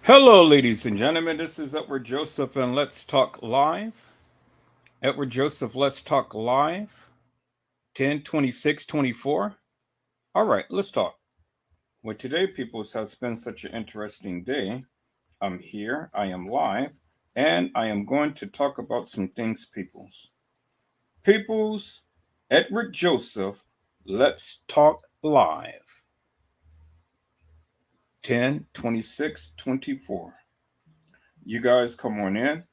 Hello, ladies and gentlemen. This is Edward Joseph, and Let's Talk Live. Edward Joseph, Let's Talk Live. 10/26/24. All right, let's talk. Well, today, peoples, has been such an interesting day. I'm here, I am live, and I am going to talk about some things, peoples. Peoples, Edward Joseph, Let's Talk Live. 10/26/24. You guys come on in.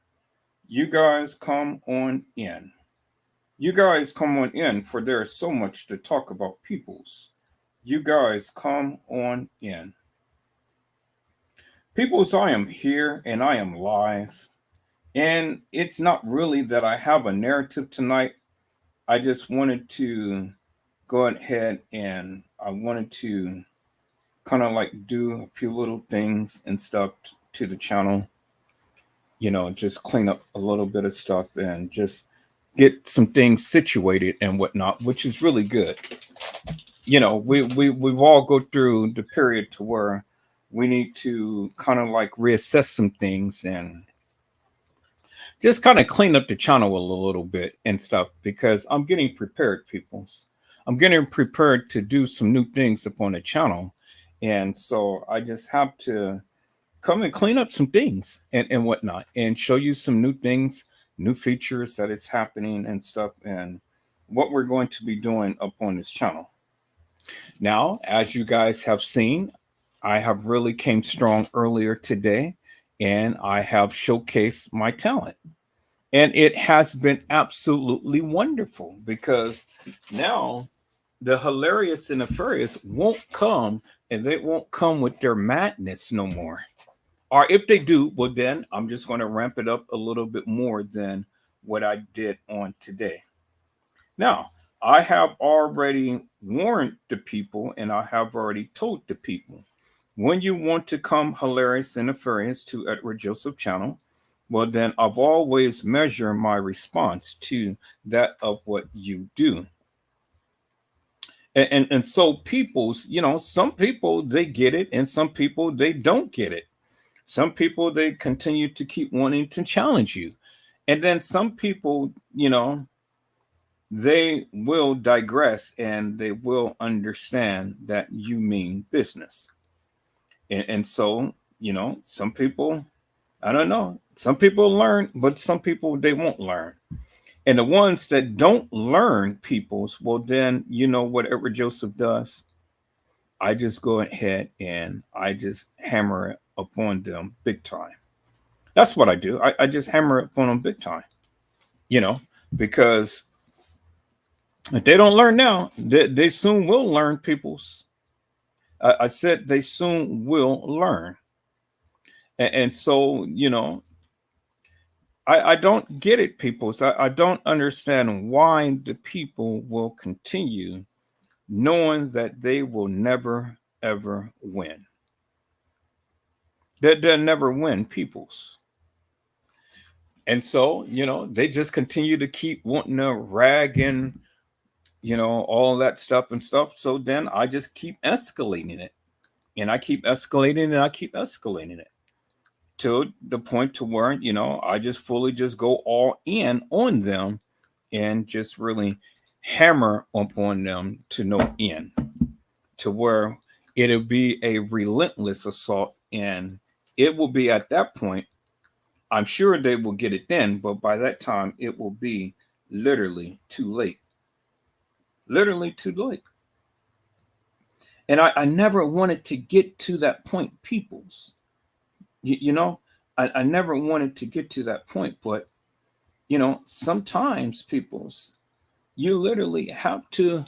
You guys come on in. You guys come on in, for there's so much to talk about, peoples. You guys come on in. Peoples, I am here and I am live. And it's not really that I have a narrative tonight. I just wanted to go ahead and I wanted to kind of like do a few little things and stuff to the channel. Just clean up a little bit of stuff and just get some things situated and whatnot, which is really good. We've all go through the period to where we need to kind of like reassess some things and just kind of clean up the channel a little bit and stuff, because I'm getting prepared, peoples. I'm getting prepared to do some new things upon the channel. And so I just have to come and clean up some things and whatnot and show you some new things, new features that is happening and stuff, and what we're going to be doing up on this channel. Now, as you guys have seen, I have really came strong earlier today and I have showcased my talent. And it has been absolutely wonderful, because now the hilarious and nefarious won't come, and they won't come with their madness no more. Or if they do, well, then I'm just going to ramp it up a little bit more than what I did on today. Now, I have already warned the people and I have already told the people, when you want to come hilarious and nefarious to Edward Joseph channel, well, then I've always measured my response to that of what you do. And so people's, some people they get it and some people they don't get it. Some people they continue to keep wanting to challenge you. And then some people, they will digress and they will understand that you mean business. And so, some people, I don't know, some people learn, but some people they won't learn. And the ones that don't learn, peoples, well, then, whatever Joseph does, I just go ahead and I just hammer it upon them big time. That's what I do. I just hammer it upon them big time, you know, because if they don't learn now, they soon will learn, peoples. I said they soon will learn. And so, I don't get it, peoples. I don't understand why the people will continue knowing that they will never, ever win. They'll never win, peoples. And so, they just continue to keep wanting to rag and, all that stuff and stuff. So then I just keep escalating it. And I keep escalating and I keep escalating it to the point to where, I just fully just go all in on them and just really hammer upon them to no end, to where it'll be a relentless assault. And it will be at that point, I'm sure they will get it then, but by that time, it will be literally too late. Literally too late. And I never wanted to get to that point, peoples. I never wanted to get to that point, but, sometimes, peoples, you literally have to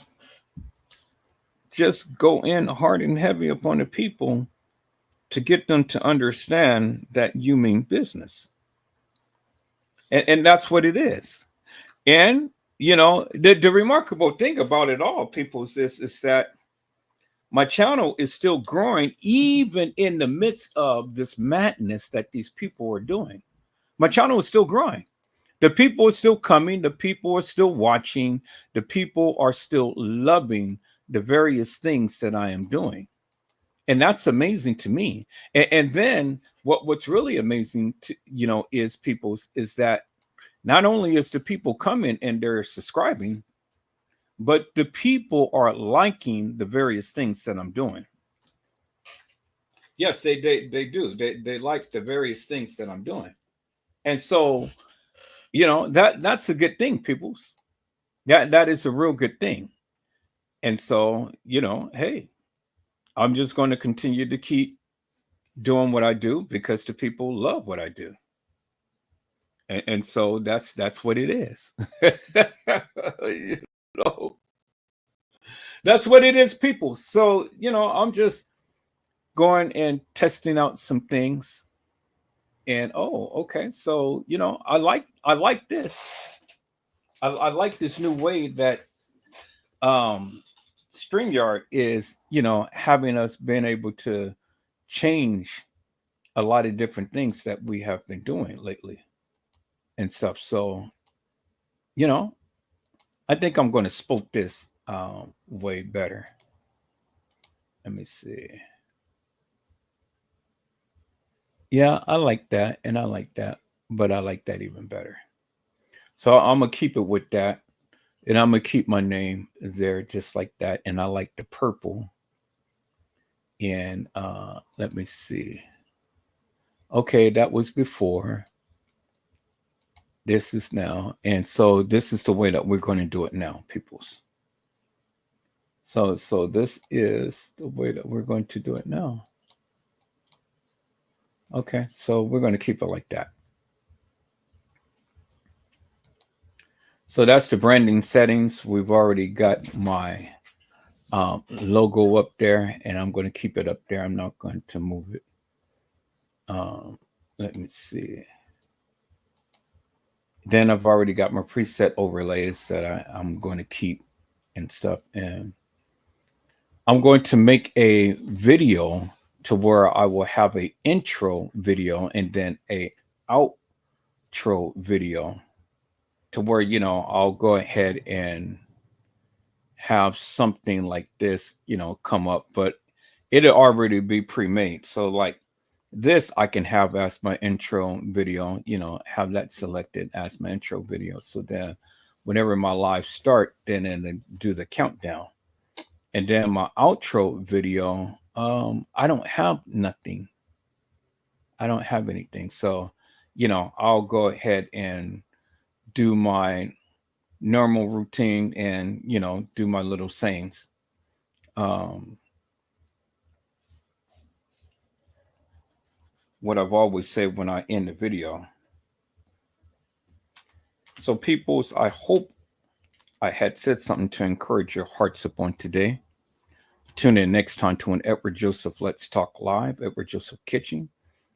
just go in hard and heavy upon the people to get them to understand that you mean business. And that's what it is. And, the remarkable thing about it all, people, is that my channel is still growing even in the midst of this madness that these people are doing. My channel is still growing. The people are still coming. The people are still watching. The people are still loving the various things that I am doing. And that's amazing to me. And then what's really amazing to, is people's is that not only is the people coming and they're subscribing, but the people are liking the various things that I'm doing. Yes, they do. They like the various things that I'm doing. And so, that's a good thing, peoples. That is a real good thing. And so, hey, I'm just going to continue to keep doing what I do because the people love what I do. And so that's what it is. you know, that's what it is, people. So, I'm just going and testing out some things. And oh, okay. So, I like this. I like this new way that um StreamYard is, having us being able to change a lot of different things that we have been doing lately and stuff. So, you know, I think I'm going to spoke this way better. Let me see. Yeah, I like that, and I like that, but I like that even better. So I'm gonna keep it with that, and I'm gonna keep my name there just like that. And I like the purple. And let me see. Okay, that was before. This is now, and so this is the way that we're going to do it now, peoples. So this is the way that we're going to do it now. Okay, so we're going to keep it like that. So that's the branding settings. We've already got my logo up there, and I'm going to keep it up there. I'm not going to move it. Let me see. Then I've already got my preset overlays that I'm going to keep and stuff. And I'm going to make a video to where I will have a intro video and then a outro video to where, I'll go ahead and have something like this, come up, but it'll already be pre-made. So like this, I can have as my intro video, have that selected as my intro video. So then whenever my live start, then do the countdown. And then my outro video, I don't have nothing. I don't have anything. So, I'll go ahead and do my normal routine and, do my little sayings. What I've always said when I end the video. So, peoples, I hope I had said something to encourage your hearts upon today. Tune in next time to an Edward Joseph Let's Talk Live, Edward Joseph Kitchen,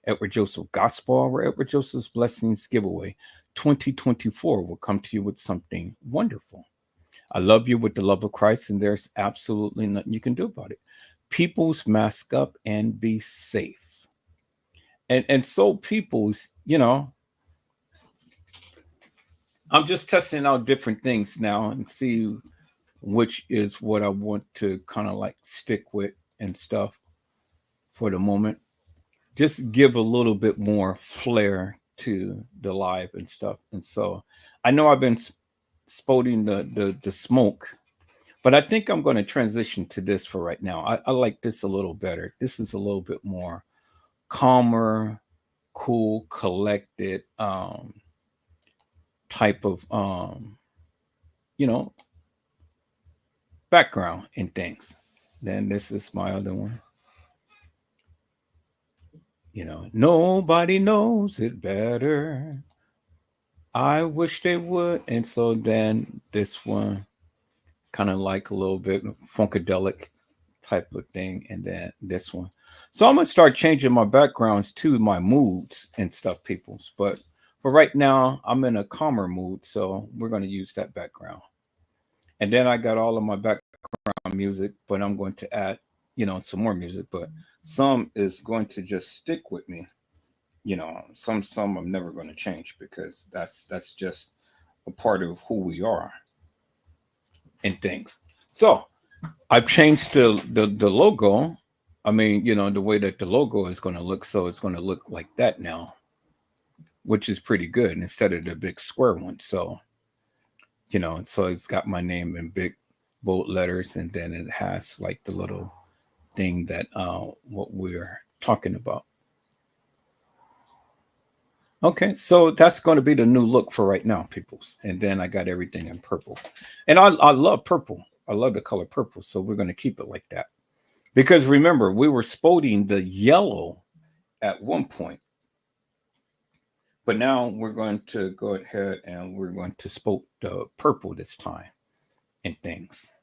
Edward Joseph Gospel Hour, Edward Joseph's Blessings Giveaway. 2024 will come to you with something wonderful. I love you with the love of Christ, and there's absolutely nothing you can do about it. Peoples, mask up and be safe. And so peoples, I'm just testing out different things now and see which is what I want to kind of like stick with and stuff for the moment. Just give a little bit more flair to the live and stuff. And so I know I've been spoting the smoke, but I think I'm going to transition to this for right now. I like this a little better. This is a little bit more calmer, cool, collected type of background and things. Then this is my other one. Nobody knows it better. I wish they would. And so then this one, kind of like a little bit funkadelic type of thing. And then this one. So I'm going to start changing my backgrounds to my moods and stuff, peoples. But for right now, I'm in a calmer mood. So we're going to use that background. And then I got all of my background music, but I'm going to add, some more music. But some is going to just stick with me. Some I'm never going to change because that's just a part of who we are and things. So I've changed the logo I mean, the way that the logo is going to look, so it's going to look like that now, which is pretty good instead of the big square one. So, so it's got my name in big bold letters, and then it has like the little thing that what we're talking about. Okay, so that's going to be the new look for right now, peoples. And then I got everything in purple. And I love purple. I love the color purple. So we're going to keep it like that. Because remember, we were spotting the yellow at one point. But now we're going to go ahead and we're going to spot the purple this time and things.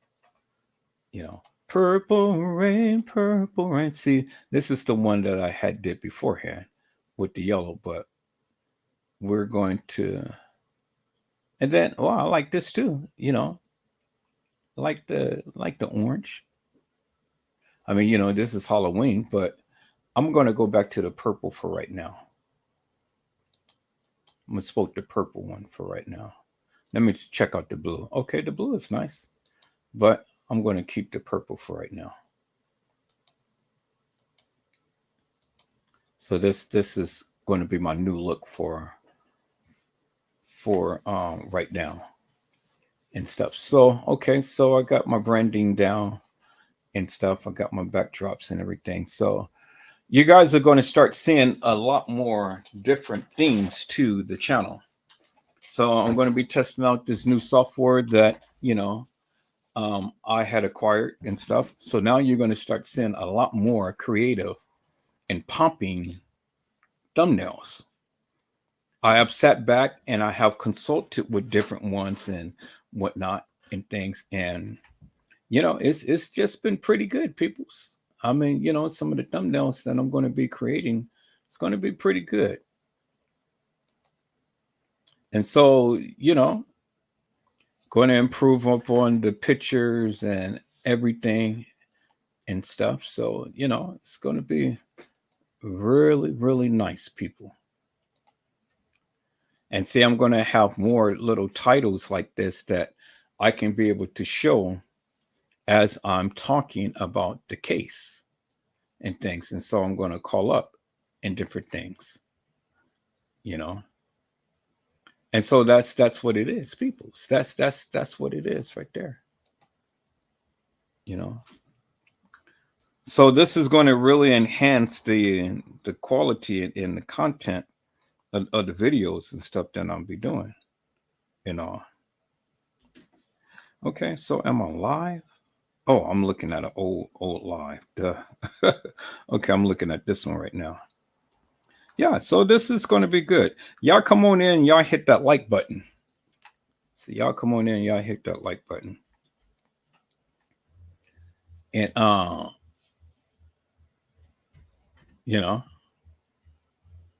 Purple rain, purple rain. See, this is the one that I had did beforehand with the yellow, but we're going to, and then I like this too, like the orange. I mean, this is Halloween, but I'm going to go back to the purple for right now. I'm going to spot the purple one for right now. Let me check out the blue. Okay, the blue is nice, but I'm going to keep the purple for right now. So this is going to be my new look for right now and stuff. So okay, so I got my branding down and stuff. I got my backdrops and everything. So you guys are going to start seeing a lot more different things to the channel. So I'm going to be testing out this new software that I had acquired and stuff. So now you're going to start seeing a lot more creative and popping thumbnails. I have sat back and I have consulted with different ones and whatnot and things, and it's just been pretty good, peoples. I mean, some of the thumbnails that I'm going to be creating, it's going to be pretty good. And so, going to improve upon the pictures and everything and stuff. So, it's going to be really, really nice, people. And see, I'm going to have more little titles like this that I can be able to show as I'm talking about the case and things. And so I'm going to call up in different things, And so that's what it is, people. That's what it is right there. So this is going to really enhance the quality and the content of the videos and stuff that I'll be doing. Okay, so am I live? Oh, I'm looking at an old live. Duh. Okay, I'm looking at this one right now. Yeah, so this is going to be good. Y'all come on in, y'all hit that like button. So y'all come on in, y'all hit that like button. And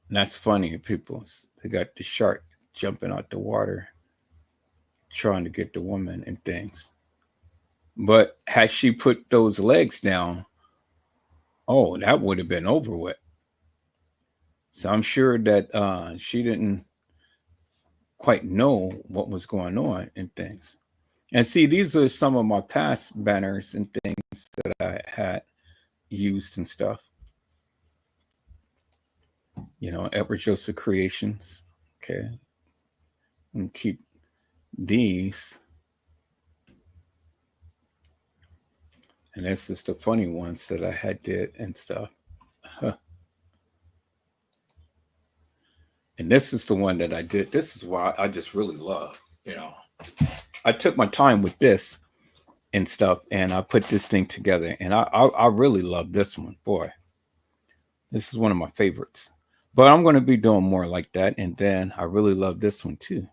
that's funny, people. They got the shark jumping out the water trying to get the woman and things. But had she put those legs down, oh, that would have been over with. So I'm sure that she didn't quite know what was going on and things. And see, these are some of my past banners and things that I had used and stuff. Edward Joseph Creations. Okay. And keep these. And this is the funny ones that I had did and stuff. And this is the one that I did. This is why I just really love, I took my time with this and stuff, and I put this thing together, and I really love this one. Boy, this is one of my favorites. But I'm going to be doing more like that, and then I really love this one too.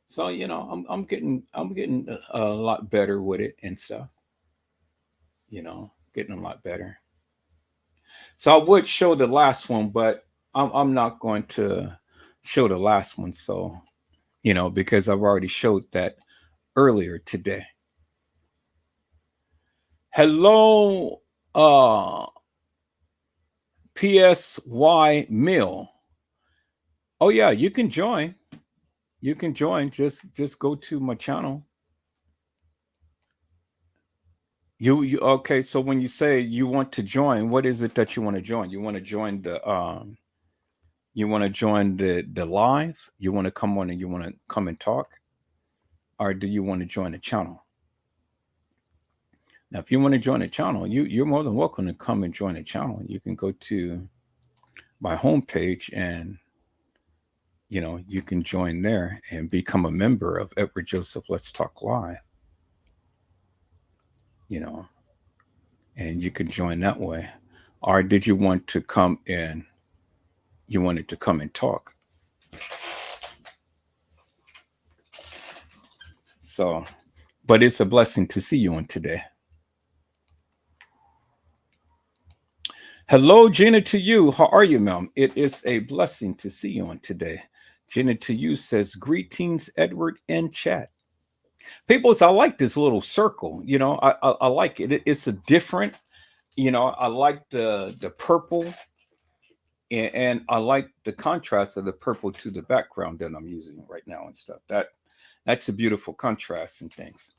So I'm getting a lot better with it and stuff. Getting a lot better. So I would show the last one, but I'm not going to show the last one. So because I've already showed that earlier today. Hello, PSY Mill. Oh yeah, you can join. You can join. Just go to my channel. You okay? So when you say you want to join, what is it that you want to join? You want to join the live? You want to come on and you want to come and talk, or do you want to join the channel? Now, if you want to join the channel, you're more than welcome to come and join the channel. You can go to my homepage and you can join there and become a member of Edward Joseph Let's Talk Live. You know, and you can join that way. Or did you want to come in? You wanted to come and talk. So, but it's a blessing to see you on today. Hello, Gina, to you. How are you, ma'am? It is a blessing to see you on today. Gina to you says, greetings, Edward, and chat. People, I like this little circle. I like it. It's a different, I like the purple, and I like the contrast of the purple to the background that I'm using right now and stuff. That's a beautiful contrast and things.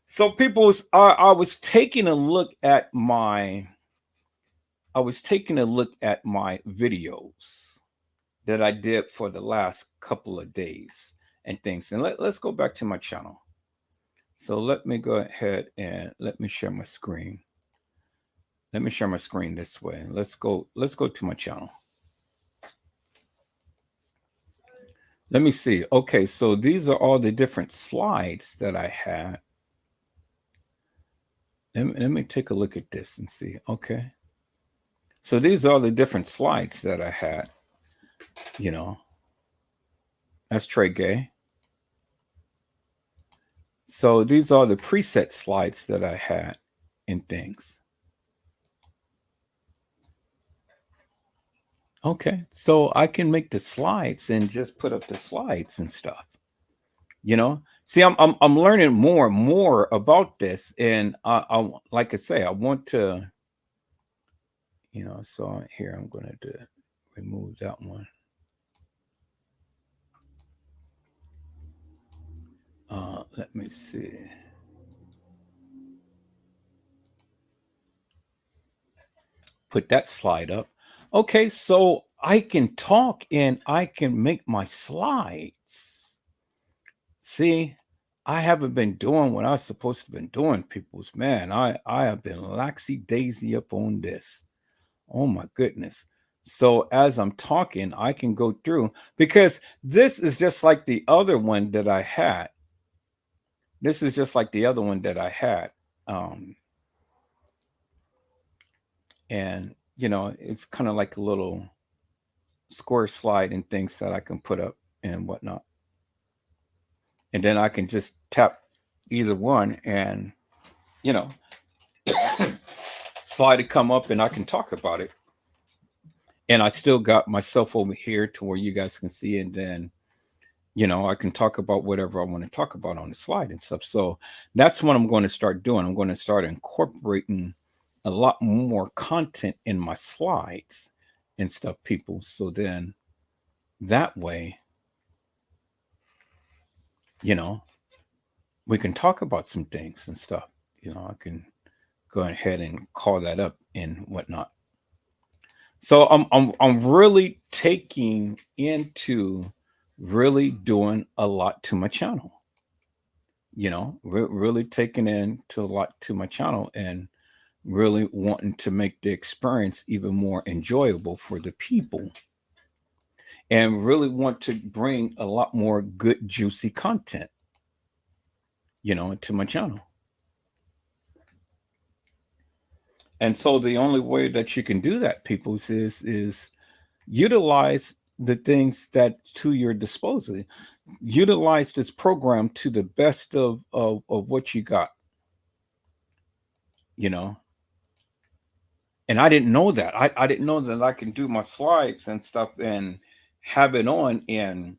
So people, I was taking a look at my videos that I did for the last couple of days and things. And let's go back to my channel. So let me go ahead and let me share my screen. Let me share my screen this way. Let's go to my channel. Let me see. Okay, so these are all the different slides that I had. Let me take a look at this and see. Okay. So these are the different slides that I had. That's Trey Gay. So these are the preset slides that I had and things. Okay, so I can make the slides and just put up the slides and stuff. See, I'm learning more and more about this, and I like I say, I want to, So here I'm going to remove that one. Let me see. Put that slide up. Okay, so I can talk and I can make my slides. See, I haven't been doing what I was supposed to have been doing, people's. Man, I have been laxy daisy up on this. Oh my goodness. So as I'm talking, I can go through, because this is just like the other one that I had. This is just like the other one that I had. And it's kind of like a little square slide and things that I can put up and whatnot. And then I can just tap either one and, slide it come up and I can talk about it. And I still got myself over here to where you guys can see. And then, I can talk about whatever I want to talk about on the slide and stuff. So that's what I'm going to start doing. I'm going to start incorporating a lot more content in my slides and stuff, people. So then that way, we can talk about some things and stuff. I can go ahead and call that up and whatnot. So I'm really taking into really doing a lot to my channel. Really taking into a lot to my channel and really wanting to make the experience even more enjoyable for the people, and really want to bring a lot more good, juicy content, to my channel. And so the only way that you can do that, people, is utilize the things that to your disposal. Utilize this program to the best of what you got. And I didn't know that. I didn't know that I can do my slides and stuff and have it on and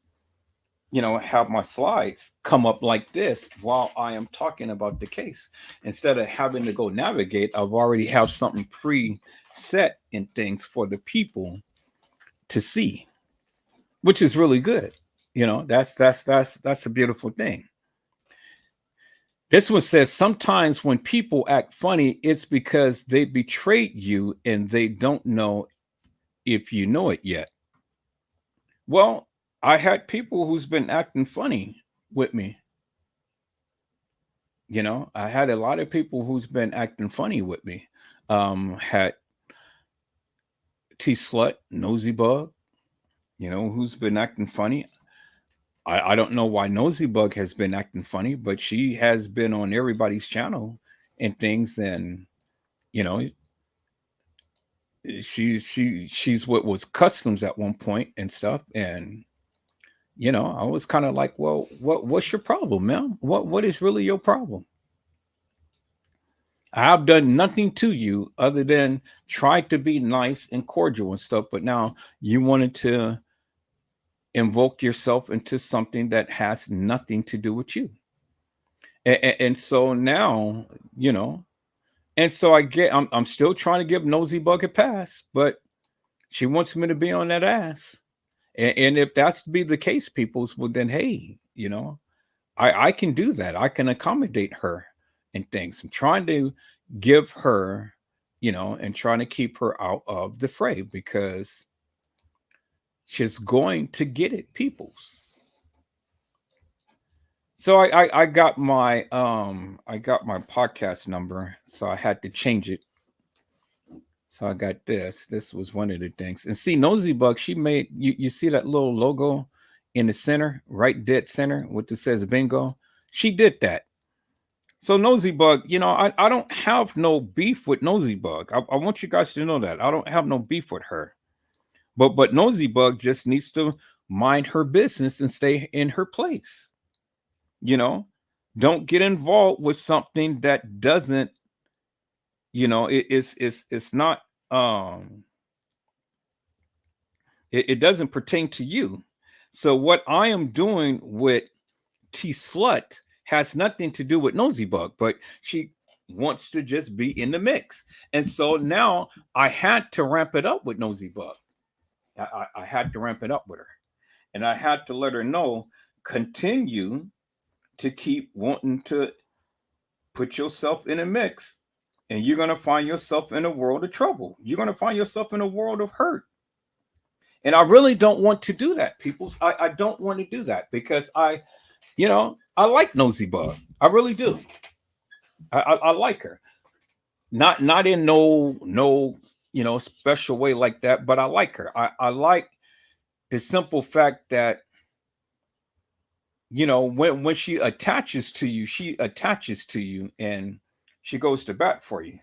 have my slides come up like this while I am talking about the case. Instead of having to go navigate, I've already have something preset in things for the people to see, which is really good. That's a beautiful thing. This one says sometimes when people act funny, it's because they betrayed you and they don't know if you know it yet. Well, I had people who's been acting funny with me. I had a lot of people who's been acting funny with me. Had T Slut, Nosy Bug, who's been acting funny. I don't know why Nosy Bug has been acting funny, but she has been on everybody's channel and things, and you know, she's what was customs at one point and stuff, and I was kind of like, well, what's your problem, man? What is really your problem? I've done nothing to you other than try to be nice and cordial and stuff, but now you wanted to invoke yourself into something that has nothing to do with you. And so now, you know, and so I'm still trying to give Nosy Bug a pass, but she wants me to be on that ass. And if that's to be the case, peoples, well then hey, I can do that. I can accommodate her and things. I'm trying to give her, and trying to keep her out of the fray because she's going to get it, peoples. So I got my podcast number, so I had to change it. So I got this. This was one of the things. And see, Nosy Bug, she made you see that little logo in the center, right dead center, what it says bingo. She did that. So Nosy Bug, I don't have no beef with Nosy Bug. I want you guys to know that. I don't have no beef with her. But Nosy Bug just needs to mind her business and stay in her place. Don't get involved with something that doesn't, it's not it doesn't pertain to you. So what I am doing with T Slut has nothing to do with Nosy Bug, but she wants to just be in the mix. And so now I had to ramp it up with Nosy Bug. I had to ramp it up with her. And I had to let her know, continue to keep wanting to put yourself in a mix, and you're going to find yourself in a world of trouble. You're going to find yourself in a world of hurt. And I really don't want to do that, people. I don't want to do that because I like Nosy Bug. I really do. I like her. Not in no special way like that, but I like her. I like the simple fact that when she attaches to you and she goes to bat for you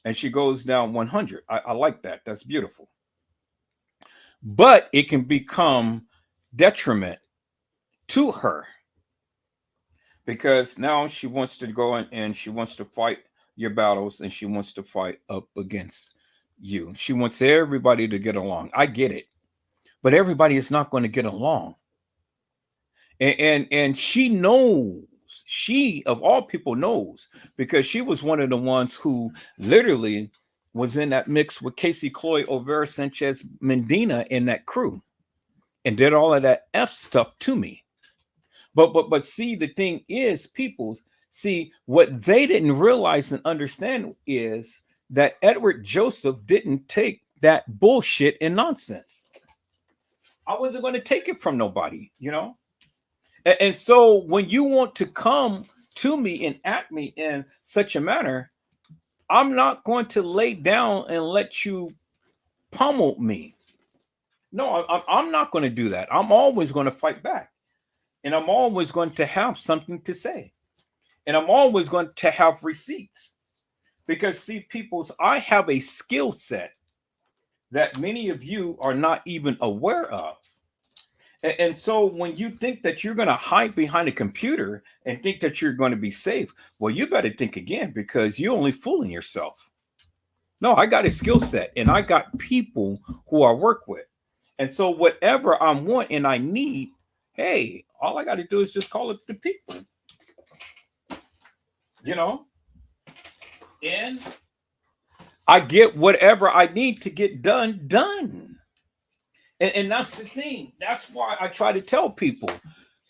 and she goes down 100. I like that. That's beautiful. But it can become detriment to her because now she wants to go in and she wants to fight your battles and she wants to fight up against you. She wants everybody to get along. I get it. But everybody is not going to get along. And she knows, she of all people knows, because she was one of the ones who literally was in that mix with Casey Cloy, Overa Sanchez Medina in that crew and did all of that F stuff to me. But see, the thing is, peoples, see, what they didn't realize and understand is that Edward Joseph didn't take that bullshit and nonsense. I wasn't going to take it from nobody, And so when you want to come to me and at me in such a manner, I'm not going to lay down and let you pummel me. No, I'm not going to do that. I'm always going to fight back. And I'm always going to have something to say. And I'm always going to have receipts. Because, see, peoples, I have a skill set that many of you are not even aware of. And so when you think that you're going to hide behind a computer and think that you're going to be safe, well, you better think again because you're only fooling yourself. No, I got a skill set and I got people who I work with. And so whatever I want and I need, hey, all I got to do is just call it the people. And I get whatever I need to get done. And that's the thing. That's why I try to tell people,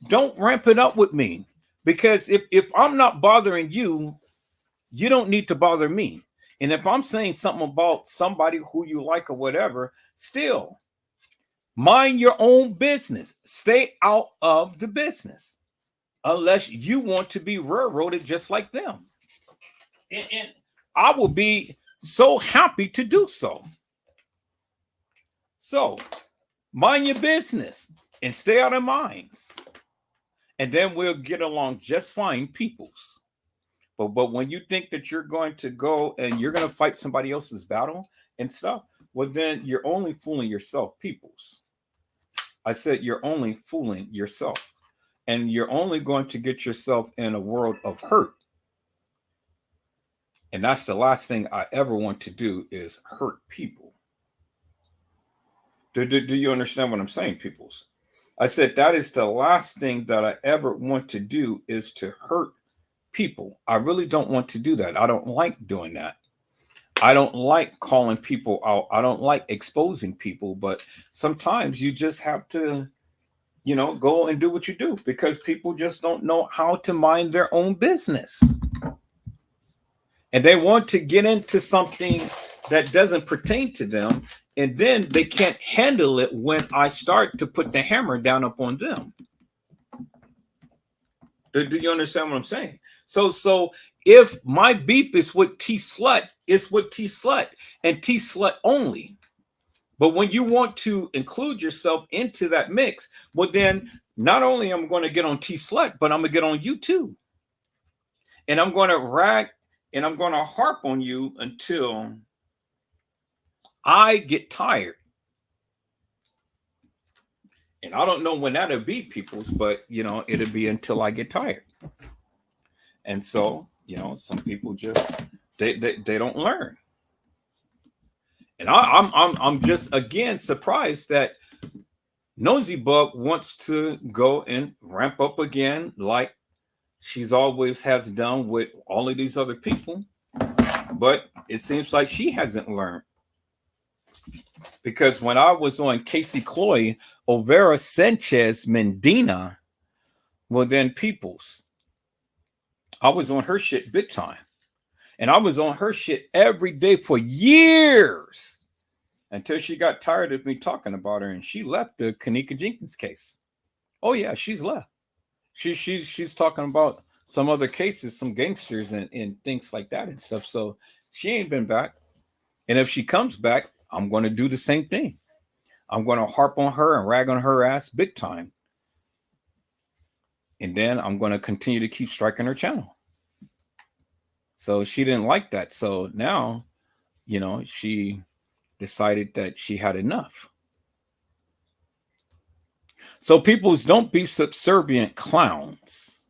don't ramp it up with me Because if I'm not bothering you, you don't need to bother me. And if I'm saying something about somebody who you like or whatever, still mind your own business. Stay out of the business unless you want to be railroaded just like them. And I will be so happy to do so. So mind your business and stay out of minds. And then we'll get along just fine, peoples. But when you think that you're going to go and you're going to fight somebody else's battle and stuff, well, then you're only fooling yourself, peoples. I said you're only fooling yourself. And you're only going to get yourself in a world of hurt. And that's the last thing I ever want to do is hurt people. Do you understand what I'm saying, peoples? I said that is the last thing that I ever want to do is to hurt people. I really don't want to do that. I don't like doing that. I don't like calling people out. I don't like exposing people, but sometimes you just have to, go and do what you do because people just don't know how to mind their own business. And they want to get into something that doesn't pertain to them. And then they can't handle it when I start to put the hammer down upon them. Do you understand what I'm saying? So if my beef is with T Slut, it's with T Slut and T Slut only. But when you want to include yourself into that mix, well, then not only am I going to get on T Slut, but I'm going to get on you too. And I'm going to rag and I'm going to harp on you until I get tired. And I don't know when that'll be, peoples, but it'll be until I get tired. And so, some people just they don't learn. And I'm just again surprised that Nosy Bug wants to go and ramp up again like she's always has done with all of these other people. But it seems like she hasn't learned. Because when I was on Casey Cloy, Overa Sanchez Mendina, well then peoples, I was on her shit big time. And I was on her shit every day for years until she got tired of me talking about her and she left the Kanika Jenkins case. Oh yeah, she's left. She's talking about some other cases, some gangsters and things like that and stuff. So she ain't been back. And if she comes back, I'm going to do the same thing. I'm going to harp on her and rag on her ass big time. And then I'm going to continue to keep striking her channel. So she didn't like that. So now, she decided that she had enough. So peoples, don't be subservient clowns.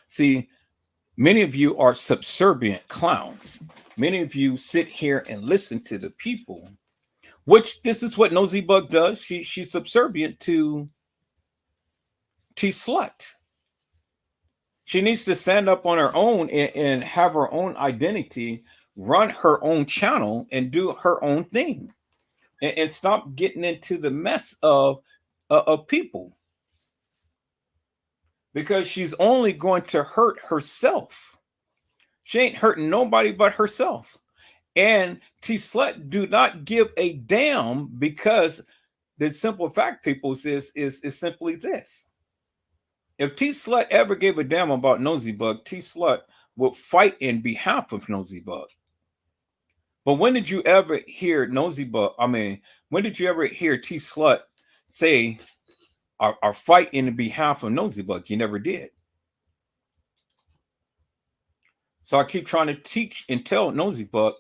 See, many of you are subservient clowns. Many of you sit here and listen to the people, which this is what Nosy Bug does. She's subservient to T Slut. She needs to stand up on her own and have her own identity, run her own channel, and do her own thing, and stop getting into the mess of people. Because she's only going to hurt herself. She ain't hurting nobody but herself. And T Slut do not give a damn because the simple fact, people, is simply this. If T Slut ever gave a damn about Nosy Bug, T Slut would fight in behalf of Nosy Bug. But when did you ever hear Nosy Bug? I mean, when did you ever hear T Slut say or fight in behalf of Nosy Bug? You never did. So I keep trying to teach and tell Nosy Bug,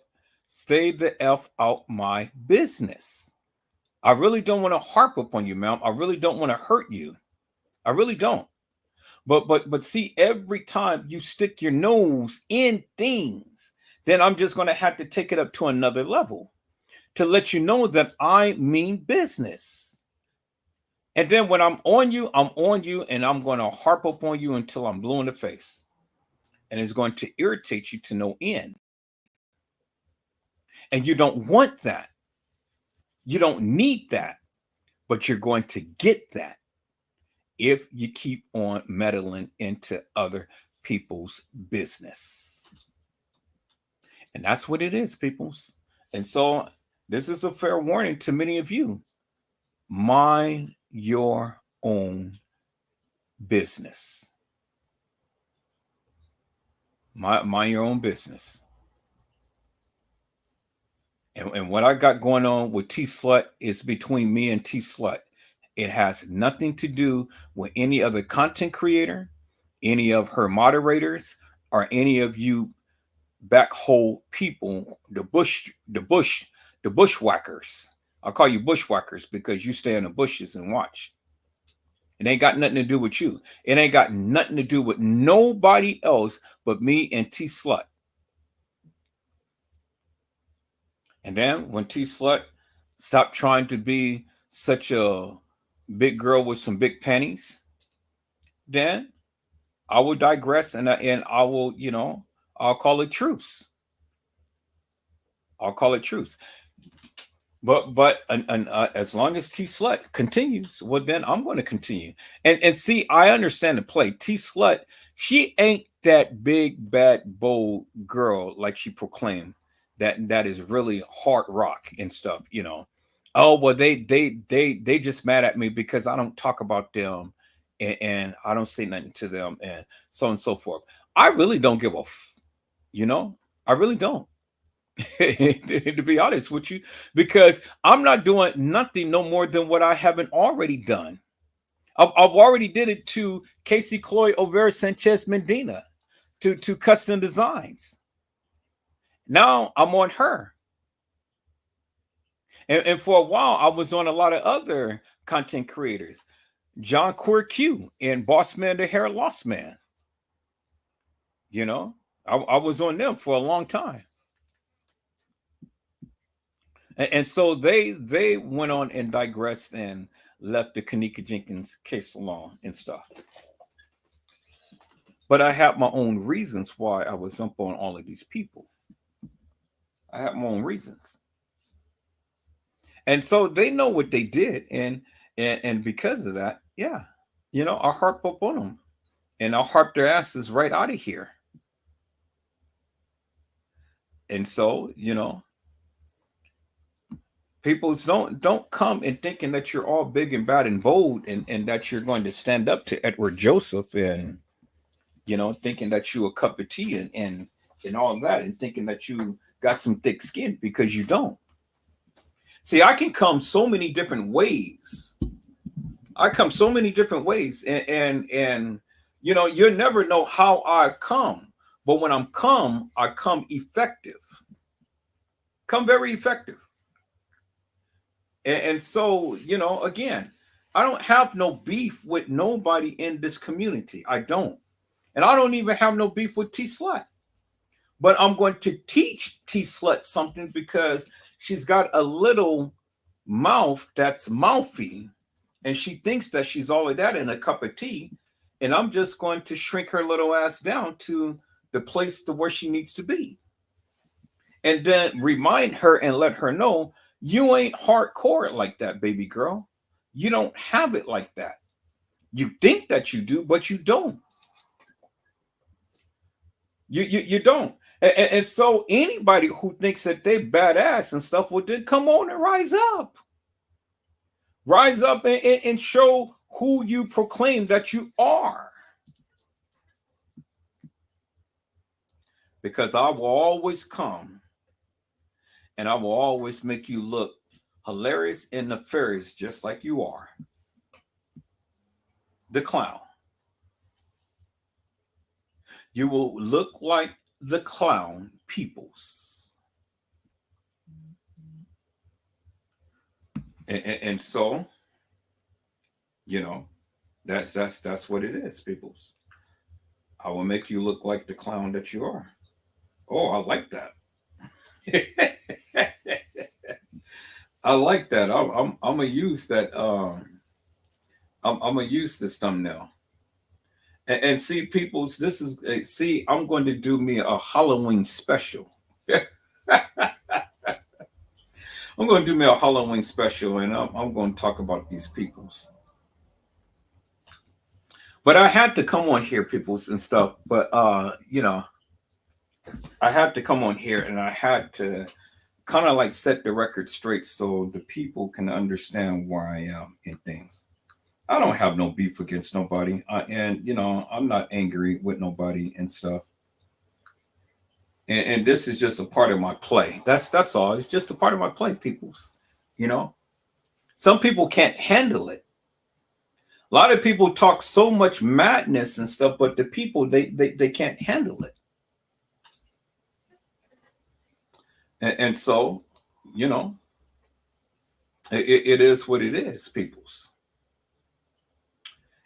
stay the F out my business. I really don't want to harp upon you, ma'am. I really don't want to hurt you. I really don't. But see, every time you stick your nose in things, then I'm just going to have to take it up to another level to let you know that I mean business. And then when I'm on you, and I'm going to harp up on you until I'm blue in the face. And it's going to irritate you to no end. And you don't want that. You don't need that. But you're going to get that. if you keep on meddling into other people's business. And that's what it is, peoples. And so this is a fair warning to many of you. Mind your own business. Mind your own business. And what I got going on with T Slut is between me and T Slut. It has nothing to do with any other content creator, any of her moderators, or any of you backhole people, the bushwhackers. I'll call you bushwhackers because you stay in the bushes and watch. It ain't got nothing to do with you. It ain't got nothing to do with nobody else but me and T Slut. And then when T Slut stopped trying to be such a big girl with some big panties, then I will digress and I will, I'll call it truce. I'll call it truce. But as long as T Slut continues, well then I'm going to continue. And see, I understand the play. T Slut, she ain't that big bad bold girl like she proclaimed. That is really hard rock and stuff. Oh well, they just mad at me because I don't talk about them and I don't say nothing to them and so on and so forth. I really don't give a, I really don't. To be honest with you, because I'm not doing nothing no more than what I haven't already done. I've already did it to Casey Chloe O'Vera Sanchez Medina, to Custom Designs. Now I'm on her. And for a while, I was on a lot of other content creators. John Queer Q and Boss Man the Hair Lost Man. I was on them for a long time. And so they went on and digressed and left the Kanika Jenkins case alone and stuff. But I have my own reasons why I was up on all of these people. I have my own reasons. And so they know what they did. And because of that, yeah, I harp up on them. And I'll harp their asses right out of here. And so, people don't come and thinking that you're all big and bad and bold and that you're going to stand up to Edward Joseph and thinking that you a cup of tea and all that and thinking that you got some thick skin, because you don't. See, I can come so many different ways. And you'll never know how I come, but when I come effective. Come very effective. And so, again, I don't have no beef with nobody in this community. I don't. And I don't even have no beef with T Slut. But I'm going to teach T Slut something because she's got a little mouth that's mouthy. And she thinks that she's all of that in a cup of tea. And I'm just going to shrink her little ass down to the place to where she needs to be. And then remind her and let her know, you ain't hardcore like that, baby girl. You don't have it like that. You think that you do, but you don't. You don't. And so anybody who thinks that they badass and stuff, well, then come on and rise up. Rise up and show who you proclaim that you are. Because I will always come and I will always make you look hilarious and nefarious just like you are. The clown. You will look like the clown peoples. And so, that's what it is, peoples. I will make you look like the clown that you are. Oh, I like that. I like that. I'm gonna use that. I'm gonna use this thumbnail. And see, peoples, this is see. I'm going to do me a Halloween special. I'm going to do me a Halloween special, and I'm going to talk about these peoples. But I had to come on here, peoples and stuff. But I had to come on here and I had to kind of like set the record straight so the people can understand where I am in things. I don't have no beef against nobody, and I'm not angry with nobody and stuff. And this is just a part of my play. That's all. It's just a part of my play, peoples. You know, some people can't handle it. A lot of people talk so much madness and stuff, but the people they can't handle it. And so, you know, it is what it is, peoples.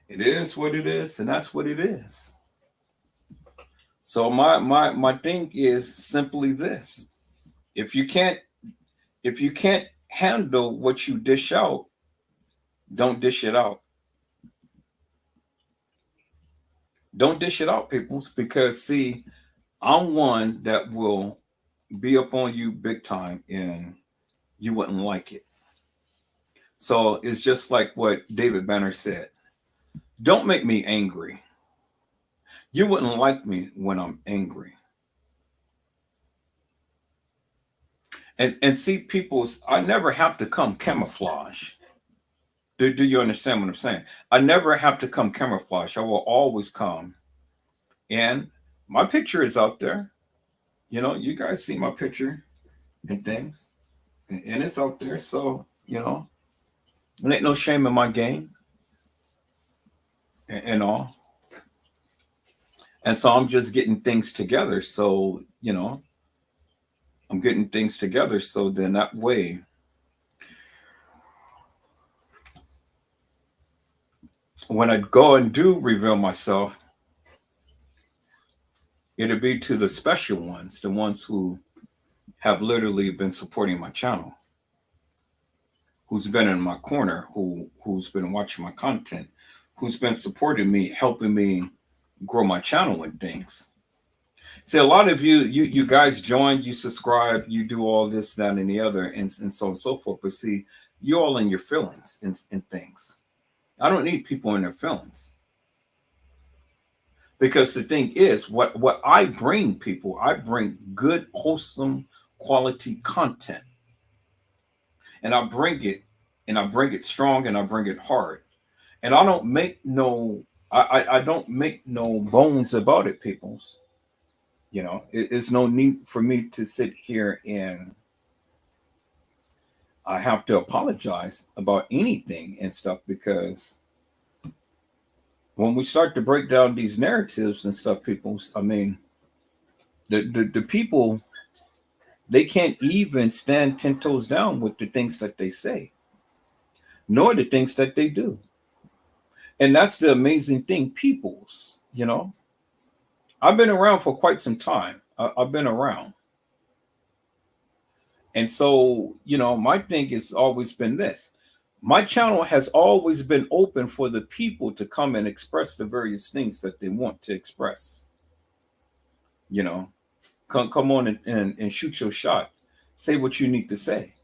It is what it is, and that's what it is. So my thing is simply this: if you can't if you can't handle what you dish out, don't dish it out. Don't dish it out, peoples, because see, I'm one that will be up on you big time, and you wouldn't like it. So it's just like what David Banner said: don't make me angry. You wouldn't like me when I'm angry. And see, people's, I never have to come camouflage. Do you understand what I'm saying? I never have to come camouflage. I will always come. And my picture is out there. You guys see my picture and things. And it's out there. So, there ain't no shame in my game and all. And so I'm just getting things together. So, I'm getting things together. So then that way, when I go and do reveal myself, it'll be to the special ones, the ones who have literally been supporting my channel, who's been in my corner, who's been watching my content, who's been supporting me, helping me grow my channel and things. See, a lot of you guys join, you subscribe, you do all this, that, and the other, and so on and so forth. But see, you're all in your feelings and things. I don't need people in their feelings. Because the thing is, what I bring people, I bring good, wholesome, quality content. And I bring it strong, and I bring it hard. And I don't make no I don't make no bones about it, peoples. It's no need for me to sit here and I have to apologize about anything and stuff, because when we start to break down these narratives and stuff, people, I mean, the people, they can't even stand 10 toes down with the things that they say, nor the things that they do. And that's the amazing thing, peoples. I've been around for quite some time. I've been around. And so, my thing has always been this. My channel has always been open for the people to come and express the various things that they want to express. Come on and shoot your shot. Say what you need to say.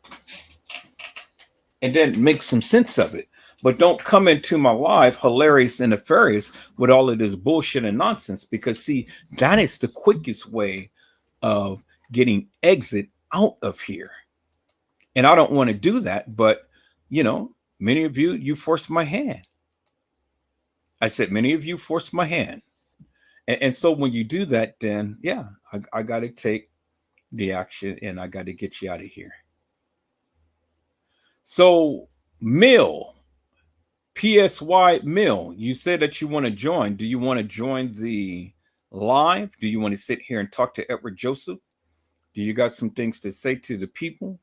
And then make some sense of it. But don't come into my live hilarious and nefarious with all of this bullshit and nonsense, because see, that is the quickest way of getting exit out of here. And I don't want to do that, but many of you forced my hand. I said, many of you forced my hand. And so when you do that, then yeah, I got to take the action and I got to get you out of here. So Mill, PSY Mill, you said that you want to join. Do you want to join the live? Do you want to sit here and talk to Edward Joseph? Do you got some things to say to the people?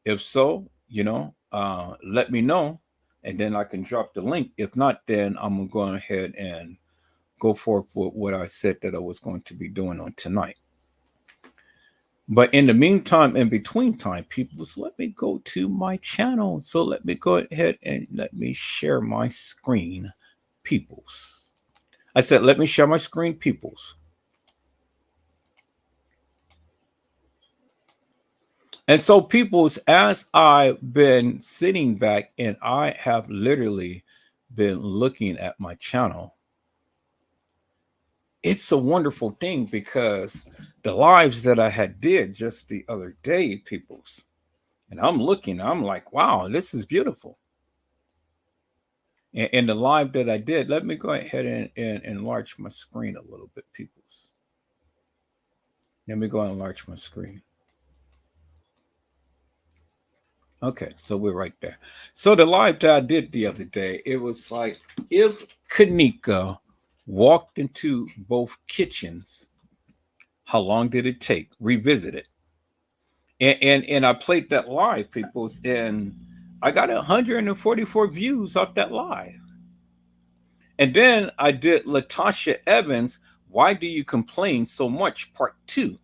If so, let me know, and then I can drop the link. If not, then I'm going to go ahead and go forth with what I said that I was going to be doing on tonight. But in the meantime, in between time, people, let me go to my channel. So let me go ahead and let me share my screen, peoples. I said, let me share my screen, peoples. And so, peoples, as I've been sitting back and I have literally been looking at my channel, it's a wonderful thing because the lives that I had did just the other day, peoples, and I'm looking, I'm like, wow, this is beautiful. And the live that I did, let me go ahead and enlarge my screen a little bit, peoples. Let me go and enlarge my screen. Okay, so we're right there. So the live that I did the other day, it was like if Kanika walked into both kitchens, how long did it take? Revisit it. And I played that live, peoples, and I got 144 views off that live. And then I did Latasha Evans, Why Do You Complain So Much, Part 2.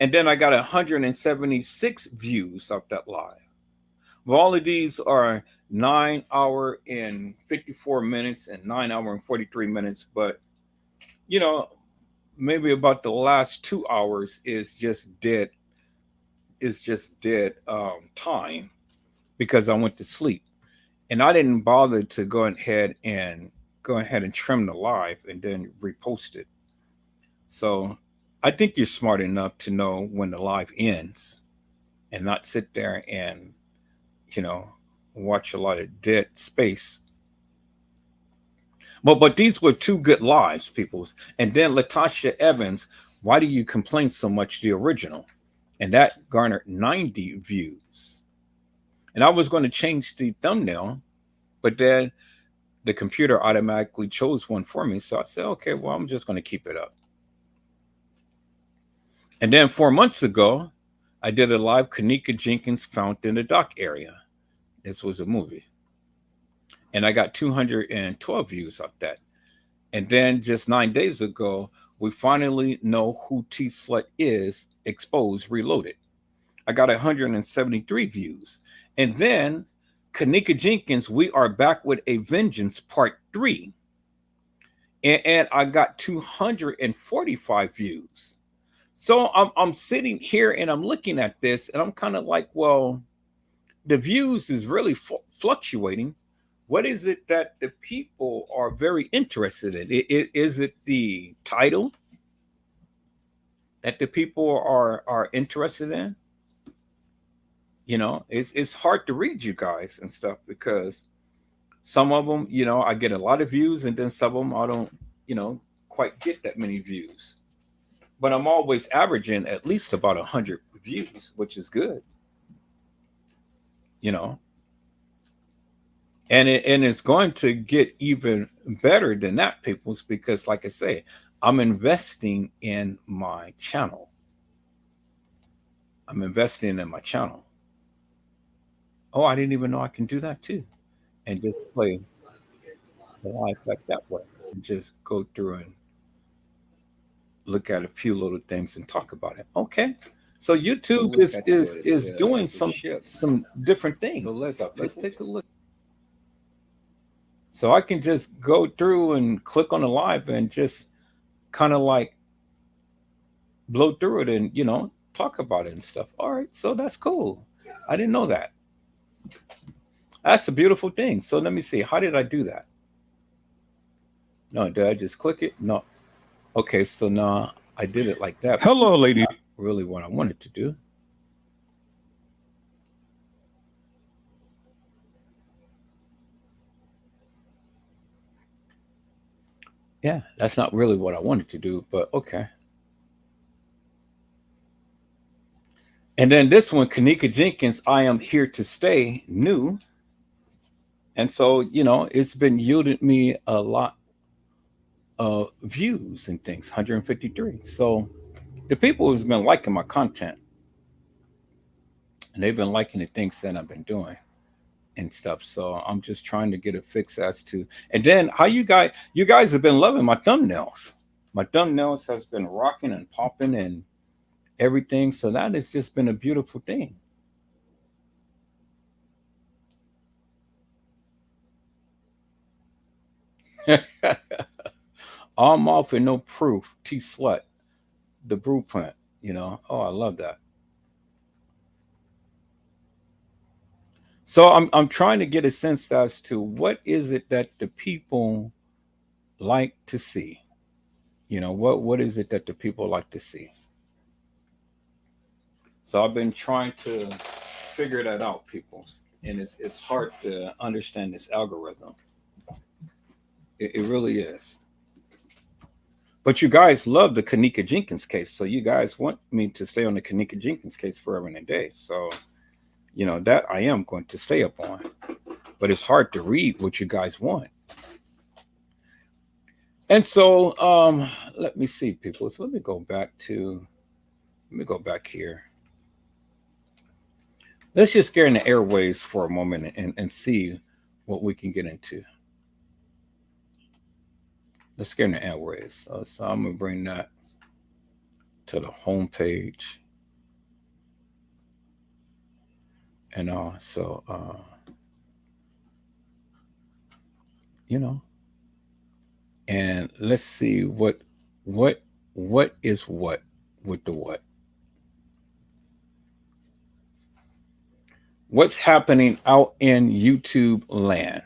And then I got 176 views off that live. Well, all of these are 9 hour and 54 minutes and 9 hour and 43 minutes. But, you know, maybe about the last 2 hours is just dead. Is just dead time because I went to sleep. And I didn't bother to go ahead and trim the live and then repost it. So I think you're smart enough to know when the live ends and not sit there and, you know, watch a lot of dead space. But these were two good lives, peoples. And then Latasha Evans, Why Do You Complain So Much, the original. And that garnered 90 views. And I was going to change the thumbnail, but then the computer automatically chose one for me. So I said, okay, well, I'm just going to keep it up. And then 4 months ago, I did a live Kanika Jenkins Found in the Dock area. This was a movie. And I got 212 views off that. And then just 9 days ago, we finally know who T Slut is, Exposed, Reloaded. I got 173 views. And then Kanika Jenkins, We Are Back with a Vengeance, Part 3. And I got 245 views. So I'm sitting here and I'm looking at this and I'm kind of like, well, the views is really fluctuating. What is it that the people are very interested in? Is it the title that the people are interested in? You know, it's hard to read you guys and stuff because some of them, you know, I get a lot of views and then some of them I don't, you know, quite get that many views. But I'm always averaging at least about 100 views, which is good. You know, and it's going to get even better than that, peoples, because like I say, I'm investing in my channel. I'm investing in my channel. Oh, I didn't even know I can do that too, and just play the live like that way, and just go through and look at a few little things and talk about it. Okay. So YouTube is doing some different things. So let's take a look. So I can just go through and click on the live and just kind of like blow through it and, you know, talk about it and stuff. All right, so that's cool. I didn't know that. That's a beautiful thing. So let me see. How did I do that? No, did I just click it? No. Okay, so now I did it like that. Hello, lady. Not really what I wanted to do. Yeah, that's not really what I wanted to do, but okay. And then this one, Kanika Jenkins, I Am Here to Stay, new. And so, you know, it's been yielding me a lot of views and things, 153. So the people who's been liking my content and they've been liking the things that I've been doing and stuff. So I'm just trying to get a fix as to, and then how you guys have been loving my thumbnails. My thumbnails has been rocking and popping and everything. So that has just been a beautiful thing. I'm off and no proof. T Slut, the blueprint, you know. Oh, I love that. So I'm trying to get a sense as to what is it that the people like to see. What is it that the people like to see? So I've been trying to figure that out, people, and it's hard to understand this algorithm. It really is. But you guys love the Kanika Jenkins case, so you guys want me to stay on the Kanika Jenkins case forever and a day. So that I am going to stay up on. But it's hard to read what you guys want. And so let me see, people. So let me go back here. Let's just get in the airways for a moment and see what we can get into. Let's get in the airways. So I'm gonna bring that to the home page. And so and let's see what is what with the what. What's happening out in YouTube land?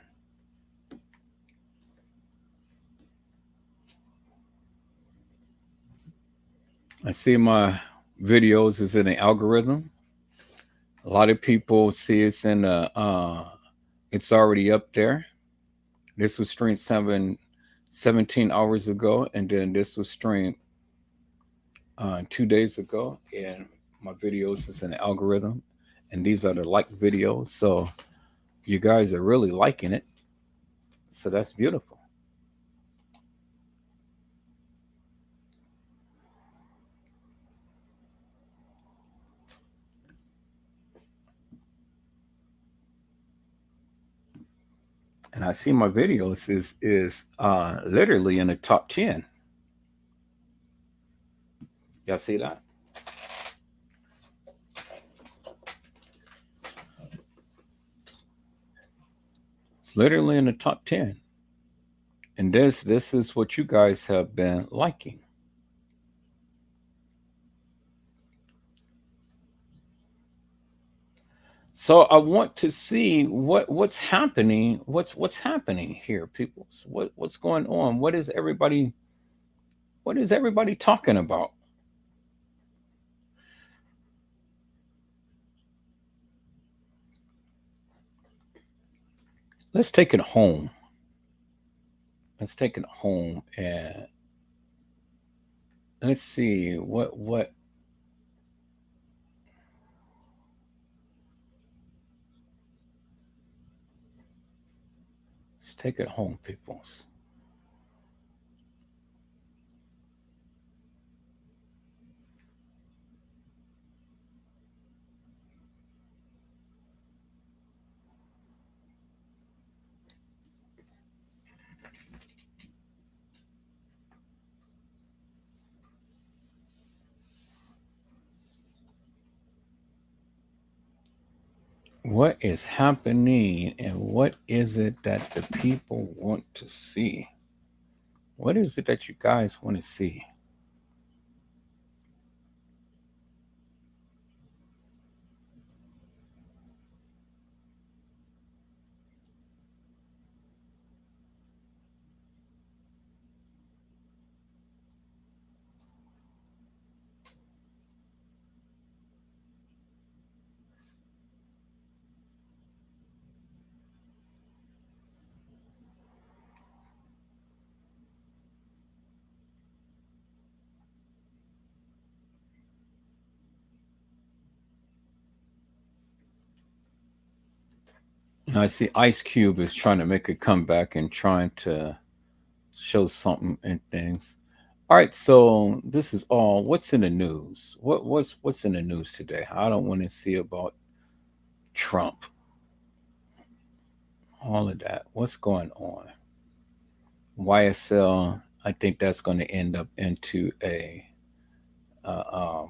I see my videos is in the algorithm. A lot of people see it's in the it's already up there. This was streamed 17 hours ago, and then this was streamed 2 days ago, and my videos is in the algorithm, and these are the like videos. So you guys are really liking it. So that's beautiful. And I see my videos is literally in the top 10. Y'all see that? It's literally in the top 10. And this is what you guys have been liking. So I want to see what's happening. What's happening here, people? What's going on? What is everybody talking about? Let's take it home. Let's take it home and let's see what let's take it home, peoples. What is happening and what is it that the people want to see? What is it that you guys want to see? I see Ice Cube is trying to make a comeback and trying to show something and things. All right, so this is all. What's in the news? What's in the news today? I don't want to see about Trump. All of that. What's going on? YSL. I think that's going to end up into a. I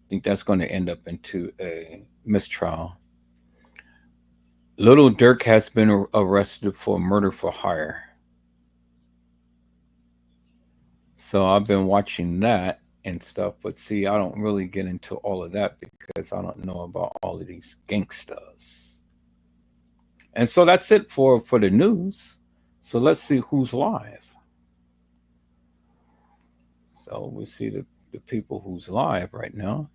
think that's going to end up into a mistrial. Little Dirk has been arrested for murder for hire. So I've been watching that and stuff, but see, I don't really get into all of that because I don't know about all of these gangsters. And so that's it for the news. So let's see who's live. So we see the people who's live right now.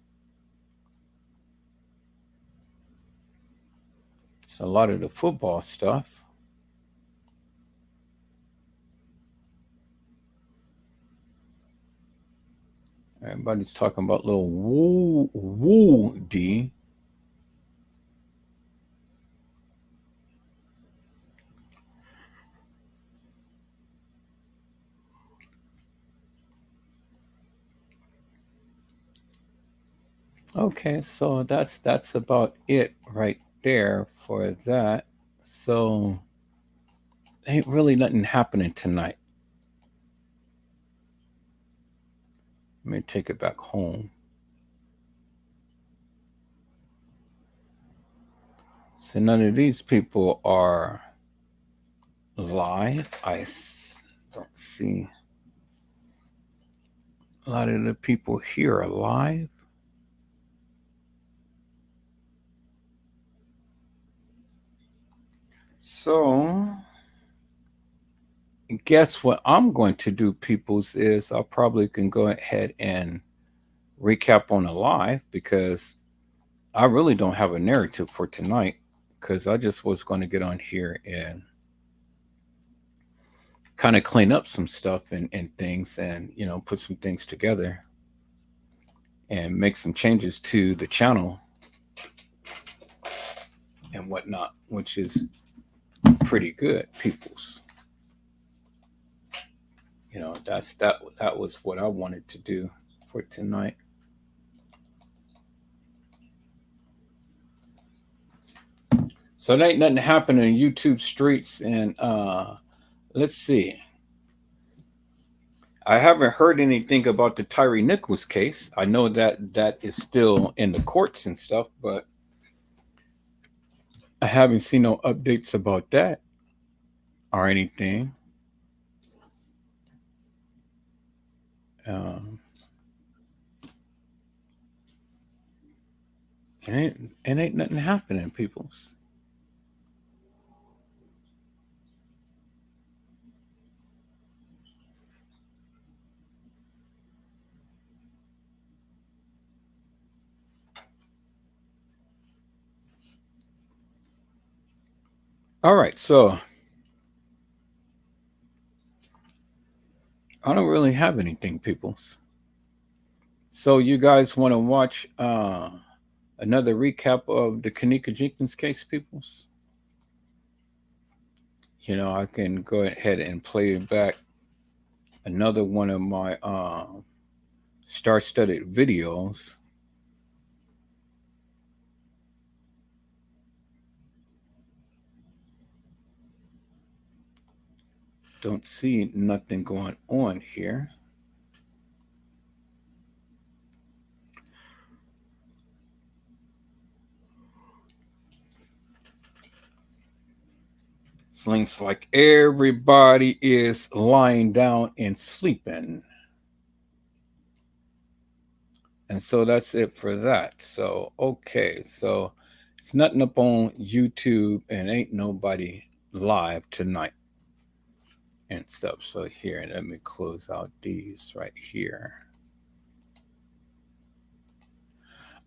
It's a lot of the football stuff. Everybody's talking about little woo D. Okay, so that's about it right there for that. So ain't really nothing happening tonight. Let me take it back home. So none of these people are live. Don't see a lot of the people here are live. So guess what I'm going to do, peoples, is I probably can go ahead and recap on the live because I really don't have a narrative for tonight because I just was going to get on here and kind of clean up some stuff and things and, put some things together and make some changes to the channel and whatnot, which is pretty good, peoples. That was what I wanted to do for tonight. So there ain't nothing happening in YouTube streets, and let's see. I haven't heard anything about the Tyree Nichols case. I know that is still in the courts and stuff, but I haven't seen no updates about that or anything. Um, it ain't nothing happening, peoples. All right, so I don't really have anything, peoples. So you guys want to watch another recap of the Kanika Jenkins case, peoples? I can go ahead and play back another one of my star-studded videos. Don't see nothing going on here. Links like everybody is lying down and sleeping. And so that's it for that. So, okay. So it's nothing up on YouTube and ain't nobody live tonight and stuff. So here, let me close out these right here.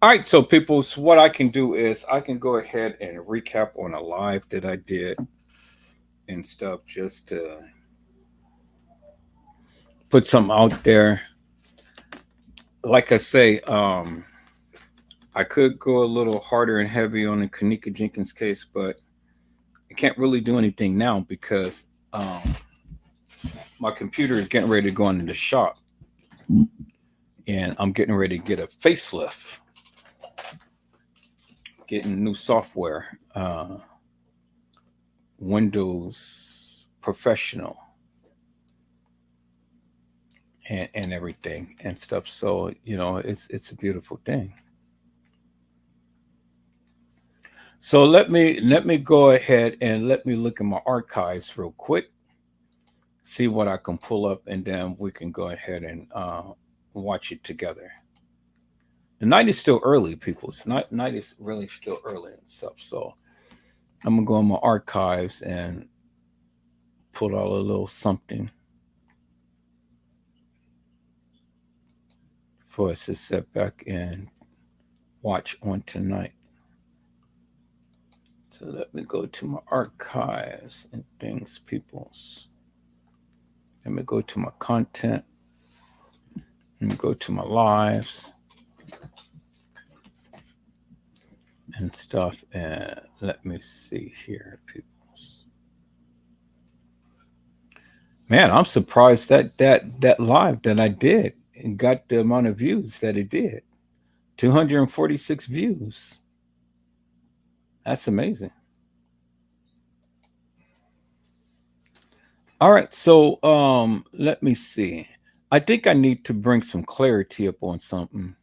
All right. So people, so what I can do is I can go ahead and recap on a live that I did and stuff just to put something out there. Like I say, I could go a little harder and heavy on the Kanika Jenkins case, but I can't really do anything now because my computer is getting ready to go into the shop and I'm getting ready to get a facelift, getting new software, Windows Professional and everything and stuff. So, it's a beautiful thing. So let me go ahead and let me look at my archives real quick, see what I can pull up, and then we can go ahead and watch it together. The night is still early, people. Night is really still early and stuff. So I'm gonna go in my archives and pull out a little something for us to sit back and watch on tonight. So let me go to my archives and things, peoples. Let me go to my content. Let me go to my lives and stuff. And let me see here, peoples. Man, I'm surprised that live that I did and got the amount of views that it did. 246 views. That's amazing. All right, so let me see. I think I need to bring some clarity up on something.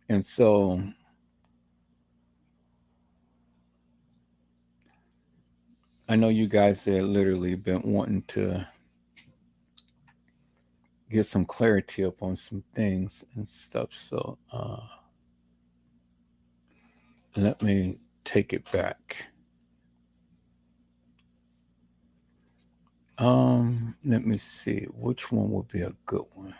And so I know you guys have literally been wanting to get some clarity up on some things and stuff. So let me take it back. Let me see which one would be a good one.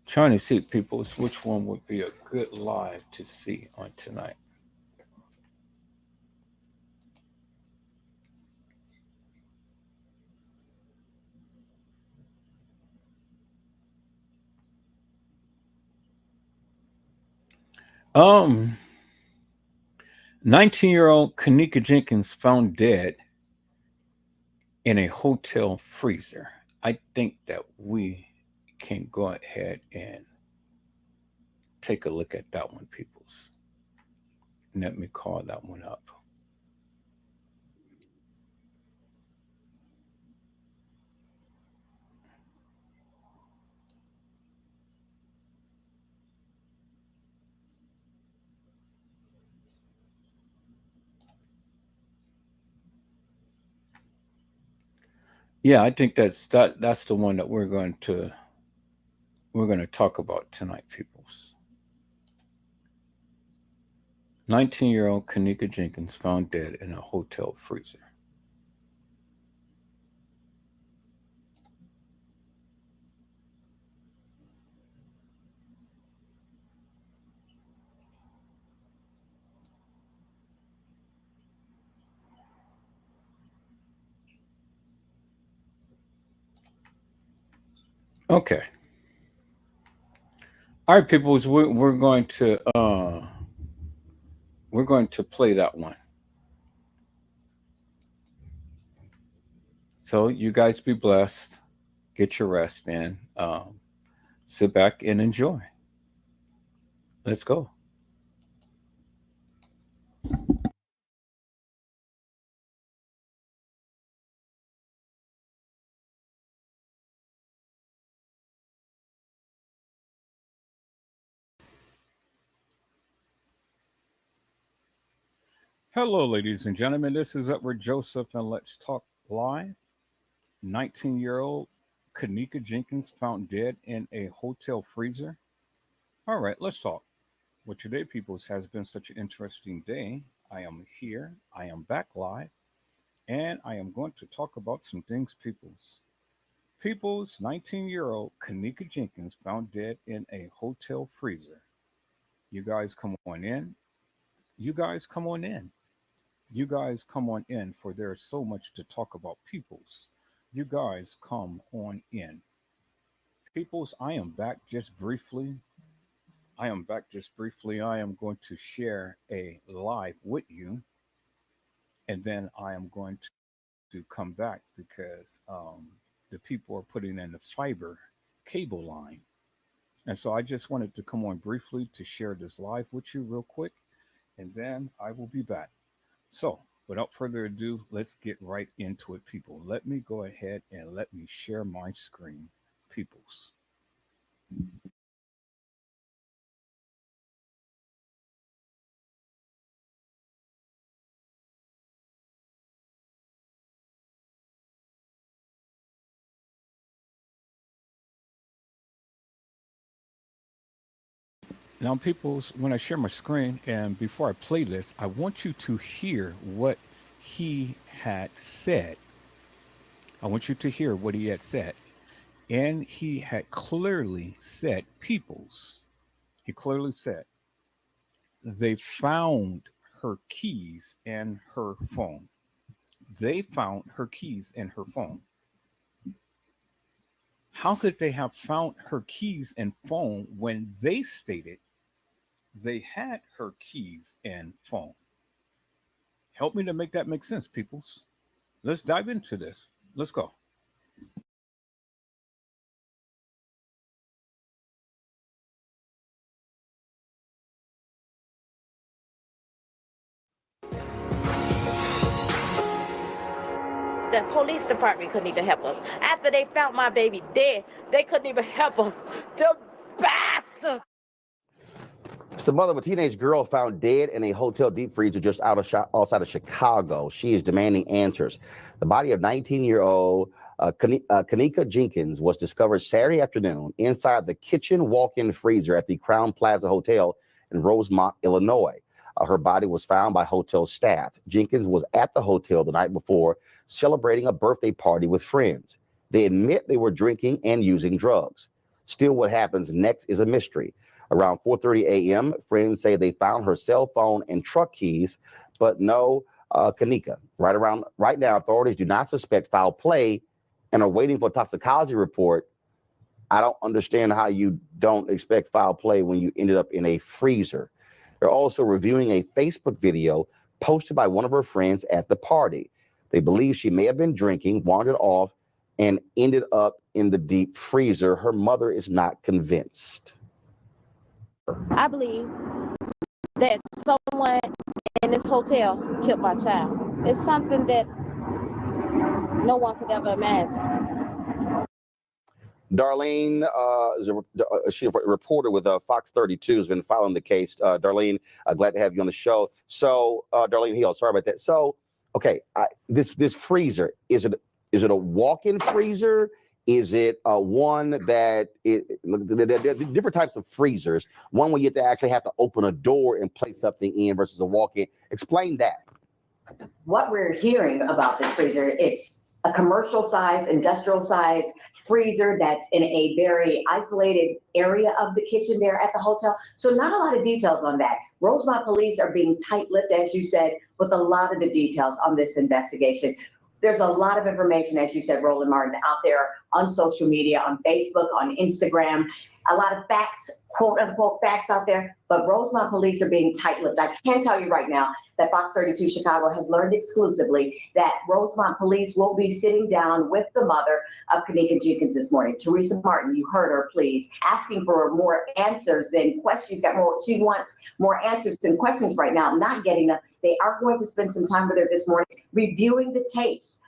Trying to see people's which one would be a good live to see on tonight. Um, 19-year-old Kanika Jenkins found dead in a hotel freezer. I think that we can go ahead and take a look at that one, peoples. Let me call that one up. Yeah, I think that's the one that we're going to talk about tonight, peoples. 19-year-old Kanika Jenkins found dead in a hotel freezer. Okay. All right, peoples, we're going to play that one. So you guys be blessed. Get your rest in. Sit back and enjoy. Let's go. Hello, ladies and gentlemen. This is Edward Joseph, and let's talk live. 19-year-old Kanika Jenkins found dead in a hotel freezer. All right, let's talk. Well, today, peoples, has been such an interesting day. I am here. I am back live, and I am going to talk about some things, peoples. People's 19-year-old Kanika Jenkins found dead in a hotel freezer. You guys come on in. You guys come on in. You guys come on in, for there's so much to talk about, peoples. You guys come on in. Peoples, I am back just briefly. I am back just briefly. I am going to share a live with you, and then I am going to come back because the people are putting in the fiber cable line. And so I just wanted to come on briefly to share this live with you real quick, and then I will be back. So, without further ado, let's get right into it, people. Let me go ahead and let me share my screen, peoples. Now, people, when I share my screen and before I play this, I want you to hear what he had said. I want you to hear what he had said. And he had clearly said, Peoples, he clearly said, they found her keys and her phone. They found her keys and her phone. How could they have found her keys and phone when they stated they had her keys and phone? Help me to make that make sense, peoples. Let's dive into this. Let's go. The police department couldn't even help us. After they found my baby dead, they couldn't even help us. The bastards! It's the mother of a teenage girl found dead in a hotel deep freezer just outside of Chicago. She is demanding answers. The body of 19-year-old Kanika Jenkins was discovered Saturday afternoon inside the kitchen walk-in freezer at the Crown Plaza Hotel in Rosemont, Illinois. Her body was found by hotel staff. Jenkins was at the hotel the night before celebrating a birthday party with friends. They admit they were drinking and using drugs. Still, what happens next is a mystery. Around 4:30 a.m., friends say they found her cell phone and truck keys, but no Kanika. Right now, authorities do not suspect foul play and are waiting for a toxicology report. I don't understand how you don't expect foul play when you ended up in a freezer. They're also reviewing a Facebook video posted by one of her friends at the party. They believe she may have been drinking, wandered off, and ended up in the deep freezer. Her mother is not convinced. I believe that someone in this hotel killed my child. It's something that no one could ever imagine. Darlene she's a reporter with Fox 32, has been following the case. Darlene, glad to have you on the show. So, Darlene Hill, sorry about that. So, okay, this freezer, is it a walk-in freezer? Is it one that there are different types of freezers? One where you actually have to open a door and place something in versus a walk-in. Explain that. What we're hearing about this freezer, it's a commercial size, industrial size freezer that's in a very isolated area of the kitchen there at the hotel. So not a lot of details on that. Rosemont police are being tight-lipped, as you said, with a lot of the details on this investigation. There's a lot of information, as you said, Roland Martin, out there on social media, on Facebook, on Instagram, a lot of facts, quote unquote facts out there, but Rosemont police are being tight-lipped. I can tell you right now that Fox 32 Chicago has learned exclusively that Rosemont police will be sitting down with the mother of Kanika Jenkins this morning. Teresa Martin, you heard her, please, asking for more answers than questions. She wants more answers than questions right now, not getting them. They are going to spend some time with her this morning, reviewing the tapes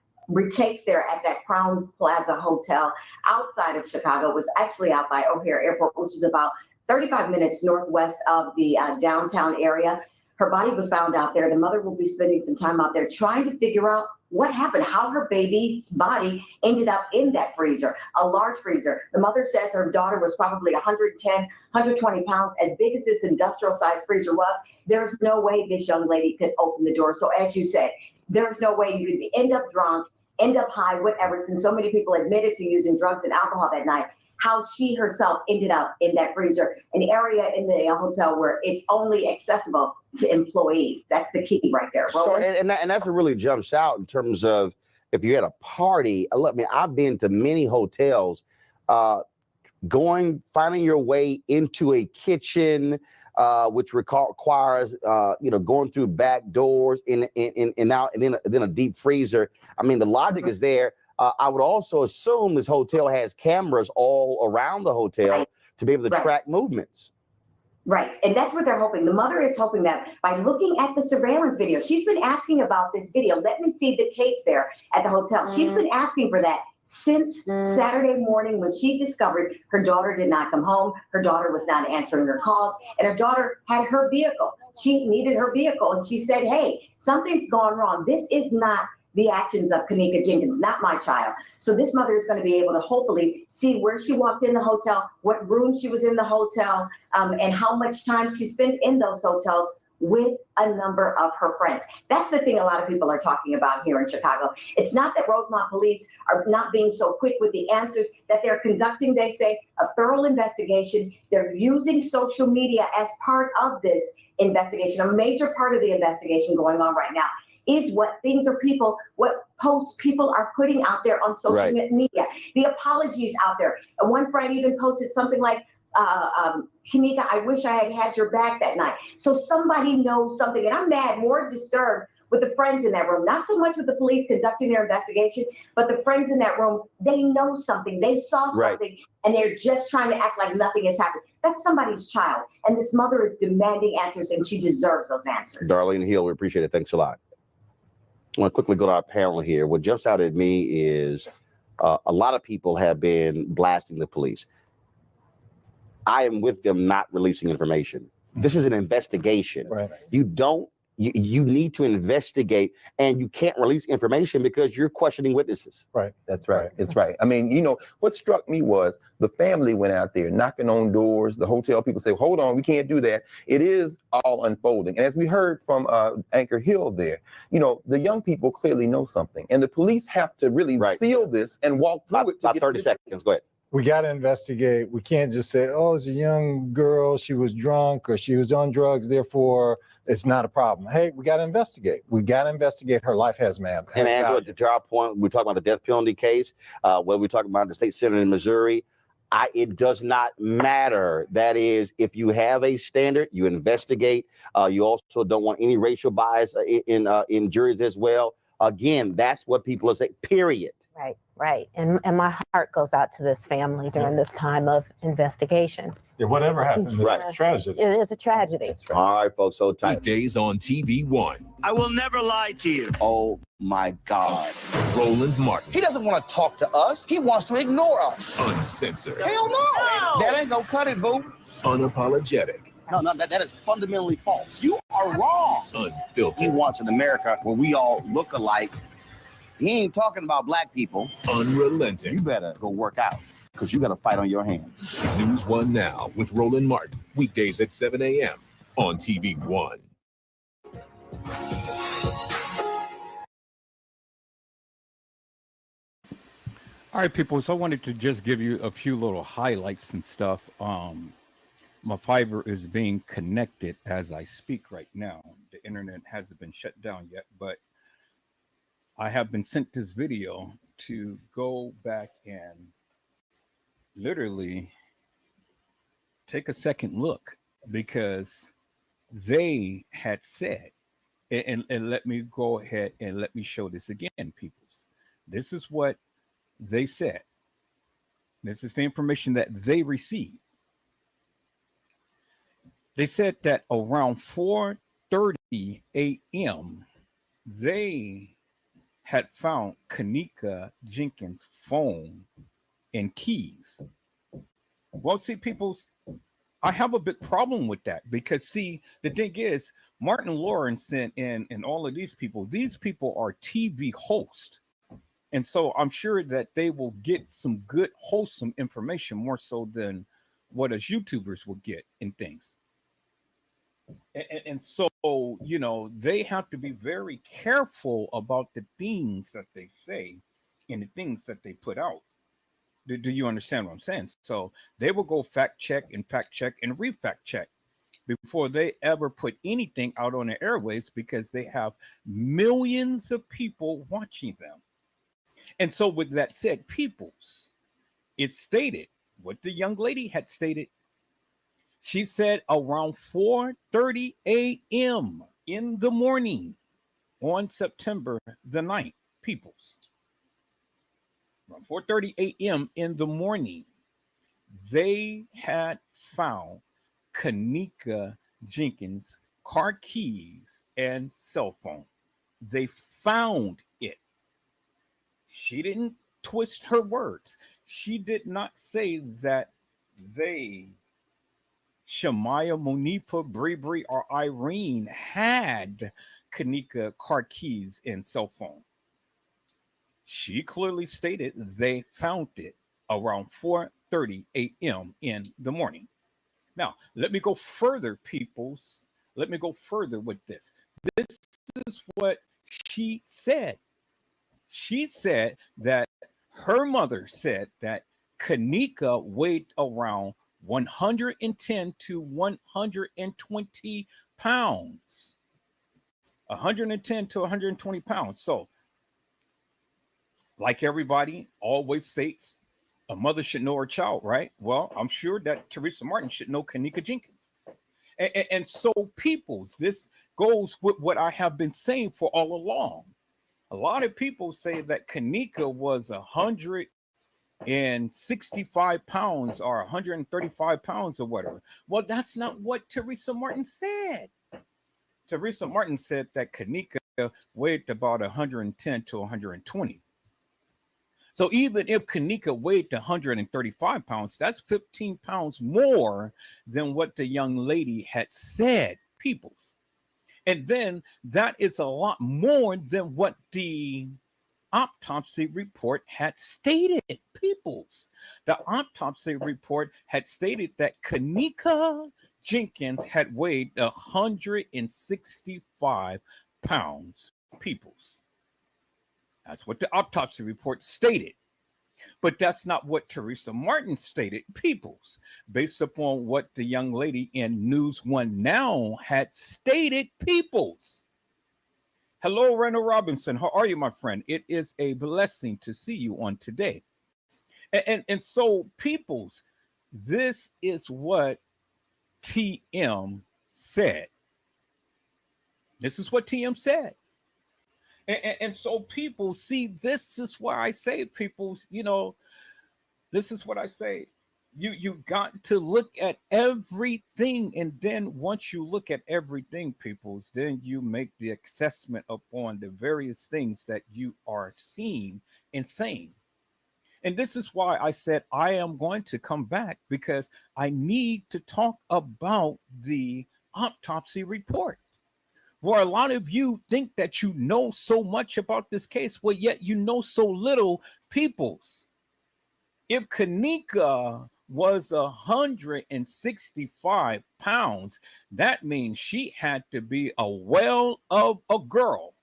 there at that Crown Plaza Hotel outside of Chicago. It was actually out by O'Hare Airport, which is about 35 minutes northwest of the downtown area. Her body was found out there. The mother will be spending some time out there trying to figure out what happened, how her baby's body ended up in that freezer, a large freezer. The mother says her daughter was probably 110, 120 pounds, as big as this industrial size freezer was. There's no way this young lady could open the door. So as you said, there's no way you could end up drunk, end up high, whatever, since so many people admitted to using drugs and alcohol that night, how she herself ended up in that freezer, an area in the hotel where it's only accessible to employees. That's the key right there. So, and that's what really jumps out in terms of if you had a party. Look, man, I've been to many hotels, finding your way into a kitchen, which requires going through back doors and out and then a deep freezer. I mean, the logic is there. I would also assume this hotel has cameras all around the hotel to be able to track movements. Right, and that's what they're hoping. The mother is hoping that by looking at the surveillance video, she's been asking about this video. Let me see the tapes there at the hotel. She's been asking for that since Saturday morning when she discovered her daughter did not come home. Her daughter was not answering her calls, and her daughter had her vehicle. She needed her vehicle, and she said, hey, something's gone wrong. This is not the actions of Kanika Jenkins, not my child. So this mother is going to be able to hopefully see where she walked in the hotel, what room she was in the hotel, and how much time she spent in those hotels with a number of her friends. That's the thing a lot of people are talking about here in Chicago. It's not that Rosemont police are not being so quick with the answers, that they're conducting, they say, a thorough investigation. They're using social media as part of this investigation. A major part of the investigation going on right now is what posts people are putting out there on social media. The apologies out there. And one friend even posted something like, Kanika, I wish I had had your back that night. So somebody knows something, and I'm more disturbed with the friends in that room, not so much with the police conducting their investigation, but the friends in that room, they know something, they saw something, and they're just trying to act like nothing has happened. That's somebody's child, and this mother is demanding answers, and she deserves those answers. Darlene Hill, we appreciate it. Thanks a lot. I want to quickly go to our panel here. What jumps out at me is a lot of people have been blasting the police. I am with them not releasing information. This is an investigation. Right. You need to investigate, and you can't release information because you're questioning witnesses. Right. That's right. It's right. I mean, you know, what struck me was the family went out there knocking on doors. The hotel people say, hold on, we can't do that. It is all unfolding. And as we heard from Anchor Hill there, you know, the young people clearly know something, and the police have to really seal this and walk through it. About 30 seconds. Go ahead. We got to investigate. We can't just say, oh, it's a young girl, she was drunk or she was on drugs, therefore it's not a problem. Hey, we got to investigate. We got to investigate. Her life has value. And Andrew, to our point, we're talking about the death penalty case, where we're talking about the state senate in Missouri. It does not matter. That is, if you have a standard, you investigate. You also don't want any racial bias in juries as well. Again, that's what people are saying, period. Right. And my heart goes out to this family during this time of investigation. Yeah, whatever happened, it's a tragedy. It is a tragedy. All right, folks, so tight. Weekdays on TV One. I will never lie to you. Oh, my God. Roland Martin. He doesn't want to talk to us. He wants to ignore us. Uncensored. Hell no. That ain't gonna cut it, boo. Unapologetic. No, that is fundamentally false. You are wrong. Unfiltered. He wants an America where we all look alike. He ain't talking about black people. Unrelenting. You better go work out, because you got a fight on your hands. News One Now with Roland Martin. Weekdays at 7 a.m. on TV One. All right, people. So I wanted to just give you a few little highlights and stuff. My fiber is being connected as I speak right now. The internet hasn't been shut down yet, but I have been sent this video to go back and literally take a second look, because they had said, and let me go ahead and let me show this again, peoples. This is what they said. This is the information that they received. They said that around 4:30 a.m., they had found Kanika Jenkins' phone and keys. Well, see, people, I have a big problem with that, because, see, the thing is, Martin Lawrence and all of these people are TV hosts. And so I'm sure that they will get some good, wholesome information, more so than what us YouTubers will get in things. And so, you know, they have to be very careful about the things that they say and the things that they put out. Do you understand what I'm saying? So they will go fact check and re-fact check before they ever put anything out on the airways, because they have millions of people watching them. And so with that said, peoples, it stated what the young lady had stated. She said around 4:30 a.m. in the morning on September the 9th, peoples. Around 4:30 a.m. in the morning, they had found Kanika Jenkins' car keys and cell phone. They found it. She didn't twist her words. She did not say that they, Shamaya, Monifa, Bree, or Irene, had Kanika car keys and cell phone. she clearly stated they found it around 4:30 a.m. in the morning. Now, let me go further, peoples. Let me go further with this. This is what she said. She said that her mother said that Kanika weighed around 110 to 120 pounds. 110 to 120 pounds. So, like everybody always states, a mother should know her child, right? Well, I'm sure that Teresa Martin should know Kanika Jenkins. And so, peoples, this goes with what I have been saying for all along. A lot of people say that Kanika was 165 pounds or 135 pounds or whatever. Well, that's not what Teresa Martin said. Teresa Martin said that Kanika weighed about 110 to 120. So even if Kanika weighed 135 pounds, that's 15 pounds more than what the young lady had said, peoples. And then that is a lot more than what the autopsy report had stated, peoples. The autopsy report had stated that Kanika Jenkins had weighed 165 pounds, peoples. That's what the autopsy report stated. But that's not what Teresa Martin stated, peoples, based upon what the young lady in News One Now had stated, peoples. Hello, Reyna Robinson. How are you, my friend? It is a blessing to see you on today. And so, peoples, this is what TM said. This is what TM said. And so people see, this is why I say, people, this is what I say. You got to look at everything. And then once you look at everything, peoples, then you make the assessment upon the various things that you are seeing and saying. And this is why I said I am going to come back, because I need to talk about the autopsy report. Where a lot of you think that you know so much about this case, well, yet you know so little, peoples. If Kanika was 165 pounds, that means she had to be a whale of a girl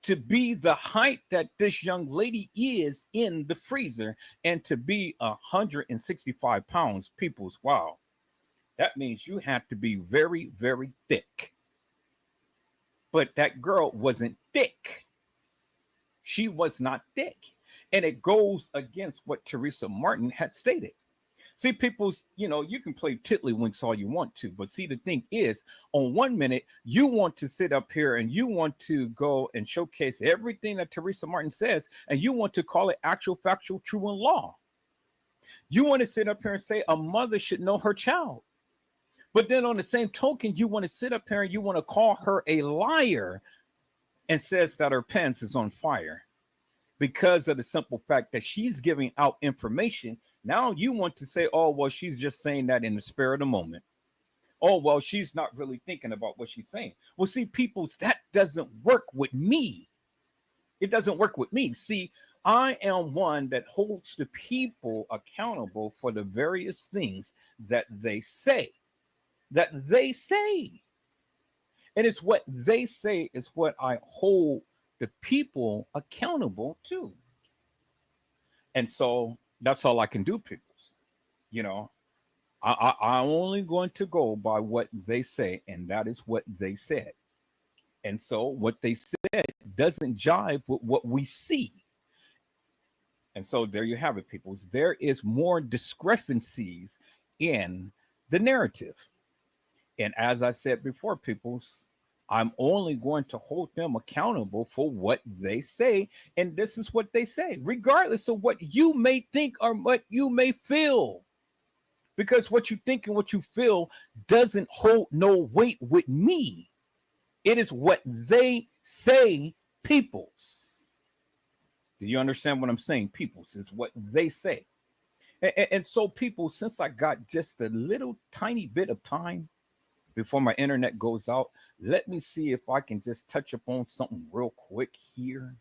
to be the height that this young lady is in the freezer, and to be 165 pounds, peoples. Wow. That means you have to be very, very thick. But that girl wasn't thick. She was not thick. And it goes against what Teresa Martin had stated. See, people, you can play tiddlywinks all you want to, but see, the thing is, on 1 minute, you want to sit up here and you want to go and showcase everything that Teresa Martin says, and you want to call it actual, factual, true, and law. You want to sit up here and say a mother should know her child. But then on the same token, you want to sit up here and you want to call her a liar and says that her pants is on fire because of the simple fact that she's giving out information. Now you want to say, oh, well, she's just saying that in the spur of the moment. Oh, well, she's not really thinking about what she's saying. Well, see, peoples, that doesn't work with me. It doesn't work with me. See, I am one that holds the people accountable for the various things that they say. And it's what they say is what I hold the people accountable to. And so that's all I can do, peoples. I'm only going to go by what they say, and that is what they said. And so what they said doesn't jive with what we see. And so there you have it, peoples. There is more discrepancies in the narrative. And as I said before, peoples, I'm only going to hold them accountable for what they say. And this is what they say, regardless of what you may think or what you may feel. Because what you think and what you feel doesn't hold no weight with me. It is what they say, peoples. Do you understand what I'm saying? Peoples is what they say. And so, people, since I got just a little tiny bit of time before my internet goes out, let me see if I can just touch upon something real quick here.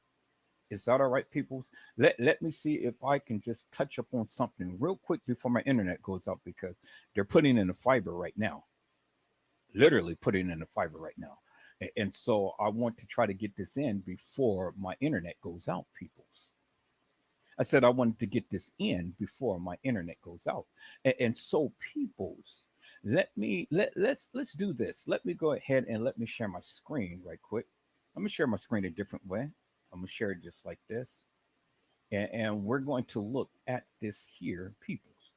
Is that all right, peoples? Let me see if I can just touch up on something real quick before my internet goes out, because they're putting in the fiber right now, literally putting in the fiber right now. And so I want to try to get this in before my internet goes out, peoples. I said I wanted to get this in before my internet goes out. And so, peoples, let's do this. Let me go ahead and let me share my screen right quick. I'm gonna share my screen a different way. I'm gonna share it just like this. And we're going to look at this here, peoples.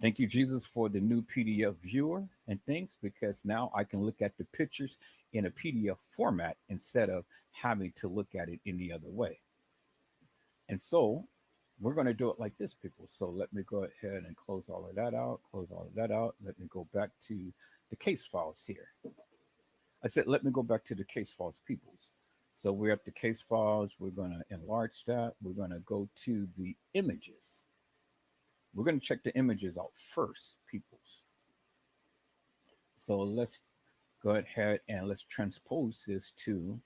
Thank you, Jesus, for the new PDF viewer and things, because now I can look at the pictures in a PDF format instead of having to look at it any other way. And so we're going to do it like this, people. So let me go ahead and close all of that out, close all of that out. Let me go back to the case files here. I said, let me go back to the case files, peoples. So we're at the case files. We're going to enlarge that. We're going to go to the images. We're going to check the images out first, peoples. So let's go ahead and let's transpose this to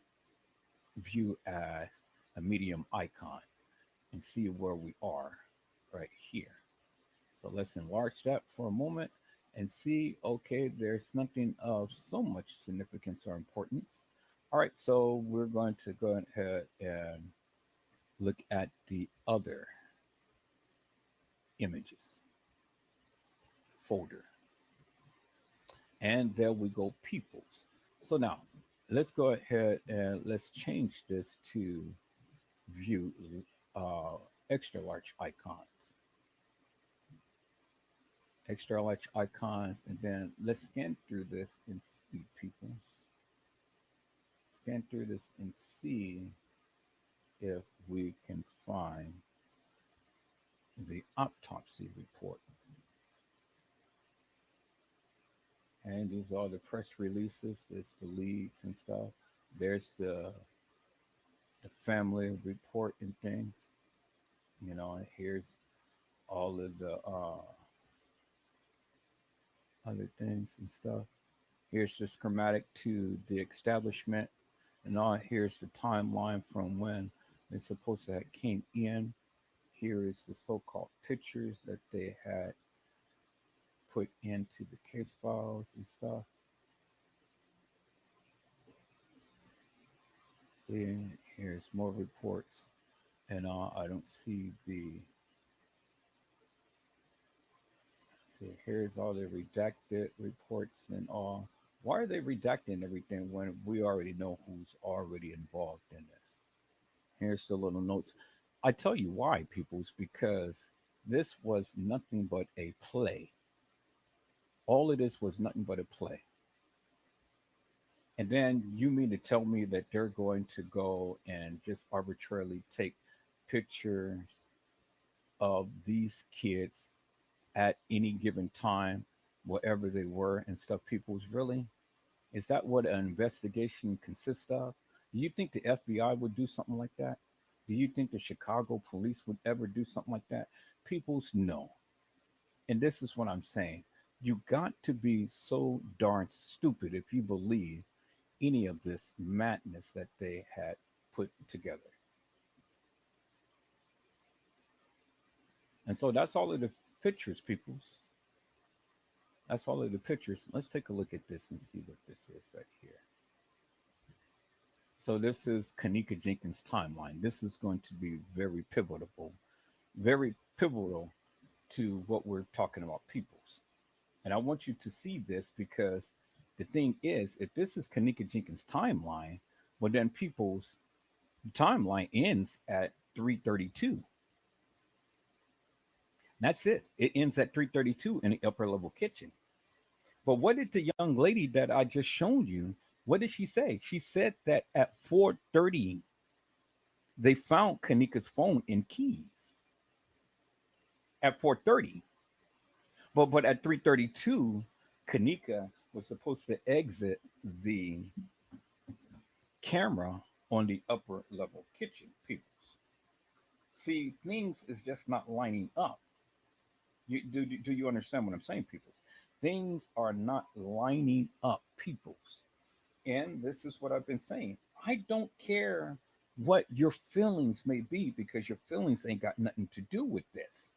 view as a medium icon and see where we are right here. So let's enlarge that for a moment and see, okay, there's nothing of so much significance or importance. All right, so we're going to go ahead and look at the other images folder. And there we go, peoples. So now let's go ahead and let's change this to view extra large icons. Extra large icons, and then let's scan through this and see, peoples. Scan through this and see if we can find the autopsy report. And these are the press releases. There's the leads and stuff. There's the family report and things. You know, here's all of the other things and stuff. Here's the schematic to the establishment, and all. Here's the timeline from when they're supposed to have came in. Here is the so-called pictures that they had put into the case files and stuff. See, here's more reports, and I don't see the. See, here's all the redacted reports and all. Why are they redacting everything when we already know who's already involved in this? Here's the little notes. I tell you why, peoples, because this was nothing but a play. All of this was nothing but a play. And then you mean to tell me that they're going to go and just arbitrarily take pictures of these kids at any given time, wherever they were and stuff, people's really? Is that what an investigation consists of? Do you think the FBI would do something like that? Do you think the Chicago police would ever do something like that? People's no. And this is what I'm saying. You got to be so darn stupid if you believe any of this madness that they had put together. And so that's all of the pictures, peoples. That's all of the pictures. Let's take a look at this and see what this is right here. So this is Kenneka Jenkins' timeline. This is going to be very pivotal to what we're talking about, peoples. And I want you to see this because the thing is, if this is Kenneka Jenkins' timeline, well then people's timeline ends at 332. That's it. It ends at 332 in the upper level kitchen. But what did the young lady that I just shown you, what did she say? She said that at 4:30, they found Kenneka's phone and keys. At 4:30. But at 3:32, Kenneka was supposed to exit the camera on the upper level kitchen, people. See, things is just not lining up. Do you understand what I'm saying, peoples? Things are not lining up, peoples. And this is what I've been saying. I don't care what your feelings may be, because your feelings ain't got nothing to do with this.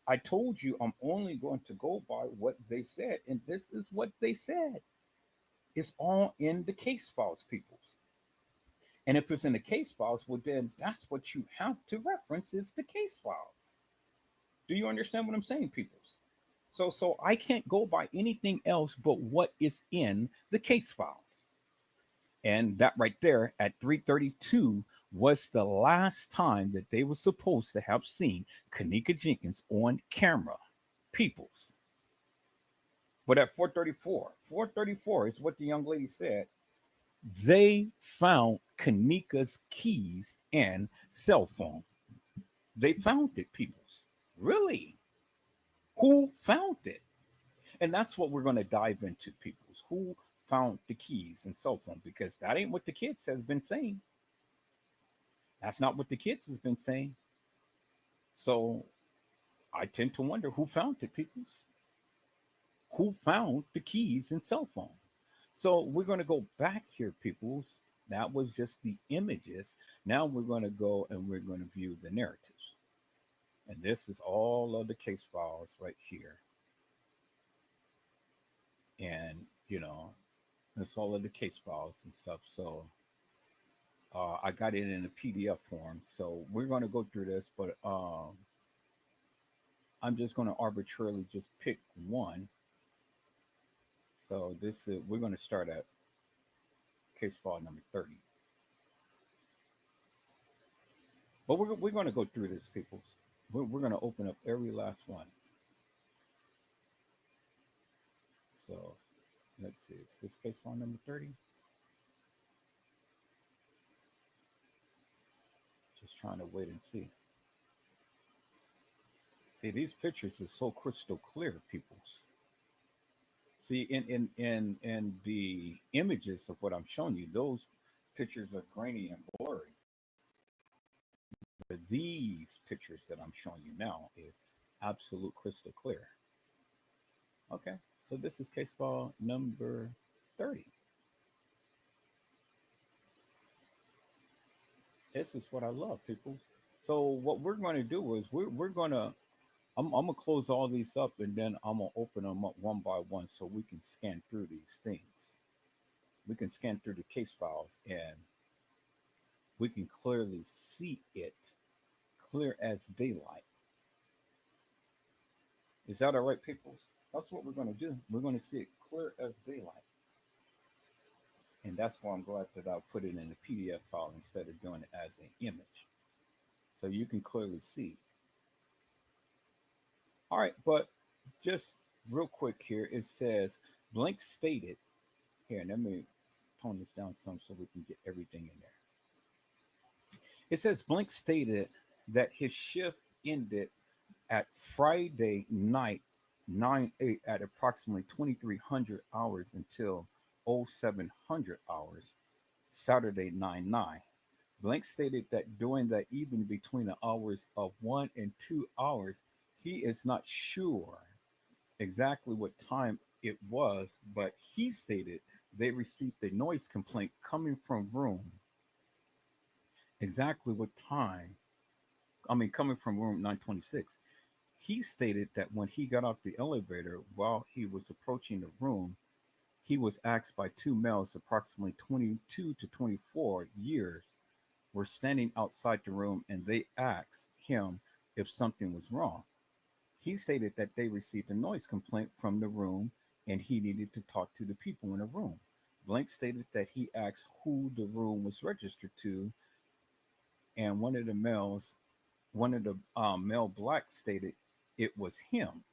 I told you I'm only going to go by what they said, and this is what they said. It's all in the case files, peoples. And if it's in the case files, well, then that's what you have to reference is the case files. Do you understand what I'm saying, peoples? So I can't go by anything else but what is in the case files. And that right there at 3:32 was the last time that they were supposed to have seen Kenneka Jenkins on camera, peoples. But at 4:34 is what the young lady said. They found Kenneka's keys and cell phone. They found it, peoples. Really? Who found it? And that's what we're going to dive into, peoples. Who found the keys and cell phone? Because that ain't what the kids have been saying. That's not what the kids has been saying. So I tend to wonder who found it, peoples. Who found the keys and cell phone? So we're going to go back here, peoples. That was just the images. Now we're going to go and we're going to view the narratives. And this is all of the case files right here. And, you know, that's all of the case files and stuff. So I got it in a PDF form. So we're going to go through this, but I'm just going to arbitrarily just pick one. So this is, we're going to start at case file number 30. But we're going to go through this, people. We're going to open up every last one. So let's see. Is this case file number 30? Just trying to wait and see. See, these pictures are so crystal clear, peoples. See, in the images of what I'm showing you, those pictures are grainy and blurry. But these pictures that I'm showing you now is absolute crystal clear. Okay, so this is case file number 30. This is what I love, people. So what we're going to do is we're going to, I'm going to close all these up, and then I'm going to open them up one by one so we can scan through these things. We can scan through the case files, and we can clearly see it, clear as daylight. Is that all right, people? That's what we're going to do. We're going to see it clear as daylight. And that's why I'm glad that I put it in a PDF file instead of doing it as an image. So you can clearly see. All right, but just real quick here, it says Blink stated, here, let me tone this down some so we can get everything in there. It says Blink stated that his shift ended at Friday night 9/8 at approximately 2300 hours until 0700 hours, Saturday 9/9. Blink stated that during that evening between the hours of 1 and 2 hours, he is not sure exactly what time it was, but he stated they received a noise complaint coming from room. Exactly what time? Coming from room 926. He stated that when he got off the elevator while he was approaching the room, he was asked by two males, approximately 22 to 24 years, were standing outside the room, and they asked him if something was wrong. He stated that they received a noise complaint from the room and he needed to talk to the people in the room. Blank stated that he asked who the room was registered to, and one of the male blacks stated it was him.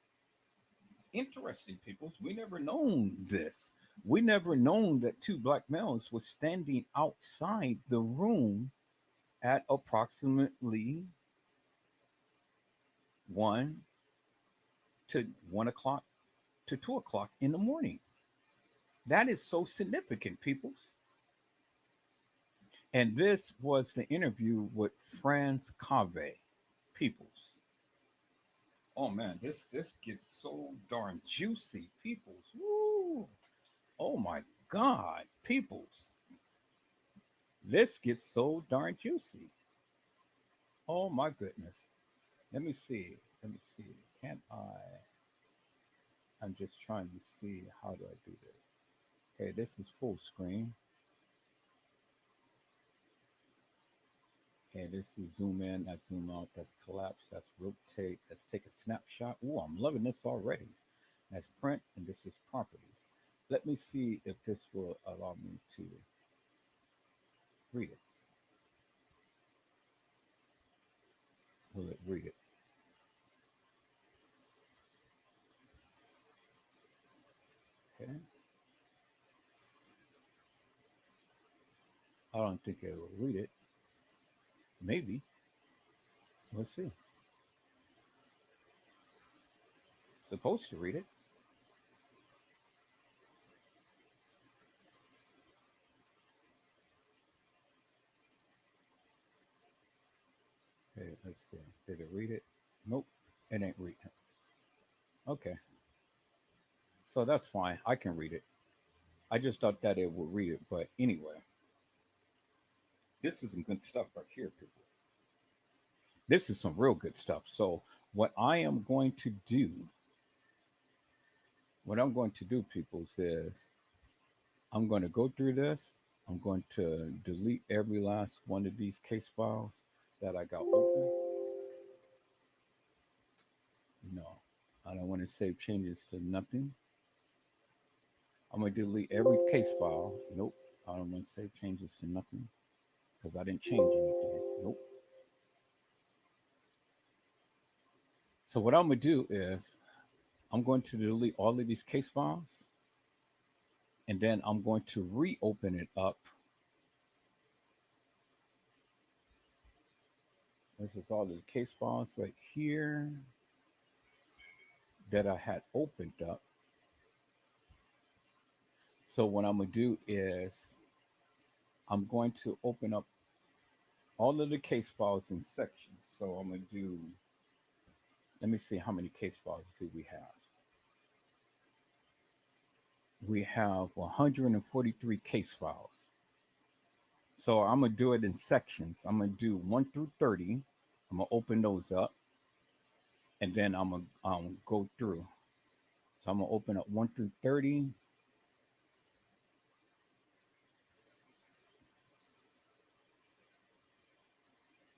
Interesting, people. We never known this. We never known that two black males were standing outside the room at approximately 1 o'clock to 2 o'clock in the morning. That is so significant, peoples. And this was the interview with Franz Cave, peoples. Oh man, this gets so darn juicy, peoples. Woo! Oh my God, peoples. This gets so darn juicy. Oh my goodness. Let me see. Let me see. Can I? I'm just trying to see how do I do this. Okay, this is full screen. Okay, this is zoom in, that's zoom out, that's collapse, that's rotate, let's take a snapshot. Oh, I'm loving this already. That's print, and this is properties. Let me see if this will allow me to read it. Will it read it? Okay. I don't think it will read it. Maybe. Let's see. Supposed to read it. Okay, let's see. Did it read it? Nope, it ain't reading it. Okay. So that's fine. I can read it. I just thought that it would read it, but anyway. This is some good stuff right here, people. This is some real good stuff. So what I'm going to do, peoples, is I'm going to go through this. I'm going to delete every last one of these case files that I got open. No, I don't want to save changes to nothing. I'm going to delete every case file. Nope, I don't want to save changes to nothing because I didn't change anything. Nope. So what I'm going to do is I'm going to delete all of these case files, and then I'm going to reopen it up. This is all the case files right here that I had opened up. So what I'm going to do is I'm going to open up all of the case files in sections. So I'm going to do, let me see how many case files do we have. We have 143 case files. So I'm going to do it in sections. I'm going to do 1 through 30. I'm going to open those up, and then I'm going to go through. So I'm going to open up 1 through 30.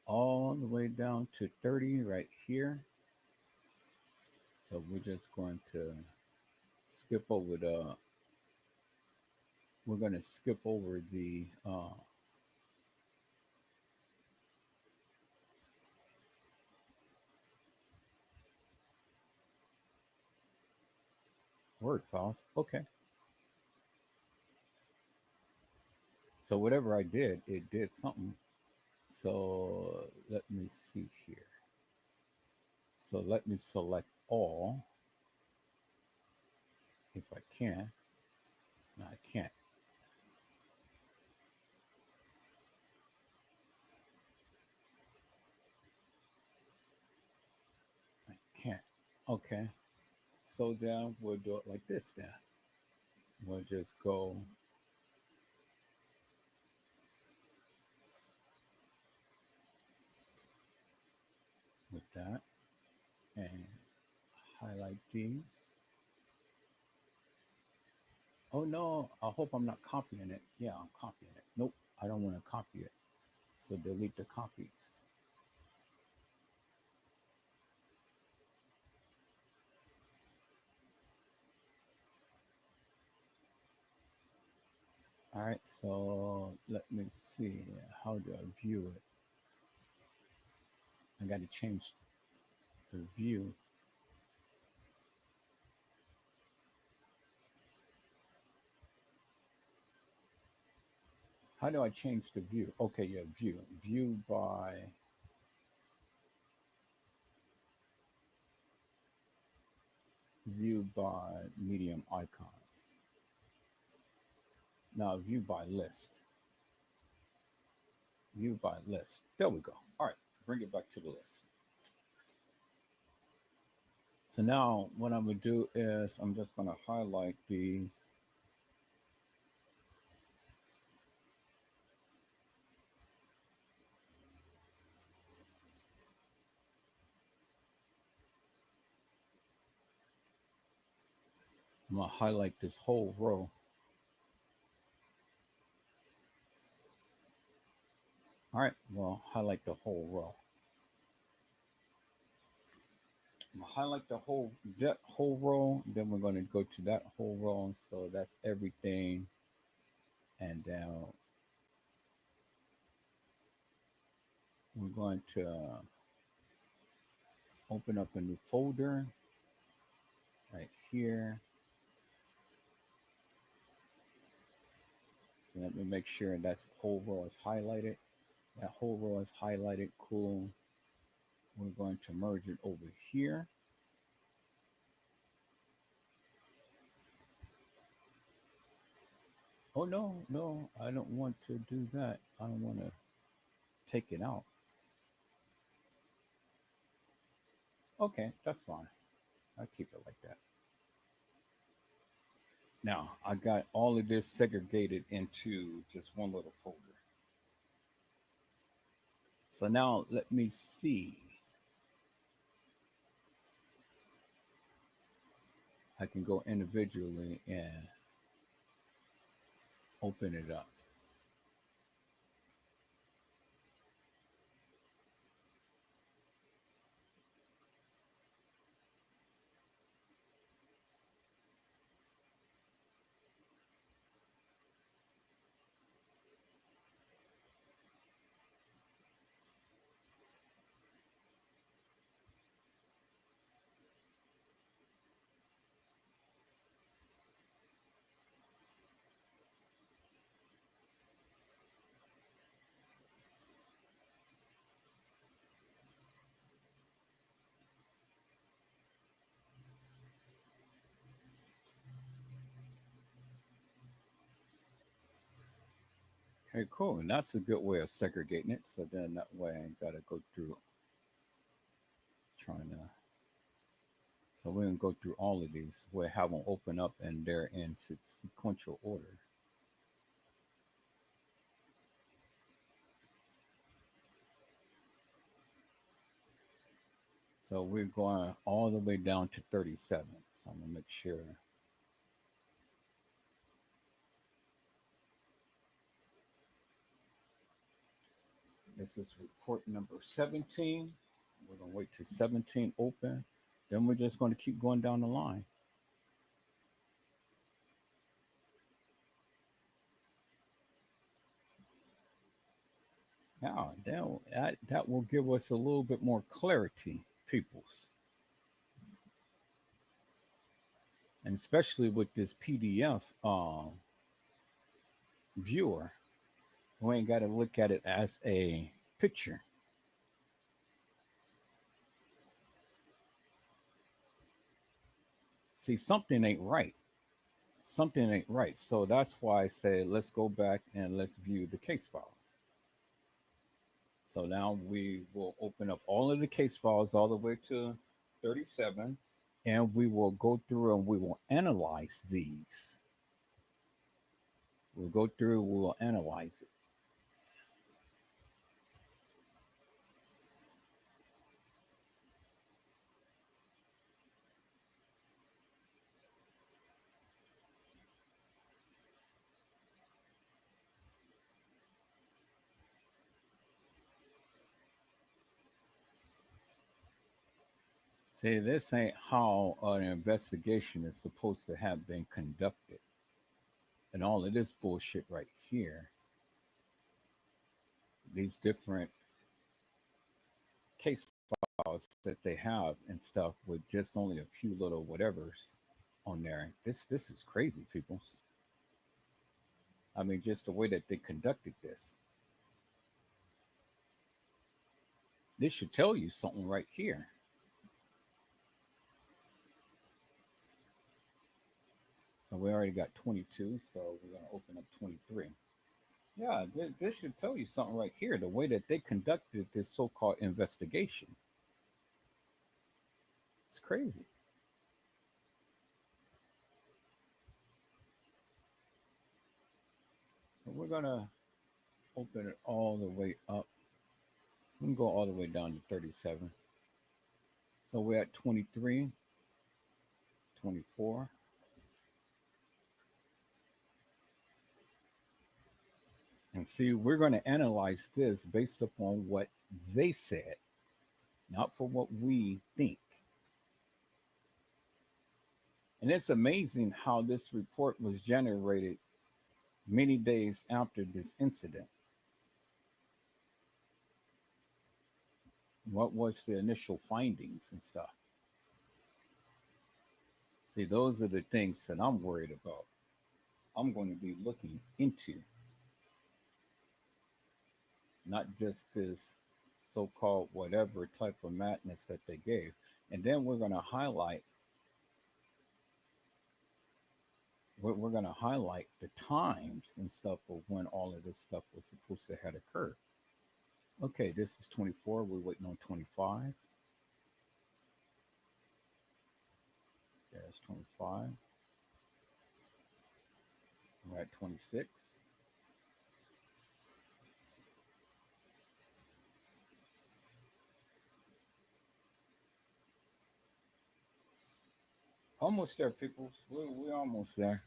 All the way down to 30 right here. So we're just going to skip over the, we're going to skip over the, word files. Okay. So whatever I did, it did something. So let me see here. So let me select all. If I can. No, I can't. I can't. Okay. So then we'll do it like this then. We'll just go with that and highlight these. Oh no, I hope I'm not copying it. Yeah, I'm copying it. Nope, I don't want to copy it. So delete the copies. All right, so let me see. How do I view it? I got to change the view. How do I change the view? Okay, yeah, view. View by medium icons. Now view by list. View by list. There we go. All right, bring it back to the list. So now what I'm going to do is I'm just going to highlight these. I'm gonna highlight this whole row. All right, well, highlight the whole row. I'm gonna highlight that whole row. Then we're gonna go to that whole row. So that's everything. And then we're going to open up a new folder right here. So let me make sure that whole row is highlighted. That whole row is highlighted. Cool. We're going to merge it over here. Oh, no, I don't want to do that. I don't want to take it out. Okay, that's fine. I'll keep it like that. Now, I got all of this segregated into just one little folder. So now let me see. I can go individually and open it up. Okay, cool. And that's a good way of segregating it. So then that way I ain't got to go through trying to. So we're going to go through all of these. We'll have them open up and they're in sequential order. So we're going all the way down to 37. So I'm going to make sure. This is report number 17. We're going to wait till 17 open. Then we're just going to keep going down the line. Now, that will give us a little bit more clarity, peoples. And especially with this PDF viewer, we ain't got to look at it as a picture. See, something ain't right. Something ain't right. So that's why I say let's go back and let's view the case files. So now we will open up all of the case files all the way to 37, and we will go through and we will analyze these. We'll go through, we will analyze it. See, this ain't how an investigation is supposed to have been conducted. And all of this bullshit right here, these different case files that they have and stuff with just only a few little whatevers on there. This is crazy, people. I mean, just the way that they conducted this. This should tell you something right here. So we already got 22, so we're going to open up 23. Yeah, this should tell you something right here, the way that they conducted this so-called investigation. It's crazy. So we're going to open it all the way up. We can go all the way down to 37. So we're at 23, 24, And see, we're going to analyze this based upon what they said, not for what we think. And it's amazing how this report was generated many days after this incident. What was the initial findings and stuff? See, those are the things that I'm worried about. I'm going to be looking into, not just this so-called whatever type of madness that they gave. And then we're going to highlight the times and stuff of when all of this stuff was supposed to have occurred. Okay, this is 24. We're waiting on 25. There's 25. We're at 26. Almost there, people. We're almost there.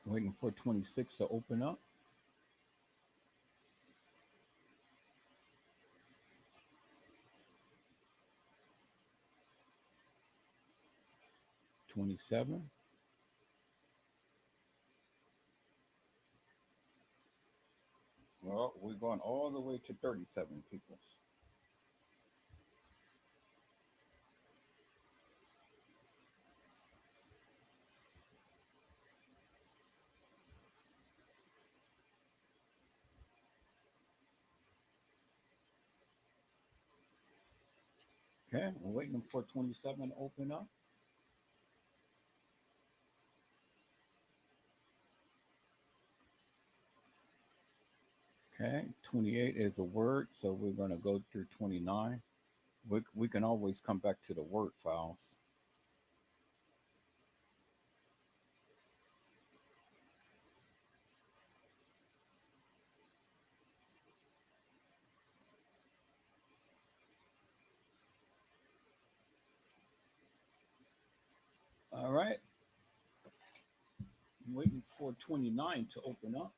Waiting for 26 to open up. $27. Well, we're going all the way to 37, people. Okay, we're waiting for 27 to open up. Okay, 28 is a word, so we're going to go through 29. We can always come back to the word files. All right. I'm waiting for 29 to open up.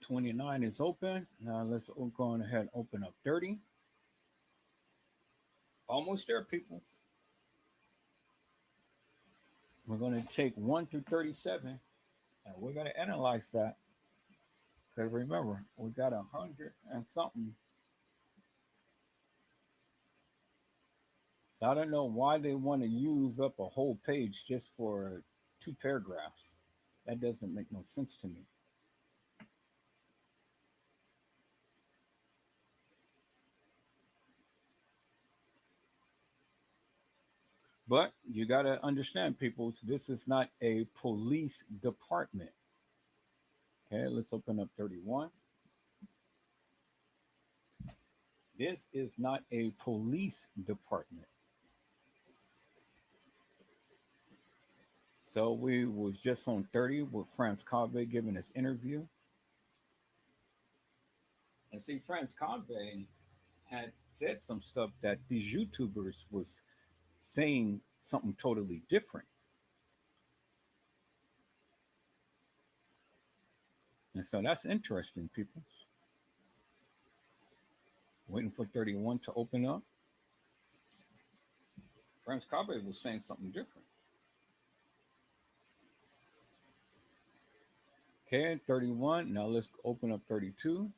$29 is open. Now let's go on ahead and open up 30. Almost there, people. We're going to take 1 through 37, and we're going to analyze that. Because remember, we got 100 and something. So I don't know why they want to use up a whole page just for 2 paragraphs. That doesn't make no sense to me. But you got to understand, people, this is not a police department. Okay, let's open up 31. This is not a police department. So we was just on 30 with Franz Cave giving this interview. And see, Franz Cave had said some stuff that these YouTubers was saying something totally different. And so that's interesting, people. Waiting for 31 to open up. Franz Cave was saying something different. Okay, 31. Now let's open up 32.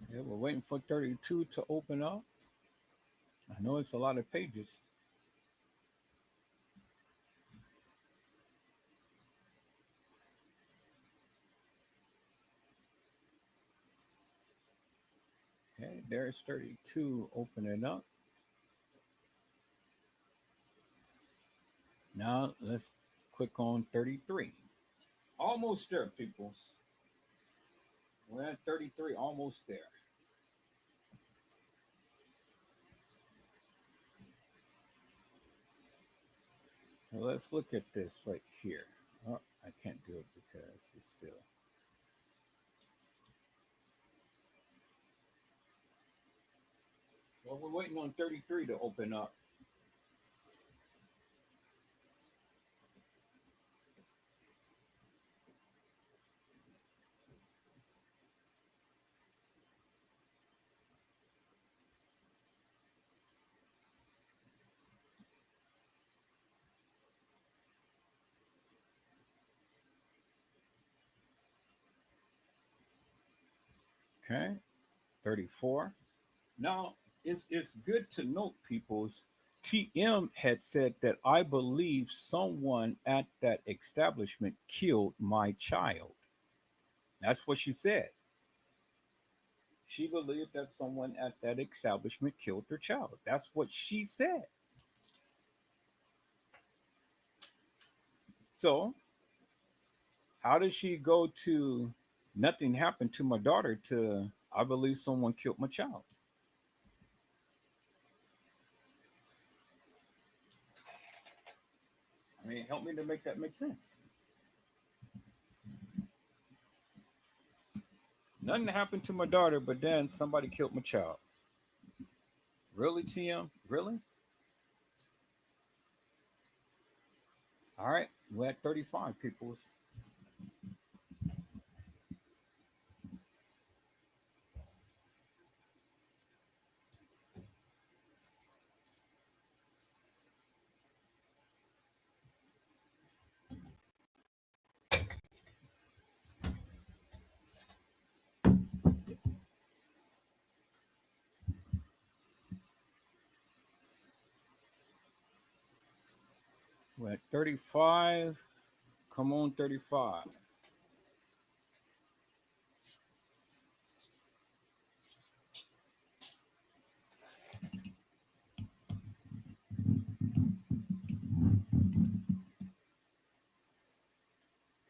Okay, we're waiting for 32 to open up. I know it's a lot of pages. Okay, there's 32 opening up. Now let's click on 33. Almost there, peoples. We're at 33, almost there. So let's look at this right here. Oh, I can't do it because it's still. Well, we're waiting on 33 to open up. Okay, 34. Now, it's good to note, peoples. TM had said that I believe someone at that establishment killed my child. That's what she said. She believed that someone at that establishment killed her child. That's what she said. So, how does she go to nothing happened to my daughter to I believe someone killed my child? I mean, help me to make that make sense. Nothing happened to my daughter, but then somebody killed my child. Really, TM? Really? All right, we're at 35, peoples. We're at 35. Come on, 35.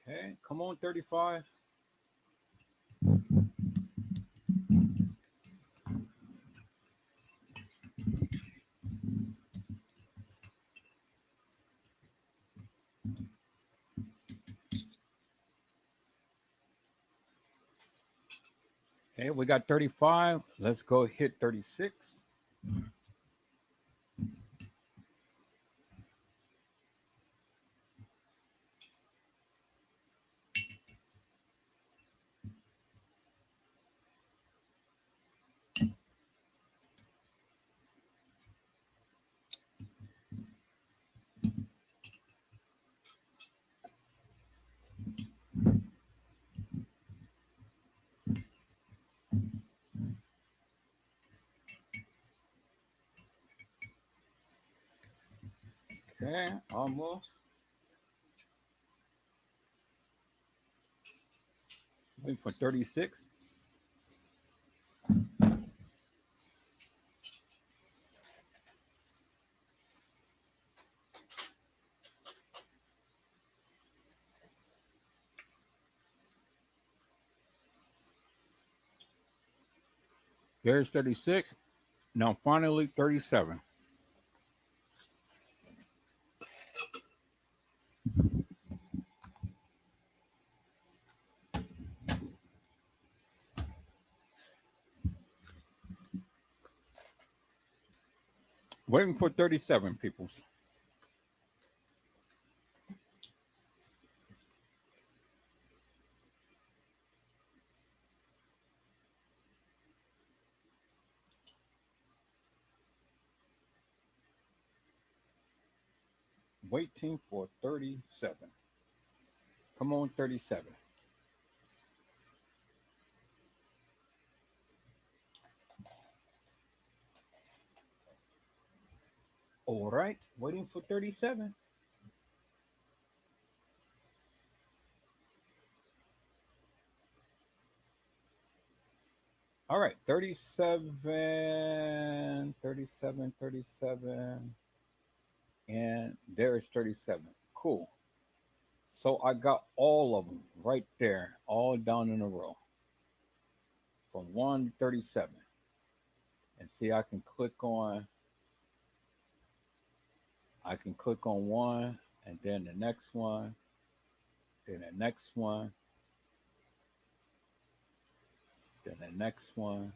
Okay, come on, 35. Okay, we got 35. Let's go hit 36. Okay, almost. Wait for 36. There's 36. Now finally 37. Waiting for 37, peoples. Waiting for 37. Come on, 37. All right, waiting for 37. All right, 37, 37, 37. And there's 37. Cool. So I got all of them right there, all down in a row from 1 to 37. And see, I can click on one and then the next one, then the next one, then the next one,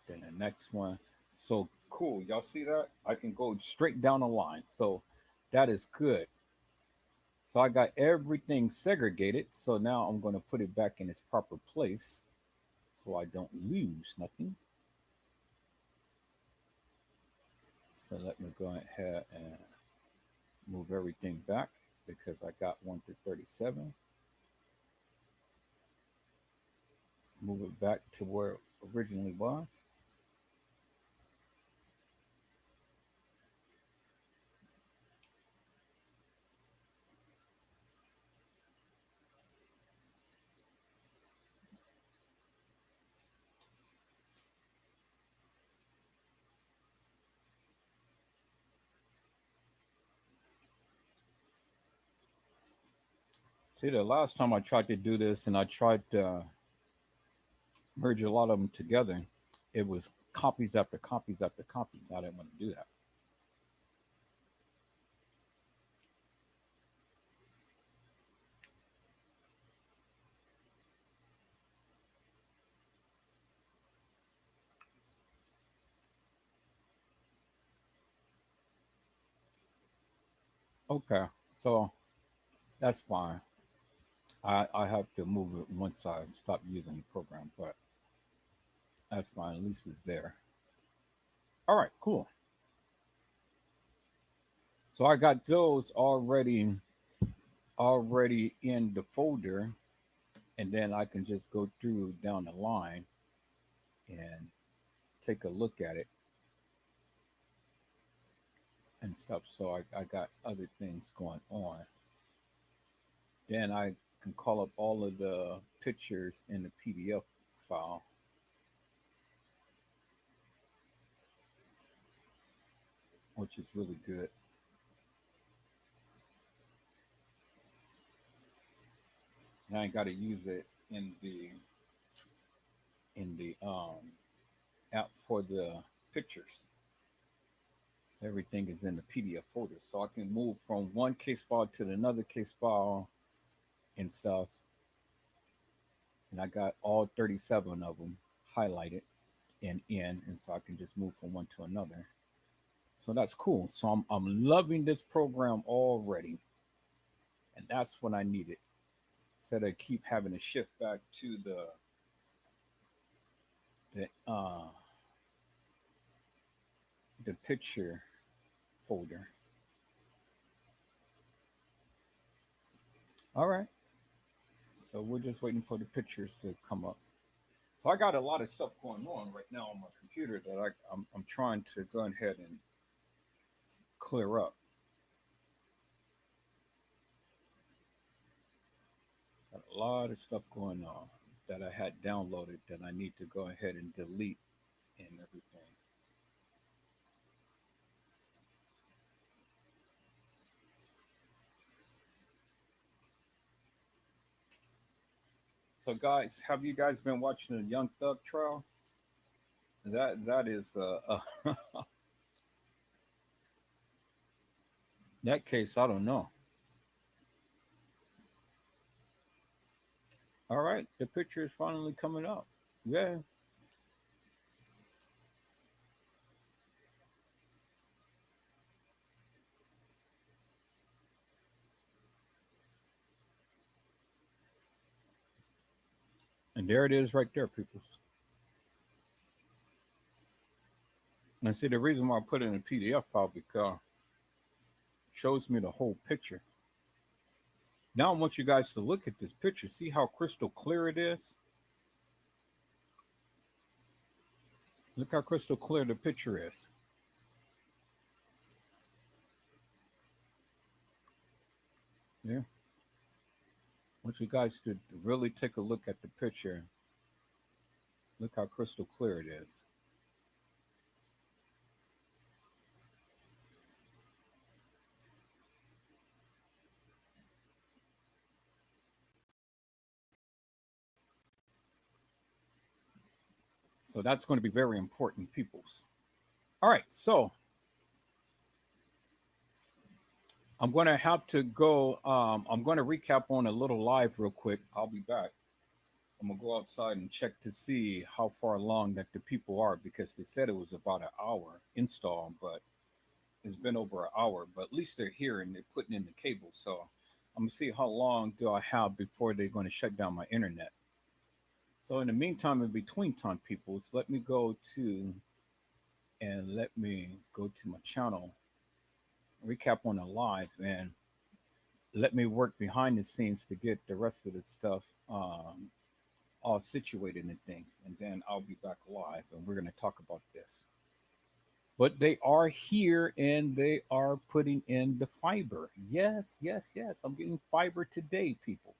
then the next one. So cool. Y'all see that? I can go straight down the line. So that is good. So I got everything segregated. So now I'm going to put it back in its proper place so I don't lose nothing. So let me go ahead and move everything back because I got 1 to 37. Move it back to where it originally was. See, the last time I tried to do this and I tried to merge a lot of them together, it was copies after copies after copies. I didn't want to do that. Okay, so that's fine. I have to move it once I stop using the program, but that's fine. At least it's there. All right, cool. So I got those already in the folder, and then I can just go through down the line and take a look at it and stuff. So I got other things going on. Then I can call up all of the pictures in the PDF file. Which is really good. And I ain't got to use it in the app for the pictures. So everything is in the PDF folder. So I can move from one case file to another case file and stuff. And I got all 37 of them highlighted and in, and so I can just move from one to another. So that's cool. So I'm loving this program already. And that's what I needed. Instead of keep having to shift back to the picture folder. All right. So we're just waiting for the pictures to come up. So I got a lot of stuff going on right now on my computer that I'm trying to go ahead and clear up. Got a lot of stuff going on that I had downloaded that I need to go ahead and delete and everything. So guys, have you guys been watching the Young Thug trial? That is that case. I don't know. All right, the picture is finally coming up. Yeah. And there it is right there, peoples. And see, the reason why I put it in a PDF file because it shows me the whole picture. Now I want you guys to look at this picture. See how crystal clear it is? Look how crystal clear the picture is. Yeah. I want you guys to really take a look at the picture. Look how crystal clear it is. So that's going to be very important, peoples. All right, so I'm going to have to go. I'm going to recap on a little live real quick. I'll be back. I'm going to go outside and check to see how far along that the people are, because they said it was about an hour install, but it's been over an hour. But at least they're here and they're putting in the cable. So I'm going to see how long do I have before they're going to shut down my internet. So in the meantime, in between time, peoples, let me go to my channel, recap on the live, and let me work behind the scenes to get the rest of the stuff all situated and things, and then I'll be back live and we're going to talk about this. But they are here and they are putting in the fiber. Yes, yes, yes. I'm getting fiber today, peoples.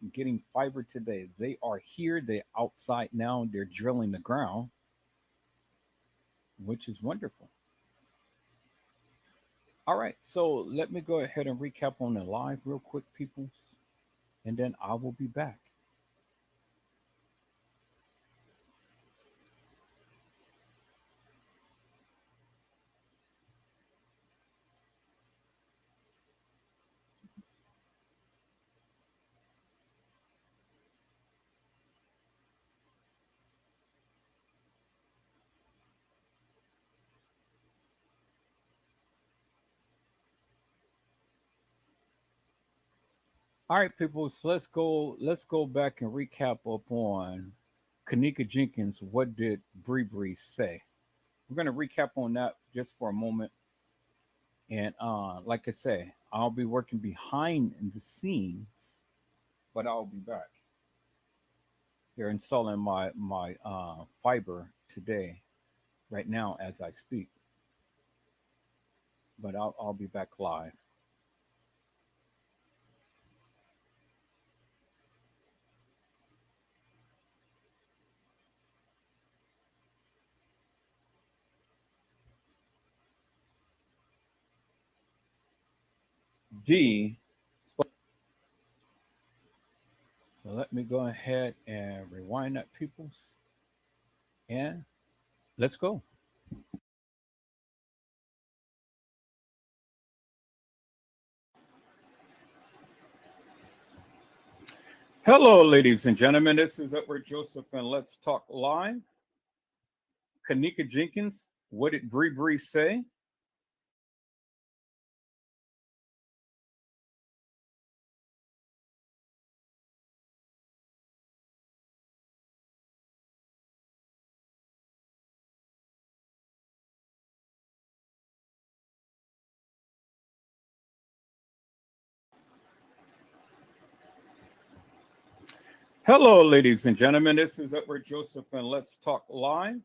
I'm getting fiber today. They are here. They're outside now. They're drilling the ground, which is wonderful. All right, so let me go ahead and recap on the live real quick, peoples, and then I will be back. All right, people, so let's go back and recap up on Kenneka Jenkins. What did Bree say? We're gonna recap on that just for a moment. And like I say, I'll be working behind the scenes, but I'll be back. They're installing my fiber today, right now as I speak. But I'll be back live. D. So let me go ahead and rewind that, peoples, and let's go. Hello, ladies and gentlemen. This is Edward Joseph, and let's talk live. Kenneka Jenkins, what did Bree say? Hello, ladies and gentlemen. This is Edward Joseph, and let's talk live.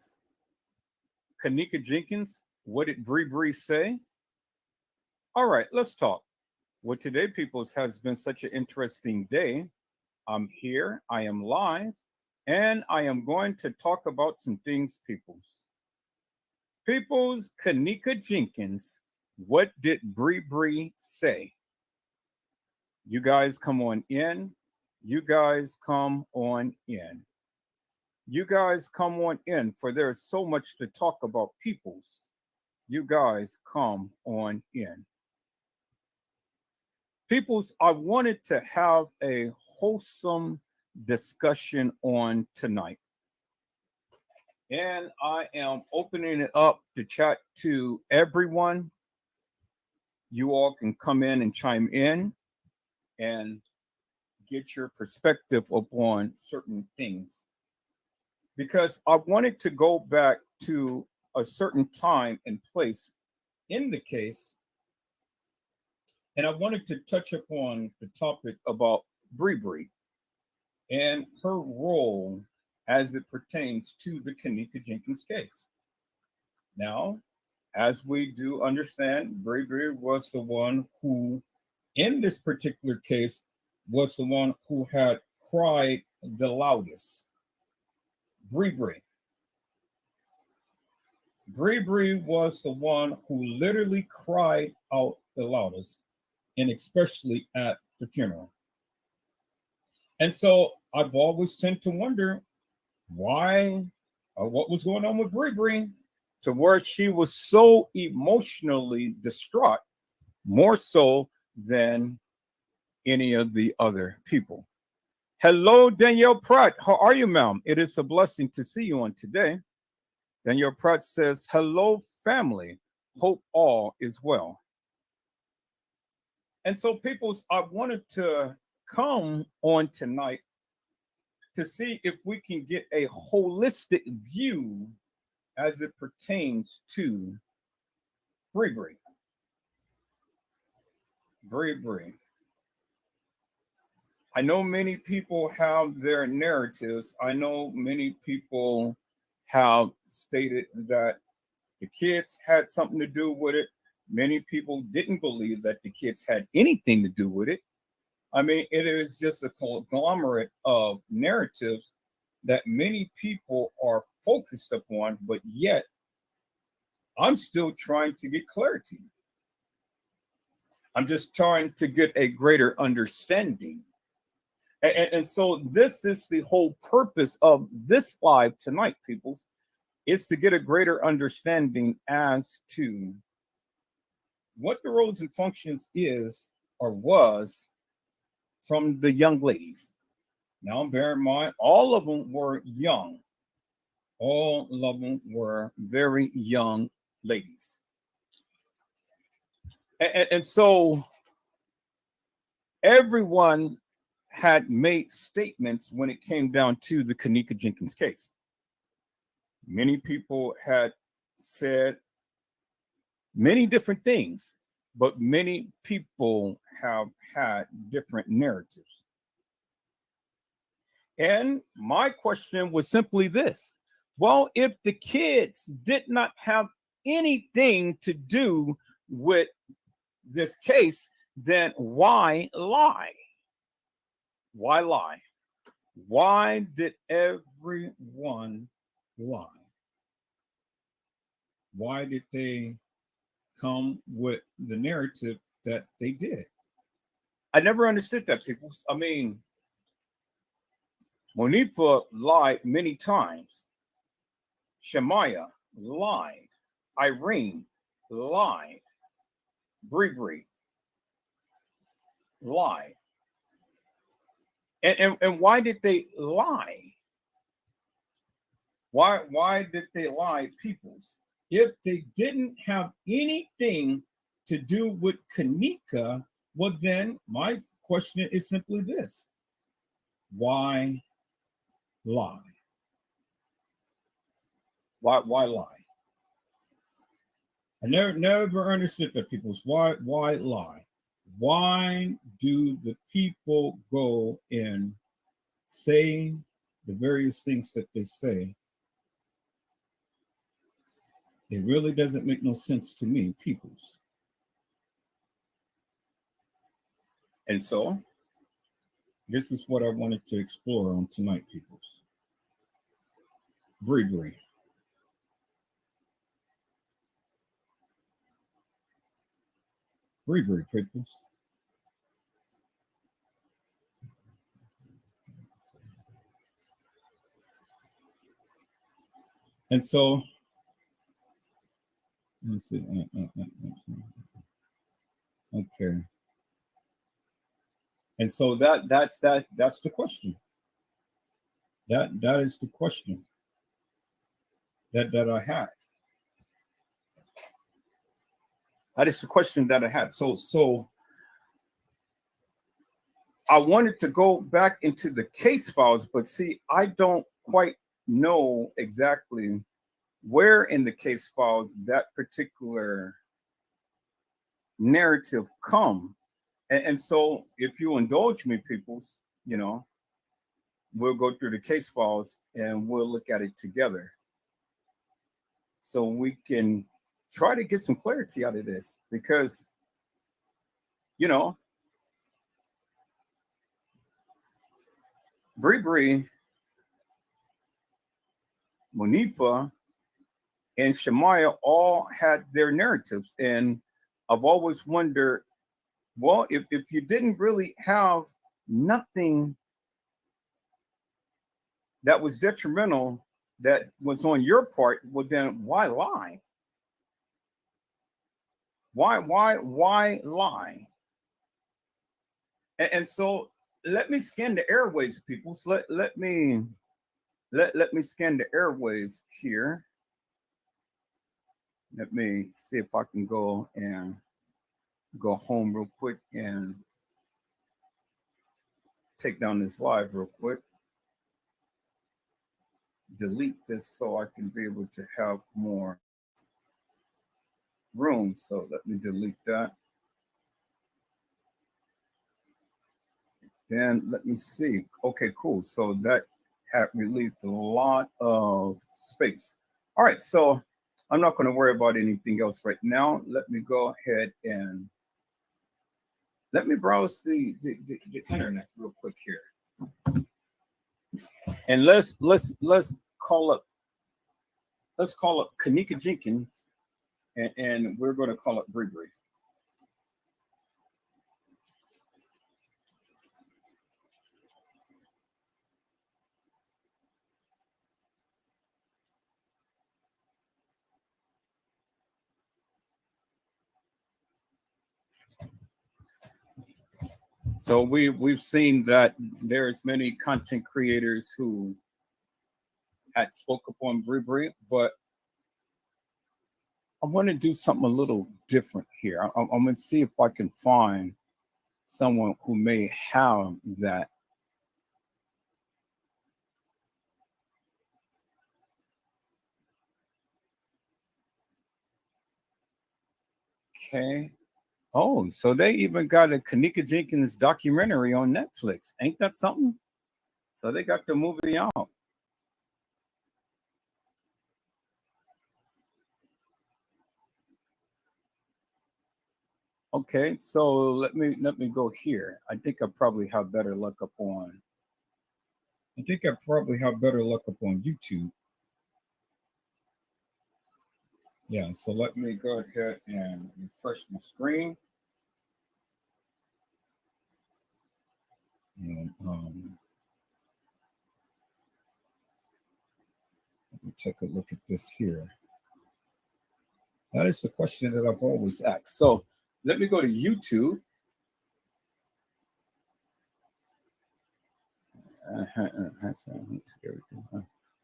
Kenneka Jenkins, what did Bree say? All right, let's talk. Well, today, peoples, has been such an interesting day. I'm here, I am live, and I am going to talk about some things, peoples. Peoples, Kenneka Jenkins, what did Bree say? You guys come on in. You guys come on in. You guys come on in, for there's so much to talk about, peoples. You guys come on in. Peoples, I wanted to have a wholesome discussion on tonight. And I am opening it up to chat to everyone. You all can come in and chime in and get your perspective upon certain things. Because I wanted to go back to a certain time and place in the case, and I wanted to touch upon the topic about Bree and her role as it pertains to the Kenneka Jenkins case. Now, as we do understand, Bree was the one who, in this particular case, was the one who had cried the loudest. Bree was the one who literally cried out the loudest, and especially at the funeral. And so I've always tend to wonder, why what was going on with Bree, to where she was so emotionally distraught, more so than any of the other people. Hello, Danielle Pratt. How are you, ma'am? It is a blessing to see you on today. Danielle Pratt says, hello, family. Hope all is well. And so, people, I wanted to come on tonight to see if we can get a holistic view as it pertains to Bree. I know many people have their narratives. I know many people have stated that the kids had something to do with it. Many people didn't believe that the kids had anything to do with it. I mean, it is just a conglomerate of narratives that many people are focused upon, but yet I'm still trying to get clarity. I'm just trying to get a greater understanding. And so this is the whole purpose of this live tonight, peoples, is to get a greater understanding as to what the roles and functions is or was from the young ladies. Now, bear in mind, all of them were young. All of them were very young ladies. And so everyone had made statements when it came down to the Kenneka Jenkins case. Many people had said many different things, but many people have had different narratives. And my question was simply this. Well, if the kids did not have anything to do with this case, then why lie? Why lie? Why did everyone lie? Why did they come with the narrative that they did? I never understood that, people. I mean, Monifa lied many times. Shemaya lied. Irene lied. Bree lied. And why did they lie? Why did they lie, peoples? If they didn't have anything to do with Kenneka, well, then my question is simply this. Why lie? Why lie? I never understood that, peoples. Why lie? Why do the people go and say the various things that they say? It really doesn't make no sense to me, peoples. And so, this is what I wanted to explore on tonight, peoples. Bree. Bree, peoples. And so, let's see. Okay. And so that's the question. That is the question that I had. That is the question that I had. So I wanted to go back into the case files, but see, I don't quite know exactly where in the case files that particular narrative come. And so if you indulge me, peoples, you know, we'll go through the case files and we'll look at it together so we can try to get some clarity out of this, because, you know, Bree, Monifa, and Shemaya all had their narratives. And I've always wondered, well, if you didn't really have nothing that was detrimental that was on your part, well then why lie? Why lie? And so let me scan the airways, people. So let me scan the airways here. Let me see if I can go home real quick and take down this live real quick. Delete this so I can be able to have more room. So let me delete that. Then let me see. Okay, cool. So that had relieved a lot of space. All right, so I'm not going to worry about anything else right now. Let me go ahead and let me browse the internet real quick here. And let's call up Kanika Jenkins, and we're going to call it Bree Bree. So we've seen that there's many content creators who had spoke upon Bree Bree, but I want to do something a little different here. I'm going to see if I can find someone who may have that. Okay. Oh, so they even got a Kanika Jenkins documentary on Netflix. Ain't that something? So they got the movie out. Okay, so let me go here. I think I probably have better luck up on. I think I probably have better luck up on YouTube. Yeah, so let me go ahead and refresh my screen. And let me take a look at this here. That is the question that I've always asked. So let me go to YouTube.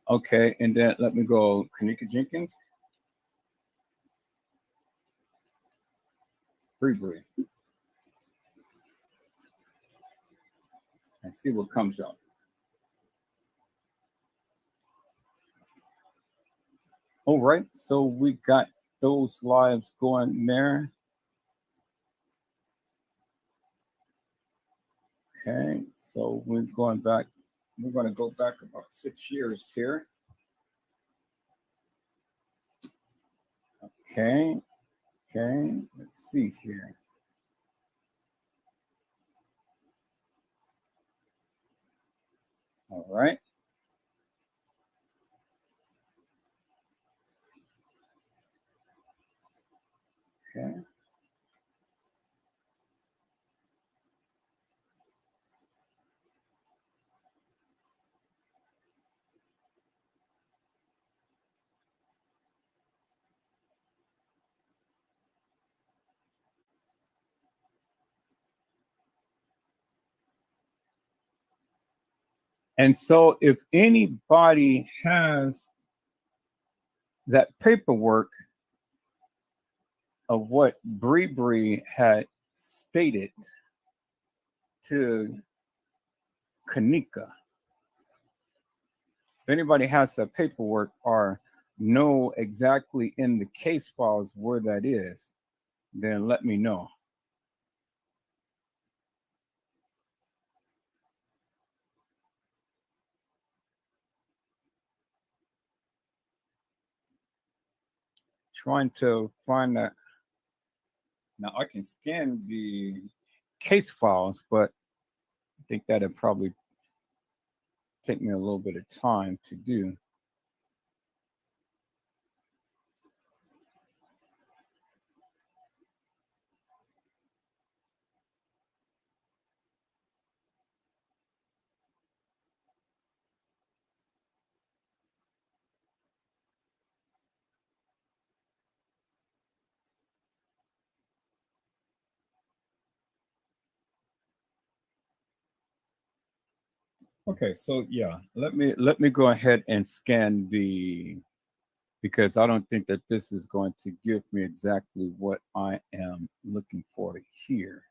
Okay, and then let me go Kanika Jenkins. Bree Bree. And see what comes up. All right, so we got those lives going there. Okay, so we're going back. We're going to go back about 6 years here. Okay, let's see here. All right. Okay. And so if anybody has that paperwork of what Bree Bree had stated to Kanika, if anybody has that paperwork or know exactly in the case files where that is, then let me know. Trying to find that. Now I can scan the case files, but I think that'd probably take me a little bit of time to do. Okay, so yeah, let me go ahead and scan the, because I don't think that this is going to give me exactly what I am looking for here.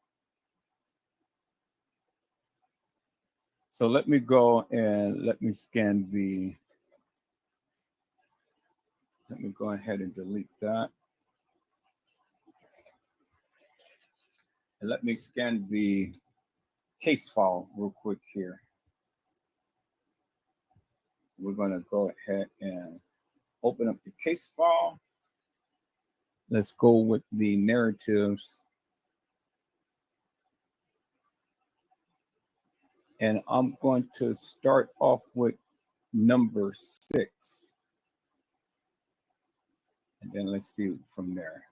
So let me go and let me scan the, let me go ahead and delete that. And let me scan the case file real quick here. We're going to go ahead and open up the case file. Let's go with the narratives. And I'm going to start off with number 6. And then let's see from there.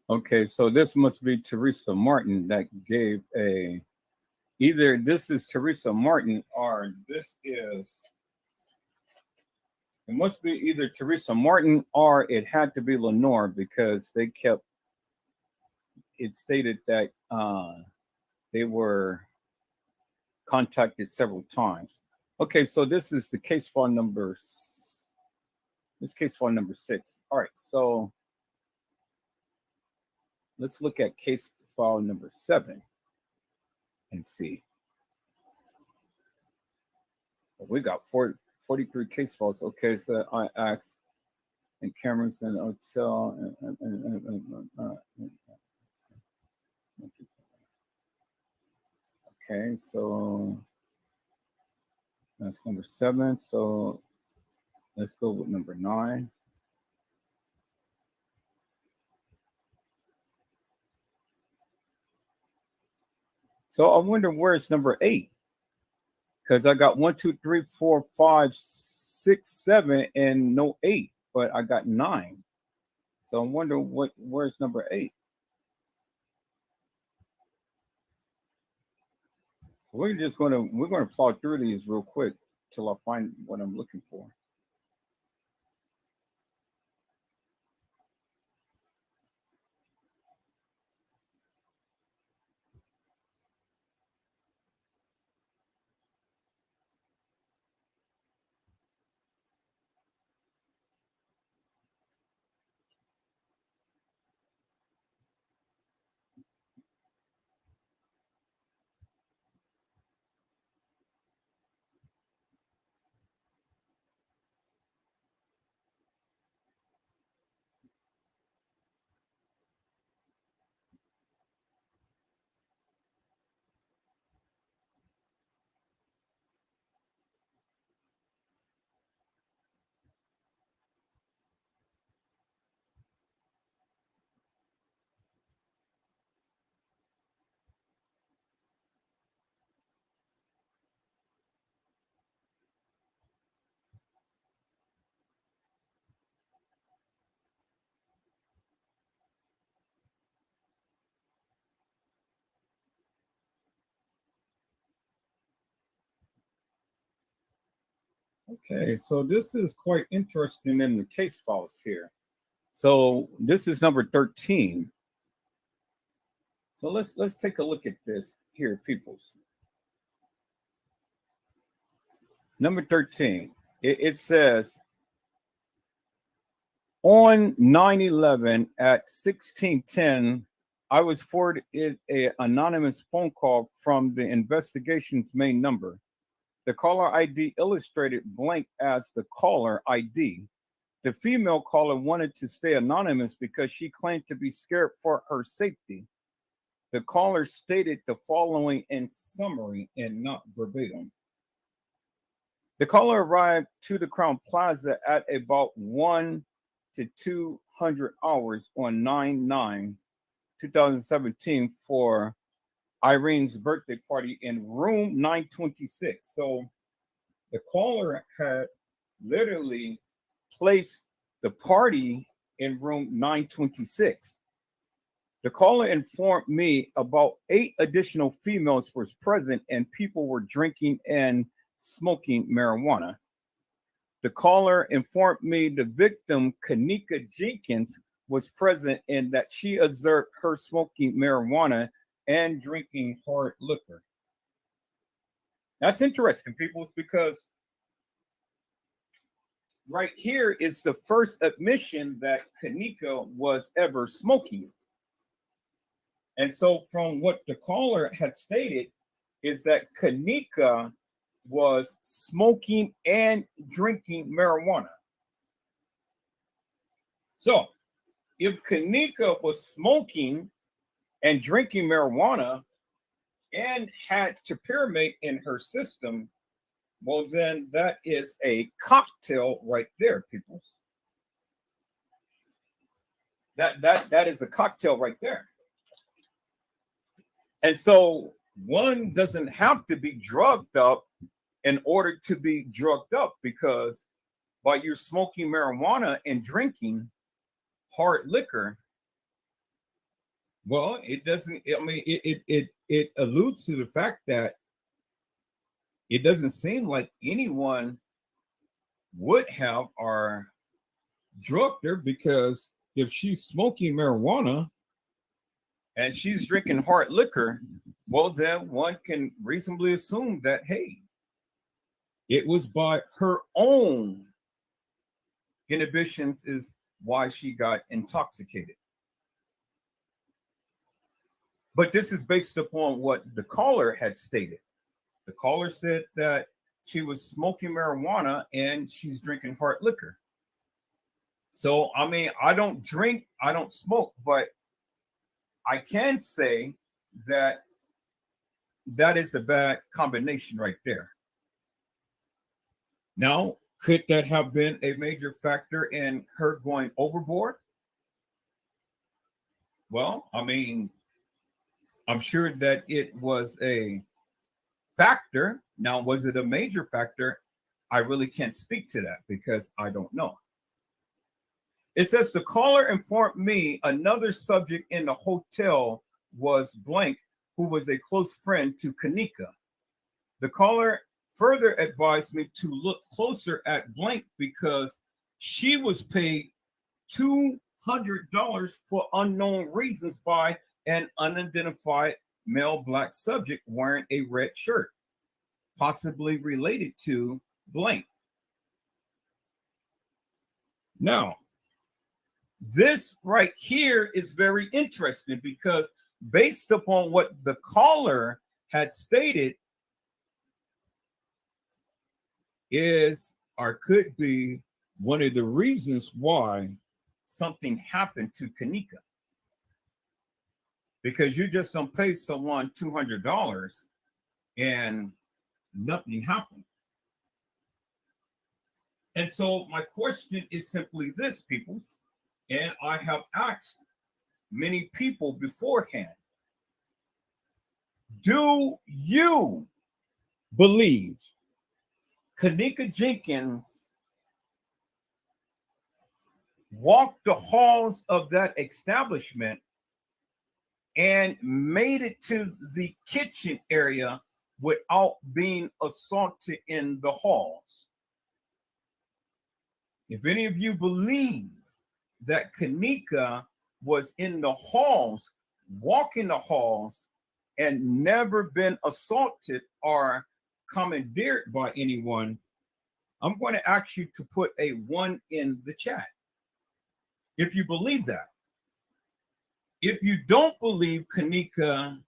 Okay, so this must be Teresa Martin that gave a, either this is Teresa Martin or this is, it must be either Teresa Martin or it had to be Lenore, because they kept, it stated that they were contacted several times. Okay, so this is the case file number, this case file number 6. All right, so let's look at case file number 7 and see. We got 43 case files. Okay, so I asked, and cameras and hotel okay, so that's number 7. So let's go with number 9. So I wonder where's number 8, because I got 1, 2, 3, 4, 5, 6, 7, and no 8, but I got 9. So I wonder where's number 8. So we're gonna plow through these real quick till I find what I'm looking for. Okay, so this is quite interesting in the case files here. So this is number 13. So let's take a look at this here, peoples. Number 13. It says on 9/11 at 16:10, I was forwarded an anonymous phone call from the investigation's main number. The caller ID illustrated blank as the caller ID. The female caller wanted to stay anonymous because she claimed to be scared for her safety. The caller stated the following in summary and not verbatim. The caller arrived to the Crown Plaza at about 1 to 200 hours on 9/9/2017 for Irene's birthday party in room 926. So the caller had literally placed the party in room 926. The caller informed me about 8 additional females was present and people were drinking and smoking marijuana. The caller informed me the victim, Kanika Jenkins, was present and that she observed her smoking marijuana and drinking hard liquor. That's interesting, people, because right here is the first admission that Kanika was ever smoking. And so from what the caller had stated is that Kanika was smoking and drinking marijuana. So if Kanika was smoking and drinking marijuana and had topiramate in her system, well, then that is a cocktail right there, people. That is a cocktail right there. And so one doesn't have to be drugged up in order to be drugged up, because while you're smoking marijuana and drinking hard liquor, well, it doesn't, I mean, it alludes to the fact that it doesn't seem like anyone would have or drugged her, because if she's smoking marijuana and she's drinking hard liquor, well, then one can reasonably assume that, hey, it was by her own inhibitions is why she got intoxicated. But this is based upon what the caller had stated. The caller said that she was smoking marijuana and she's drinking hard liquor. So, I mean, I don't drink, I don't smoke, but I can say that that is a bad combination right there. Now, could that have been a major factor in her going overboard? Well, I mean, I'm sure that it was a factor. Now, was it a major factor? I really can't speak to that because I don't know. It says the caller informed me another subject in the hotel was blank, who was a close friend to Kanika. The caller further advised me to look closer at blank because she was paid $200 for unknown reasons by an unidentified male black subject wearing a red shirt, possibly related to blank. Now, this right here is very interesting because based upon what the caller had stated is or could be one of the reasons why something happened to Kanika. Because you just don't pay someone $200 and nothing happened. And so my question is simply this, peoples, and I have asked many people beforehand, do you believe Kanika Jenkins walked the halls of that establishment and made it to the kitchen area without being assaulted in the halls? If any of you believe that Kanika was in the halls, walking the halls, and never been assaulted or commandeered by anyone, I'm going to ask you to put a 1 in the chat if you believe that. If you don't believe Kanika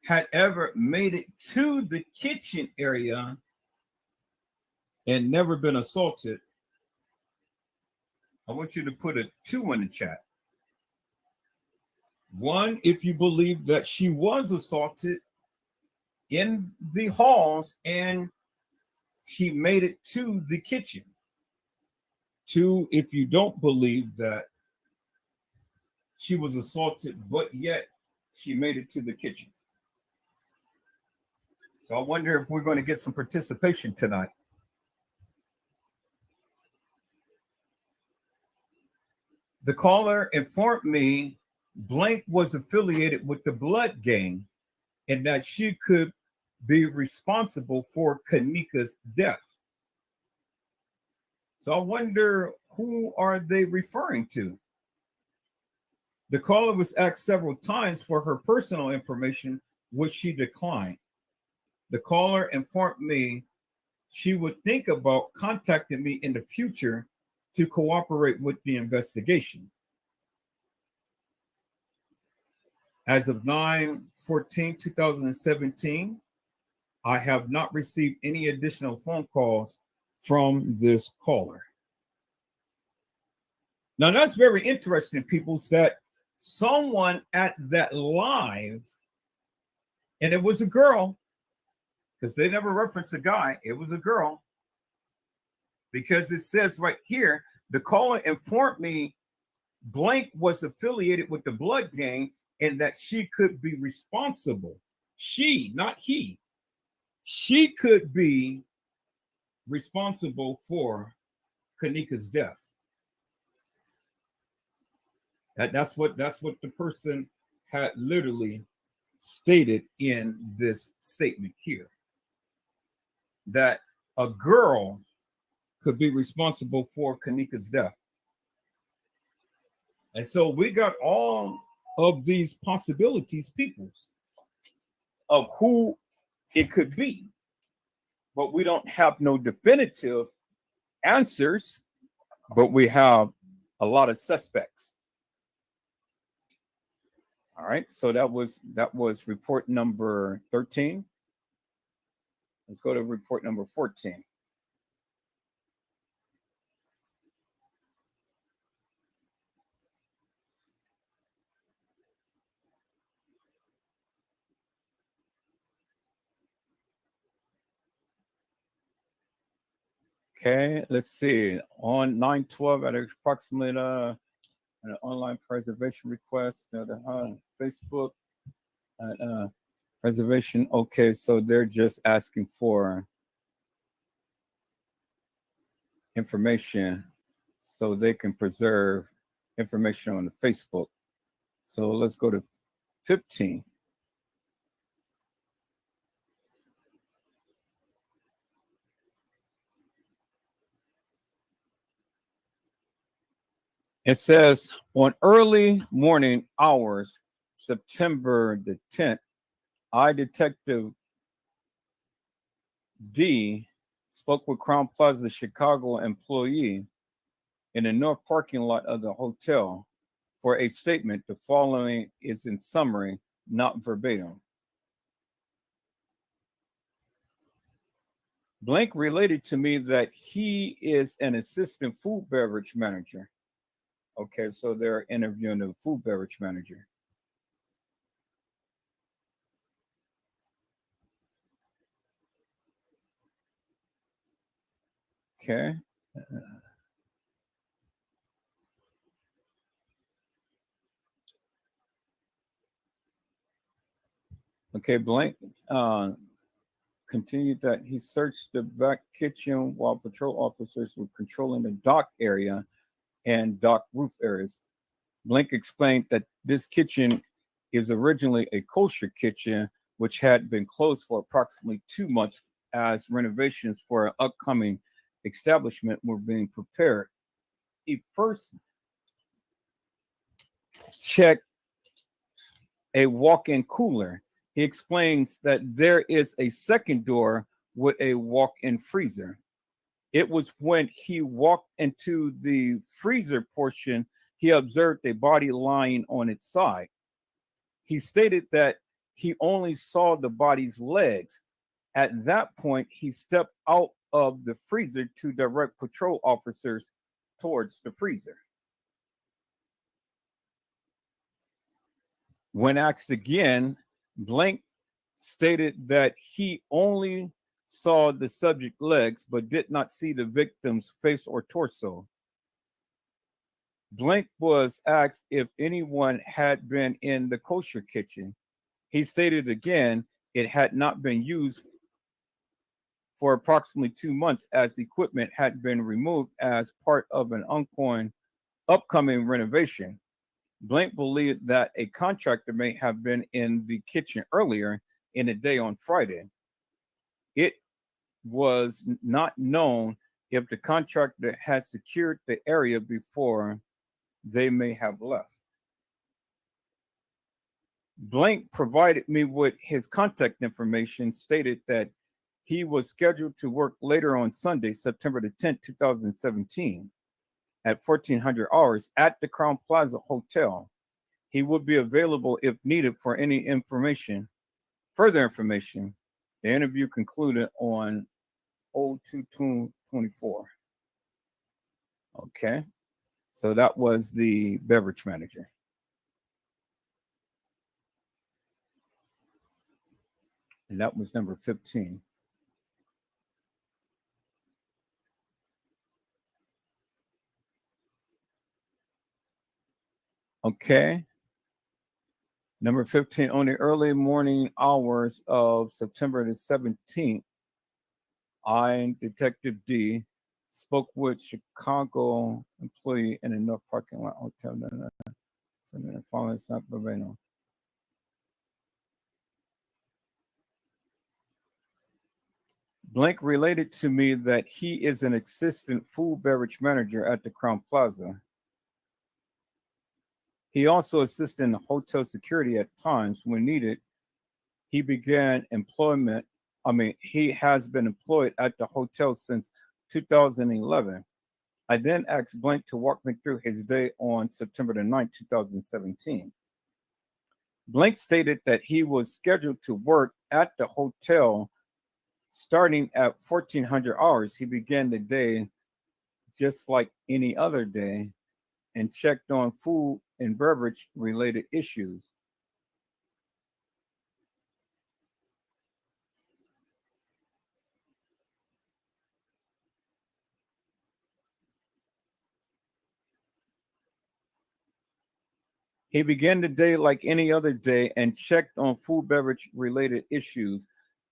had ever made it to the kitchen area and never been assaulted, I want you to put a 2 in the chat. 1, if you believe that she was assaulted in the halls and she made it to the kitchen. 2, if you don't believe that she was assaulted, but yet she made it to the kitchen. So I wonder if we're going to get some participation tonight. The caller informed me blank was affiliated with the Blood Gang and that she could be responsible for Kanika's death. So I wonder, who are they referring to? The caller was asked several times for her personal information, which she declined. The caller informed me she would think about contacting me in the future to cooperate with the investigation. As of 9/14/2017, I have not received any additional phone calls from this caller. Now that's very interesting, people, that someone at that live, and it was a girl, because they never referenced a guy, it was a girl, because it says right here, the caller informed me blank was affiliated with the Blood Gang and that she could be responsible. She, not he. She could be responsible for Kanika's death. That's what the person had literally stated in this statement here. That a girl could be responsible for Kanika's death. And so we got all of these possibilities, peoples, of who it could be. But we don't have no definitive answers, but we have a lot of suspects. All right, so that was report number 13. Let's go to report number 14. Okay, let's see. On 9/12 at approximately an online preservation request at Facebook preservation. Okay, so they're just asking for information so they can preserve information on the Facebook. So let's go to 15. It says, on early morning hours, September the 10th, I, Detective D, spoke with Crown Plaza Chicago employee in the north parking lot of the hotel for a statement. The following is in summary, not verbatim. Blank related to me that he is an assistant food beverage manager. Okay, so they're interviewing the food beverage manager. Okay. Okay, Blank continued that he searched the back kitchen while patrol officers were controlling the dock area and dock roof areas. Blank explained that this kitchen is originally a kosher kitchen, which had been closed for approximately 2 months as renovations for an upcoming establishment were being prepared. He first checked a walk-in cooler. He explains that there is a second door with a walk-in freezer. It was when he walked into the freezer portion, he observed a body lying on its side. He stated that he only saw the body's legs. At that point, he stepped out of the freezer to direct patrol officers towards the freezer. When asked again, Blank stated that he only saw the subject legs but did not see the victim's face or torso. Blank was asked if anyone had been in the kosher kitchen. He stated again it had not been used for approximately 2 months as equipment had been removed as part of an ongoing upcoming renovation. Blank believed that a contractor may have been in the kitchen earlier in the day on Friday. It was not known if the contractor had secured the area before they may have left. Blank provided me with his contact information, stated that he was scheduled to work later on Sunday, September the 10th, 2017, at 1400 hours at the Crown Plaza Hotel. He would be available if needed for any information, further information. The interview concluded on 02/2/24. Okay, so that was the beverage manager. And that was number 15. Okay. Number 15, on the early morning hours of September the 17th, I, Detective D, spoke with Chicago employee in a North parking lot hotel. Following South Baveno. Blank related to me that he is an assistant food beverage manager at the Crown Plaza. He also assisted in hotel security at times when needed. He began employment. He has been employed at the hotel since 2011. I then asked Blank to walk me through his day on September the 9th, 2017. Blank stated that he was scheduled to work at the hotel starting at 1400 hours. He began the day just like any other day and checked on food and beverage related issues. He began the day like any other day and checked on food beverage related issues,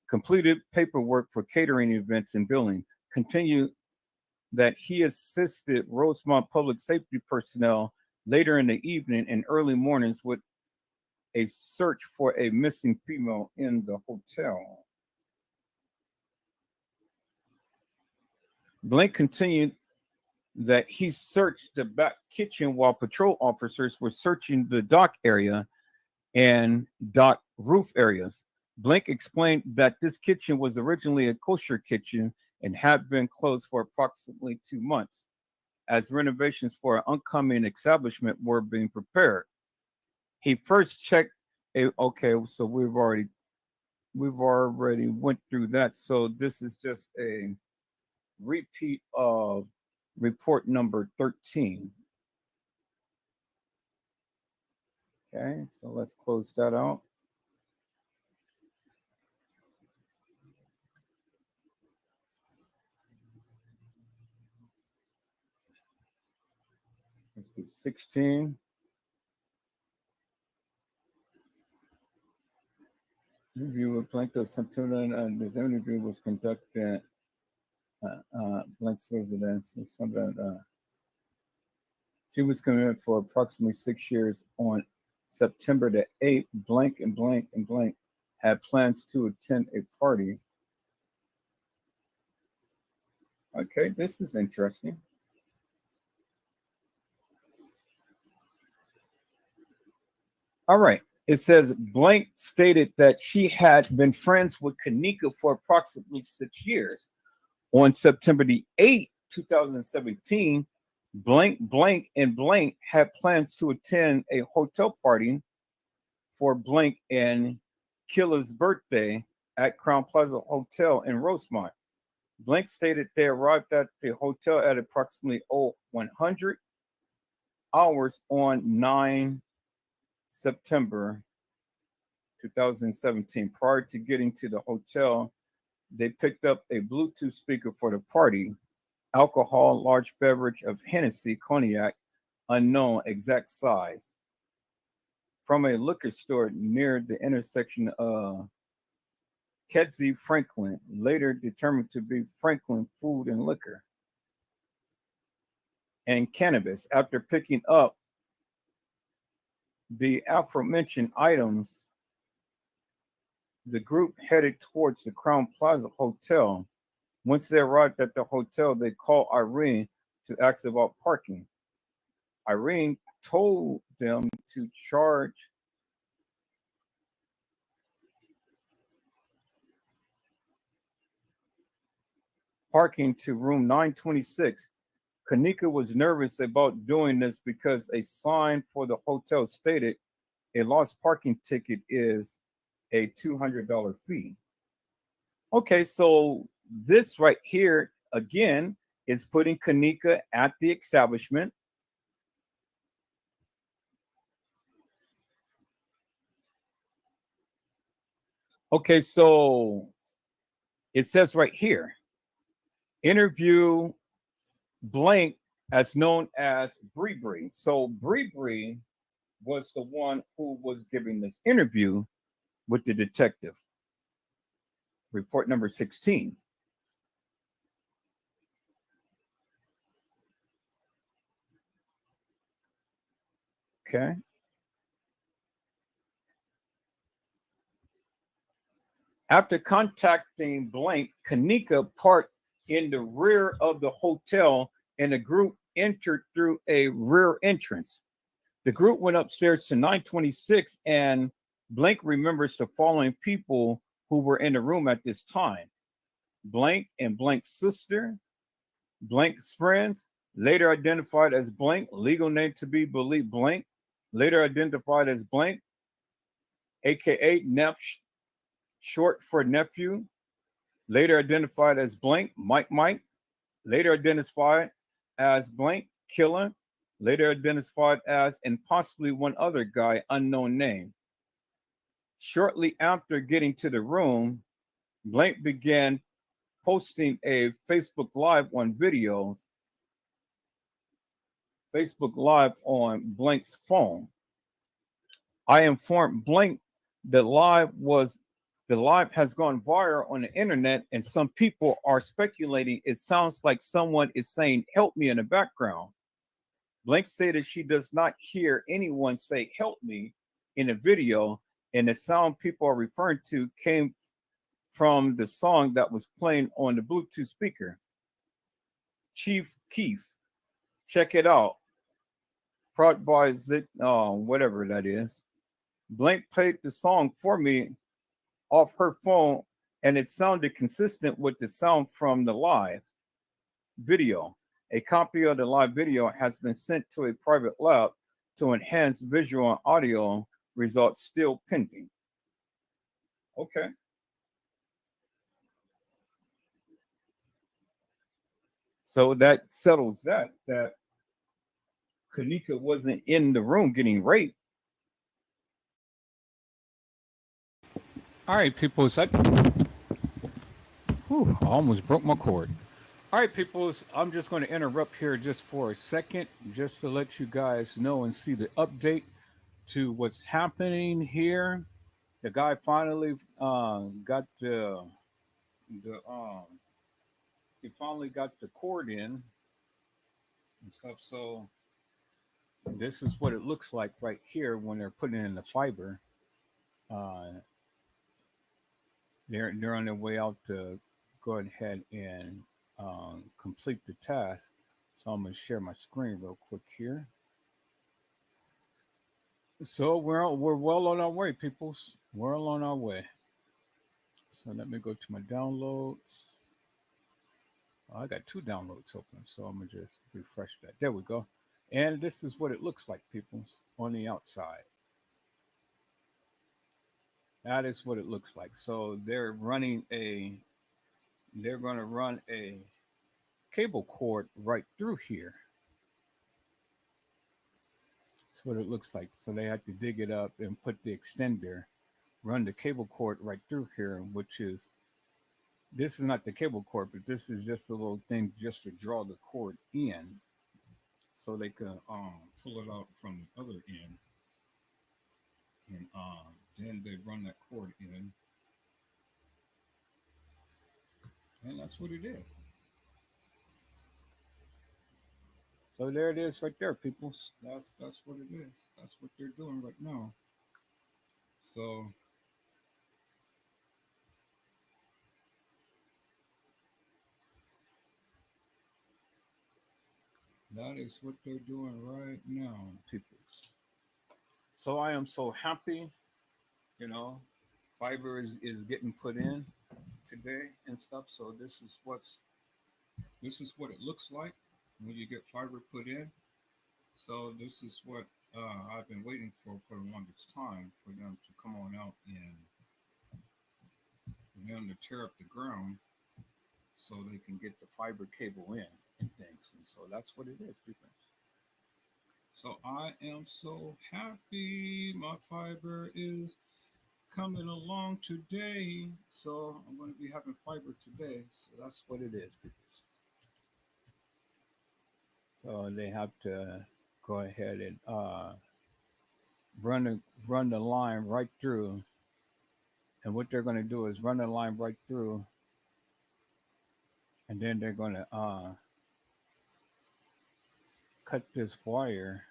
completed paperwork for catering events and billing, continued that he assisted Rosemont public safety personnel later in the evening and early mornings with a search for a missing female in the hotel. Blank continued that he searched the back kitchen while patrol officers were searching the dock area and dock roof areas. Blank explained that this kitchen was originally a kosher kitchen and had been closed for approximately 2 months as renovations for an oncoming establishment were being prepared. He first checked okay, so we've already went through that. So this is just a repeat of report number 13. Okay, so let's close that out. Let's do 16. Review of Blanco September. This interview was conducted at Blank's residence. She was committed for approximately 6 years. On September the 8th, Blank and Blank and Blank had plans to attend a party. Okay, this is interesting. All right. It says Blank stated that she had been friends with Kanika for approximately 6 years. On September the 8th, 2017, Blank, Blank, and Blank had plans to attend a hotel party for Blank and Killa's birthday at Crown Plaza Hotel in Rosemont. Blank stated they arrived at the hotel at approximately 100 hours on 9 September 2017. Prior to getting to the hotel, they picked up a Bluetooth speaker for the party, alcohol, large beverage of Hennessy, cognac, unknown exact size, from a liquor store near the intersection of Kedzie Franklin, later determined to be Franklin Food and Liquor, and cannabis. After picking up the aforementioned items, the group headed towards the Crown Plaza Hotel. Once they arrived at the hotel, they called Irene to ask about parking. Irene told them to charge parking to room 926. Kanika was nervous about doing this because a sign for the hotel stated a lost parking ticket is a $200 fee. Okay, so this right here again is putting Kanika at the establishment. Okay, so it says right here, interview blank as known as Bree. So Bree was the one who was giving this interview with the detective. Report number 16. Okay. After contacting blank, Kanika parked in the rear of the hotel and the group entered through a rear entrance. The group went upstairs to 926 and blank remembers the following people who were in the room at this time. Blank and blank's sister, blank's friends, later identified as blank, legal name to be believed blank, later identified as blank, aka Neff, short for nephew, later identified as blank, Mike, later identified as blank, Killer, later identified as, and possibly one other guy, unknown name. Shortly after getting to the room, blank began posting a Facebook Live on videos, Facebook Live on blank's phone. I informed blank that the live has gone viral on the internet, and some people are speculating it sounds like someone is saying help me in the background. Blank stated she does not hear anyone say help me in the video, and the sound people are referring to came from the song that was playing on the Bluetooth speaker. Chief Keef, check it out. Prod by Zit, whatever that is. Blank played the song for me off her phone, and it sounded consistent with the sound from the live video. A copy of the live video has been sent to a private lab to enhance visual and audio results, still pending. Okay. So that settles that Kanika wasn't in the room getting raped. All right, people. I almost broke my cord. All right, peoples, I'm just going to interrupt here just for a second, just to let you guys know and see the update to what's happening here. The guy finally got he finally got the cord in and stuff. So this is what it looks like right here when they're putting in the fiber. They're on their way out to go ahead and complete the task. So I'm going to share my screen real quick here. So we're well on our way, peoples. We're all on our way. So let me go to my downloads. I got 2 downloads open, so I'm gonna just refresh that. There we go. And this is what it looks like, peoples, on the outside. That is what it looks like. So they're running a they're going to run a cable cord right through here. That's what it looks like. So they had to dig it up and put the extender, run the cable cord right through here, which is, this is not the cable cord, but this is just a little thing just to draw the cord in so they can pull it out from the other end. And then they run that cord in. And that's what it is. So there it is right there, people. That's what it is. That's what they're doing right now. So that is what they're doing right now, people. So I am so happy, you know, fiber is getting put in today and stuff. So this is what it looks like when you get fiber put in. So this is what I've been waiting for the longest time, for them to come on out and for them to tear up the ground so they can get the fiber cable in and things. And so that's what it is, people. So I am so happy my fiber is coming along today. So I'm going to be having fiber today. So that's what it is, people. So they have to go ahead and run the line right through. And what they're going to do is run the line right through, and then they're going to cut this wire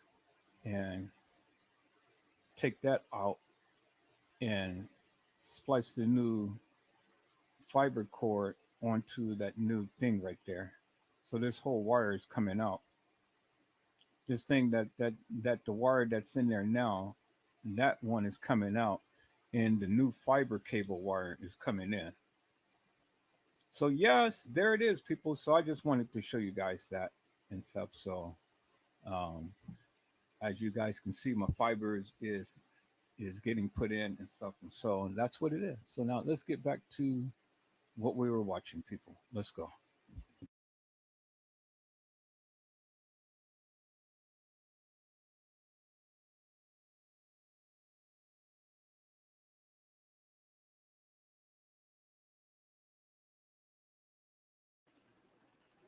and take that out and splice the new fiber cord onto that new thing right there. So this whole wire is coming out. This thing that the wire that's in there now, that one is coming out, and the new fiber cable wire is coming in. So yes, there it is, people. So I just wanted to show you guys that and stuff. So as you guys can see, my fiber is getting put in and stuff. And so that's what it is. So now let's get back to what we were watching, people. Let's go.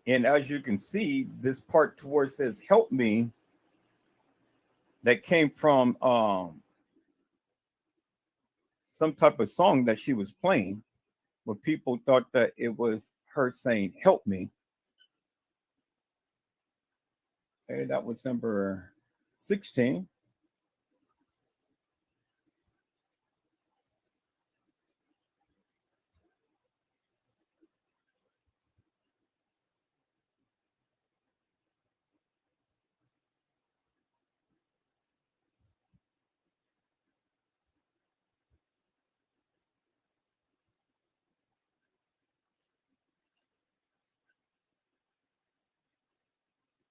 And as you can see, this part towards says "Help Me," that came from some type of song that she was playing, where people thought that it was her saying "Help me." Okay, that was number 16.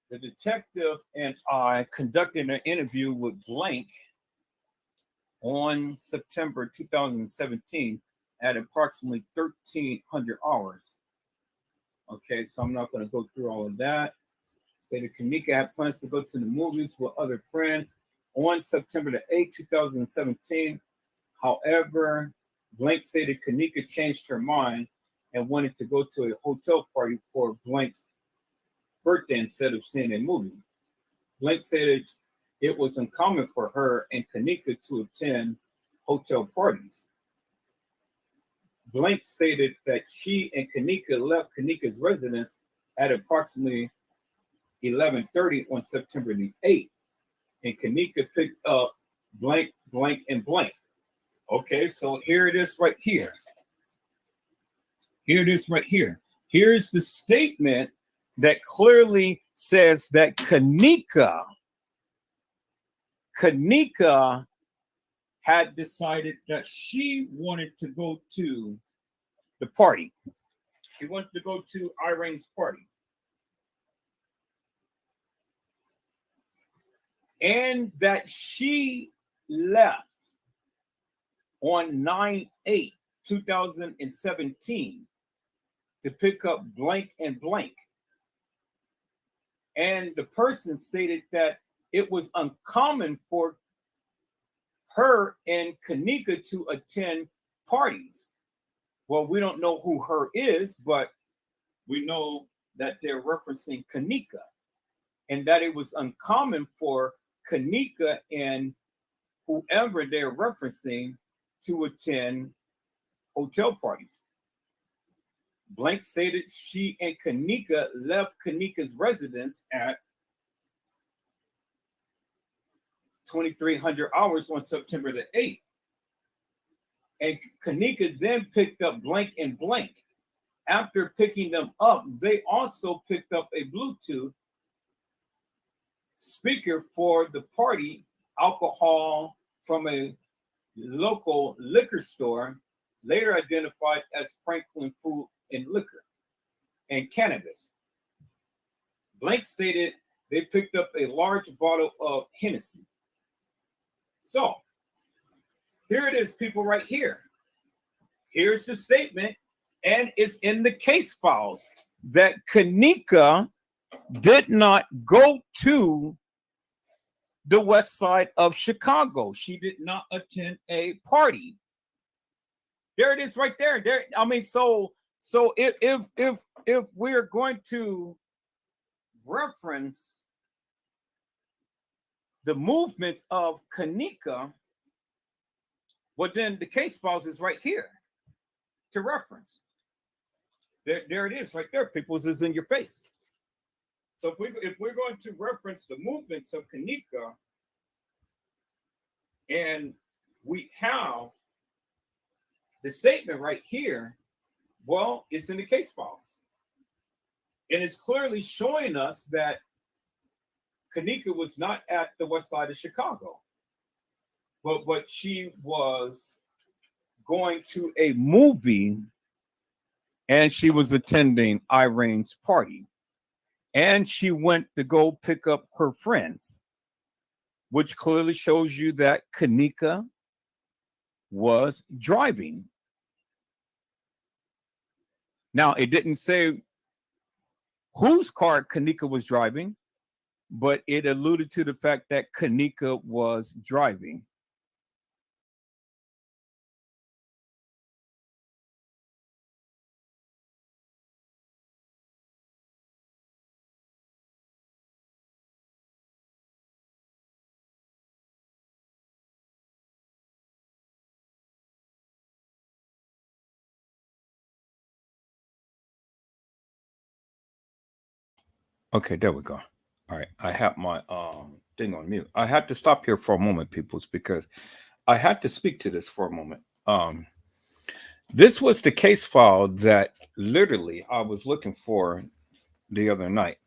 The detective and I conducted an interview with Blank on September 2017 at approximately 1300 hours. Okay, so I'm not going to go through all of that. Stated Kanika had plans to go to the movies with other friends on September the 8th, 2017. However, Blank stated Kanika changed her mind and wanted to go to a hotel party for Blank's birthday instead of seeing a movie. Blank said it was uncommon for her and Kanika to attend hotel parties. Blank stated that she and Kanika left Kanika's residence at approximately 11:30 on September the 8th, and Kanika picked up blank, blank, and blank. Okay, so here it is right here. Here it is right here. Here's the statement that clearly says that Kanika had decided that she wanted to go to the party. She wanted to go to Irene's party. And that she left on 9/8/2017 to pick up blank and blank. And the person stated that it was uncommon for her and Kanika to attend parties. Well, we don't know who her is, but we know that they're referencing Kanika, and that it was uncommon for Kanika and whoever they're referencing to attend hotel parties. Blank stated she and Kanika left Kanika's residence at 2300 hours on September the 8th. And Kanika then picked up blank and blank. After picking them up, they also picked up a Bluetooth speaker for the party, alcohol from a local liquor store, later identified as Franklin Food and Liquor, and cannabis. Blank stated they picked up a large bottle of Hennessy. So here it is, people, right here. Here's the statement, and it's in the case files that Kanika did not go to the west side of Chicago. She did not attend a party. There it is, right there. There. I mean, so if we're going to reference the movements of Kanika, well, then the case files is right here to reference. There it is, right there. People's is in your face. So if we're going to reference the movements of Kanika, and we have the statement right here, well, it's in the case files. And it's clearly showing us that Kanika was not at the west side of Chicago, but she was going to a movie and she was attending Irene's party. And she went to go pick up her friends, which clearly shows you that Kanika was driving. Now, it didn't say whose car Kanika was driving, but it alluded to the fact that Kanika was driving. Okay, there we go. All right, I have my thing on mute. I had to stop here for a moment, peoples, because I had to speak to this for a moment. This was the case file that literally I was looking for the other night,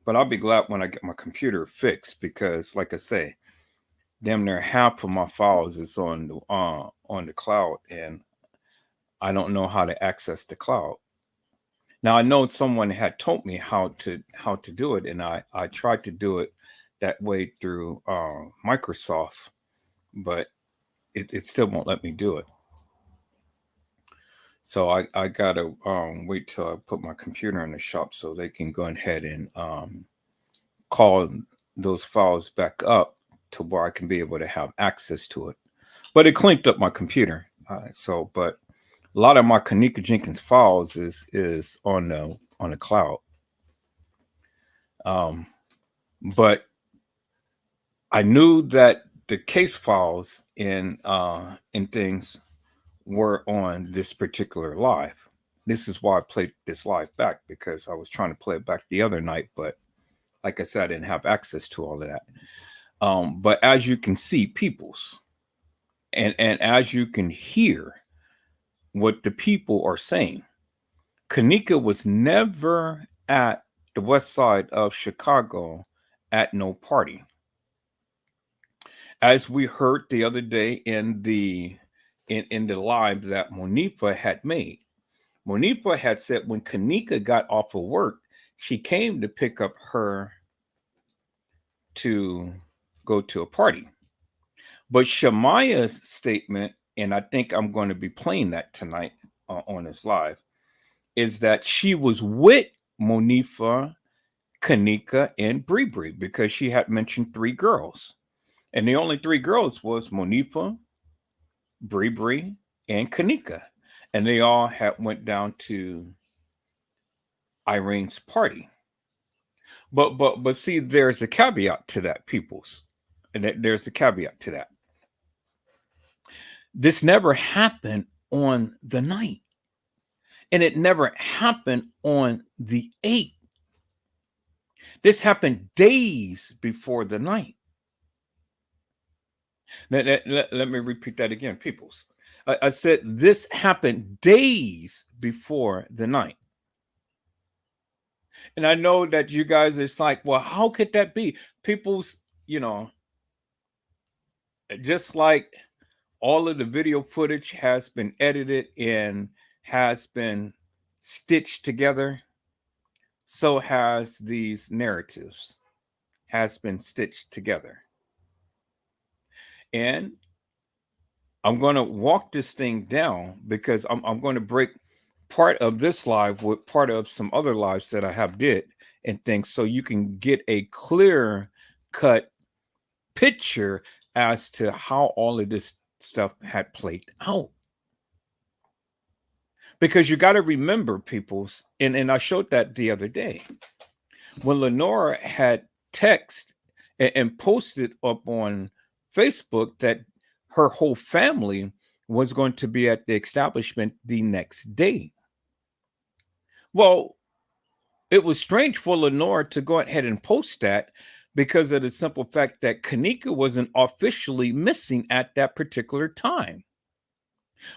but I'll be glad when I get my computer fixed, because, like I say, damn near half of my files is on the cloud, and I don't know how to access the cloud. Now, I know someone had told me how to do it, and I tried to do it that way through Microsoft, but it still won't let me do it. So I gotta wait till I put my computer in the shop so they can go ahead and call those files back up to where I can be able to have access to it. But it cleaned up my computer, but a lot of my Kanika Jenkins files is on the cloud. But I knew that the case files in things were on this particular live. This is why I played this live back, because I was trying to play it back the other night, but like I said, I didn't have access to all of that. But as you can see, peoples, and as you can hear what the people are saying, Kanika was never at the west side of Chicago at no party. As we heard the other day in the live that Monifa had made, Monifa had said when Kanika got off of work, she came to pick up her to go to a party. But Shemaya's statement, and I think I'm going to be playing that tonight on this live, is that she was with Monifa, Kanika, and Bree Bree, because she had mentioned 3 girls. And the only 3 girls was Monifa, Bree Bree, and Kanika. And they all had went down to Irene's party. But see, there's a caveat to that, peoples. And there's a caveat to that. This never happened on the 9th. And it never happened on the 8th. This happened days before the 9th. Let me repeat that again, peoples. I said this happened days before the 9th. And I know that you guys, it's like, well, how could that be? People's, just like all of the video footage has been edited and has been stitched together, so has these narratives has been stitched together. And I'm going to walk this thing down because I'm going to break part of this live with part of some other lives that I have did and things, so you can get a clear cut picture as to how all of this stuff had played out. Because you got to remember, peoples, and I showed that the other day, when Lenora had text and posted up on Facebook that her whole family was going to be at the establishment the next day. Well, it was strange for Lenora to go ahead and post that because of the simple fact that Kanika wasn't officially missing at that particular time.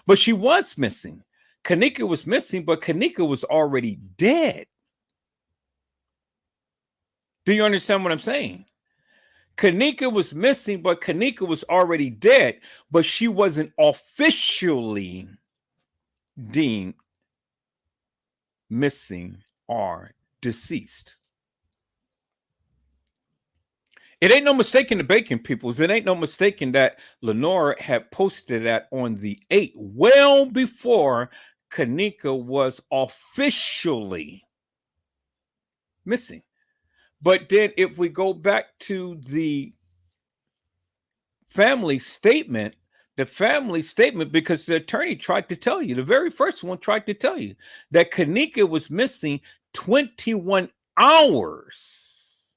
But she was missing. Kanika was missing, but Kanika was already dead. Do you understand what I'm saying? Kanika was missing, but Kanika was already dead, but she wasn't officially deemed missing or deceased. It ain't no mistaking the bacon, peoples. It ain't no mistaking that Lenora had posted that on the 8th, well before Kanika was officially missing. But then if we go back to the family statement, because the attorney tried to tell you, the very first one tried to tell you that Kanika was missing 21 hours.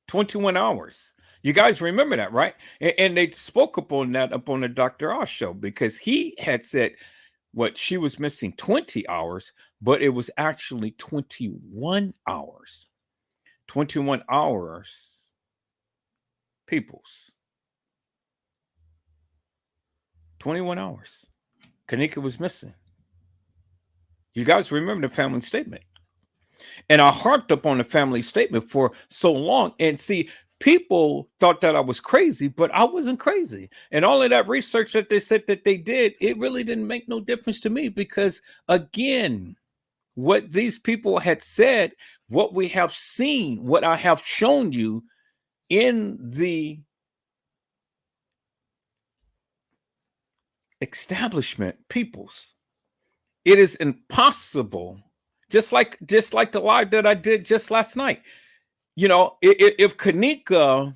21 hours. You guys remember that, right? And they spoke upon that up on the Dr. Oz show, because he had said what she was missing 20 hours, but it was actually 21 hours. 21 hours, peoples. 21 hours. Kanika was missing. You guys remember the family statement. And I harped up on the family statement for so long. And see, people thought that I was crazy, but I wasn't crazy. And all of that research that they said that they did, it really didn't make no difference to me, because again, what these people had said, what we have seen, what I have shown you in the establishment, peoples, it is impossible. Just like the live that I did just last night. If Kanika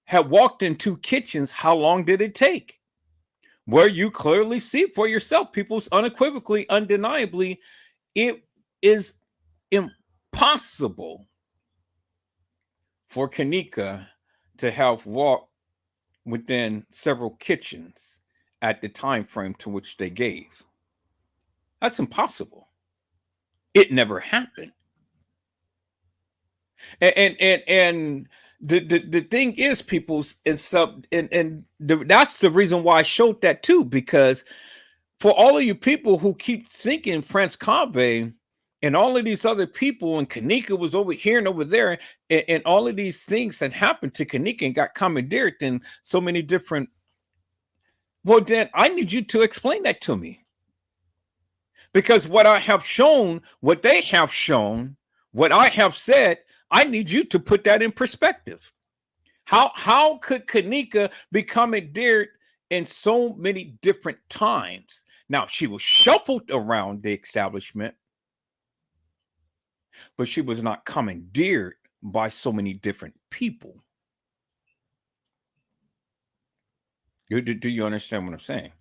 had walked in 2 kitchens, how long did it take? Where you clearly see for yourself, people's unequivocally, undeniably, it is impossible for Kanika to have walked within several kitchens at the time frame to which they gave. That's impossible. It never happened. And the thing is, people's, that's the reason why I showed that too, because for all of you people who keep thinking France Cave and all of these other people, and Kanika was over here and over there, and all of these things that happened to Kanika and got commandeered in so many different, well, then I need you to explain that to me. Because what I have shown, what they have shown, what I have said, I need you to put that in perspective. How could Kanika be commandeered in so many different times Now, she was shuffled around the establishment, but she was not commandeered by so many different people. Do you understand what I'm saying?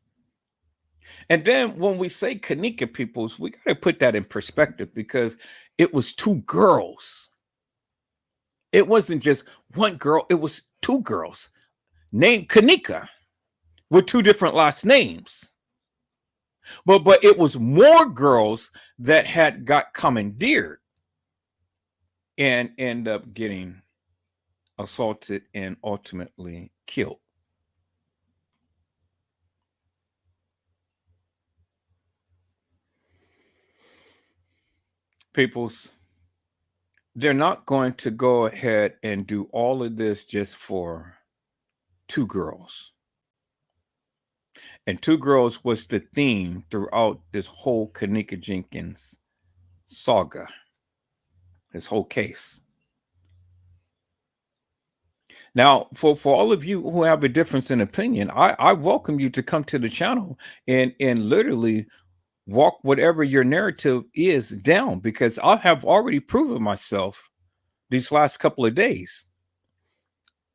And then when we say Kanika peoples, we got to put that in perspective because it was two girls. It wasn't just one girl, it was two girls named Kanika with two different last names. But it was more girls that had got commandeered and end up getting assaulted and ultimately killed. Peoples, they're not going to go ahead and do all of this just for two girls. And two girls was the theme throughout this whole Kanika Jenkins saga, this whole case. Now, for all of you who have a difference in opinion, I welcome you to come to the channel and literally walk whatever your narrative is down, because I have already proven myself these last couple of days,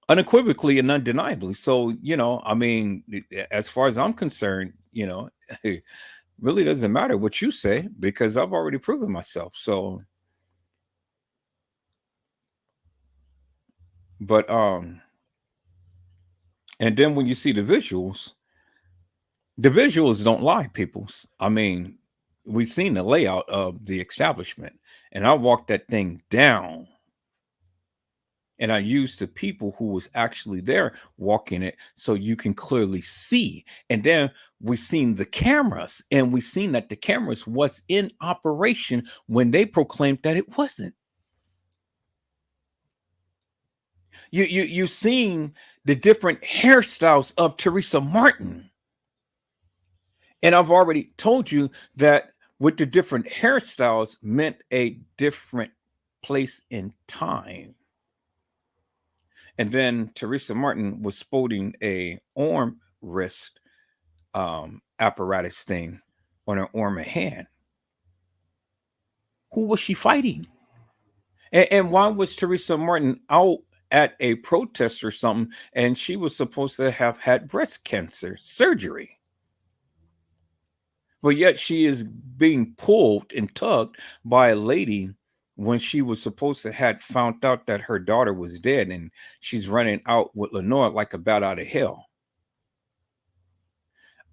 unequivocally and undeniably. So, you know, I mean, as far as I'm concerned, you know, it really doesn't matter what you say because I've already proven myself. So, but, and then when you see the visuals don't lie, peoples. I mean, we've seen the layout of the establishment and I walked that thing down. And I used the people who was actually there walking it so you can clearly see. And then we seen the cameras and we seen that the cameras was in operation when they proclaimed that it wasn't. You seen the different hairstyles of Teresa Martin. And I've already told you that with the different hairstyles meant a different place in time. And then Teresa Martin was sporting a arm wrist apparatus thing on her arm and hand. Who was she fighting? And why was Teresa Martin out at a protest or something and she was supposed to have had breast cancer surgery? But yet she is being pulled and tugged by a lady when she was supposed to had found out that her daughter was dead, and she's running out with Lenore like a bat out of hell.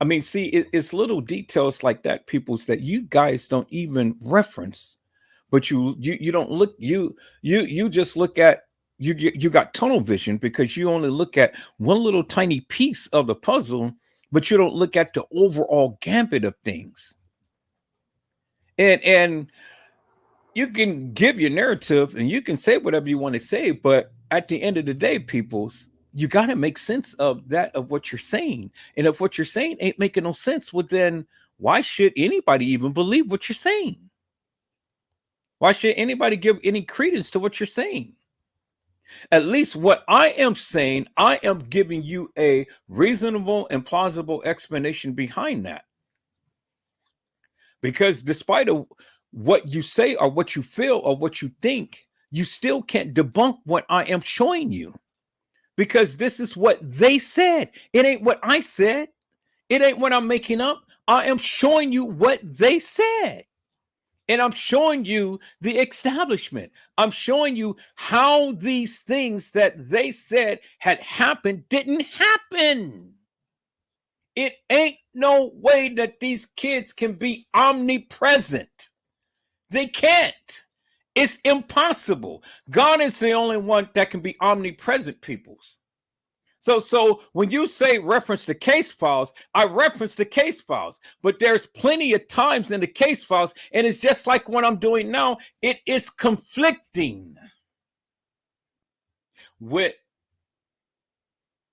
I mean, see, it's little details like that, peoples, that you guys don't even reference, but you don't look, you just look at, you got tunnel vision because you only look at one little tiny piece of the puzzle, but you don't look at the overall gambit of things. And you can give your narrative and you can say whatever you want to say, but at the end of the day, peoples, you got to make sense of that, of what you're saying. And if what you're saying ain't making no sense, well, then why should anybody even believe what you're saying? Why should anybody give any credence to what you're saying? At least what I am saying, I am giving you a reasonable and plausible explanation behind that. Because despite what you say or what you feel or what you think, you still can't debunk what I am showing you. Because this is what they said. It ain't what I said. It ain't what I'm making up. I am showing you what they said. And I'm showing you the establishment. I'm showing you how these things that they said had happened didn't happen. It ain't no way that these kids can be omnipresent. They can't. It's impossible. God is the only one that can be omnipresent, peoples. So when you say reference the case files, I reference the case files, but there's plenty of times in the case files, and it's just like what I'm doing now, it is conflicting with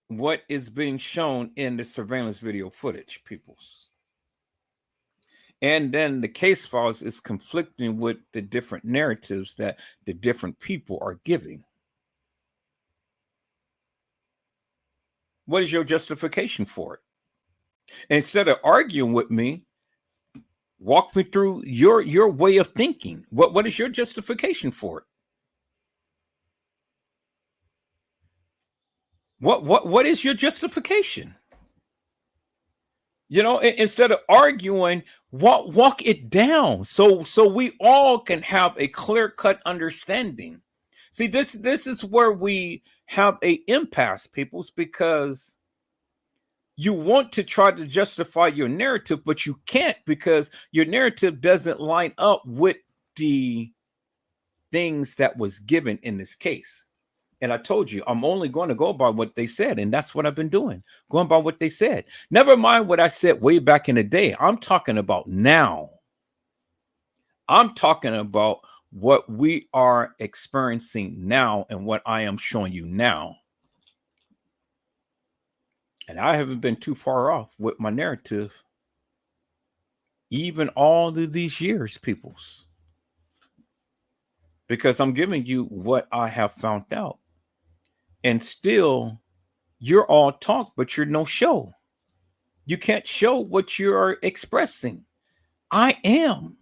what is being shown in the surveillance video footage, peoples. And then the case files is conflicting with the different narratives that the different people are giving. What is your justification for it? Instead of arguing with me, Walk me through your way of thinking. What is your justification for it? What is your justification? You know, instead of arguing, walk it down so we all can have a clear-cut understanding. See, this is where we have a impasse, peoples, because you want to try to justify your narrative, but you can't, because your narrative doesn't line up with the things that was given in this case. And I told you, I'm only going to go by what they said. And that's what I've been doing, going by what they said. Never mind what I said way back in the day. I'm talking about now. I'm talking about what we are experiencing now and what I am showing you now. And I haven't been too far off with my narrative, even all of these years, peoples, because I'm giving you what I have found out. And still, you're all talk, but you're no show. You can't show what you're expressing. I am.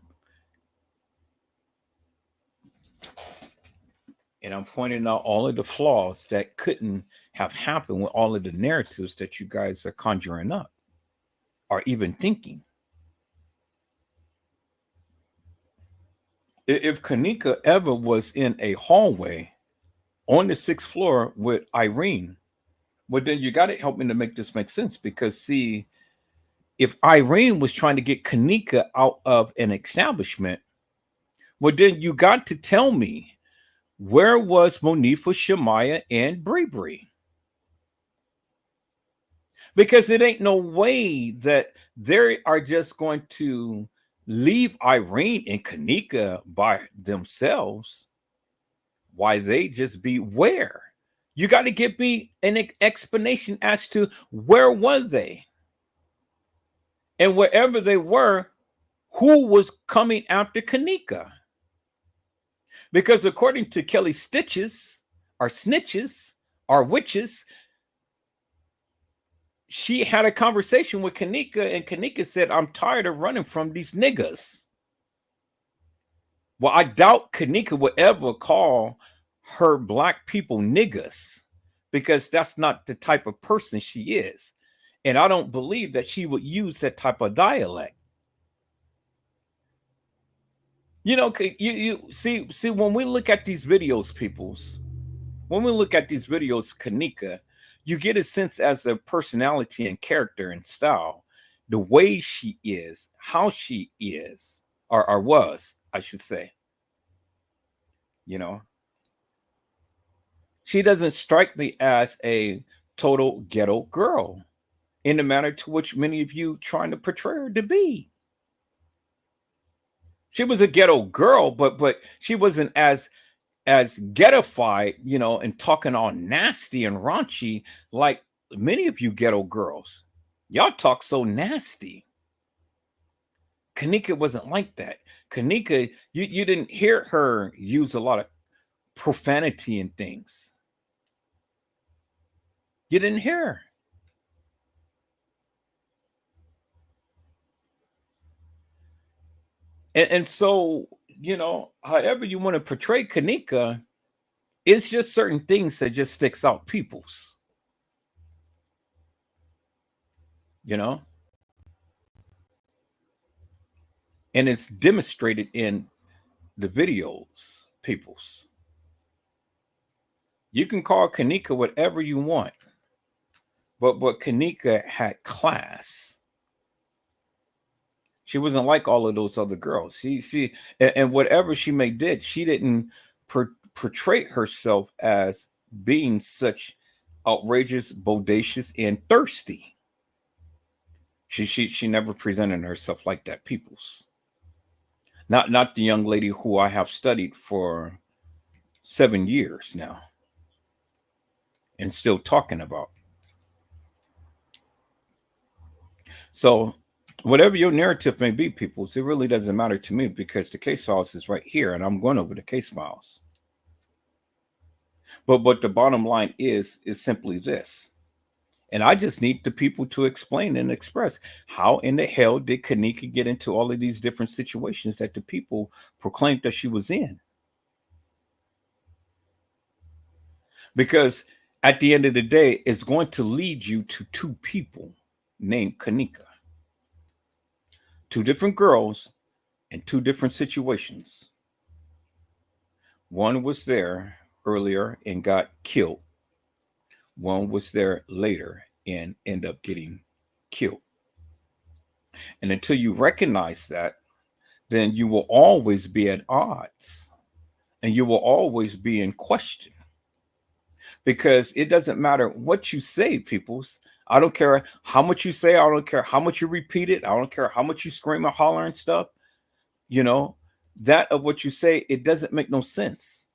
And I'm pointing out all of the flaws that couldn't have happened with all of the narratives that you guys are conjuring up or even thinking. If Kanika ever was in a hallway on the 6th floor with Irene, well, then you got to help me to make this make sense. Because, see, if Irene was trying to get Kanika out of an establishment, well, then you got to tell me, where was Monifa, Shamaya, and Bree? Because it ain't no way that they are just going to leave Irene and Kanika by themselves. Why they just be where? You got to give me an explanation as to where were they? And wherever they were, who was coming after Kanika? Because according to Kelly Stitches, or Snitches, or Witches, she had a conversation with Kanika, and Kanika said, I'm tired of running from these niggas. Well, I doubt Kanika would ever call her black people niggas, because that's not the type of person she is. And I don't believe that she would use that type of dialect. You know, you see, when we look at these videos, peoples, when we look at these videos, Kanika, you get a sense as a personality and character and style, the way she is, how she is, or was, I should say. You know, she doesn't strike me as a total ghetto girl in the manner to which many of you trying to portray her to be. She was a ghetto girl, but she wasn't as ghettofied, you know, and talking all nasty and raunchy like many of you ghetto girls. Y'all talk so nasty. Kanika wasn't like that. Kanika, you didn't hear her use a lot of profanity and things. You didn't hear her. And so, you know, however you want to portray Kanika, it's just certain things that just sticks out people's. You know? And it's demonstrated in the videos, people's. You can call Kanika whatever you want, but Kanika had class. She wasn't like all of those other girls. She and whatever she may did, she didn't portray herself as being such outrageous, bodacious, and thirsty. She never presented herself like that, peoples. Not the young lady who I have studied for 7 years now and still talking about. So whatever your narrative may be, peoples, it really doesn't matter to me, because the case files is right here and I'm going over the case files. But the bottom line is simply this. And I just need the people to explain and express how in the hell did Kanika get into all of these different situations that the people proclaimed that she was in? Because at the end of the day, it's going to lead you to two people named Kanika. Two different girls in two different situations. One was there earlier and got killed. One was there later and ended up getting killed. And until you recognize that, then you will always be at odds and you will always be in question. Because it doesn't matter what you say, peoples. I don't care how much you say. I don't care how much you repeat it. I don't care how much you scream and holler and stuff. You know, that of what you say, it doesn't make no sense.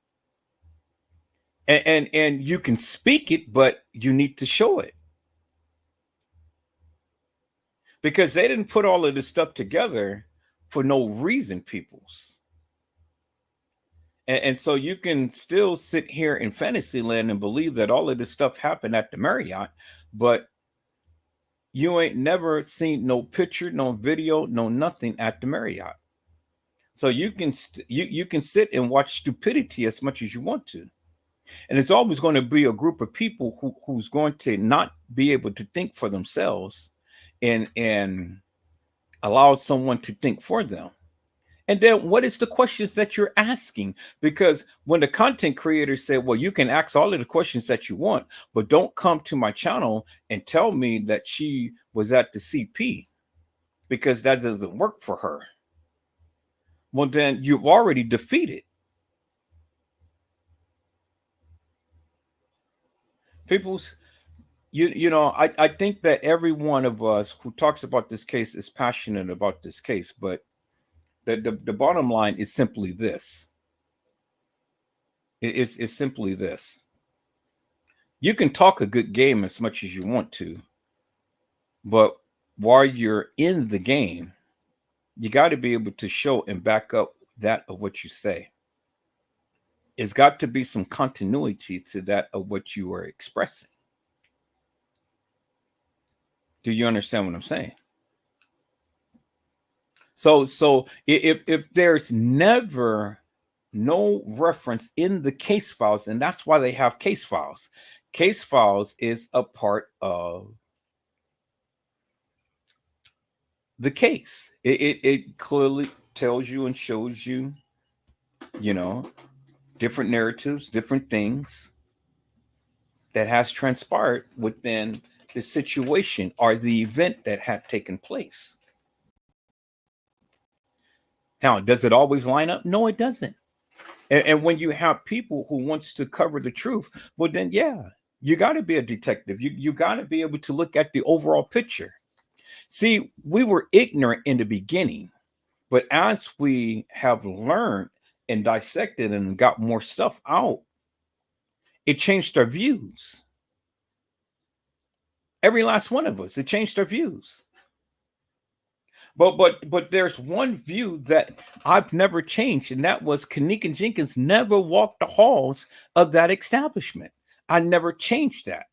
And you can speak it, but you need to show it. Because they didn't put all of this stuff together for no reason, peoples. And so you can still sit here in fantasy land and believe that all of this stuff happened at the Marriott, but you ain't never seen no picture, no video, no nothing at the Marriott. So you can you can sit and watch stupidity as much as you want to. And it's always going to be a group of people who's going to not be able to think for themselves and allow someone to think for them. And then what is the questions that you're asking? Because when the content creator said, well, you can ask all of the questions that you want, but don't come to my channel and tell me that she was at the CP, because that doesn't work for her. Well, then you've already defeated. People's, you know, I think that every one of us who talks about this case is passionate about this case, but the bottom line is simply this. It's simply this. You can talk a good game as much as you want to, but while you're in the game, you got to be able to show and back up that of what you say. It's got to be some continuity to that of what you are expressing. Do you understand what I'm saying? So if there's never no reference in the case files, and that's why they have case files. Case files is a part of the case. It clearly tells you and shows you, you know, different narratives, different things that has transpired within the situation or the event that had taken place. Now, does it always line up? No, it doesn't. And when you have people who wants to cover the truth, well, then, yeah, you got to be a detective. You got to be able to look at the overall picture. See, we were ignorant in the beginning, but as we have learned and dissected and got more stuff out, it changed our views. Every last one of us, it changed our views. But there's one view that I've never changed, and that was Kanika Jenkins never walked the halls of that establishment. I never changed that.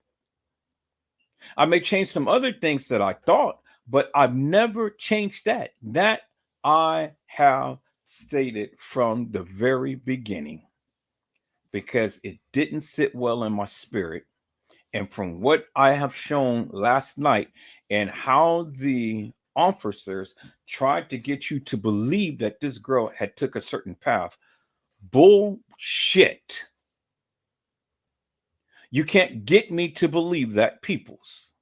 I may change some other things that I thought, but I've never changed that. That I have stated from the very beginning, because it didn't sit well in my spirit. And from what I have shown last night and how the officers tried to get you to believe that this girl had took a certain path. Bullshit. You can't get me to believe that, peoples.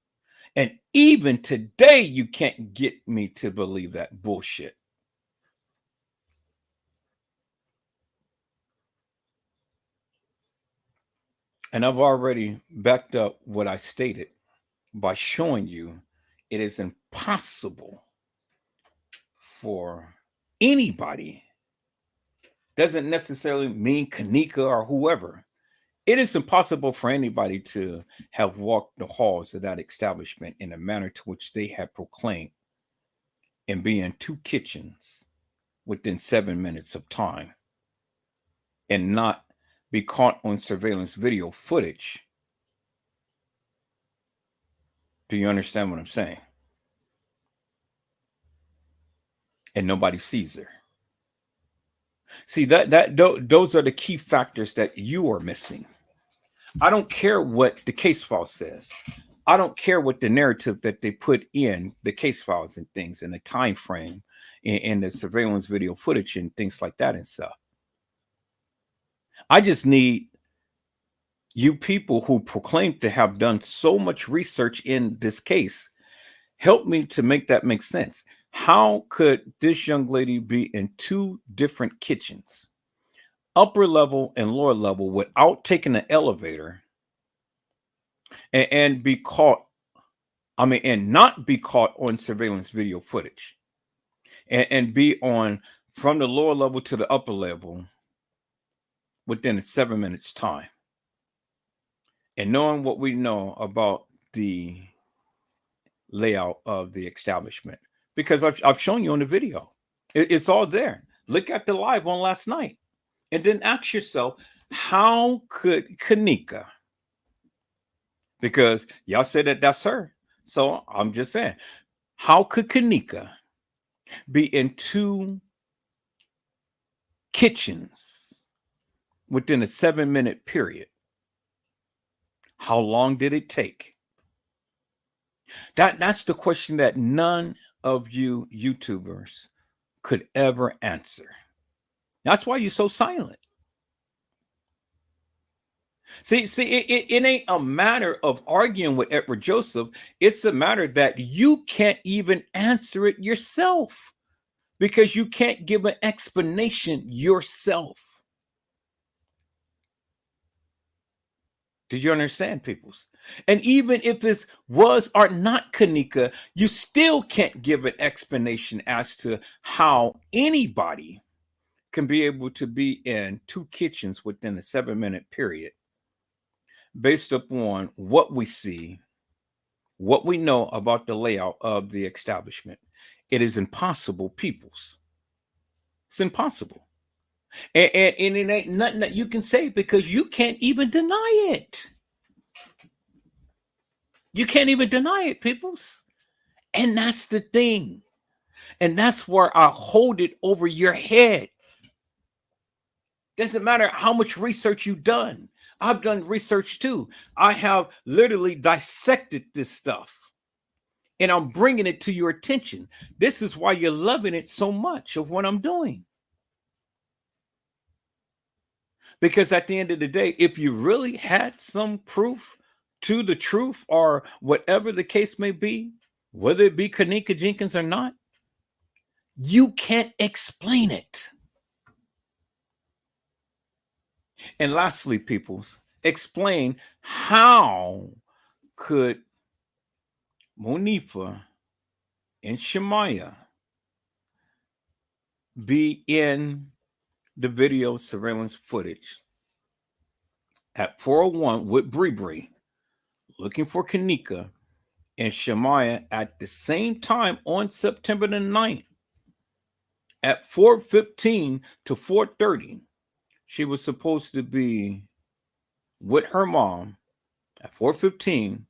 And even today, you can't get me to believe that bullshit. And I've already backed up what I stated by showing you it is impossible for anybody, doesn't necessarily mean Kanika or whoever. It is impossible for anybody to have walked the halls of that establishment in a manner to which they had proclaimed and be in two kitchens within 7 minutes of time and not be caught on surveillance video footage Do you understand what I'm saying? And nobody sees her. See, those are the key factors that you are missing. I don't care what the case file says. I don't care what the narrative that they put in the case files and things, and the time frame, and the surveillance video footage and things like that and stuff. I just need you people who proclaim to have done so much research in this case, help me to make that make sense. How could this young lady be in two different kitchens, upper level and lower level, without taking the elevator, and be caught? And not be caught on surveillance video footage, and be on from the lower level to the upper level within 7 minutes time. And knowing what we know about the layout of the establishment, because I've shown you on the video, it's all there. Look at the live on last night, and then ask yourself, how could Kenneka, because y'all said that that's her, so I'm just saying, how could Kenneka be in two kitchens within a 7-minute period? How long did it take? That's the question that none of you YouTubers could ever answer. That's why you're so silent. See, it ain't a matter of arguing with Edward Joseph. It's a matter that you can't even answer it yourself, because you can't give an explanation yourself. Did you understand, peoples? And even if it was or not Kenneka, you still can't give an explanation as to how anybody can be able to be in two kitchens within a 7-minute period, based upon what we see, what we know about the layout of the establishment. It is impossible, peoples. It's impossible. And it ain't nothing that you can say, because you can't even deny it. You can't even deny it, peoples. And that's the thing. And that's where I hold it over your head. Doesn't matter how much research you've done. I've done research too. I have literally dissected this stuff, and I'm bringing it to your attention. This is why you're loving it so much of what I'm doing. Because at the end of the day, if you really had some proof to the truth, or whatever the case may be, whether it be Kenneka Jenkins or not, you can't explain it. And lastly, peoples, explain how could Monifa and Shemaya be in the video surveillance footage at 401 with Bree looking for Kenneka, and Shemaya at the same time on September the 9th at 4:15 to 4:30. She was supposed to be with her mom at 4:15,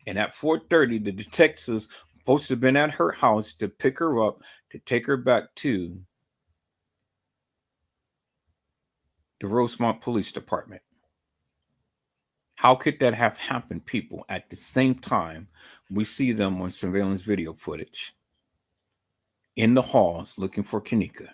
and at 4:30, the detectives supposed to have been at her house to pick her up, to take her back to the Rosemont Police Department. How could that have happened, people? At the same time, we see them on surveillance video footage in the halls looking for Kenneka.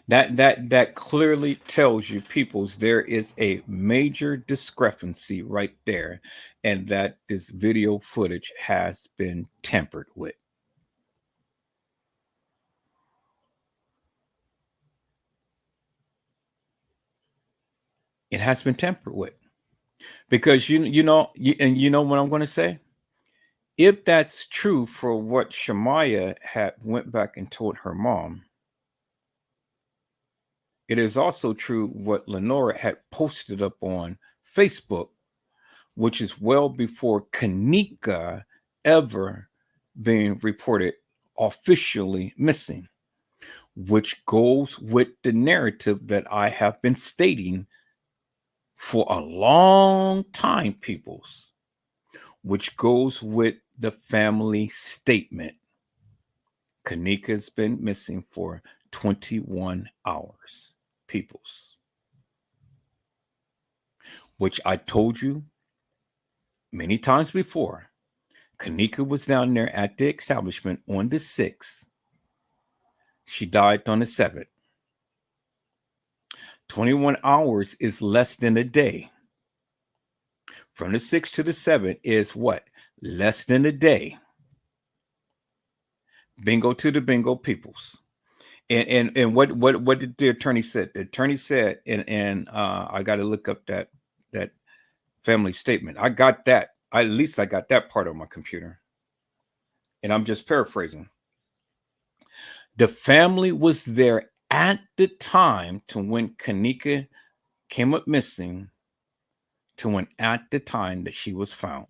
That clearly tells you, peoples, there is a major discrepancy right there, and that this video footage has been tampered with. It has been tampered with, because you know what I'm going to say. If that's true for what Shemaya had went back and told her mom, it is also true what Lenora had posted up on Facebook, which is well before Kenneka ever being reported officially missing, which goes with the narrative that I have been stating for a long time, peoples. which goes with the family statement. Kanika's been missing for 21 hours, peoples. Which I told you many times before. Kanika was down there at the establishment on the 6th. She died on the 7th. 21 hours is less than a day. From the 6th to the 7th is what? Less than a day. Bingo to the bingo, peoples. And what did the attorney said? The attorney said, and I got to look up that family statement. I got that. At least I got that part on my computer. And I'm just paraphrasing. The family was there at the time to when Kanika came up missing to when at the time that she was found.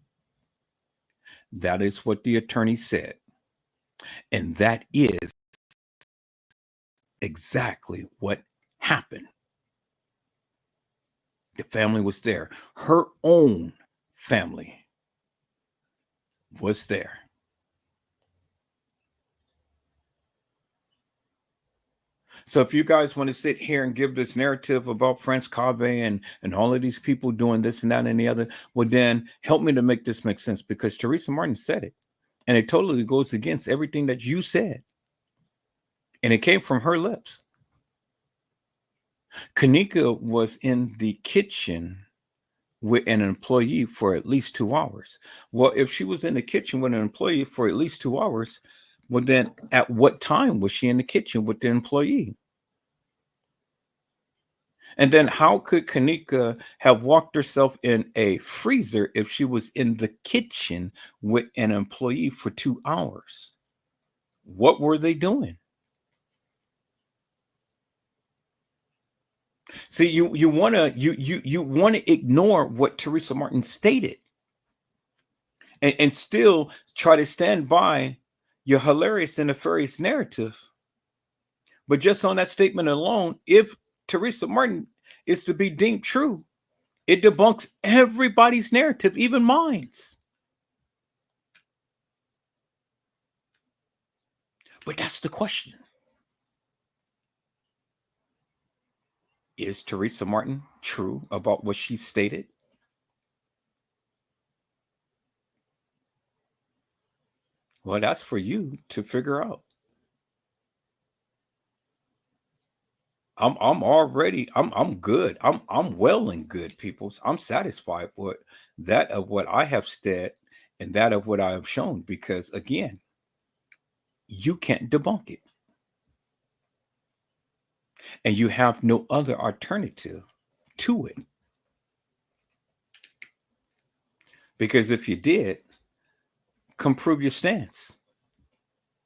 That is what the attorney said. And that is exactly what happened. The family was there. Her own family was there. So if you guys want to sit here and give this narrative about France Cave and all of these people doing this and that and the other, well, then help me to make this make sense, because Teresa Martin said it. And it totally goes against everything that you said. And it came from her lips. Kanika was in the kitchen with an employee for at least 2 hours. Well, if she was in the kitchen with an employee for at least 2 hours, well, then at what time was she in the kitchen with the employee? And then how could Kanika have walked herself in a freezer if she was in the kitchen with an employee for 2 hours? What were they doing? See, you want to ignore what Teresa Martin stated and still try to stand by your hilarious and nefarious narrative. But just on that statement alone, if Teresa Martin is to be deemed true, it debunks everybody's narrative, even mine's. But that's the question. Is Teresa Martin true about what she stated? Well, that's for you to figure out. I'm good. I'm well and good, peoples. I'm satisfied with that of what I have said and that of what I have shown, because again, you can't debunk it. And you have no other alternative to it. Because if you did, come prove your stance.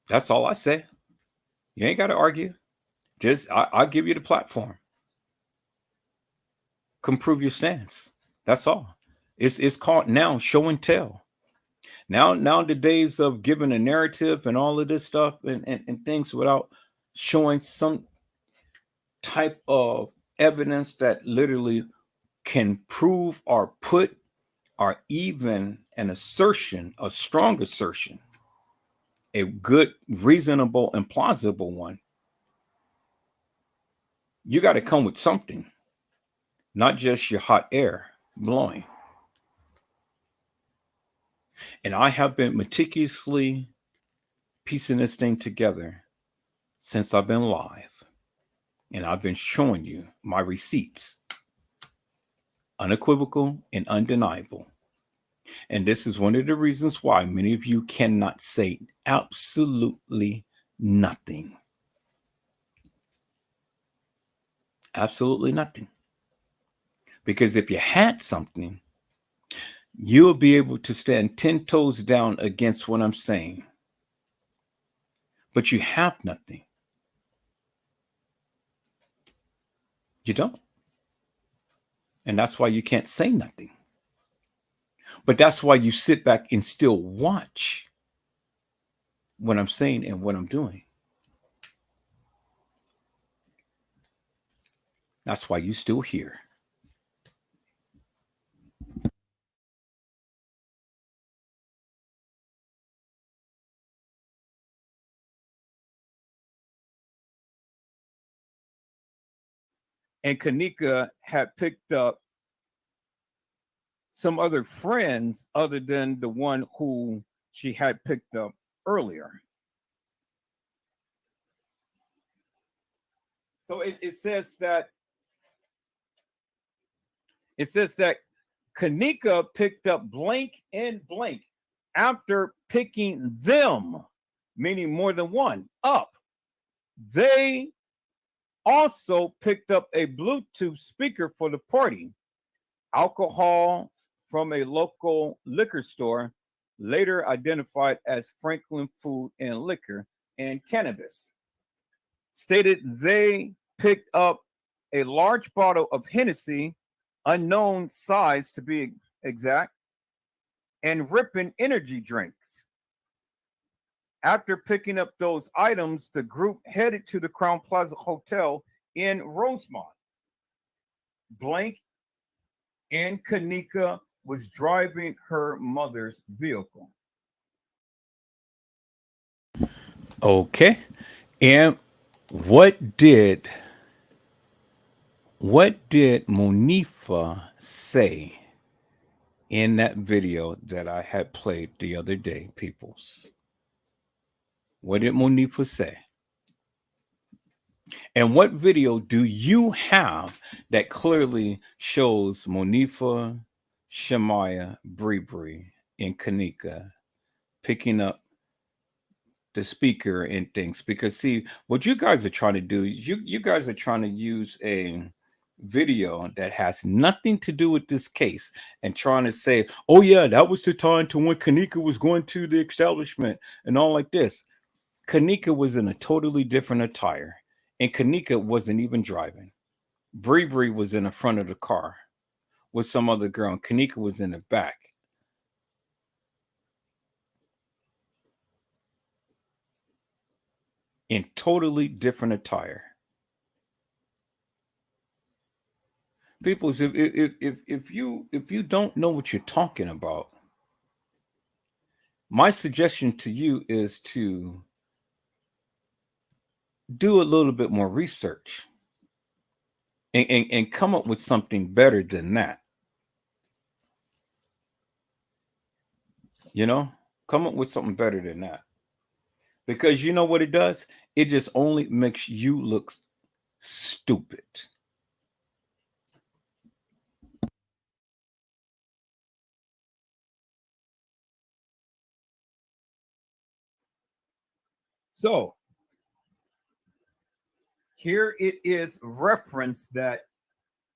That's all I say. You ain't got to argue. Just I'll give you the platform. Come prove your stance. That's all. It's called now show and tell. Now the days of giving a narrative and all of this stuff and things without showing some type of evidence that literally can prove or put or even an assertion, a strong assertion, a good, reasonable, and plausible one. You got to come with something, not just your hot air blowing. And I have been meticulously piecing this thing together since I've been live. And I've been showing you my receipts, unequivocal and undeniable. And this is one of the reasons why many of you cannot say absolutely nothing. Absolutely nothing. Because if you had something, you'll be able to stand 10 toes down against what I'm saying. But you have nothing. You don't. And that's why you can't say nothing. But that's why you sit back and still watch what I'm saying and what I'm doing. That's why you still here. and Kanika had picked up some other friends other than the one who she had picked up earlier. So it says that Kanika picked up blank and blank after picking them, meaning more than one, up. They also picked up a Bluetooth speaker for the party, alcohol from a local liquor store, later identified as Franklin Food and Liquor, and cannabis. Stated they picked up a large bottle of Hennessy, unknown size to be exact, and Ripon energy drinks. After picking up those items, the group headed to the Crown Plaza Hotel in Rosemont. Blank and Kanika was driving her mother's vehicle. Okay. And what did Monifa say in that video that I had played the other day, peoples? What did Monifa say? And what video do you have that clearly shows Monifa, Shemaya, Bree, and Kanika picking up the speaker and things? Because see, what you guys are trying to do, you guys are trying to use a video that has nothing to do with this case and trying to say, oh yeah, that was the time to when Kanika was going to the establishment and all like this. Kanika was in a totally different attire, and Kanika wasn't even driving. Bree was in the front of the car with some other girl, and Kanika was in the back. In totally different attire. People, if you don't know what you're talking about, my suggestion to you is to do a little bit more research and come up with something better than that. You know, come up with something better than that. Because you know what it does? It just only makes you look stupid. So here it is reference that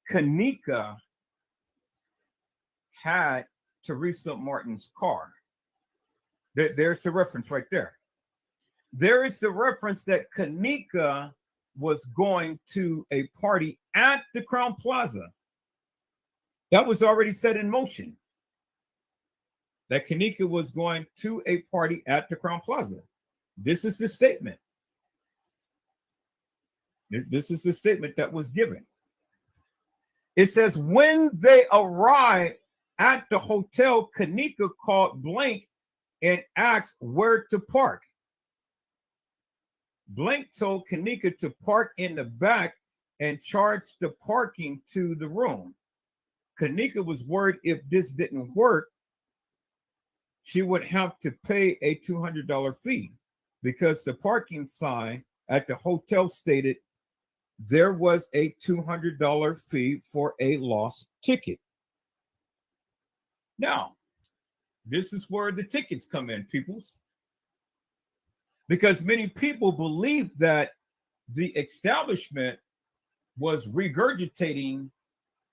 Kanika had Teresa Martin's car. There's the reference right there. There is the reference that Kanika was going to a party at the Crown Plaza. That was already set in motion. That Kanika was going to a party at the Crown Plaza. This is the statement. This is the statement that was given. It says, when they arrived at the hotel, Kanika called Blank and asked where to park. Blank told Kanika to park in the back and charge the parking to the room. Kanika was worried if this didn't work, she would have to pay a $200 fee because the parking sign at the hotel stated there was a $200 fee for a lost ticket. Now, this is where the tickets come in, peoples. Because many people believe that the establishment was regurgitating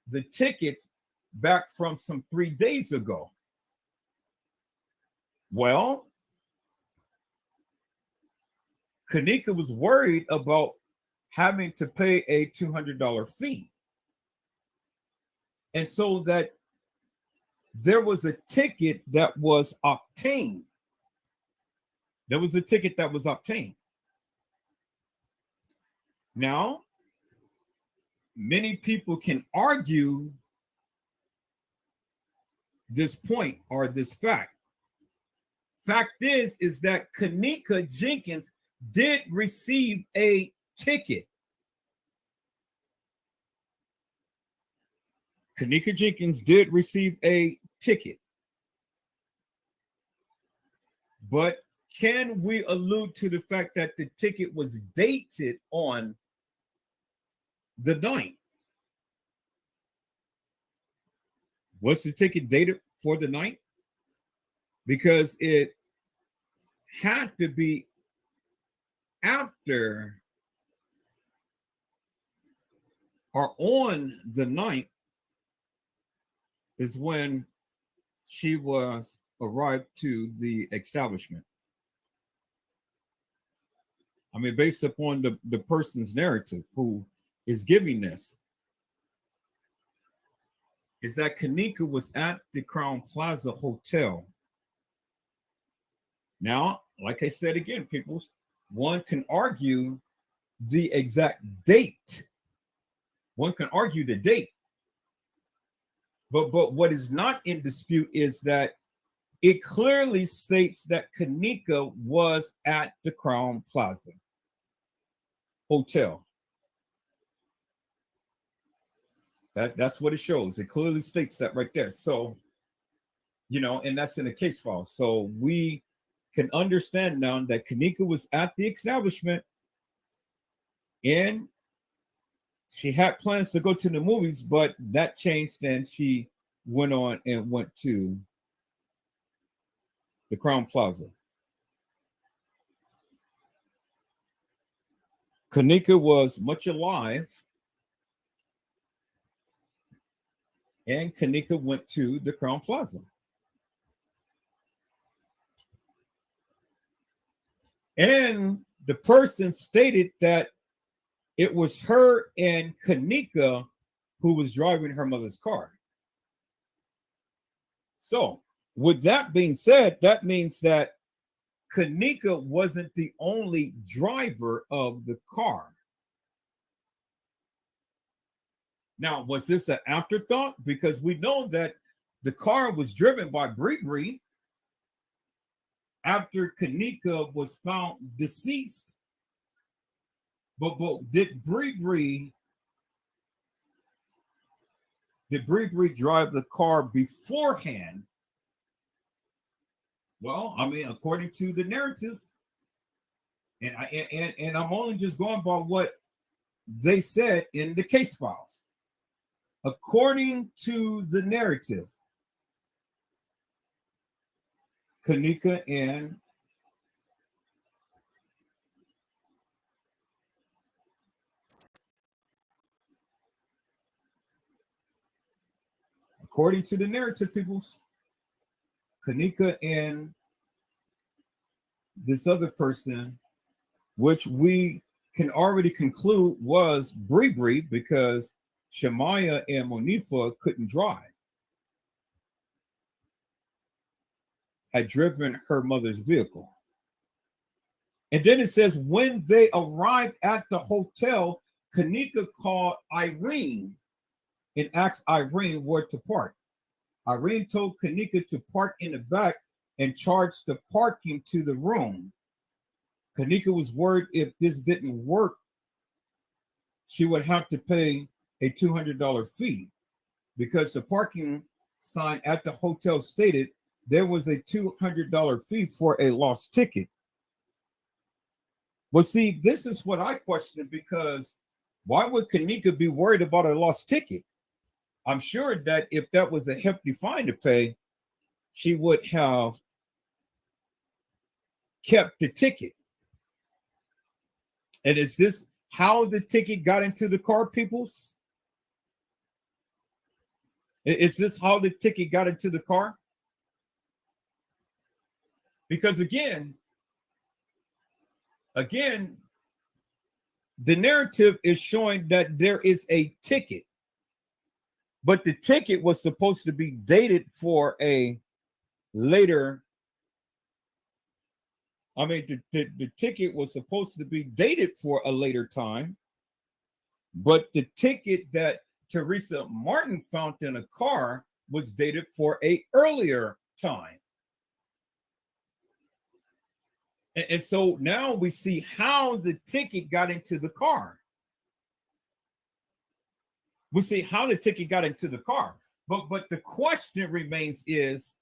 the tickets back from some 3 days ago. Well, Kanika was worried about having to pay a $200 fee. And so that there was a ticket that was obtained. There was a ticket that was obtained. Now, many people can argue this point or this fact. Fact is that Kanika Jenkins did receive a ticket. Kanika Jenkins did receive a ticket. But can we allude to the fact that the ticket was dated on the 9th? Was the ticket dated for the 9th? Because it had to be after or on the 9th is when she was arrived to the establishment. I mean, based upon the person's narrative who is giving this, is that Kanika was at the Crown Plaza Hotel. Now, like I said again, people, one can argue the exact date. One can argue the date. But what is not in dispute is that it clearly states that Kanika was at the Crown Plaza Hotel. That's what it shows. It clearly states that right there. So, you know, and that's in the case file. So we can understand now that Kanika was at the establishment and she had plans to go to the movies, but that changed. Then she went on and went to the Crown Plaza. Kanika was much alive, and Kanika went to the Crown Plaza. And the person stated that it was her and Kanika who was driving her mother's car. So, with that being said, that means that Kanika wasn't the only driver of the car. Now, was this an afterthought? Because we know that the car was driven by Bree after Kanika was found deceased. But did Bree drive the car beforehand? Well, I mean, according to the narrative, and I'm only just going by what they said in the case files. According to the narrative, Kanika and according to the narrative, people, Kanika and this other person, which we can already conclude was Bree because Shamaya and Monifa couldn't drive, had driven her mother's vehicle. And then it says when they arrived at the hotel, Kanika called Irene and asked Irene where to park. Irene told Kanika to park in the back and charge the parking to the room. Kanika was worried if this didn't work, she would have to pay a $200 fee because the parking sign at the hotel stated there was a $200 fee for a lost ticket. But see, this is what I question, because why would Kanika be worried about a lost ticket? I'm sure that if that was a hefty fine to pay, she would have kept the ticket. And is this how the ticket got into the car, peoples? Is this how the ticket got into the car? Because again, the narrative is showing that there is a ticket, but the ticket was supposed to be dated for a later. I mean, the ticket was supposed to be dated for a later time, but the ticket that Teresa Martin found in a car was dated for a earlier time. And so now we see how the ticket got into the car. We'll see how the ticket got into the car. But the question remains is,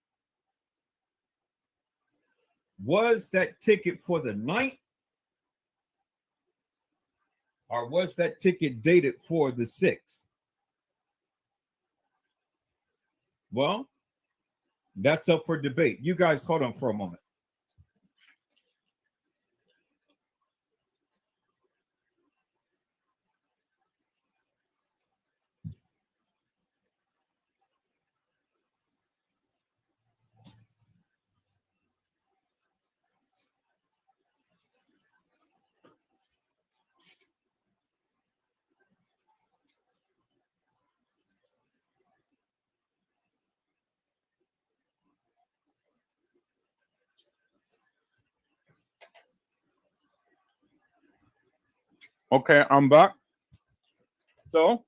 was that ticket for the night, or was that ticket dated for the 6th? Well, that's up for debate. You guys hold on for a moment. Okay, I'm back. So,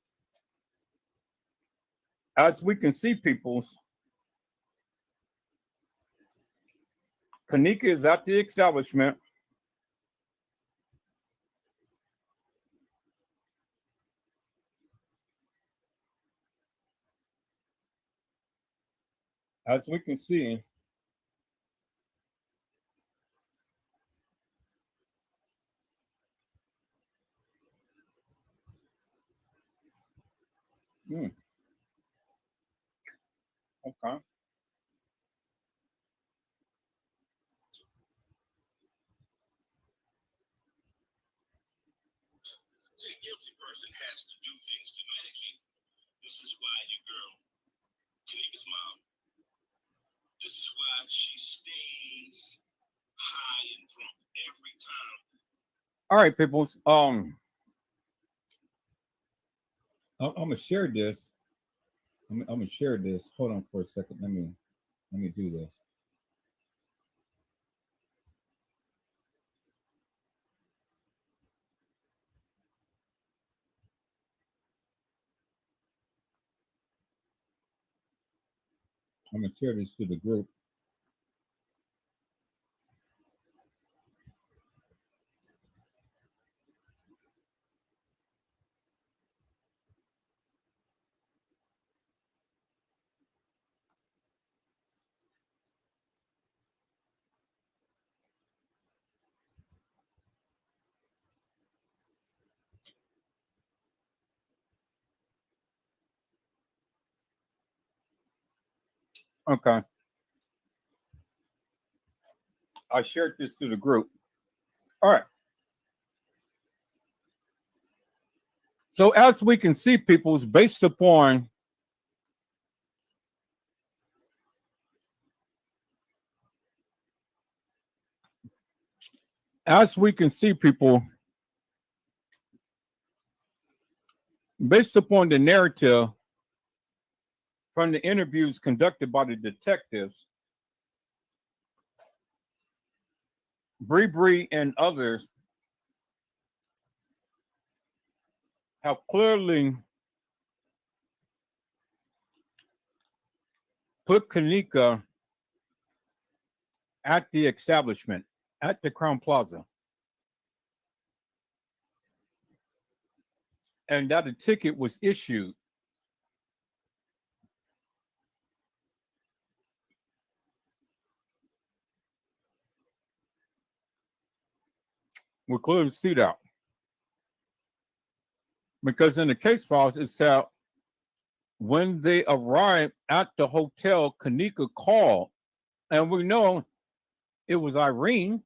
as we can see, peoples, Kanika is at the establishment. As we can see, okay. See, a guilty person has to do things to medicate. This is why your girl, Kanika's mom, this is why she stays high and drunk every time. All right, peoples. I'm gonna share this. I'm gonna share this. Hold on for a second. Let me do this. I'm gonna share this to the group. Okay. I shared this to the group. All right. So as we can see, people's based upon based upon the narrative from the interviews conducted by the detectives, Bree and others have clearly put Kanika at the establishment, at the Crown Plaza, and that a ticket was issued. We clearly see that. Because in the case files, it said when they arrived at the hotel, Kanika called, and we know it was Irene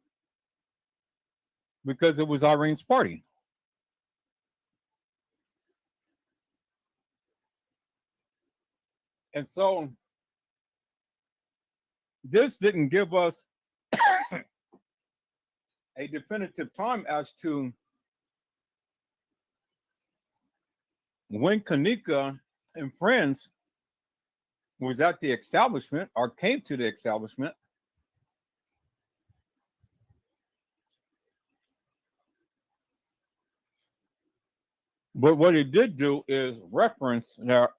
because it was Irene's party. And so this didn't give us a definitive time as to when Kanika and friends was at the establishment or came to the establishment. But what it did do is reference that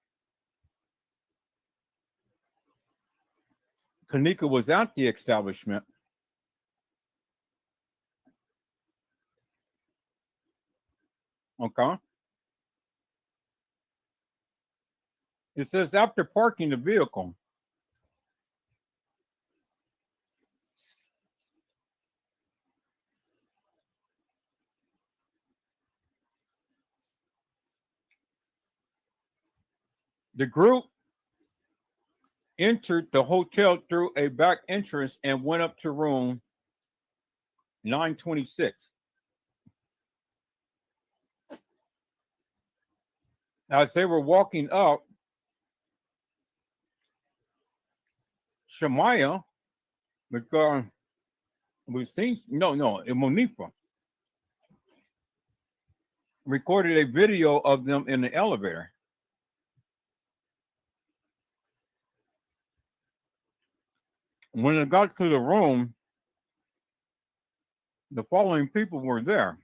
Kanika was at the establishment. Okay. It says after parking the vehicle, the group entered the hotel through a back entrance and went up to room 926. As they were walking up, Shamaya Monifa recorded a video of them in the elevator. When it got to the room, the following people were there.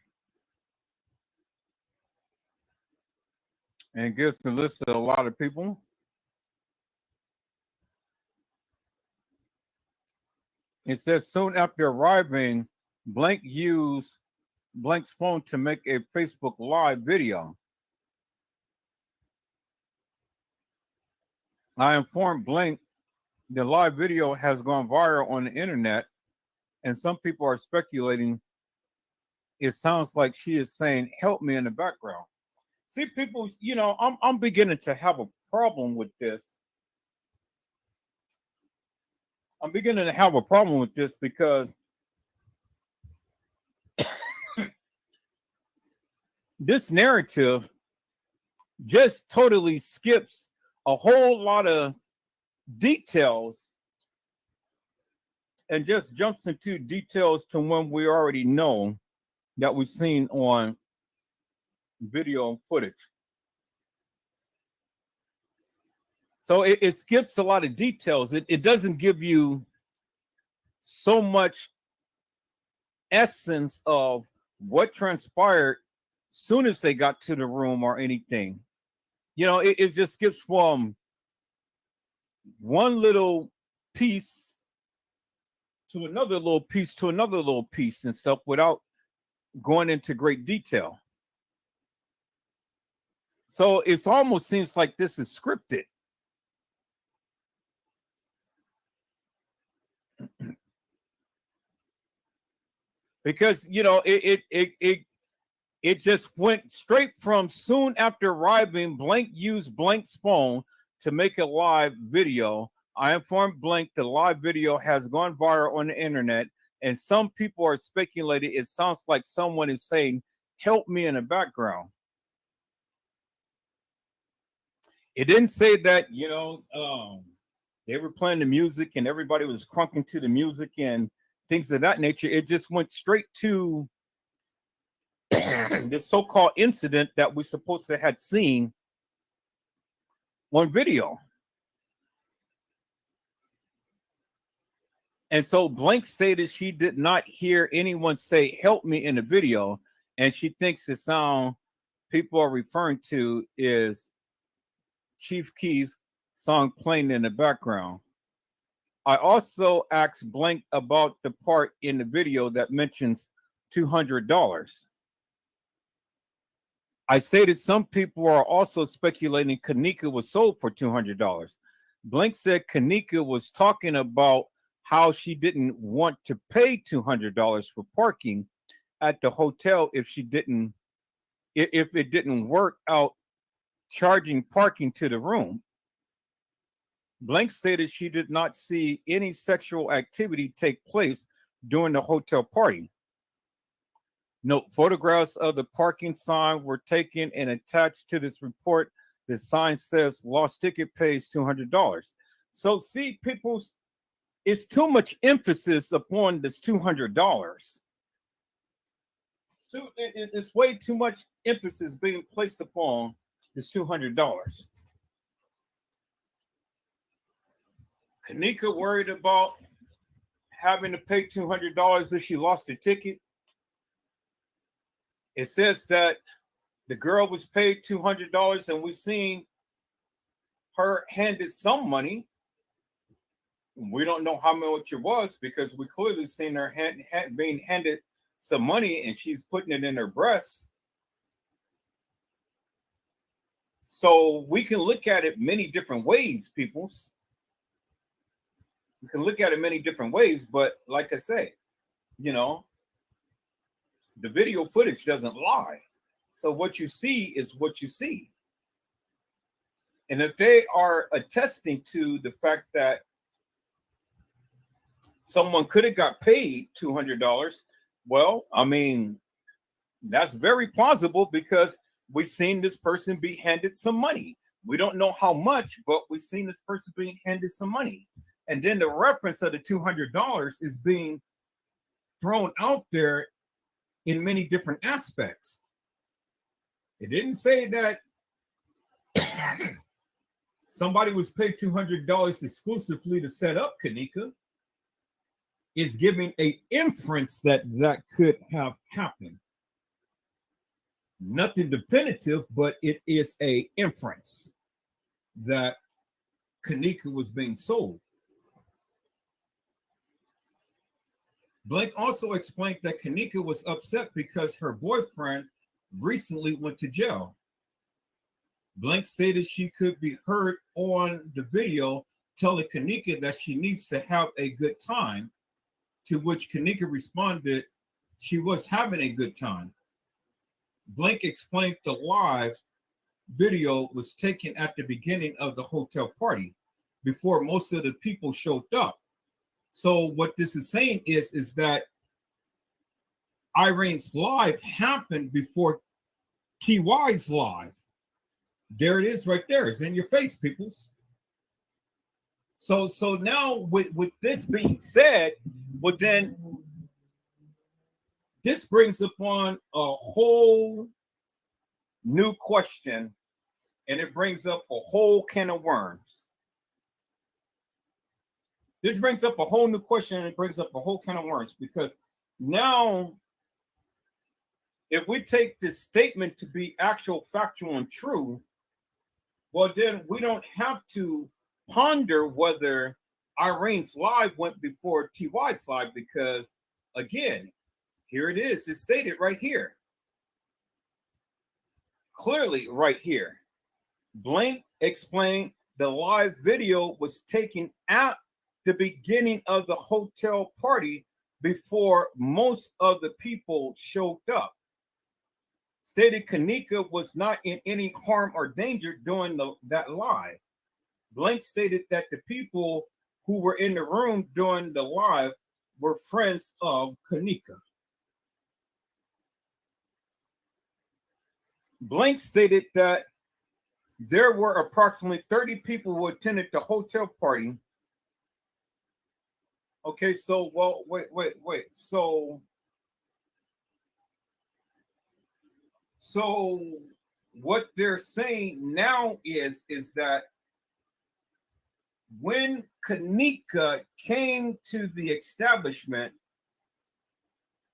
And it gives the list of a lot of people. It says soon after arriving, Blank used Blank's phone to make a Facebook Live video. I informed Blank the live video has gone viral on the internet, and some people are speculating it sounds like she is saying, "Help me" in the background. See, people, I'm beginning to have a problem with this. I'm beginning to have a problem with this because this narrative just totally skips a whole lot of details and just jumps into details to when we already know that we've seen on video footage. So it skips a lot of details. It doesn't give you so much essence of what transpired soon as they got to the room or anything. It just skips from one little piece to another little piece to another little piece and stuff without going into great detail. So it almost seems like this is scripted. Because it just went straight from soon after arriving, Blank used Blank's phone to make a live video. I informed Blank the live video has gone viral on the internet, and some people are speculating it sounds like someone is saying, "Help me" in the background. It didn't say that, they were playing the music and everybody was crunking to the music and things of that nature. It just went straight to this so-called incident that we're supposed to have seen on video. And so Blank stated she did not hear anyone say "help me" in the video, and she thinks the sound people are referring to is Chief Keef song playing in the background. I also asked Blank about the part in the video that mentions $200. I stated some people are also speculating Kanika was sold for $200. Blank said Kanika was talking about how she didn't want to pay $200 for parking at the hotel if it didn't work out charging parking to the room. Blank stated she did not see any sexual activity take place during the hotel party. No photographs of the parking sign were taken and attached to this report. The sign says lost ticket pays $200. So see, people, it's too much emphasis upon this $200. So it's way too much emphasis being placed upon this $200. Kanika worried about having to pay $200 if she lost a ticket. It says that the girl was paid $200 and we seen her handed some money. We don't know how much it was because we clearly seen her being handed some money and she's putting it in her breast. So we can look at it many different ways, peoples. We can look at it many different ways, but like I say, you know, the video footage doesn't lie. So what you see is what you see. And if they are attesting to the fact that someone could have got paid $200, well, I mean, that's very plausible because we've seen this person be handed some money. We don't know how much, but we've seen this person being handed some money. And then the reference of the $200 is being thrown out there in many different aspects. It didn't say that somebody was paid $200 exclusively to set up Kenneka. It's giving an inference that that could have happened. Nothing definitive, but it is an inference that Kenneka was being sold. Blank also explained that Kenneka was upset because her boyfriend recently went to jail. Blank stated she could be heard on the video telling Kenneka that she needs to have a good time, to which Kenneka responded she was having a good time. Blank explained the live video was taken at the beginning of the hotel party before most of the people showed up. So what this is saying is that Irene's live happened before TY's live. There it is right there. It's in your face, peoples. So now with this being said, well then this brings upon a whole new question, and it brings up a whole can of worms. This brings up a whole new question, and it brings up a whole can of worms, because now, if we take this statement to be actual, factual, and true, well, then we don't have to ponder whether Irene's live went before TY's live, because, again, here it is. It's stated right here. Clearly right here. Blank explained the live video was taken at the beginning of the hotel party before most of the people showed up. Stated Kenneka was not in any harm or danger during that live. Blank stated that the people who were in the room during the live were friends of Kenneka. Blank stated that there were approximately 30 people who attended the hotel party. Okay, so, well, wait. So what they're saying now is that when Kenneka came to the establishment,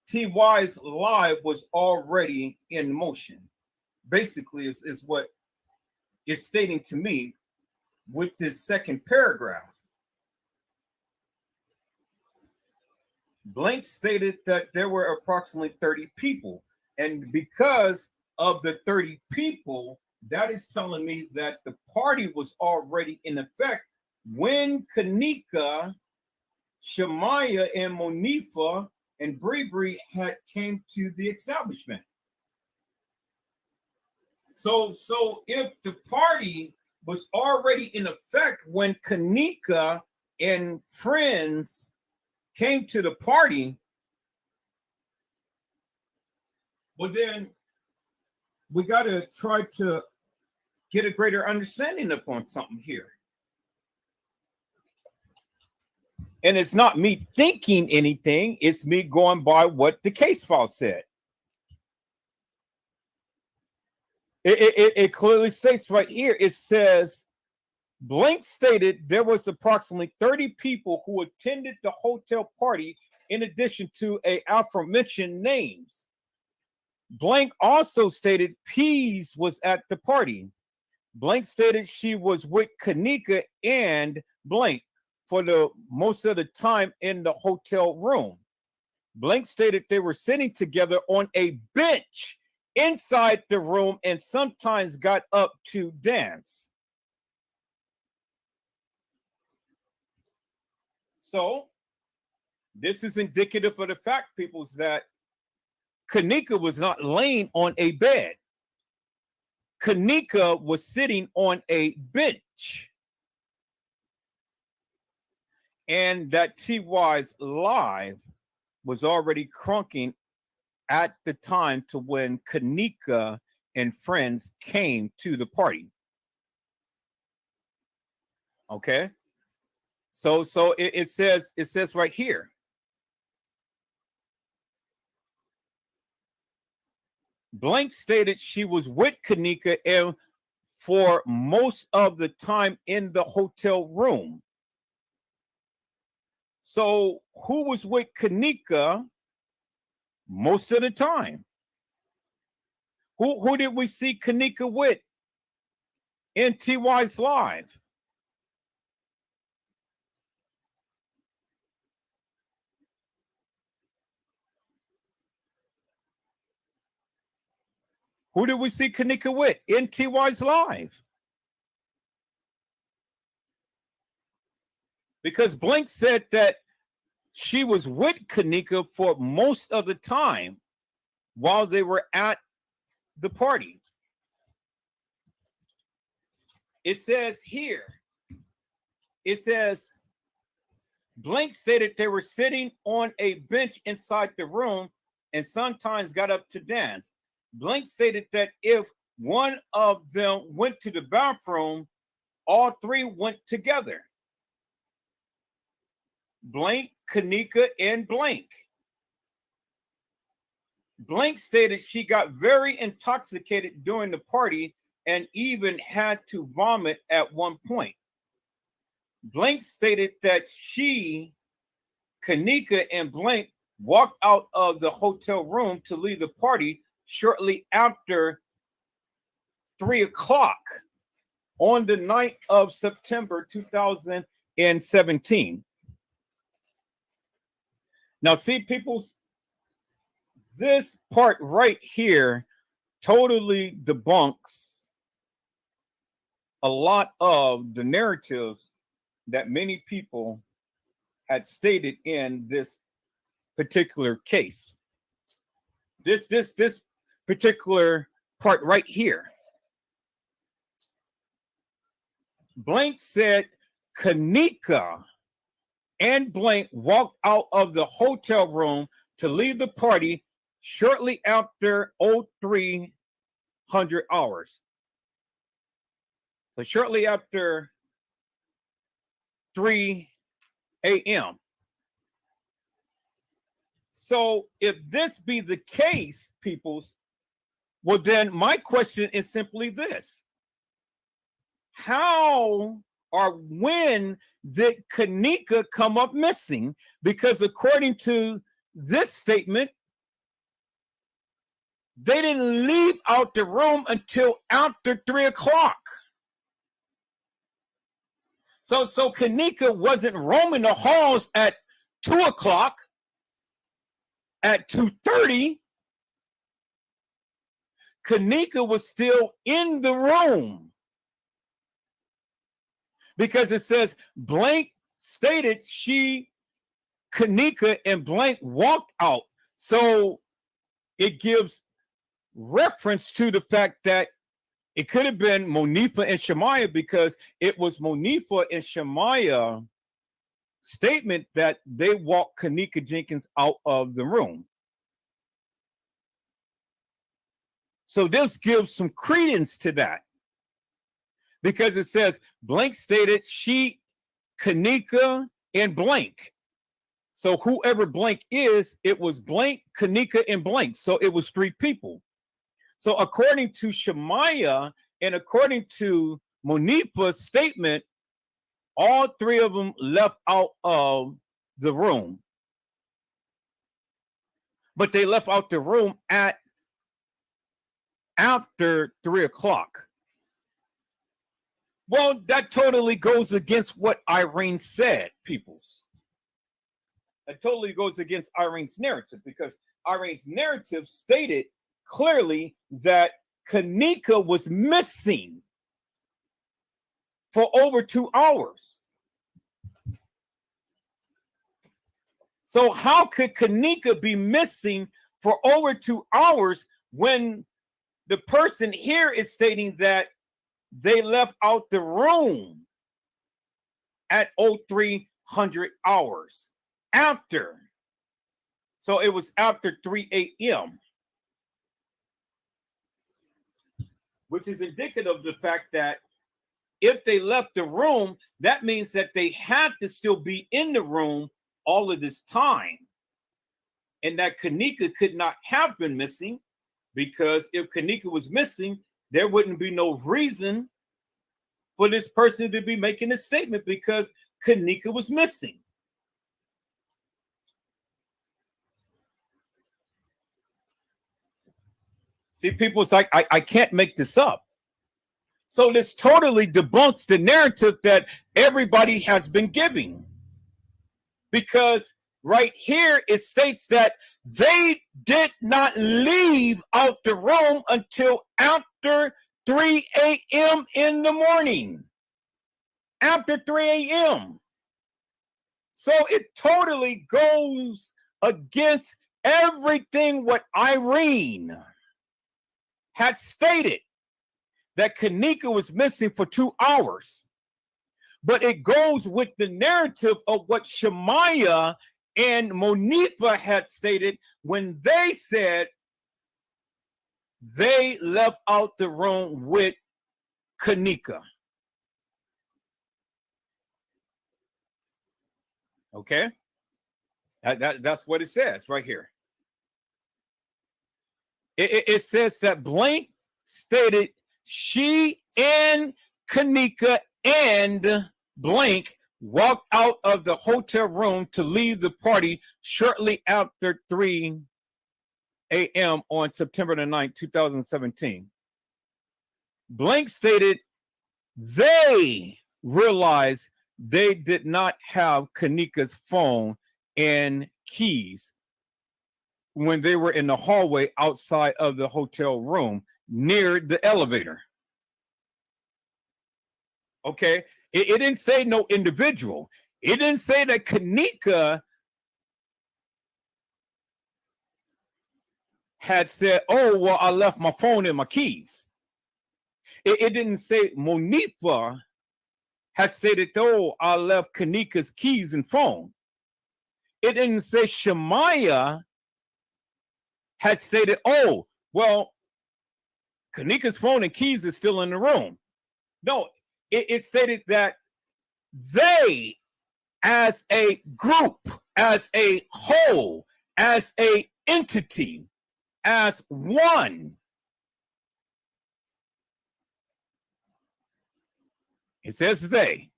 TY's live was already in motion. Basically, is what it's stating to me with this second paragraph. Blank stated that there were approximately 30 people. And because of the 30 people, that is telling me that the party was already in effect when Kenneka, Shamaya, and Monifa and Bree had came to the establishment. So if the party was already in effect when Kenneka and friends came to the party, well then we got to try to get a greater understanding upon something here. And it's not me thinking anything, it's me going by what the case file said. It clearly states right here, it says, Blank stated there was approximately 30 people who attended the hotel party in addition to a aforementioned names. Blank also stated Pease was at the party. Blank stated she was with Kenneka and Blank for the most of the time in the hotel room. Blank stated they were sitting together on a bench inside the room and sometimes got up to dance. So this is indicative of the fact, peoples, that Kenneka was not laying on a bed. Kenneka was sitting on a bench. And that TY's live was already crunking at the time to when Kenneka and friends came to the party. Okay. So it says right here. Blank stated she was with Kenneka and for most of the time in the hotel room. So who was with Kenneka most of the time? Who did we see Kenneka with in TY's live? Who did we see Kenneka with in TY's live? Because Blank said that she was with Kenneka for most of the time while they were at the party. It says here, it says, Blank stated they were sitting on a bench inside the room and sometimes got up to dance. Blank stated that if one of them went to the bathroom, all three went together. Blank, Kenneka, and Blank. Blank stated she got very intoxicated during the party and even had to vomit at one point. Blank stated that she, Kenneka, and Blank walked out of the hotel room to leave the party shortly after 3 o'clock on the night of September 2017. Now, see, people, this part right here totally debunks a lot of the narratives that many people had stated in this particular case. This particular part right here. Blank said Kenneka and Blank walked out of the hotel room to leave the party shortly after 0300 hours. So shortly after 3 a.m. So if this be the case, peoples, well, then my question is simply this. How or when did Kenneka come up missing? Because according to this statement, they didn't leave out the room until after 3 o'clock. So Kenneka wasn't roaming the halls at 2 o'clock, at 2:30. Kenneka was still in the room because it says Blank stated she, Kenneka, and Blank walked out. So it gives reference to the fact that it could have been Monifa and Shamaya, because it was Monifa and Shamaya statement that they walked Kenneka Jenkins out of the room. So this gives some credence to that, because it says Blank stated she, Kenneka, and Blank. So whoever Blank is, it was Blank, Kenneka, and Blank. So it was 3 people. So according to Shamaya and according to Monifa's statement, all 3 of them left out of the room. But they left out the room at after 3 o'clock. Well, that totally goes against what Irene said, peoples. That totally goes against Irene's narrative, because Irene's narrative stated clearly that Kanika was missing for over 2 hours. So how could Kanika be missing for over 2 hours when the person here is stating that they left out the room at 0300 hours after? So it was after 3 a.m., which is indicative of the fact that if they left the room, that means that they had to still be in the room all of this time. And that Kanika could not have been missing, because if Kanika was missing, there wouldn't be no reason for this person to be making a statement, because Kanika was missing. See, people, it's like, I can't make this up. So this totally debunks the narrative that everybody has been giving. Because right here, it states that they did not leave out the room until after 3 a.m. in the morning. After 3 a.m. So it totally goes against everything what Irene had stated, that Kanika was missing for 2 hours. But it goes with the narrative of what Shemaya and Monifa had stated when they said they left out the room with Kanika. Okay? That's what it says right here. It says that Blank stated she and Kanika and Blank walked out of the hotel room to leave the party shortly after 3 a.m. on September the 9th, 2017. Blank stated they realized they did not have Kanika's phone and keys when they were in the hallway outside of the hotel room near the elevator. Okay, it didn't say no individual. It didn't say that Kanika had said, oh, well, I left my phone and my keys. It didn't say Monifa had stated, oh, I left Kanika's keys and phone. It didn't say Shemaya had stated, oh, well, Kanika's phone and keys is still in the room. No, it stated that they, as a group, as a whole, as a entity, as one, it says they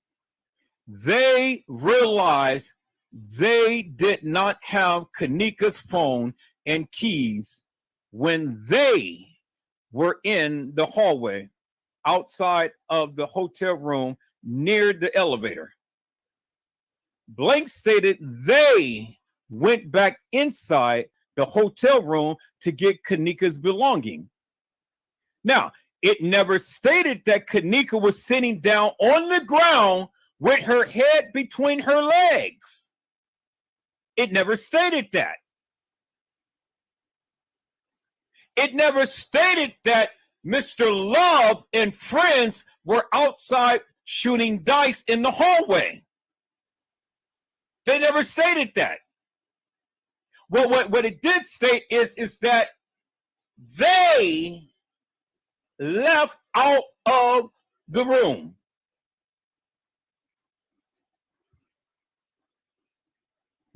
realized they did not have Kanika's phone and keys when they were in the hallway outside of the hotel room near the elevator. Blank stated they went back inside the hotel room to get Kanika's belonging. Now, it never stated that Kanika was sitting down on the ground with her head between her legs. It never stated that. It never stated that Mr. Love and friends were outside shooting dice in the hallway. They never stated that. Well, what it did state is that they left out of the room.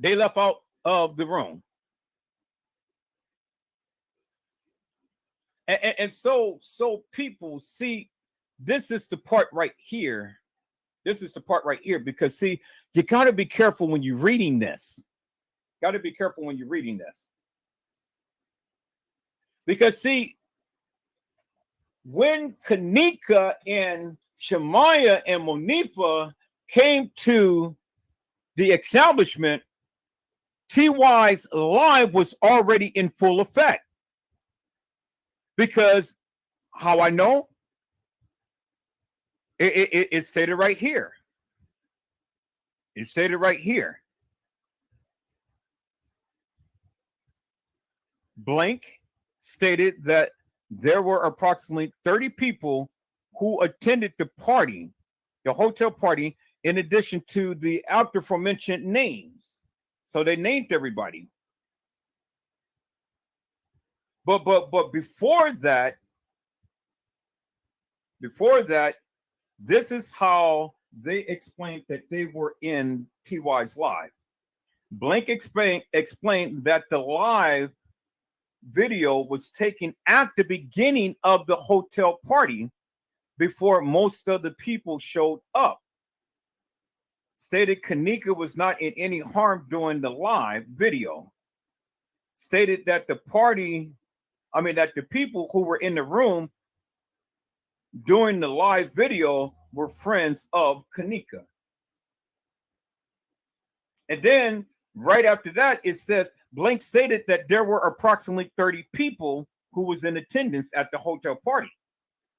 They left out of the room. And so people see, this is the part right here. This is the part right here, because see, you got to be careful when you're reading this. Got to be careful when you're reading this. Because see, when Kanika and Shemaya and Monifa came to the establishment, TY's live was already in full effect. Because how I know, it's stated right here. It's stated right here. Blank stated that there were approximately 30 people who attended the party, the hotel party, in addition to the aforementioned names. So they named everybody. But before that, this is how they explained that they were in TY's live. Blank explained that the live video was taken at the beginning of the hotel party before most of the people showed up. Stated Kanika was not in any harm during the live video. Stated that the people who were in the room during the live video were friends of Kanika. And then right after that, it says Blank stated that there were approximately 30 people who was in attendance at the hotel party.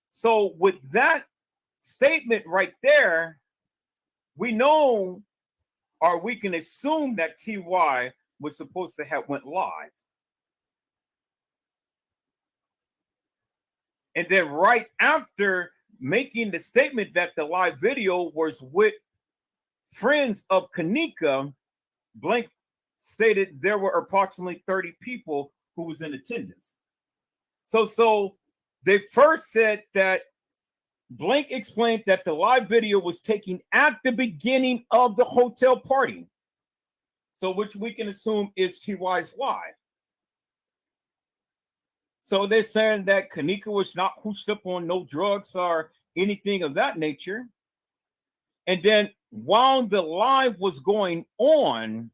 So with that statement right there, we know, or we can assume, that TY was supposed to have went live. And then right after making the statement that the live video was with friends of Kanika, Blank stated there were approximately 30 people who was in attendance. So they first said that Blank explained that the live video was taken at the beginning of the hotel party. So which we can assume is TY's live. So they're saying that Kanika was not hooked up on no drugs or anything of that nature. And then while the live was going on,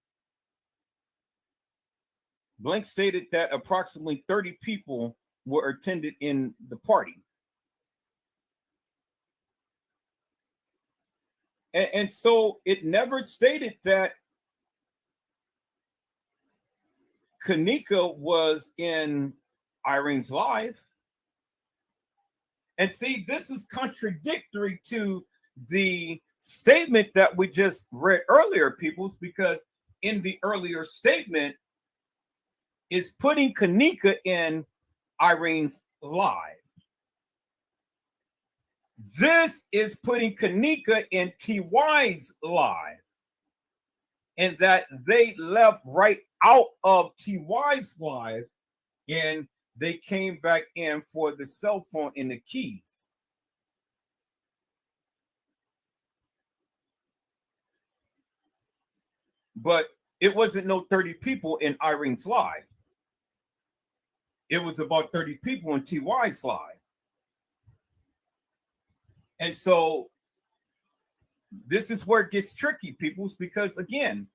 Blank stated that approximately 30 people were attended in the party. And so it never stated that Kanika was in Irene's live. And see, this is contradictory to the statement that we just read earlier, peoples, because in the earlier statement is putting Kanika in Irene's live. This is putting Kanika in TY's live, and that they left right out of TY's live and they came back in for the cell phone and the keys. But it wasn't no 30 people in Irene's live. It was about 30 people in TY's live. And so this is where it gets tricky, peoples, because again,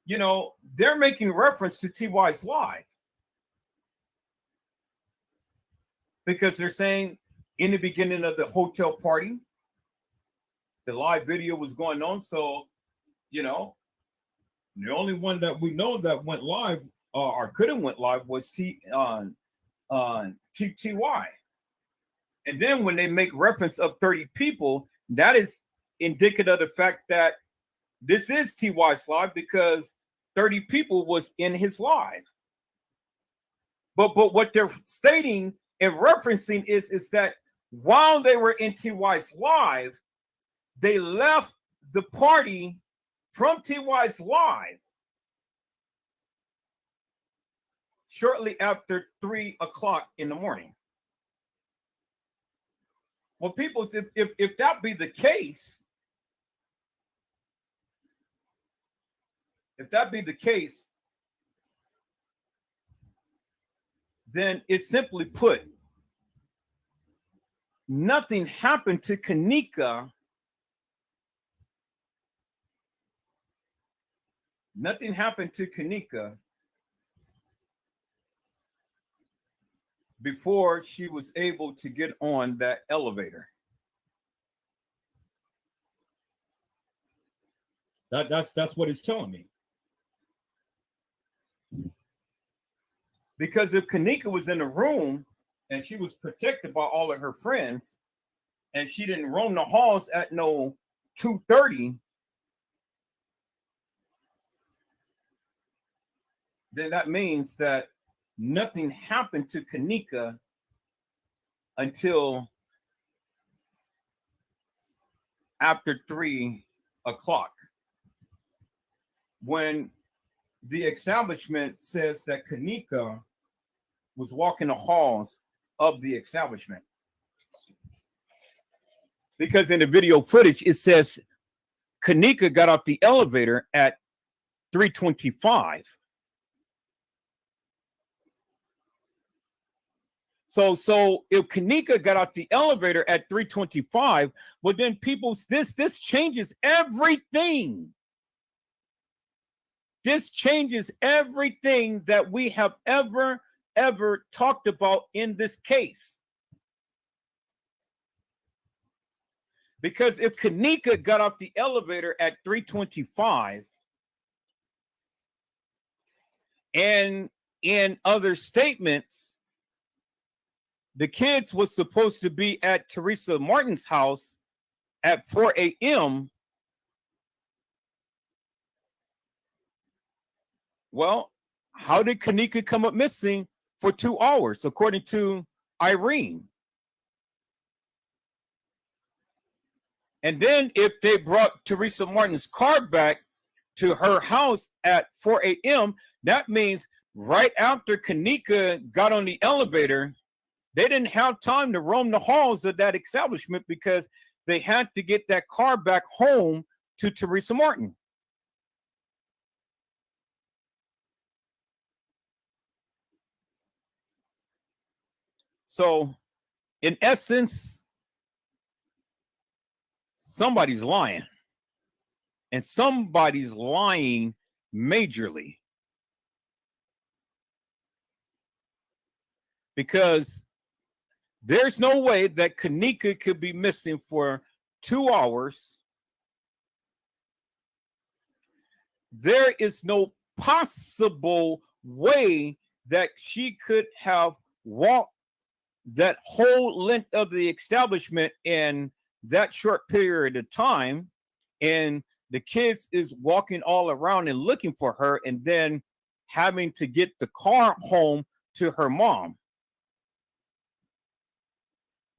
you know, they're making reference to TY's live. Because they're saying in the beginning of the hotel party, the live video was going on. So, you know, the only one that we know that went live or could have went live was TY. And then when they make reference of 30 people, that is indicative of the fact that this is TY's live because 30 people was in his live. But what they're stating and referencing is that while they were in TY's live, they left the party from TY's live shortly after 3 o'clock in the morning. Well, people, if that be the case, then it's simply put, nothing happened to Kanika. Nothing happened to Kanika before she was able to get on that elevator. That's what it's telling me. Because if Kanika was in the room and she was protected by all of her friends, and she didn't roam the halls at no 2:30, then that means that nothing happened to Kanika until after 3 o'clock, when the establishment says that Kanika was walking the halls of the establishment. Because in the video footage, it says Kanika got off the elevator at 3:25. So if Kanika got out the elevator at 3:25, well then people, this changes everything. This changes everything that we have ever talked about in this case. Because if Kanika got off the elevator at 3:25, and in other statements, the kids was supposed to be at Teresa Martin's house at 4 a.m. Well, how did Kanika come up missing for 2 hours, according to Irene? And then if they brought Teresa Martin's car back to her house at 4 a.m., that means right after Kanika got on the elevator, they didn't have time to roam the halls of that establishment because they had to get that car back home to Teresa Martin. So, in essence, somebody's lying. And somebody's lying majorly. Because there's no way that Kanika could be missing for 2 hours. There is no possible way that she could have walked that whole length of the establishment in that short period of time. And the kids is walking all around and looking for her, and then having to get the car home to her mom.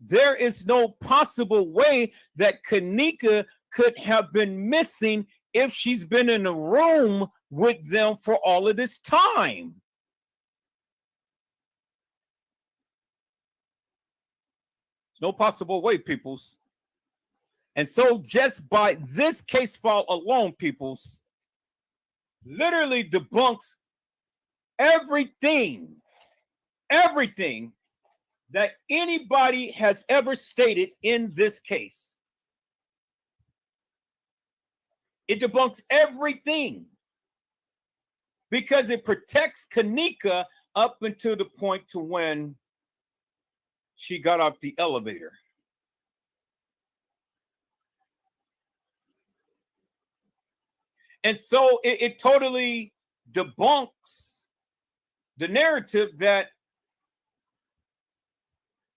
There is no possible way that Kanika could have been missing if she's been in a room with them for all of this time. No possible way, peoples. And so just by this case file alone, peoples, literally debunks everything that anybody has ever stated in this case. It debunks everything because it protects Kanika up until the point to when she got off the elevator. And so it totally debunks the narrative that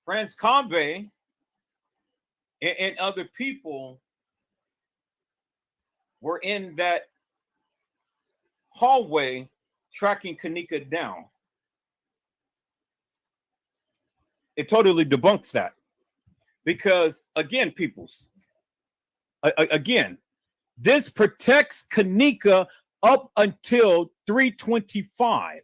Franz Convey and other people were in that hallway tracking Kanika down. It totally debunks that. Because again, peoples, again, this protects Kanika up until 3:25.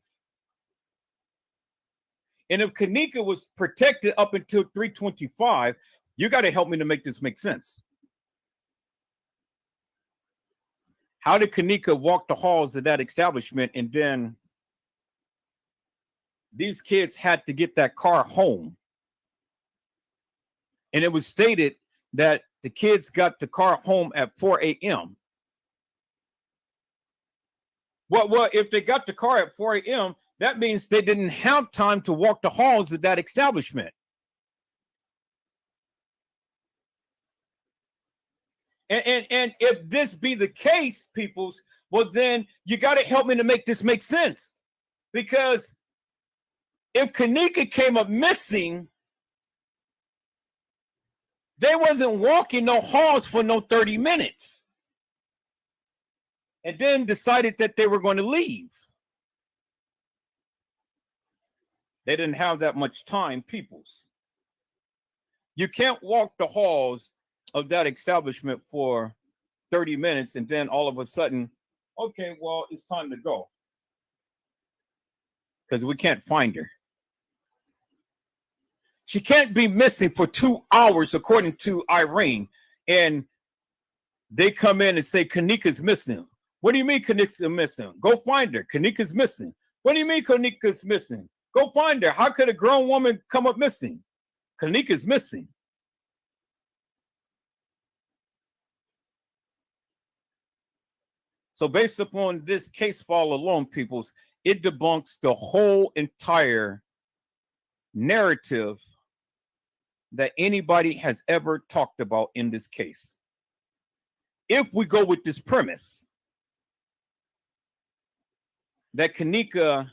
And if Kanika was protected up until 3:25, you got to help me to make this make sense. How did Kanika walk the halls of that establishment, and then these kids had to get that car home? And it was stated that the kids got the car home at 4 a.m. Well, if they got the car at 4 a.m., that means they didn't have time to walk the halls of that establishment. And if this be the case, peoples, well, then you got to help me to make this make sense. Because If Kanika came up missing, they wasn't walking no halls for no 30 minutes. And then decided that they were going to leave. They didn't have that much time, peoples. You can't walk the halls of that establishment for 30 minutes and then all of a sudden, okay, well, it's time to go. Because we can't find her. She can't be missing for 2 hours, according to Irene. And they come in and say, Kanika's missing. What do you mean Kanika's missing? Go find her. Kanika's missing. What do you mean Kanika's missing? Go find her. How could a grown woman come up missing? Kanika's missing. So based upon this case file alone, peoples, it debunks the whole entire narrative that anybody has ever talked about in this case. If we go with this premise that Kanika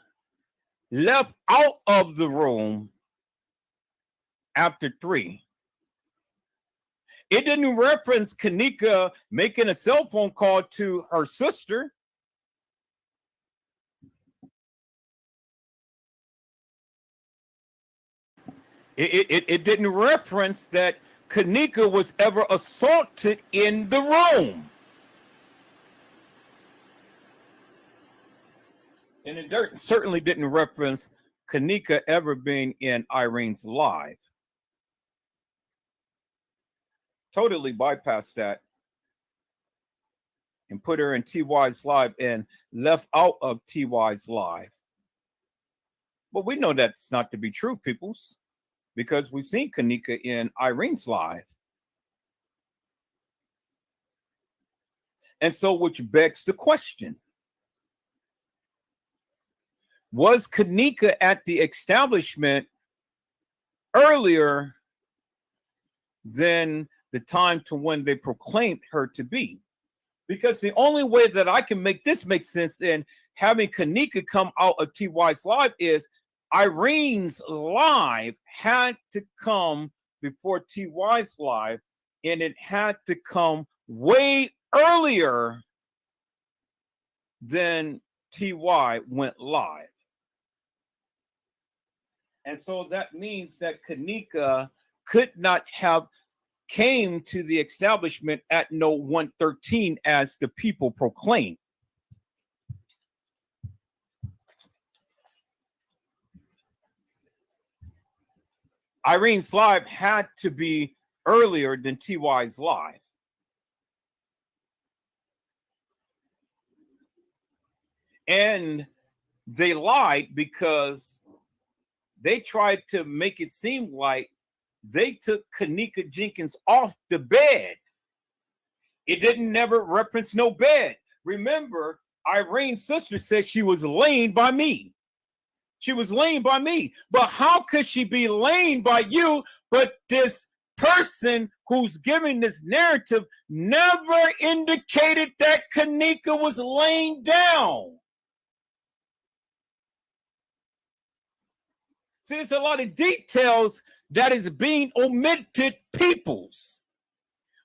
left out of the room after 3, it didn't reference Kanika making a cell phone call to her sister. It didn't reference that Kanika was ever assaulted in the room. And it certainly didn't reference Kanika ever being in Irene's live. Totally bypassed that and put her in TY's live and left out of TY's live. But we know that's not to be true, peoples, because we've seen Kanika in Irene's live. And so, which begs the question, was Kanika at the establishment earlier than the time to when they proclaimed her to be? Because the only way that I can make this make sense in having Kanika come out of TY's live is Irene's live had to come before TY's live, and it had to come way earlier than TY went live. And so that means that Kanika could not have came to the establishment at no 113 as the people proclaimed. Irene's live had to be earlier than TY's live. And they lied because they tried to make it seem like they took Kanika Jenkins off the bed. It didn't never reference no bed. Remember, Irene's sister said she was laying by me. She was laying by me. But how could she be laying by you? But this person who's giving this narrative never indicated that Kanika was laying down. See, there's a lot of details that is being omitted, peoples.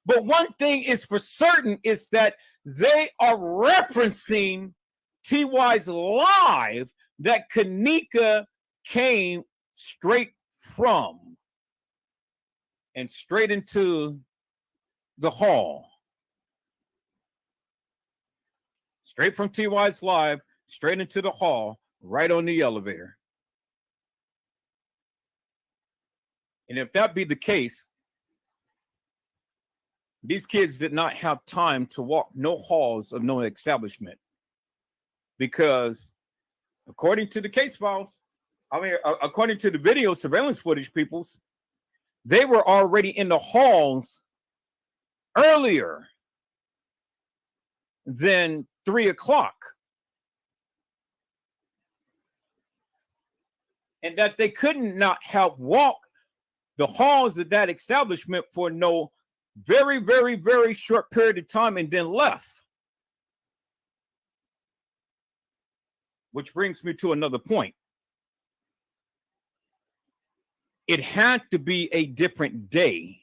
But one thing is for certain is that they are referencing TY's live that Kanika came straight from and straight into the hall. Straight from TY's live, straight into the hall, right on the elevator. And if that be the case, these kids did not have time to walk no halls of no establishment, because according to the case files, according to the video surveillance footage, peoples, they were already in the halls earlier than 3 o'clock. And that they couldn't not have walked the halls of that establishment for no very, very, very short period of time and then left. Which brings me to another point. it had to be a different day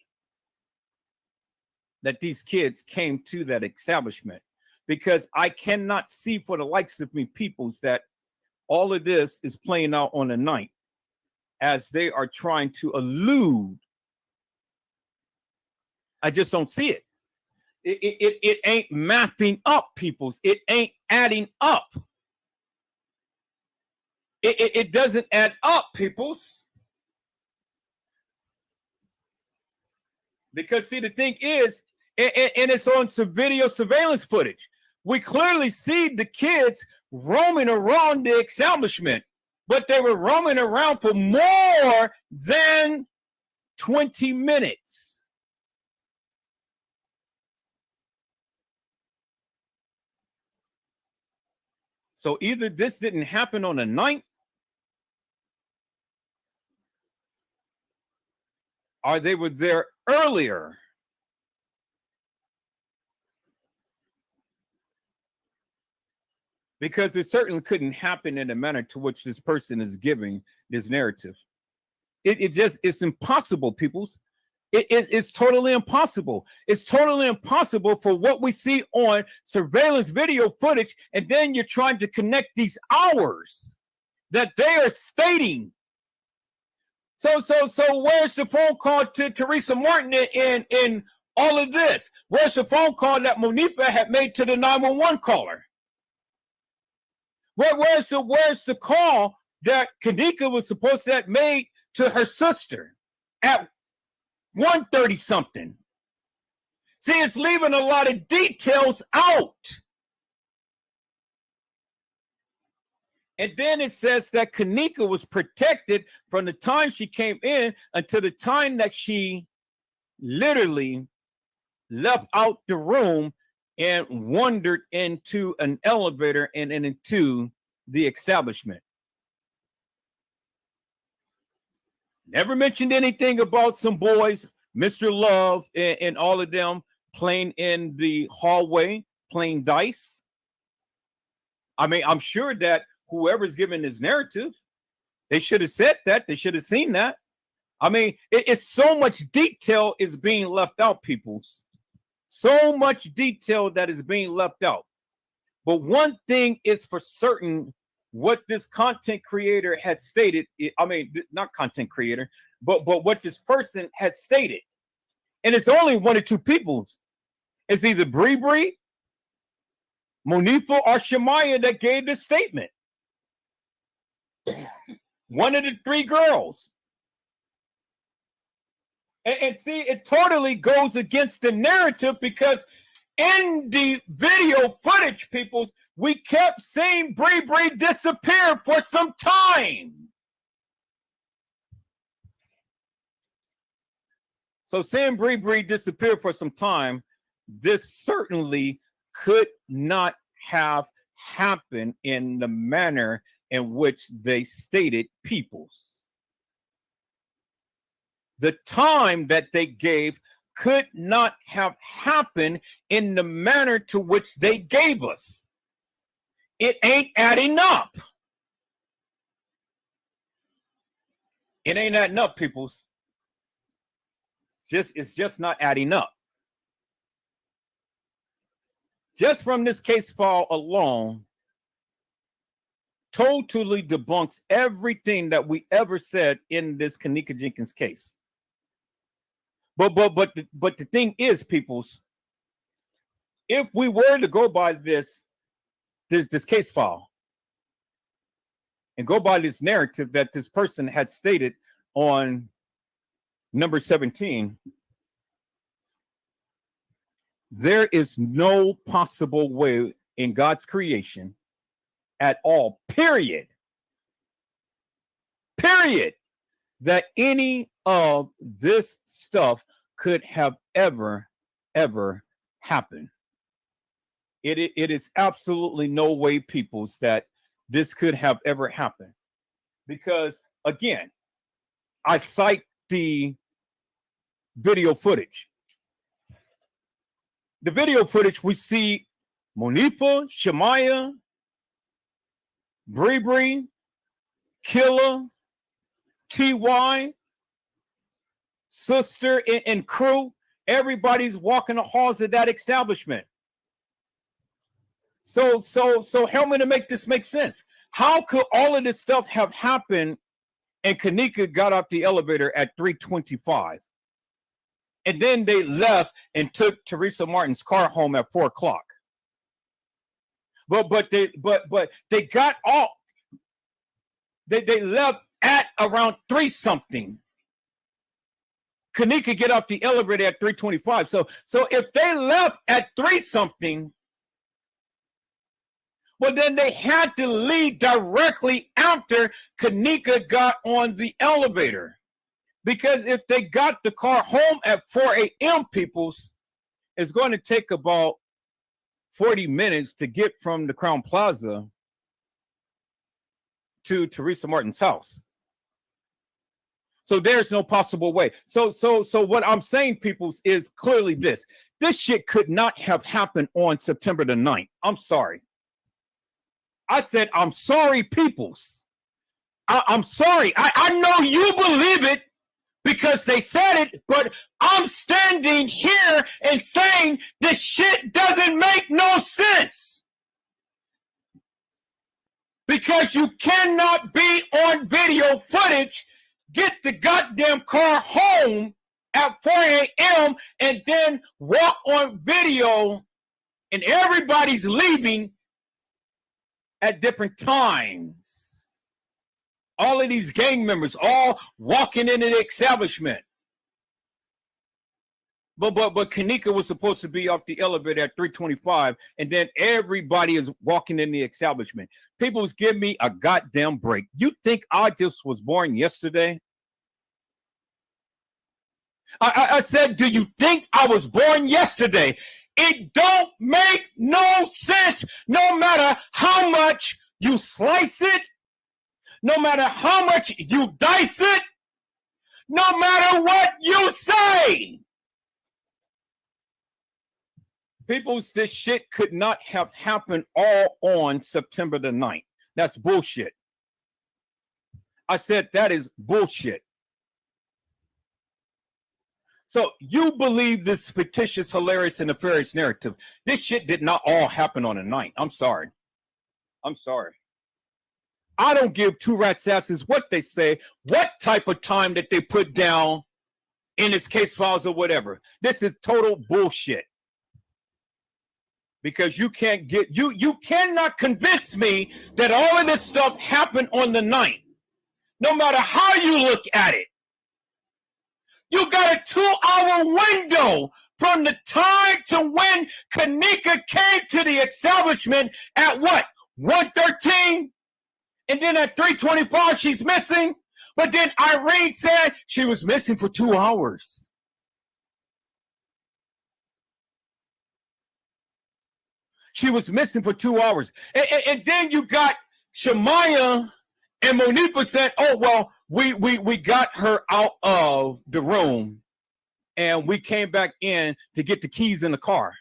that these kids came to that establishment, because I cannot see for the likes of me peoples that all of this is playing out on the night as they are trying to elude. I just don't see it. It ain't mapping up, peoples. It ain't adding up. It doesn't add up, peoples. Because see, the thing is, and it's on some video surveillance footage, we clearly see the kids roaming around the establishment, but they were roaming around for more than 20 minutes. So either this didn't happen on a night, or they were there earlier. Because it certainly couldn't happen in the manner to which this person is giving this narrative. It's impossible, peoples. It's totally impossible. It's totally impossible for what we see on surveillance video footage, and then you're trying to connect these hours that they are stating. So where's the phone call to Teresa Martin in all of this? Where's the phone call that Monifa had made to the 911 caller? Where's the call that Kanika was supposed to have made to her sister at 1:30 something? See, it's leaving a lot of details out. And then it says that Kanika was protected from the time she came in until the time that she literally left out the room and wandered into an elevator and into the establishment. Never mentioned anything about some boys, Mr. Love and all of them playing in the hallway, playing dice. I mean, I'm sure that whoever's giving this narrative, they should have said that. They should have seen that. I mean, it's so much detail is being left out, peoples. So much detail that is being left out. But one thing is for certain, what this content creator had stated, I mean, not content creator, but what this person had stated. And it's only one or two people. It's either Bree, Monifa, or Shemaya that gave this statement. One of the three girls. And see, it totally goes against the narrative, because in the video footage, peoples, we kept seeing Bree disappear for some time. So seeing Bree disappear for some time, this certainly could not have happened in the manner in which they stated, peoples. The time that they gave could not have happened in the manner to which they gave us. It ain't adding up. It ain't adding up, peoples. It's just not adding up. Just from this case file alone, totally debunks everything that we ever said in this Kanika Jenkins case. But the thing is, peoples, if we were to go by this case file and go by this narrative that this person had stated on number 17, there is no possible way in God's creation at all, period, that any of this stuff could have ever happened. It is absolutely no way, peoples, that this could have ever happened. Because, again, I cite the video footage. The video footage, we see Monifa, Shemaya, Bree, Killa, T.Y., sister, and crew. Everybody's walking the halls of that establishment. So help me to make this make sense. How could all of this stuff have happened and Kanika got off the elevator at 3:25? And then they left and took Teresa Martin's car home at 4 o'clock. But they got off. They left at around 3 something. Kanika get off the elevator at 3:25. So if they left at 3 something, well, then they had to leave directly after Kanika got on the elevator. Because if they got the car home at 4 a.m., peoples, it's going to take about 40 minutes to get from the Crown Plaza to Teresa Martin's house. So there's no possible way. So what I'm saying, peoples, is clearly this. This shit could not have happened on September the 9th. I'm sorry. I said, I'm sorry, peoples. I'm sorry. I know you believe it because they said it, but I'm standing here and saying this shit doesn't make no sense. Because you cannot be on video footage, get the goddamn car home at 4 a.m. and then walk on video and everybody's leaving at different times. All of these gang members all walking into the establishment. But Kanika was supposed to be off the elevator at 3:25, and then everybody is walking in the establishment. People was giving me a goddamn break. You think I just was born yesterday? I said, do you think I was born yesterday? It don't make no sense, no matter how much you slice it, no matter how much you dice it, no matter what you say. People, this shit could not have happened all on September the 9th. That's bullshit. I said that is bullshit. So you believe this fictitious, hilarious, and nefarious narrative. This shit did not all happen on the 9th. I'm sorry. I'm sorry. I don't give two rat's asses what they say, what type of time that they put down in its case files or whatever. This is total bullshit. Because you can't get, you cannot convince me that all of this stuff happened on the 9th. No matter how you look at it. You got a 2-hour window from the time to when Kanika came to the establishment at what? 1:13? And then at 3:25 she's missing. But then Irene said she was missing for 2 hours. She was missing for 2 hours. And then you got Shamaya and Monifa said, oh, well, we got her out of the room and we came back in to get the keys in the car.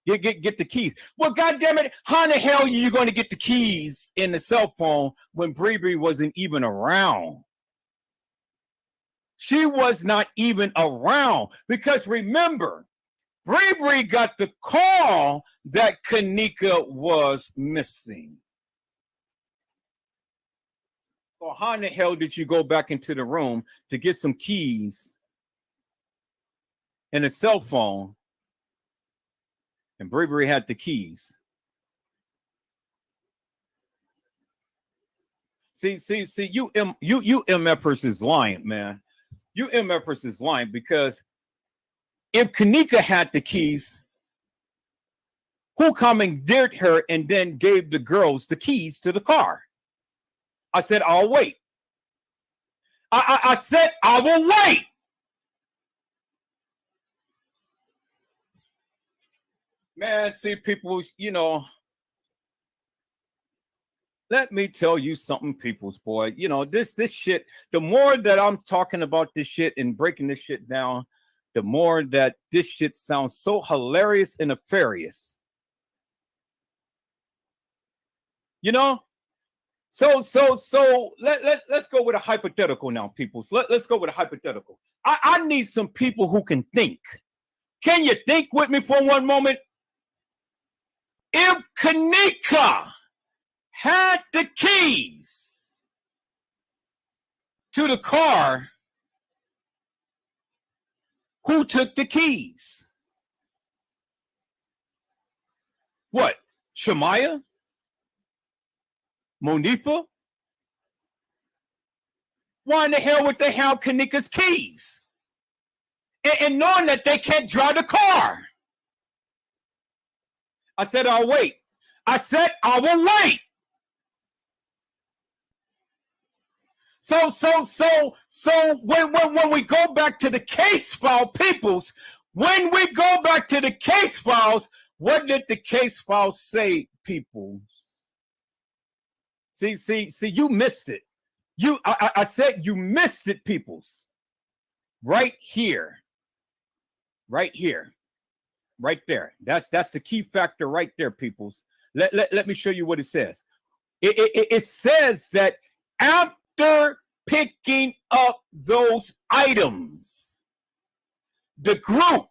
Get the keys. Well, goddamn it, how in the hell are you going to get the keys in the cell phone when Bree wasn't even around? She was not even around because remember, Bree got the call that Kanika was missing. So how in the hell did you go back into the room to get some keys and a cell phone? And Bree had the keys. See, you MFers is lying, man. You MFers is lying because if Kanika had the keys, who commandeered her and then gave the girls the keys to the car? I said, I'll wait. I said, I will wait. Man, see, people, you know, let me tell you something, people's boy. You know, this shit, the more that I'm talking about this shit and breaking this shit down, the more that this shit sounds so hilarious and nefarious. You know? let's go with a hypothetical now, people. Let's go with a hypothetical. I need some people who can think. Can you think with me for one moment? If Kenneka had the keys to the car, who took the keys? What? Shamaya? Monifa? Why in the hell would they have Kenneka's keys? And knowing that they can't drive the car. I said, I'll wait. I said, I will wait. So when we go back to the case file, peoples, when we go back to the case files, what did the case file say, peoples? See, you missed it. I said you missed it, peoples. Right here. Right here. Right there. That's the key factor right there, peoples. Let me show you what it says. It says that after picking up those items, the group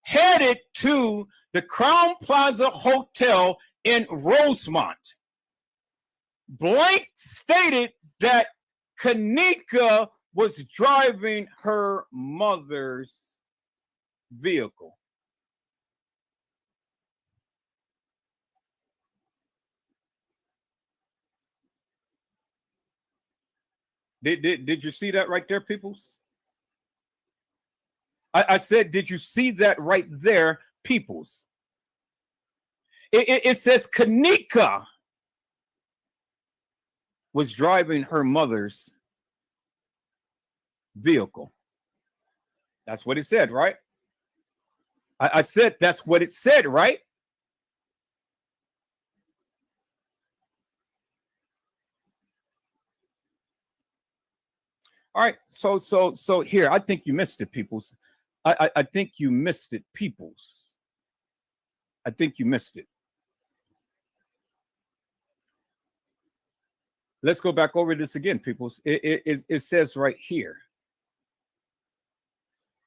headed to the Crown Plaza Hotel in Rosemont. Blank stated that Kenneka was driving her mother's vehicle. Did you see that right there, peoples? I said, did you see that right there, peoples? It says Kenneka was driving her mother's vehicle. That's what it said, right? I said that's what it said, right? All right, so here, I think you missed it, peoples. I think you missed it, peoples. I think you missed it. Let's go back over this again, peoples. It says right here.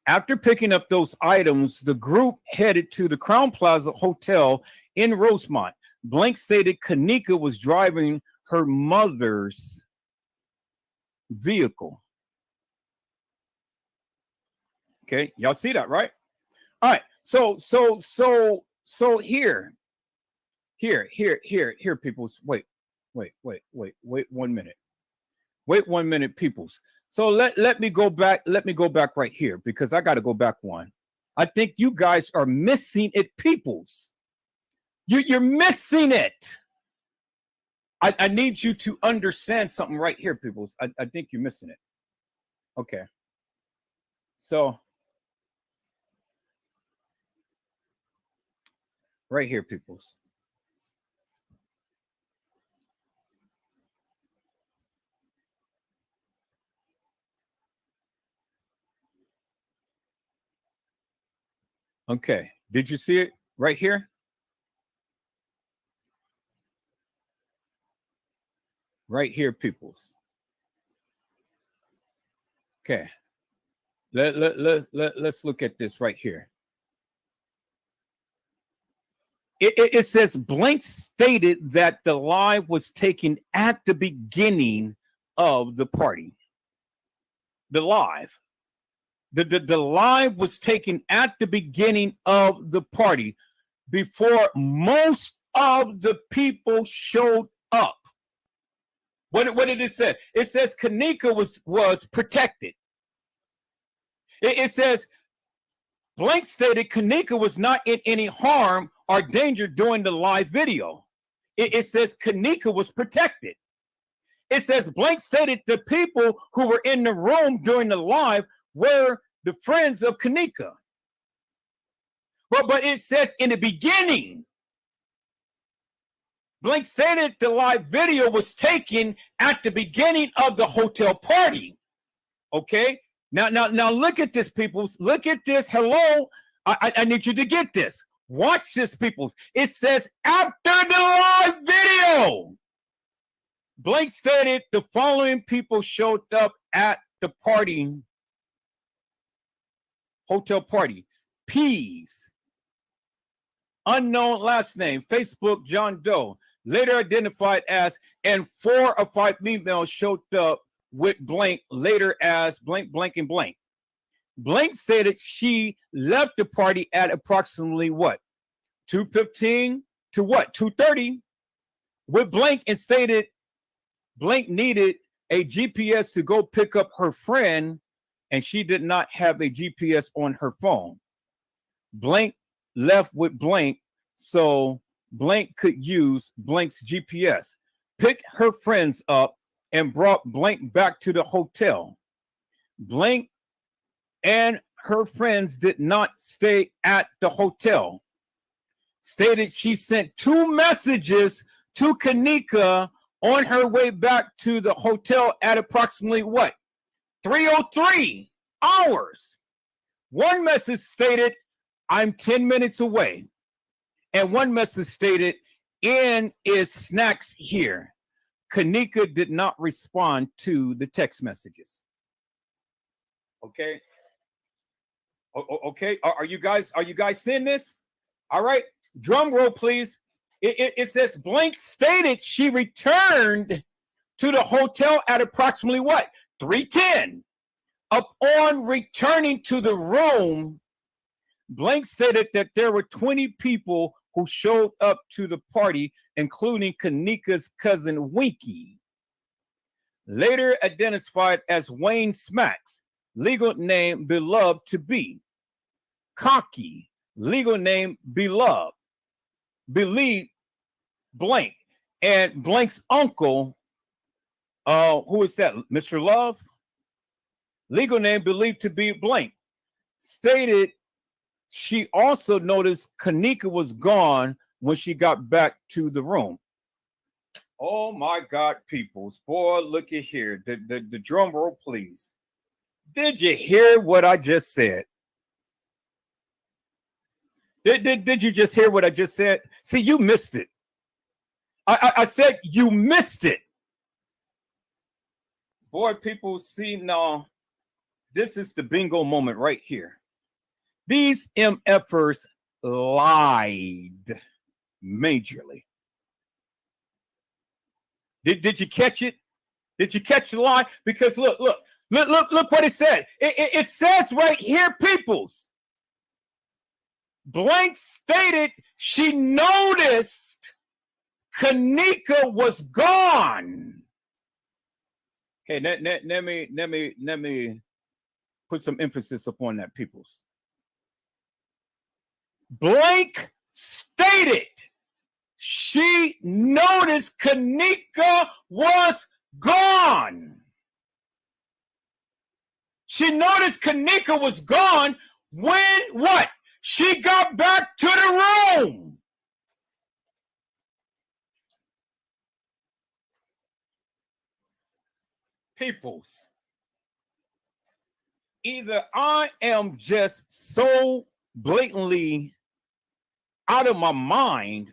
After picking up those items, the group headed to the Crown Plaza Hotel in Rosemont. Blank stated Kenneka was driving her mother's vehicle. Okay, y'all see that, right? All right, so here, peoples. Wait 1 minute. Wait 1 minute, peoples. So let me go back. Let me go back right here because I got to go back one. I think you guys are missing it, peoples. You're missing it. I need you to understand something right here, peoples. I think you're missing it. Okay. So right here, peoples. Okay. Did you see it right here? Right here, peoples. Okay. Let's look at this right here. It says Blank stated that the live was taken at the beginning of the party. The live. The live was taken at the beginning of the party before most of the people showed up. What did it say? It says Kenneka was protected. It says Blank stated Kenneka was not in any harm or danger during the live video. It says Kenneka was protected. It says Blank stated the people who were in the room during the live were the friends of Kenneka. But it says in the beginning, Blank stated the live video was taken at the beginning of the hotel party. Okay? Now look at this, people. Look at this. Hello. I need you to get this. Watch this, people. It says after the live video. Blank stated the following people showed up at the party, hotel party. Peas, unknown last name, Facebook John Doe, later identified as, and 4 or 5 females showed up with blank, later as blank, blank, and blank. Blank stated she left the party at approximately what? 2:15 to what? 2:30 with blank, and stated blank needed a GPS to go pick up her friend, and she did not have a GPS on her phone. Blank left with blank so blank could use blank's GPS, picked her friends up, and brought blank back to the hotel. Blank and her friends did not stay at the hotel. Stated she sent 2 messages to Kanika on her way back to the hotel at approximately what? 3:03 hours. One message stated, I'm 10 minutes away. And one message stated, in is snacks here. Kanika did not respond to the text messages. Okay. Okay. Are you guys seeing this? All right. Drum roll, please. It says blank stated she returned to the hotel at approximately what? 3:10. Upon returning to the room, blank stated that there were 20 people who showed up to the party, including Kanika's cousin Winky, later identified as Wayne Smacks, legal name Beloved to be. Cocky, legal name Beloved. Believe blank. And blank's uncle, who is that? Mr. Love? Legal name believed to be blank. Stated she also noticed Kanika was gone when she got back to the room. Oh my God, peoples. Boy, look at here. The drum roll, please. Did you hear what I just said? Did you just hear what I just said? See, you missed it. I said you missed it. Boy, people, see now, this is the bingo moment right here. These MFers lied majorly. Did you catch it? Did you catch the lie? Because look what it said. It says right here, peoples. Blank stated she noticed Kanika was gone. Okay, let me put some emphasis upon that, peoples. Blank stated she noticed Kanika was gone. She noticed Kanika was gone when what? She got back to the room. Peoples, either I am just so blatantly out of my mind,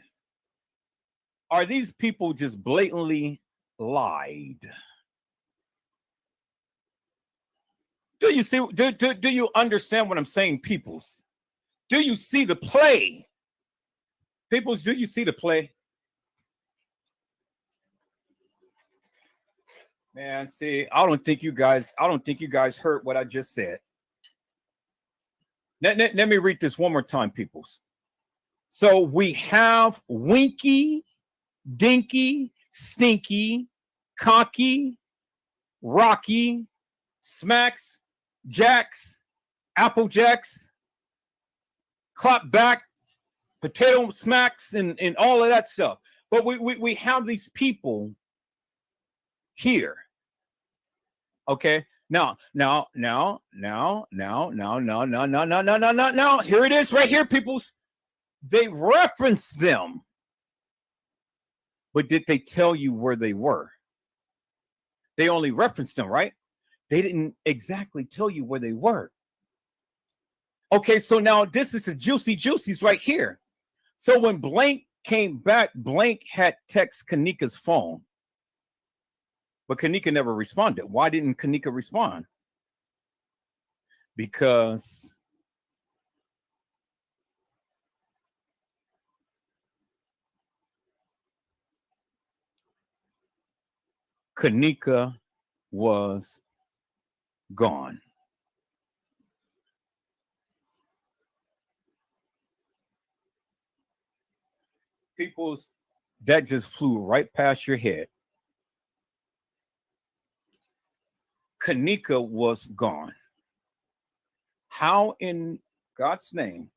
or these people just blatantly lied. Do you see? Do you understand what I'm saying, peoples? Do you see the play? Peoples, do you see the play? Man, see, I don't think you guys heard what I just said. Let me read this one more time, peoples. So we have Winky, Dinky, Stinky, Cocky, Rocky, Smacks, Jacks, Applejacks, Clapback, Potato Smacks, and all of that stuff. But we have these people here. Okay. Now, here it is right here, peoples. They referenced them. But did they tell you where they were? They only referenced them, right? They didn't exactly tell you where they were. Okay, so now this is the juicies right here. So when Blank came back, Blank had text Kanika's phone. But Kanika never responded. Why didn't Kanika respond? Because Kanika was gone. People's, that just flew right past your head. Kanika was gone. How in God's name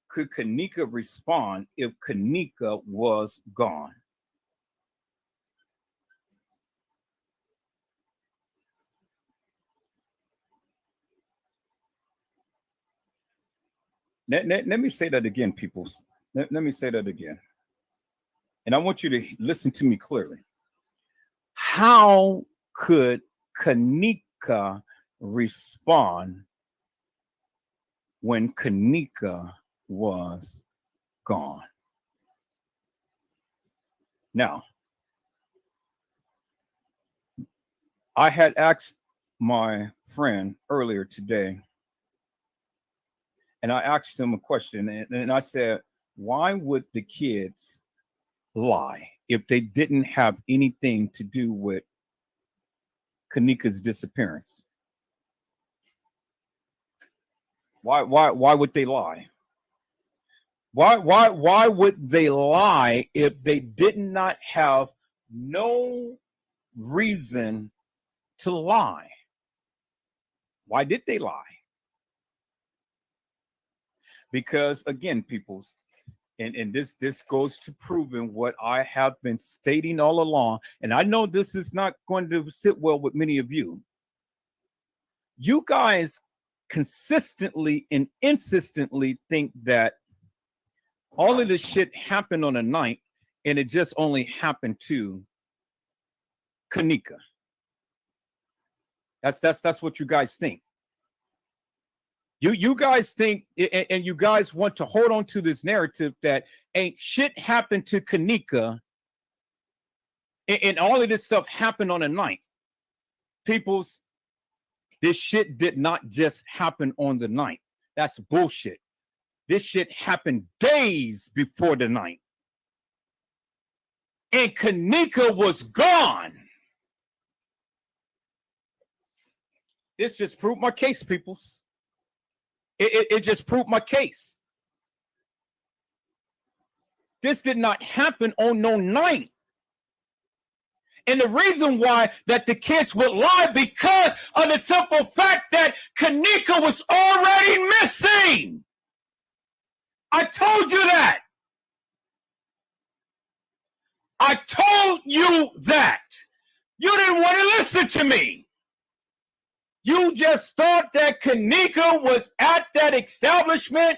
could Kanika respond if Kanika was gone? Let me say that again, people. Let me say that again. And I want you to listen to me clearly. How could Kanika respond when Kanika was gone? Now, I had asked my friend earlier today, and I asked him a question, and I said, why would the kids lie if they didn't have anything to do with Kanika's disappearance? Why would they lie? Why would they lie if they did not have no reason to lie? Why did they lie? Because again, people, and this goes to proving what I have been stating all along, and I know this is not going to sit well with many of you. You guys consistently and insistently think that all of this shit happened on a night and it just only happened to Kanika. That's what you guys think. You guys think, and you guys want to hold on to this narrative that ain't shit happened to Kanika and all of this stuff happened on a night. Peoples, this shit did not just happen on the night. That's bullshit. This shit happened days before the night. And Kanika was gone. This just proved my case, peoples. It just proved my case. This did not happen on no night. And the reason why that the kids would lie because of the simple fact that Kanika was already missing. I told you that. I told you that. You didn't want to listen to me. You just thought that Kanika was at that establishment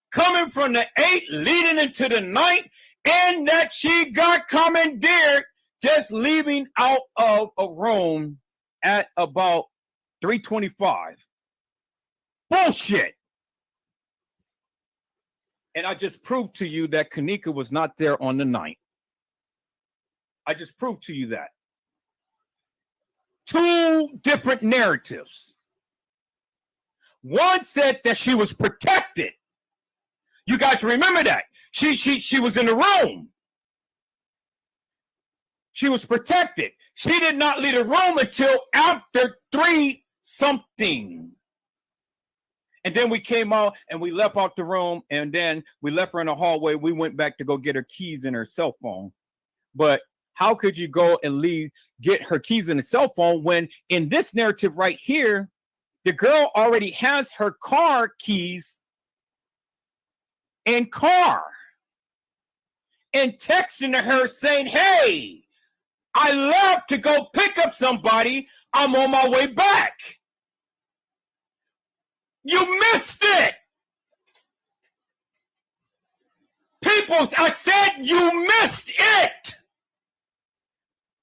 coming from the 8 leading into the 9, and that she got commandeered just leaving out of a room at about 3:25. Bullshit. And I just proved to you that Kanika was not there on the 9th. I just proved to you that. 2 different narratives. One said that she was protected. You guys remember that? She was in the room. She was protected. She did not leave the room until after 3 something. And then we came out and we left out the room, and then we left her in the hallway. We went back to go get her keys and her cell phone. But how could you go and get her keys and a cell phone when in this narrative right here, the girl already has her car keys and car and texting to her saying, hey, I left to go pick up somebody. I'm on my way back. You missed it. Peoples, I said you missed it.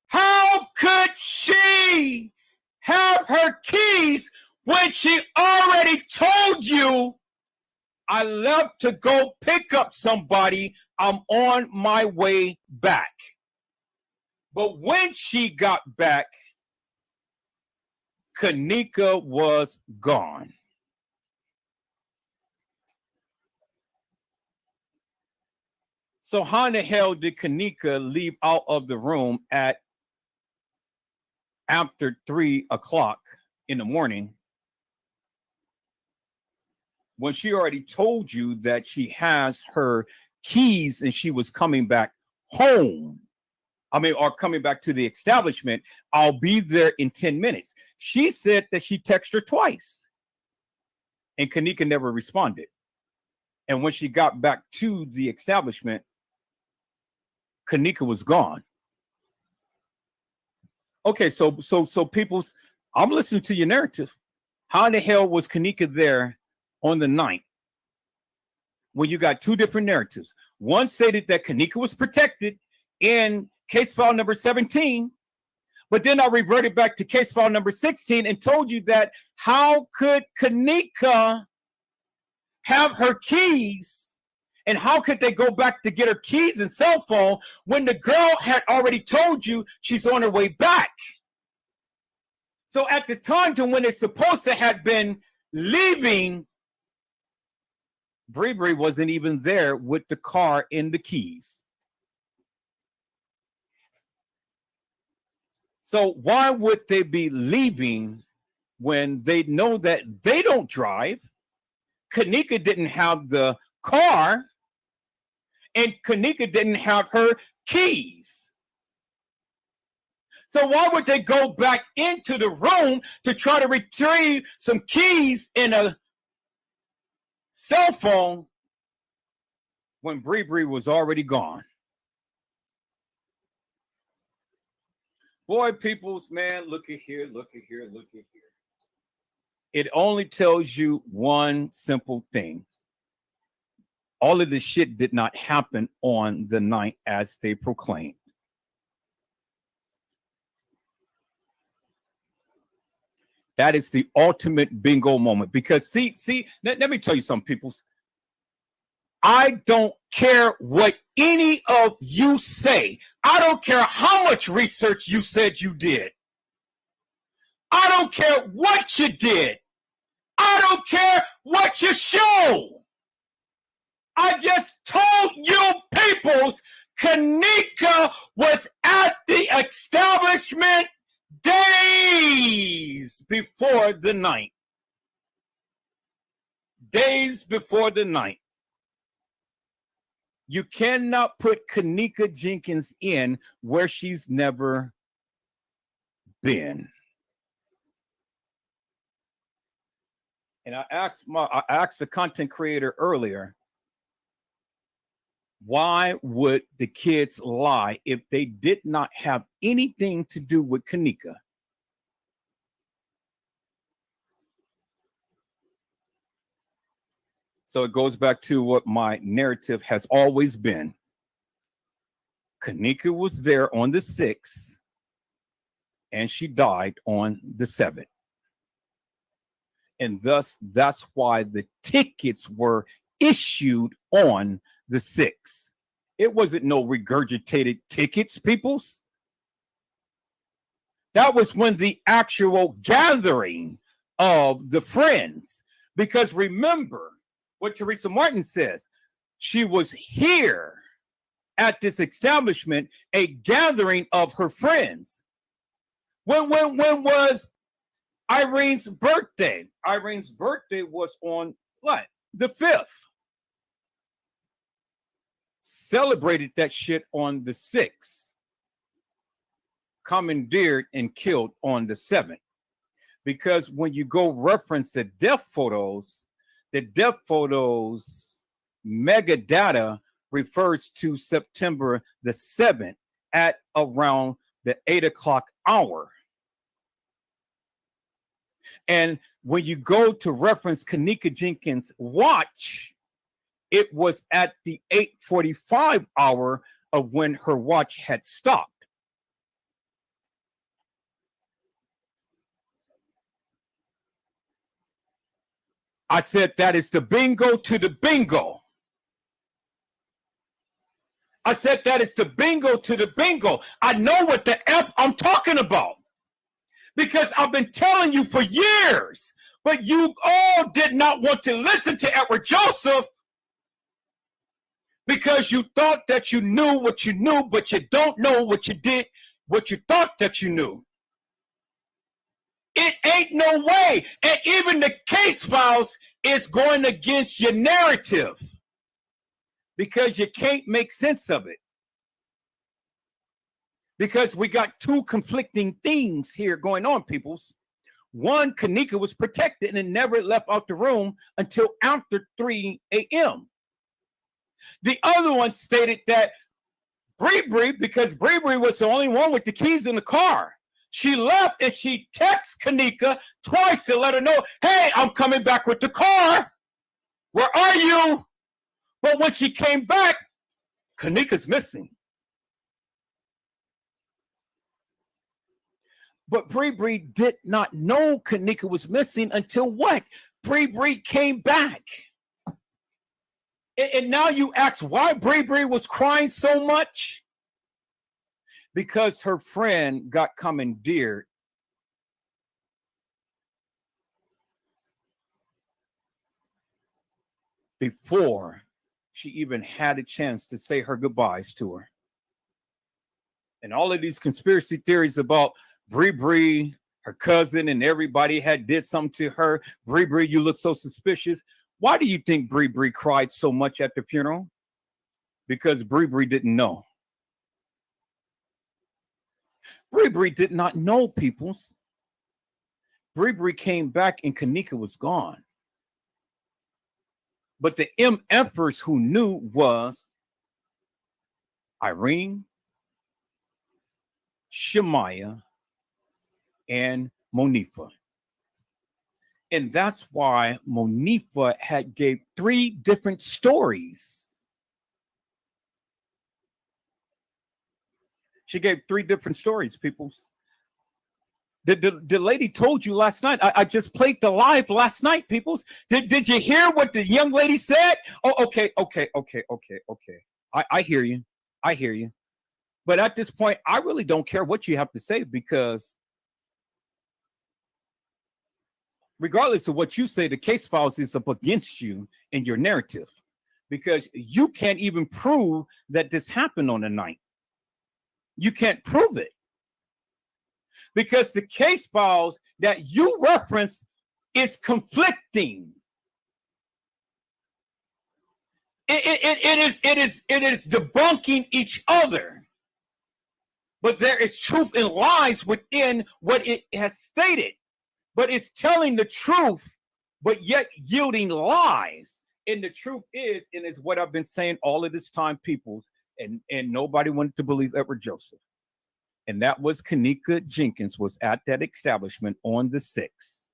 How could she have her keys when she already told you, I left to go pick up somebody, I'm on my way back? But when she got back, Kanika was gone. So how in the hell did Kanika leave out of the room at after 3 o'clock in the morning when she already told you that she has her keys and she was coming back home? Or coming back to the establishment. I'll be there in 10 minutes. She said that she texted her twice and Kanika never responded. And when she got back to the establishment, Kanika was gone. Okay, so people's, I'm listening to your narrative. How in the hell was Kanika there on the 9th when you got two different narratives? One stated that Kanika was protected in case file number 17, but then I reverted back to case file number 16 and told you that how could Kanika have her keys and how could they go back to get her keys and cell phone when the girl had already told you she's on her way back? So at the time to when it's supposed to have been leaving, Bree wasn't even there with the car and the keys. So why would they be leaving when they know that they don't drive? Kanika didn't have the car and Kanika didn't have her keys. So why would they go back into the room to try to retrieve some keys in a cell phone when Bree was already gone? Boy, peoples, man, look at here, look at here, look at here. It only tells you one simple thing. All of this shit did not happen on the 9th as they proclaimed. That is the ultimate bingo moment. Because see, let me tell you something, peoples. I don't care what any of you say. I don't care how much research you said you did. I don't care what you did. I don't care what you show. I just told you peoples Kanika was at the establishment days before the 9th. Days before the 9th. You cannot put Kanika Jenkins in where she's never been. And I asked the content creator earlier, why would the kids lie if they did not have anything to do with Kanika? So it goes back to what my narrative has always been. Kanika was there on the 6th and she died on the 7th. And thus, that's why the tickets were issued on the 6th. It wasn't no regurgitated tickets, peoples. That was when the actual gathering of the friends. Because remember what Teresa Martin says. She was here at this establishment, a gathering of her friends. When was Irene's birthday? Irene's birthday was on what? The 5th. Celebrated that shit on the 6th. Commandeered and killed on the 7th. Because when you go reference the death photos mega data refers to September the 7th at around the 8 o'clock hour. And when you go to reference Kanika Jenkins' watch, it was at the 8:45 hour of when her watch had stopped. I said that is the bingo to the bingo. I said that is the bingo to the bingo. I know what the F I'm talking about. Because I've been telling you for years, but you all did not want to listen to Edward Joseph because you thought that you knew what you knew, but you don't know what you did, what you thought that you knew. It ain't no way. And even the case files is going against your narrative because you can't make sense of it. Because we got two conflicting things here going on, peoples. One, Kenneka was protected and never left out the room until after 3 a.m. The other one stated that Bree, because Bree was the only one with the keys in the car. She left and she texts Kenneka twice to let her know, hey, I'm coming back with the car. Where are you? But when she came back, Kenneka's missing. But Bree did not know Kenneka was missing until what? Bree came back. And now you ask why Bree was crying so much? Because her friend got commandeered before she even had a chance to say her goodbyes to her. And all of these conspiracy theories about Bree, her cousin, and everybody had did something to her. Bree, you look so suspicious. Why do you think Bree cried so much at the funeral? Because Bree didn't know. Bree did not know, peoples. Bree came back and Kenneka was gone. But the MFers who knew was Irene, Shemaya, and Monifa. And that's why Monifa had gave 3 different stories. She gave 3 different stories, peoples. The lady told you last night. I just played the live last night, peoples. Did you hear what the young lady said? Oh, okay. I hear you. I hear you. But at this point, I really don't care what you have to say because regardless of what you say, the case files is up against you and your narrative because you can't even prove that this happened on the night. You can't prove it because the case files that you reference is conflicting. It is debunking each other. But there is truth and lies within what it has stated. But it's telling the truth, but yet yielding lies. And the truth is, and it's what I've been saying all of this time, peoples, and nobody wanted to believe Edward Joseph. And that was Kenneka Jenkins was at that establishment on the 6th.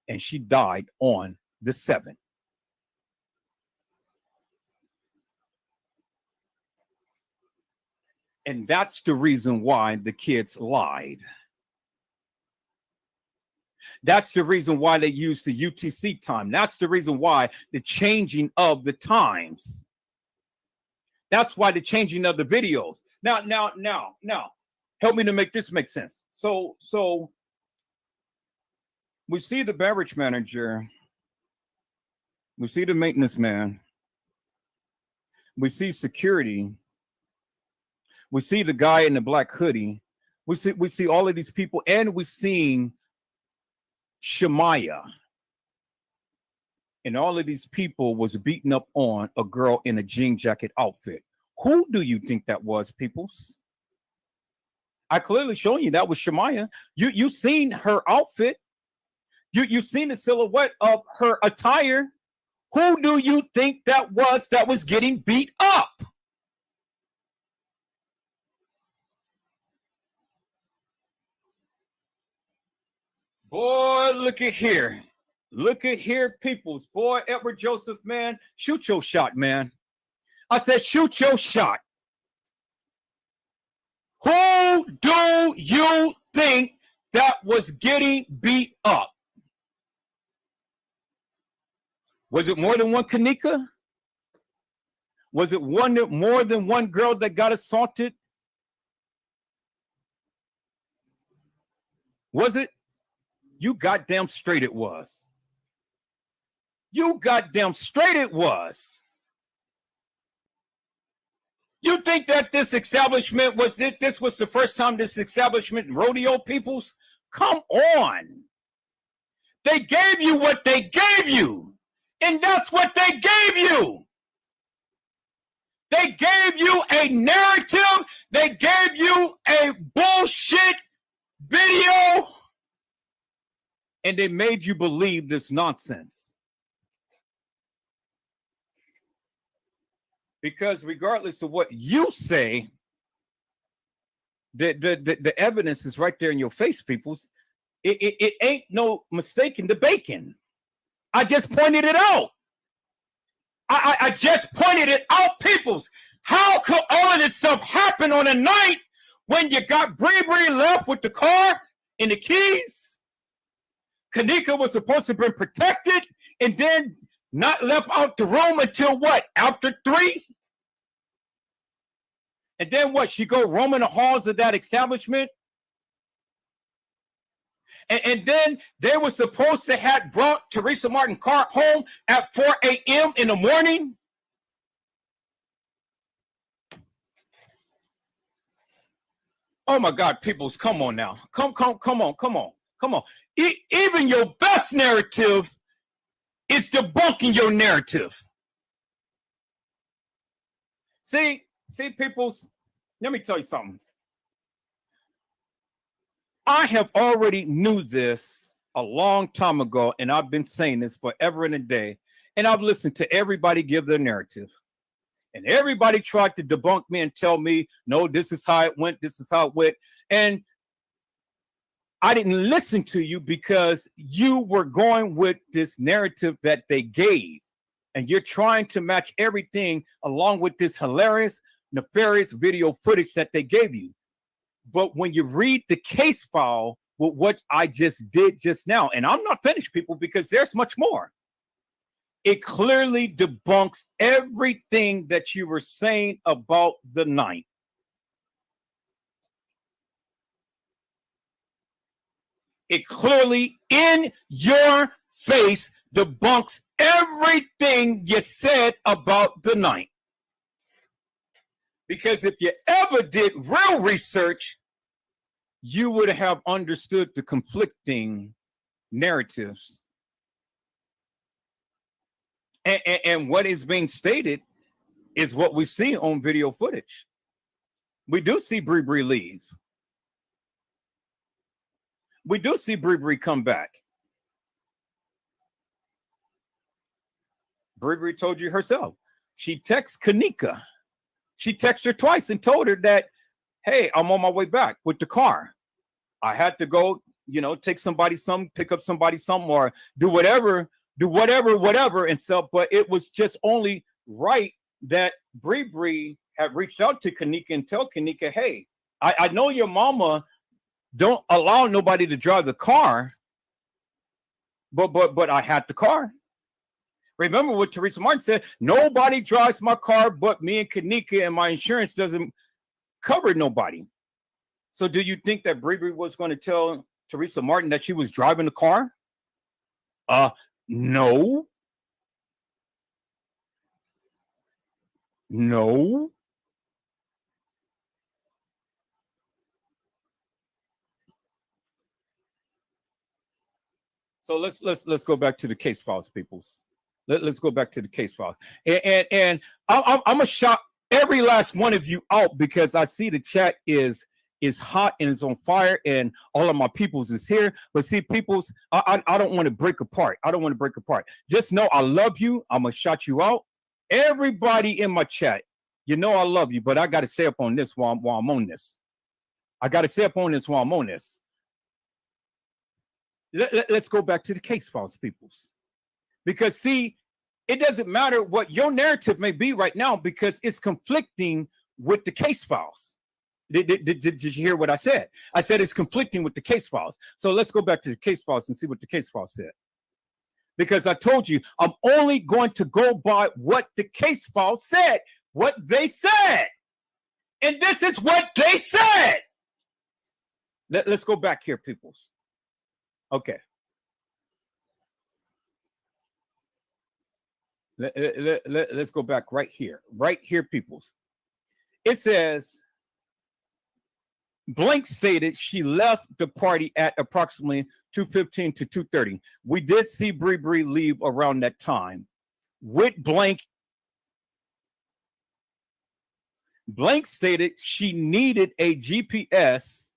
And she died on the 7th. And that's the reason why the kids lied. That's the reason why they used the UTC time. That's the reason why the changing of the times. That's why the changing of the videos. Now, help me to make this make sense. So we see the beverage manager. We see the maintenance man. We see security. We see the guy in the black hoodie. We see all of these people, and we seen Shemaya. And all of these people was beating up on a girl in a jean jacket outfit. Who do you think that was, peoples? I clearly showing you that was Shemaya. You seen her outfit. You seen the silhouette of her attire. Who do you think that was getting beat up? Boy, look at here. Look at here, peoples. Boy, Edward Joseph, man, shoot your shot, man. I said, shoot your shot. Who do you think that was getting beat up? Was it more than one Kenneka? Was it more than one girl that got assaulted? Was it? You goddamn straight it was. You goddamn straight it was. You think that this establishment was this was the first time this establishment rodeo peoples? Come on. They gave you what they gave you. And that's what they gave you. They gave you a narrative. They gave you a bullshit video. And they made you believe this nonsense. Because regardless of what you say, the evidence is right there in your face, peoples. It ain't no mistaking the bacon. I just pointed it out. I just pointed it out, peoples. How could all of this stuff happen on a night when you got Bree left with the car and the keys? Kenneka was supposed to have been protected and then not left out the room until what? After 3? And then what? She go roaming the halls of that establishment? And then they were supposed to have brought Teresa Martin car home at 4 a.m. in the morning? Oh my God, peoples, come on now. Come on. Even your best narrative is debunking your narrative. See, peoples, let me tell you something. I have already knew this a long time ago, and I've been saying this forever and a day, and I've listened to everybody give their narrative. And everybody tried to debunk me and tell me, no, this is how it went, this is how it went. And I didn't listen to you because you were going with this narrative that they gave. And you're trying to match everything along with this hilarious, nefarious video footage that they gave you. But when you read the case file with what I just did just now, and I'm not finished, people, because there's much more. It clearly debunks everything that you were saying about the night. It clearly, in your face, debunks everything you said about the night. Because if you ever did real research, you would have understood the conflicting narratives. And what is being stated is what we see on video footage. We do see Bree leave. We do see Bree come back. Bree told you herself. She texts Kenneka. She texted her twice and told her that, hey, I'm on my way back with the car. I had to go, take somebody some, pick up somebody some, or do whatever, and stuff. But it was just only right that Bree had reached out to Kenneka and tell Kenneka, hey, I know your mama don't allow nobody to drive the car, but I had the car. Remember what Teresa Martin said, nobody drives my car but me and Kenneka, and my insurance doesn't cover nobody. So do you think that Bree was going to tell Teresa Martin that she was driving the car? No. No. So let's go back to the case files, peoples. Let's go back to the case files. And I'm gonna shout every last one of you out because I see the chat is hot and it's on fire, and all of my peoples is here. But see, peoples, I don't want to break apart. I don't want to break apart. Just know I love you. I'm gonna shout you out. Everybody in my chat, I love you, but I gotta say up on this while I'm on this. I gotta say up on this while I'm on this. Let's go back to the case files, peoples. Because see, it doesn't matter what your narrative may be right now because it's conflicting with the case files. Did you hear what I said? I said it's conflicting with the case files. So let's go back to the case files and see what the case files said. Because I told you, I'm only going to go by what the case file said, what they said. And this is what they said. Let's go back here, peoples. Okay. Let's go back right here. Right here, peoples. It says, Blank stated she left the party at approximately 2:15 to 2:30. We did see Bree Bree leave around that time. With Blank, Blank stated she needed a GPS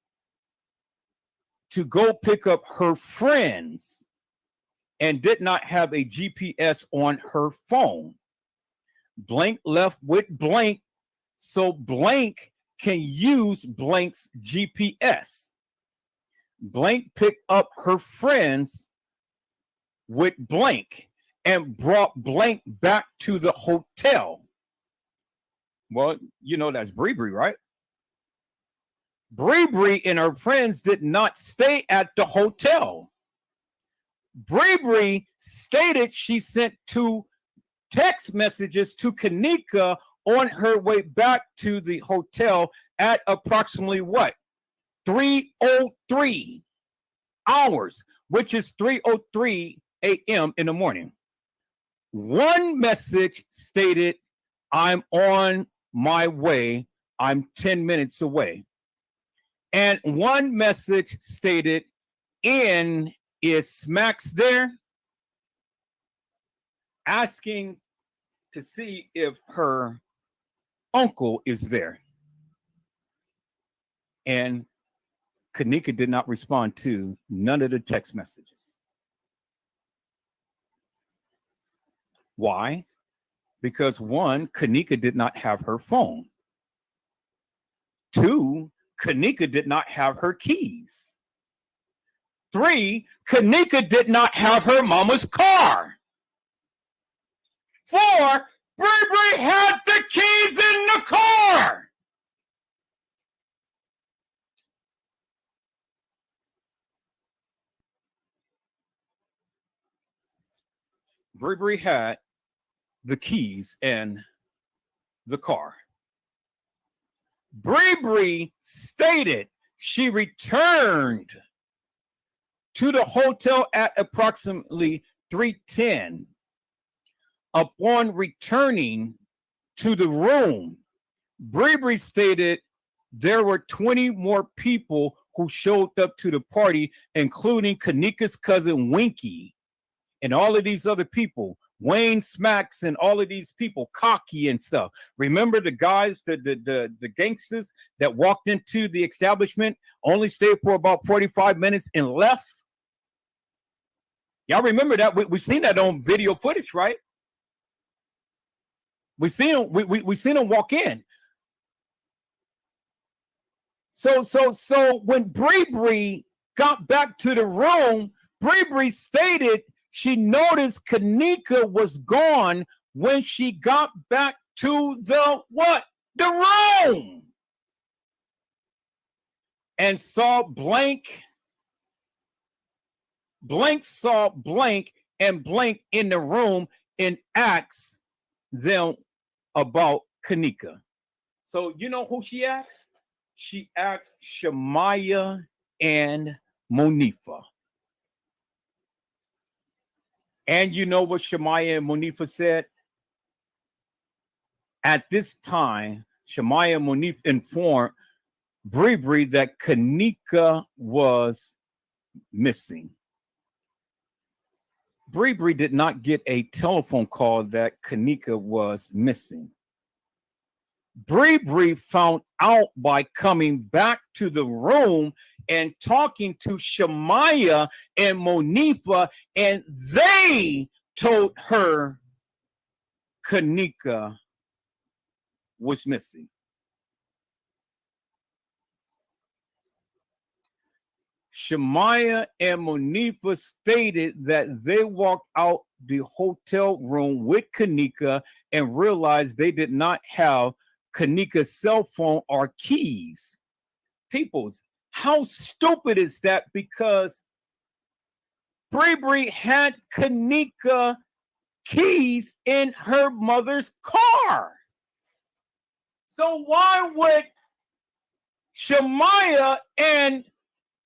to go pick up her friends and did not have a GPS on her phone. Blank left with Blank so Blank can use Blank's GPS. Blank picked up her friends with Blank and brought Blank back to the hotel. Well, you know that's Bree Bree, right? Bree Bree and her friends did not stay at the hotel. Bree Bree stated she sent 2 text messages to Kanika on her way back to the hotel at approximately what? 3:03 hours, which is 3:03 a.m. in the morning. One message stated, I'm on my way. I'm 10 minutes away. And one message stated, is Smacks there? Asking to see if her uncle is there. And Kanika did not respond to none of the text messages. Why? Because 1, Kanika did not have her phone. 2, Kanika did not have her keys. 3, Kanika did not have her mama's car. 4, Bree Bree had the keys in the car. Bree Bree had the keys in the car. Bree Bree stated she returned to the hotel at approximately 3:10. Upon returning to the room, Bree Bree stated there were 20 more people who showed up to the party, including Kanika's cousin Winky and all of these other people, Wayne Smacks and all of these people, Cocky and stuff. Remember the guys, the gangsters that walked into the establishment, only stayed for about 45 minutes and left? Y'all remember that? We seen that on video footage, right? We seen them. We seen them walk in. So when Bree Bree got back to the room, Bree Bree stated she noticed Kanika was gone when she got back to the what? The room. And saw Blank. Blank saw Blank and Blank in the room and asked them about Kanika. So you know who she asked? She asked Shamaya and Monifa. And you know what Shamaya and Monifa said? At this time, Shamaya and Monifa informed Bree Bree that Kanika was missing. Bree Bree did not get a telephone call that Kanika was missing. Bree Bree found out by coming back to the room and talking to Shamaya and Monifa, and they told her Kanika was missing. Shamaya and Monifa stated that they walked out the hotel room with Kanika and realized they did not have Kanika's cell phone or keys. Peoples, how stupid is that? Because Bree Bree had Kanika keys in her mother's car. So why would Shamaya and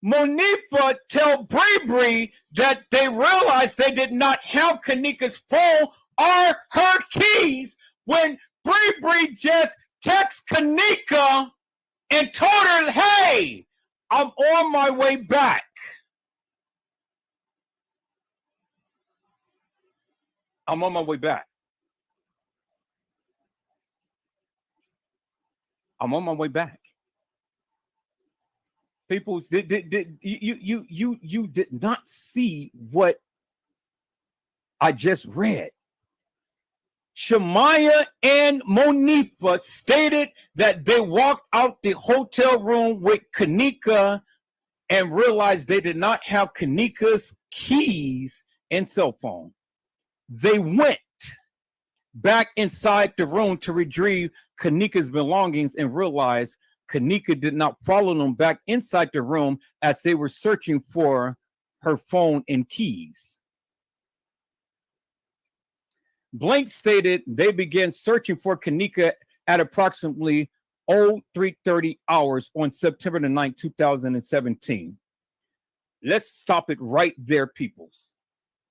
Monifa tell Bree that they realized they did not have Kanika's phone or her keys when Bree just texted Kanika and told her, hey, I'm on my way back. I'm on my way back. I'm on my way back. People, you did not see what I just read. Shamaya and Monifa stated that they walked out the hotel room with Kanika and realized they did not have Kanika's keys and cell phone. They went back inside the room to retrieve Kanika's belongings and realized Kanika did not follow them back inside the room as they were searching for her phone and keys. Blank stated they began searching for Kanika at approximately 03:30 hours on September the 9th, 2017. Let's stop it right there, peoples.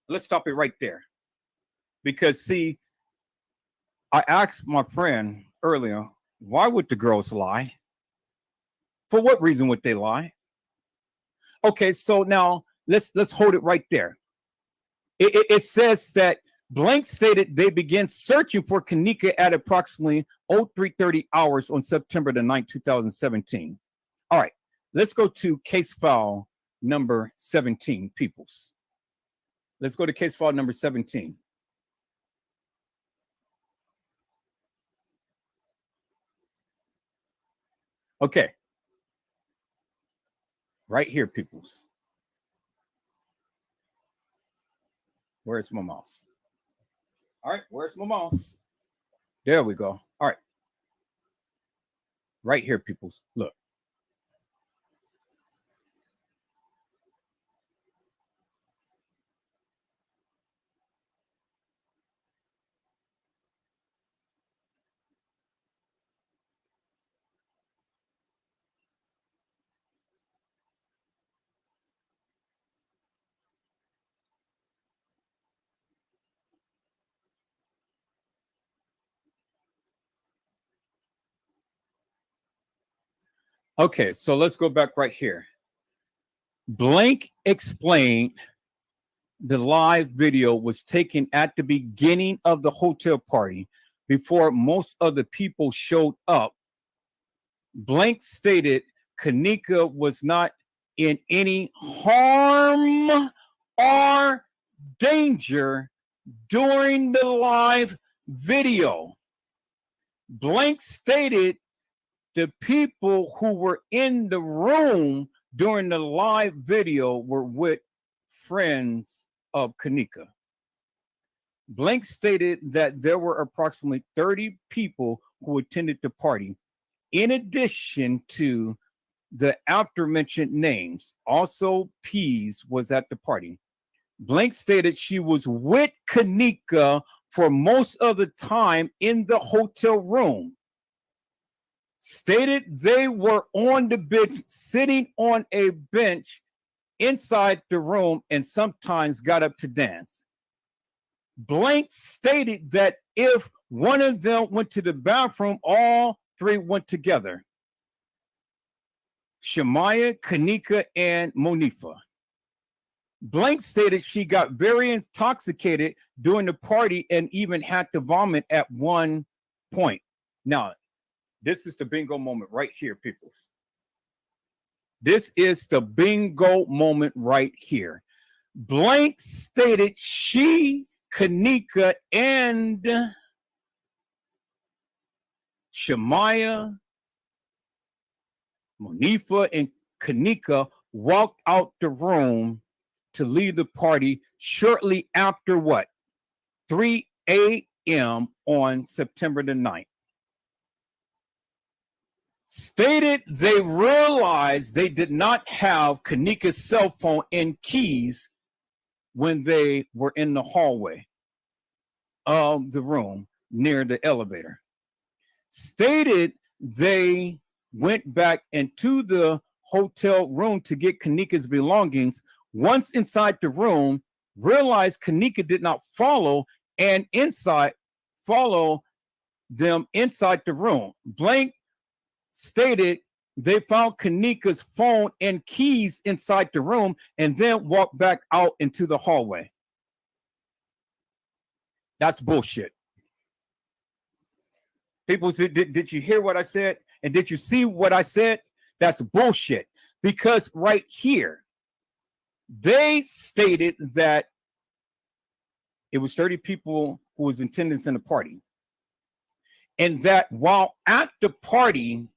Let's stop it right there. Because, see, I asked my friend earlier, why would the girls lie? For what reason would they lie? Okay, so now let's hold it right there. It says that Blank stated they began searching for Kanika at approximately 03:30 hours on September the 9th, 2017. All right, let's go to case file number 17, peoples. Let's go to case file number 17. Okay. Right here, peoples. Where's my mouse? All right, where's my mouse? There we go. All right. Right here, peoples. Look. Okay, so let's go back right here. Blank explained the live video was taken at the beginning of the hotel party before most of the people showed up. Blank stated Kanika was not in any harm or danger during the live video. Blank stated the people who were in the room during the live video were with friends of Kanika. Blank stated that there were approximately 30 people who attended the party. In addition to the aforementioned names, also Pease was at the party. Blank stated she was with Kanika for most of the time in the hotel room. Stated they were on the bench, sitting on a bench inside the room, and sometimes got up to dance. Blank stated that if one of them went to the bathroom, all three went together. Shamaya, Kanika, and Monifa. Blank stated she got very intoxicated during the party and even had to vomit at one point. Now, this is the bingo moment right here, people. This is the bingo moment right here. Blank stated she, Kanika, and Shamaya, Monifa, and Kanika walked out the room to leave the party shortly after what? 3 a.m. on September the 9th. Stated they realized they did not have Kanika's cell phone and keys when they were in the hallway of the room near the elevator. Stated they went back into the hotel room to get Kanika's belongings. Once inside the room, realized Kanika did not follow them inside the room. Blank stated they found Kanika's phone and keys inside the room and then walked back out into the hallway. That's bullshit. People said, did you hear what I said? And did you see what I said? That's bullshit. Because right here, they stated that it was 30 people who was in attendance in the party. And that while at the party,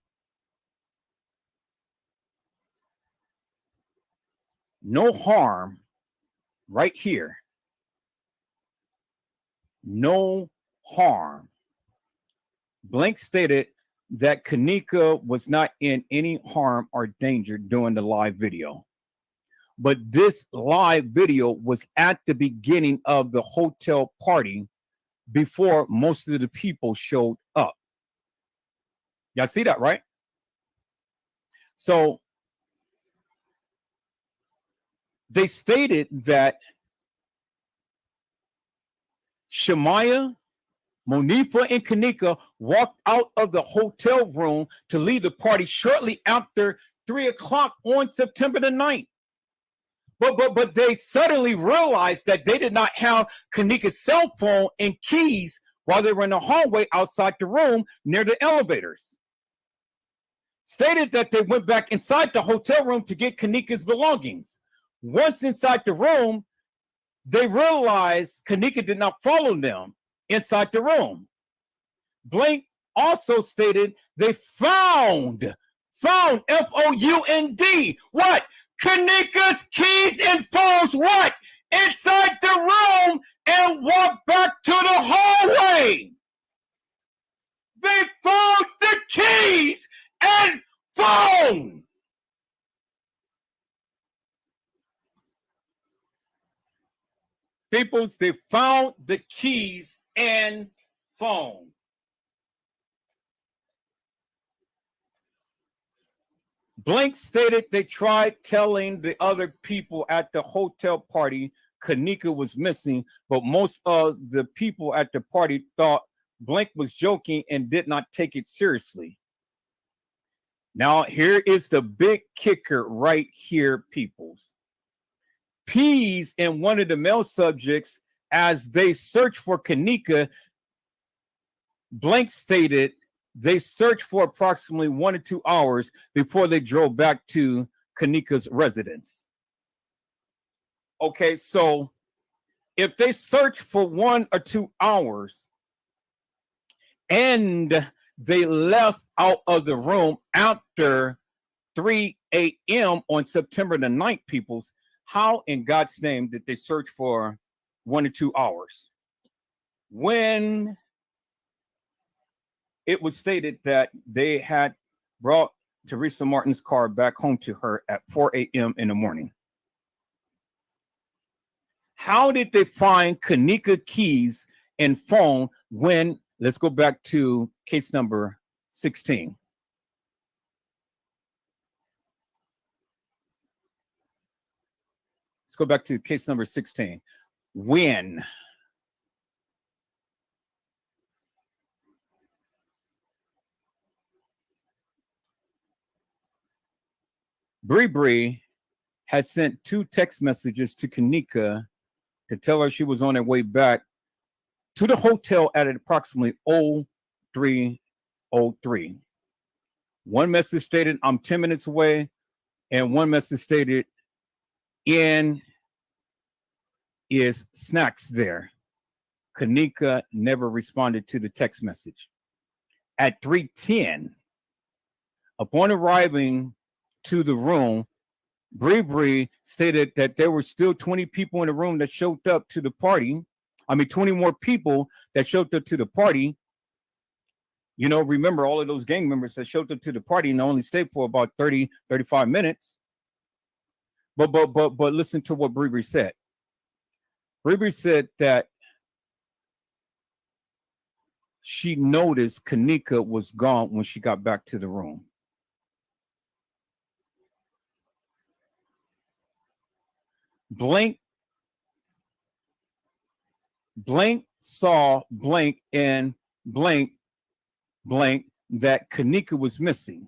no harm, right here, no harm. Blank stated that Kanika was not in any harm or danger during the live video. But this live video was at the beginning of the hotel party before most of the people showed up. Y'all see that, right? So they stated that Shamaya, Monifa, and Kanika walked out of the hotel room to leave the party shortly after 3 o'clock on September the 9th. But they suddenly realized that they did not have Kanika's cell phone and keys while they were in the hallway outside the room near the elevators. Stated that they went back inside the hotel room to get Kanika's belongings. Once inside the room, they realized Kanika did not follow them inside the room. Blank also stated they found F-O-U-N-D, what? Kanika's keys and phones, what? Inside the room and walked back to the hallway. They found the keys and phone. Peoples, they found the keys and phone. Blank stated they tried telling the other people at the hotel party Kanika was missing, but most of the people at the party thought Blank was joking and did not take it seriously. Now, here is the big kicker right here, peoples. Peas and one of the male subjects, as they searched for Kanika, Blank stated they searched for approximately 1 or 2 hours before they drove back to Kanika's residence. Okay, so if they searched for 1 or 2 hours and they left out of the room after 3 a.m. on September the 9th, peoples, how in God's name did they search for 1 or 2 hours? When it was stated that they had brought Teresa Martin's car back home to her at 4 a.m. in the morning. How did they find Kanika keys and phone when, let's go back to case number 16. Let's go back to case number 16. When Bree had sent 2 text messages to Kanika to tell her she was on her way back to the hotel at approximately 03:03. One message stated, "I'm 10 minutes away," and one message stated, "In is snacks there." Kanika never responded to the text message. At 3:10, upon arriving to the room, Bree stated that there were still 20 people in the room that showed up to the party. 20 more people that showed up to the party. You know, remember all of those gang members that showed up to the party and only stayed for about 30, 35 minutes. But listen to what Bree said. Bree said that she noticed Kanika was gone when she got back to the room. Blank saw blank and blank that Kanika was missing,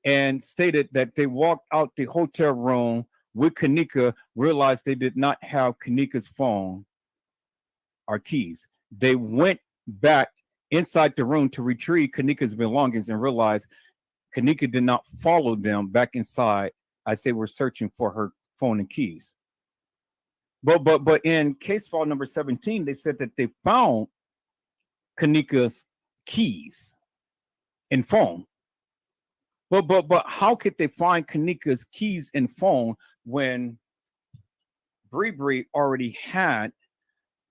and stated that they walked out the hotel room with Kanika, realized they did not have Kanika's phone or keys. They went back inside the room to retrieve Kanika's belongings and realized Kanika did not follow them back inside as they were searching for her phone and keys. But in case file number 17, they said that they found Kanika's keys and phone. But how could they find Kanika's keys and phone when Bree already had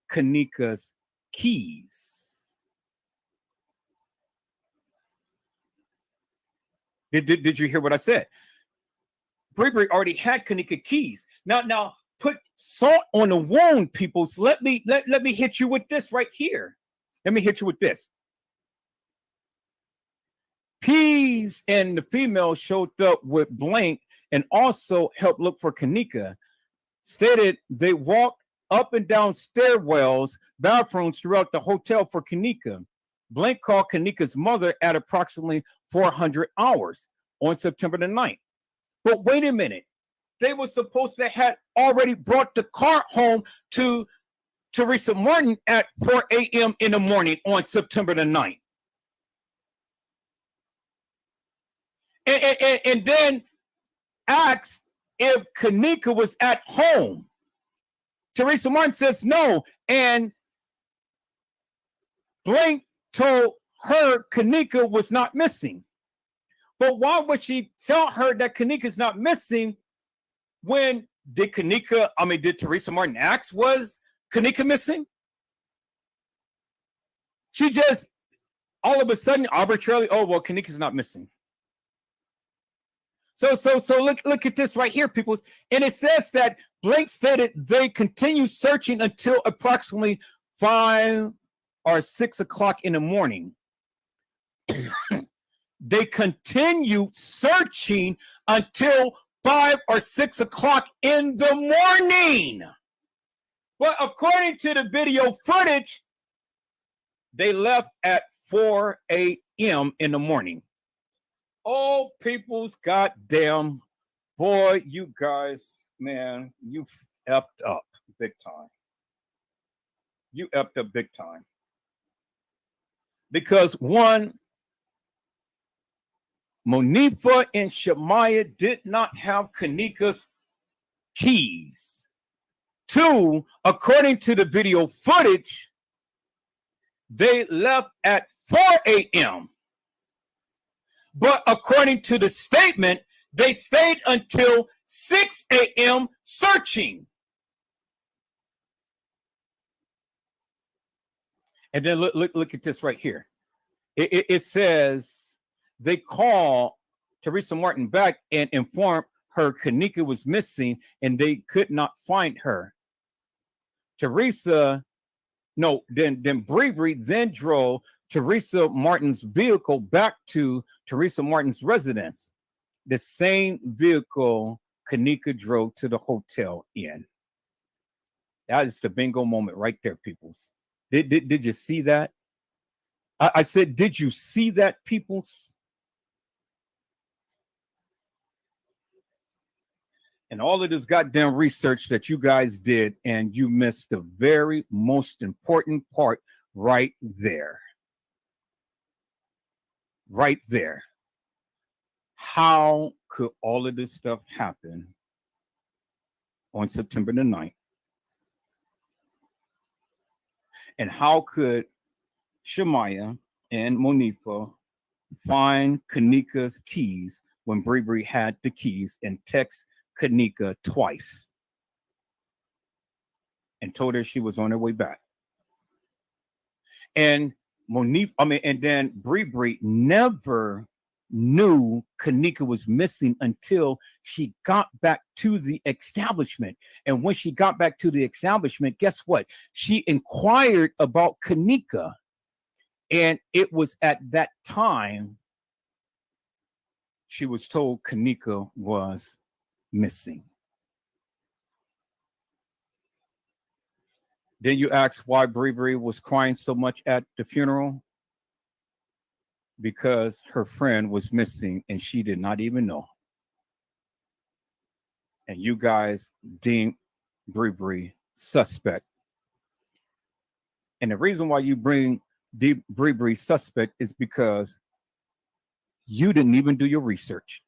Kanika's keys? Did you hear what I said? Bree already had Kanika keys. Now put salt on the wound, peoples. Let me hit you with this right here. Let me hit you with this. Peas and the female showed up with blank and also helped look for Kanika. Stated they walked up and down stairwells, bathrooms throughout the hotel for Kanika. Blank called Kanika's mother at approximately 400 hours on September the 9th. But wait a minute. They were supposed to have already brought the car home to Teresa Martin at 4 a.m. in the morning on September the 9th. And then asked if Kanika was at home. Teresa Martin says no. And Blank told her Kanika was not missing. But why would she tell her that Kanika's not missing when did Teresa Martin ask, was Kanika missing? She just all of a sudden arbitrarily, oh, well, Kanika's not missing. So look at this right here, people. And it says that Blank stated they continue searching until approximately 5 or 6 o'clock in the morning. They continue searching until 5 or 6 o'clock in the morning. But according to the video footage, they left at 4 a.m. in the morning. Oh, people's goddamn, boy, you guys, man, you effed up big time. You effed up big time. Because one, Monifa and Shamaya did not have Kanika's keys. Two, according to the video footage, they left at 4 a.m. But according to the statement, they stayed until 6 a.m. searching. And then look at this right here. It says they called Teresa Martin back and informed her Kanika was missing and they could not find her. Then Bree then drove Teresa Martin's vehicle back to Teresa Martin's residence. The same vehicle Kanika drove to the hotel in. That is the bingo moment right there, peoples. Did you see that? I said, did you see that, peoples? And all of this goddamn research that you guys did, and you missed the very most important part right there. Right there. How could all of this stuff happen on September the 9th? And how could Shamaya and Monifa find Kanika's keys when Bree had the keys and text Kanika twice and told her she was on her way back? And then Bree never knew Kanika was missing until she got back to the establishment. And when she got back to the establishment, guess what? She inquired about Kanika. And it was at that time she was told Kanika was missing. Then you ask why Bree was crying so much at the funeral. Because her friend was missing and she did not even know. And you guys deemed Bree suspect. And the reason why you bring Bree suspect is because you didn't even do your research.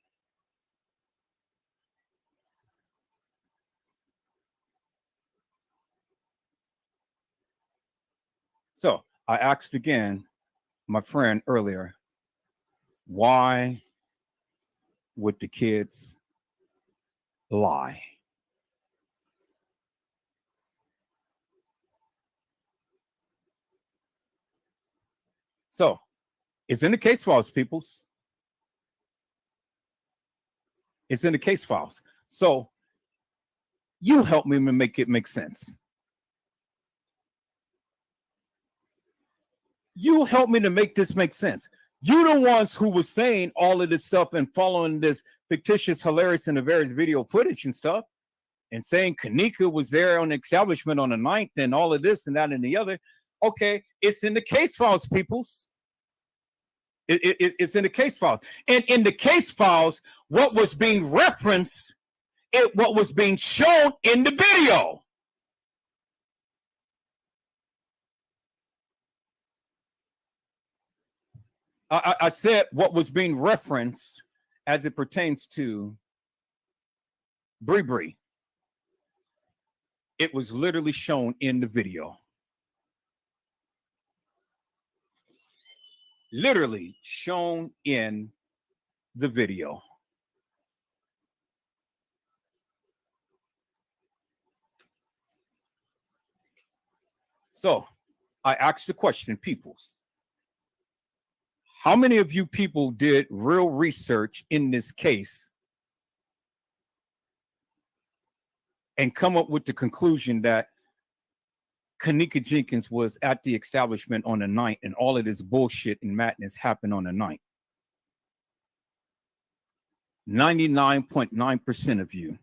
So I asked again, my friend earlier, why would the kids lie? So it's in the case files, peoples. It's in the case files. So you help me make it make sense. You help me to make this make sense. You the ones who was saying all of this stuff and following this fictitious, hilarious, and the various video footage and stuff, and saying Kenneka was there on the establishment on the 9th and all of this and that and the other. Okay, it's in the case files, peoples. It's in the case files. And in the case files, what was being referenced, what was being shown in the video. I said what was being referenced as it pertains to Bree. It was literally shown in the video. Literally shown in the video. So I asked the question, peoples. How many of you people did real research in this case and come up with the conclusion that Kenneka Jenkins was at the establishment on the 9th and all of this bullshit and madness happened on the 9th? 99.9% of you.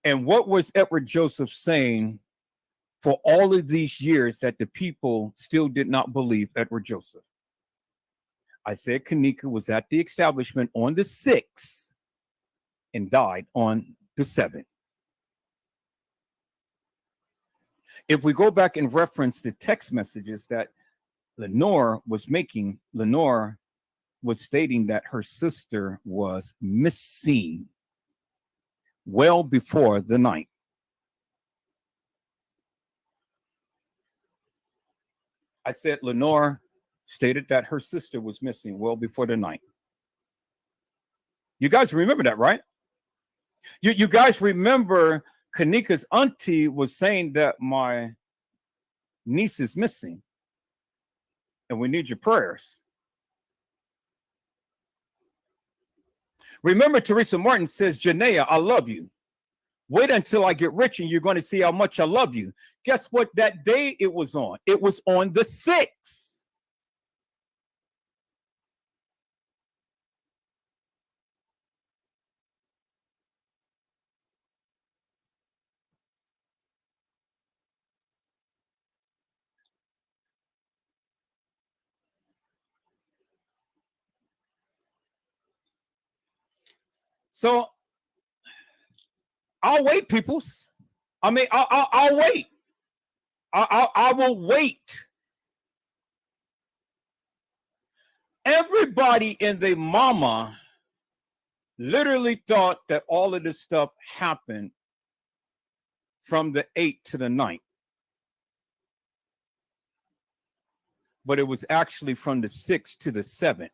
And what was Edward Joseph saying for all of these years that the people still did not believe Edward Joseph? I said Kenneka was at the establishment on the 6th and died on the 7th. If we go back and reference the text messages that Lenore was making, Lenore was stating that her sister was missing well before the 9th. I said Lenore stated that her sister was missing well before the 9th. You guys remember that, right? You guys remember Kenneka's auntie was saying that my niece is missing and we need your prayers. Remember, Teresa Martin says, Janaea, I love you. Wait until I get rich and you're going to see how much I love you. Guess what that day it was on? It was on the 6th. So I'll wait, peoples. I mean, I'll wait. I will wait. Everybody in the mama literally thought that all of this stuff happened from the 8th to the 9th. But it was actually from the 6th to the 7th.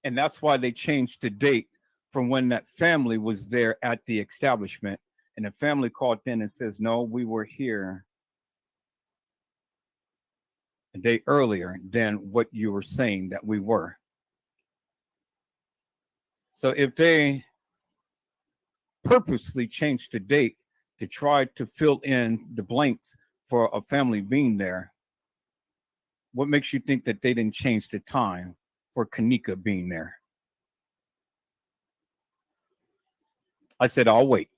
And that's why they changed the date from when that family was there at the establishment. And the family called in and says, no, we were here a day earlier than what you were saying that we were. So if they purposely changed the date to try to fill in the blanks for a family being there. What makes you think that they didn't change the time for Kanika being there? I said, I'll wait.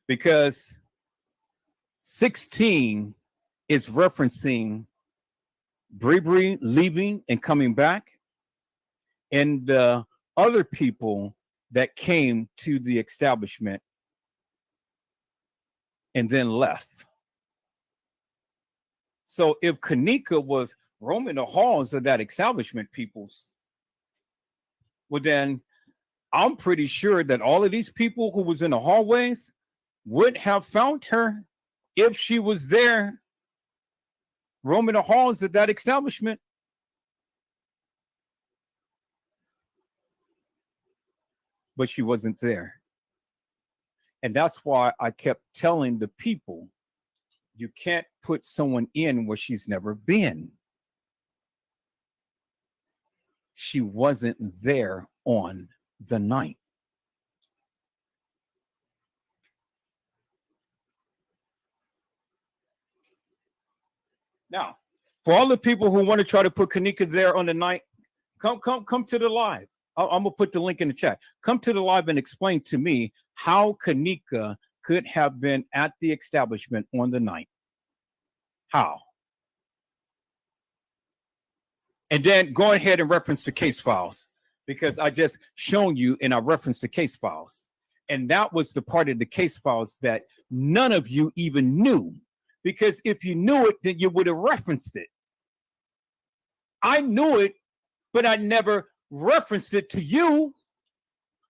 Because 16 is referencing Bree leaving and coming back, and the other people that came to the establishment and then left. So if Kanika was roaming the halls of that establishment, peoples, well, then I'm pretty sure that all of these people who was in the hallways would have found her if she was there roaming the halls of that establishment. But she wasn't there. And that's why I kept telling the people, you can't put someone in where she's never been. She wasn't there on the night. Now, for all the people who want to try to put Kanika there on the night, come to the live. I'm gonna put the link in the chat. Come to the live and explain to me how Kanika could have been at the establishment on the night. How? And then go ahead and reference the case files, because I just shown you and I referenced the case files. And that was the part of the case files that none of you even knew, because if you knew it, then you would have referenced it. I knew it, but I never referenced it to you.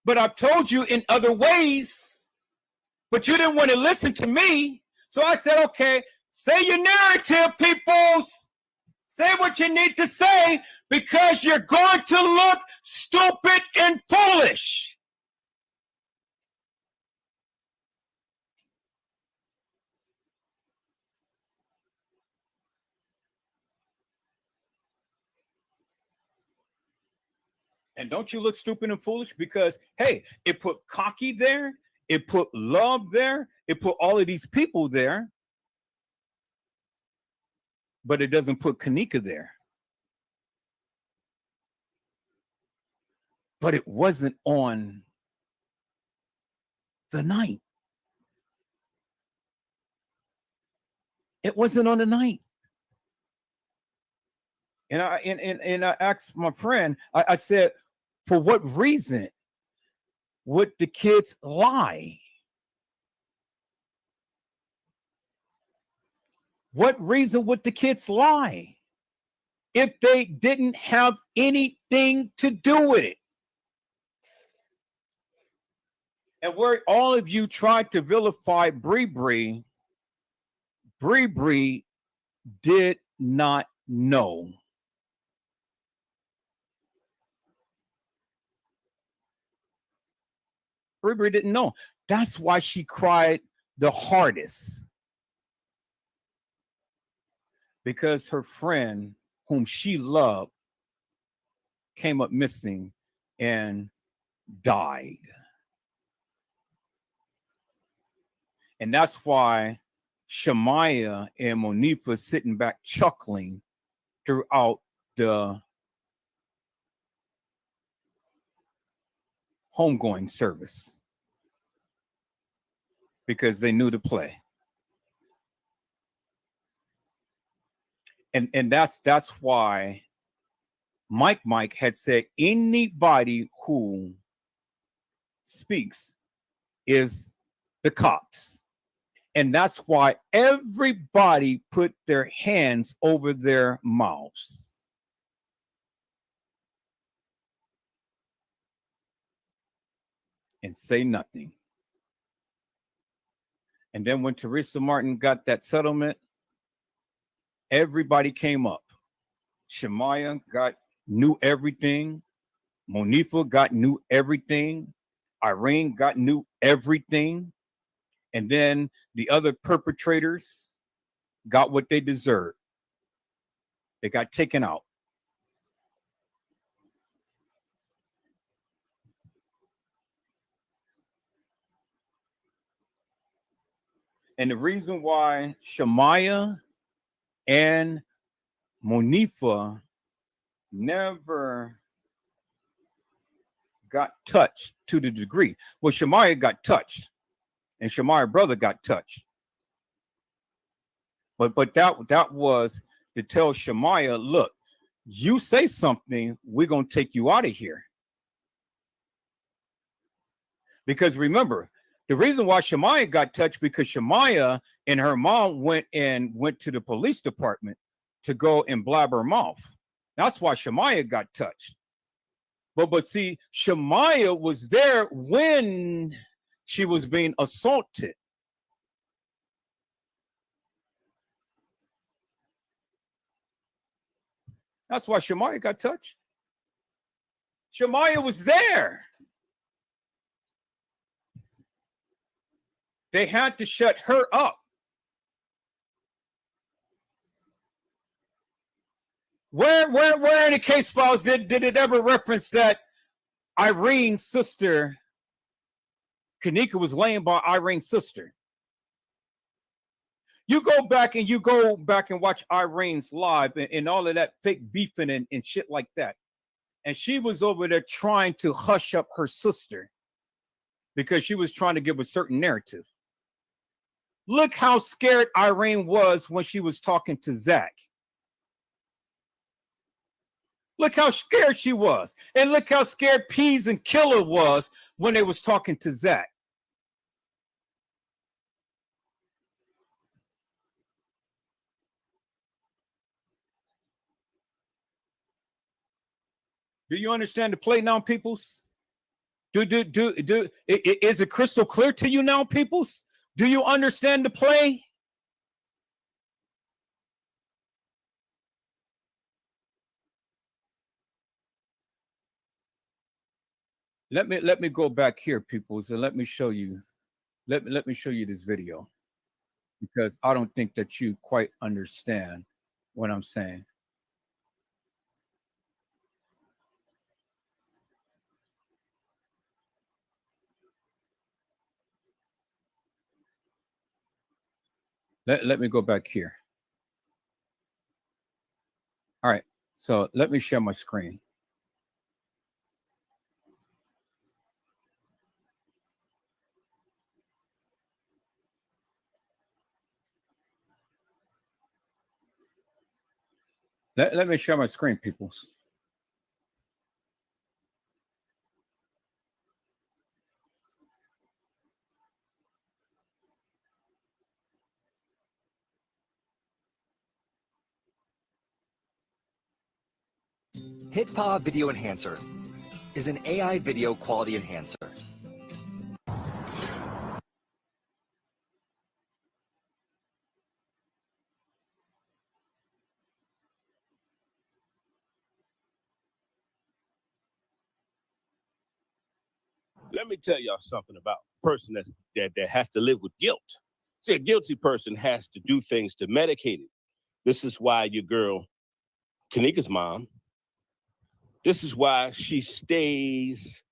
But I've told you in other ways, but you didn't want to listen to me. So I said, okay, say your narrative, peoples. Say what you need to say, because you're going to look stupid and foolish. And don't you look stupid and foolish? Because, hey, it put Cocky there. It put Love there. It put all of these people there. But it doesn't put Kanika there. But it wasn't on the night. It wasn't on the night. And I asked my friend, I said, for what reason would the kids lie? What reason would the kids lie if they didn't have anything to do with it? And where all of you tried to vilify Bree did not know. Bree didn't know. That's why she cried the hardest. Because her friend, whom she loved, came up missing and died. And that's why Shamaya and Monifa sitting back chuckling throughout the homegoing service, because they knew the play. And that's why Mike had said anybody who speaks is the cops. And that's why everybody put their hands over their mouths. And say nothing. And then when Teresa Martin got that settlement, everybody came up. Shamaya knew everything. Monifa knew everything. Irene knew everything. And then the other perpetrators got what they deserved. They got taken out. And the reason why Shamaya and Monifa never got touched to the degree. Well, Shamaya got touched, and Shamaya's brother got touched. But that was to tell Shamaya, look, you say something, we're gonna take you out of here. Because remember, the reason why Shamaya got touched because Shamaya and her mom went to the police department to go and blab her mouth. That's why Shamaya got touched. But see, Shamaya was there when she was being assaulted. That's why Shamaya got touched. Shamaya was there. They had to shut her up. Where in the case files did it ever reference that Irene's sister, Kanika, was laying by Irene's sister? You go back and watch Irene's live and all of that fake beefing and shit like that. And she was over there trying to hush up her sister because she was trying to give a certain narrative. Look how scared Irene was when she was talking to Zach. Look how scared she was. And look how scared Peas and Killer was when they was talking to Zach. Do you understand the play now, peoples? Is it crystal clear to you now, peoples? Do you understand the play? Let me go back here, peoples, and let me show you. Let me show you this video, because I don't think that you quite understand what I'm saying. Let me go back here. All right, so let me share my screen. Let me share my screen, peoples. HitPaw Video Enhancer is an AI video quality enhancer. Let me tell y'all something about a person that has to live with guilt. See, a guilty person has to do things to medicate it. This is why your girl, Kanika's mom, this is why she stays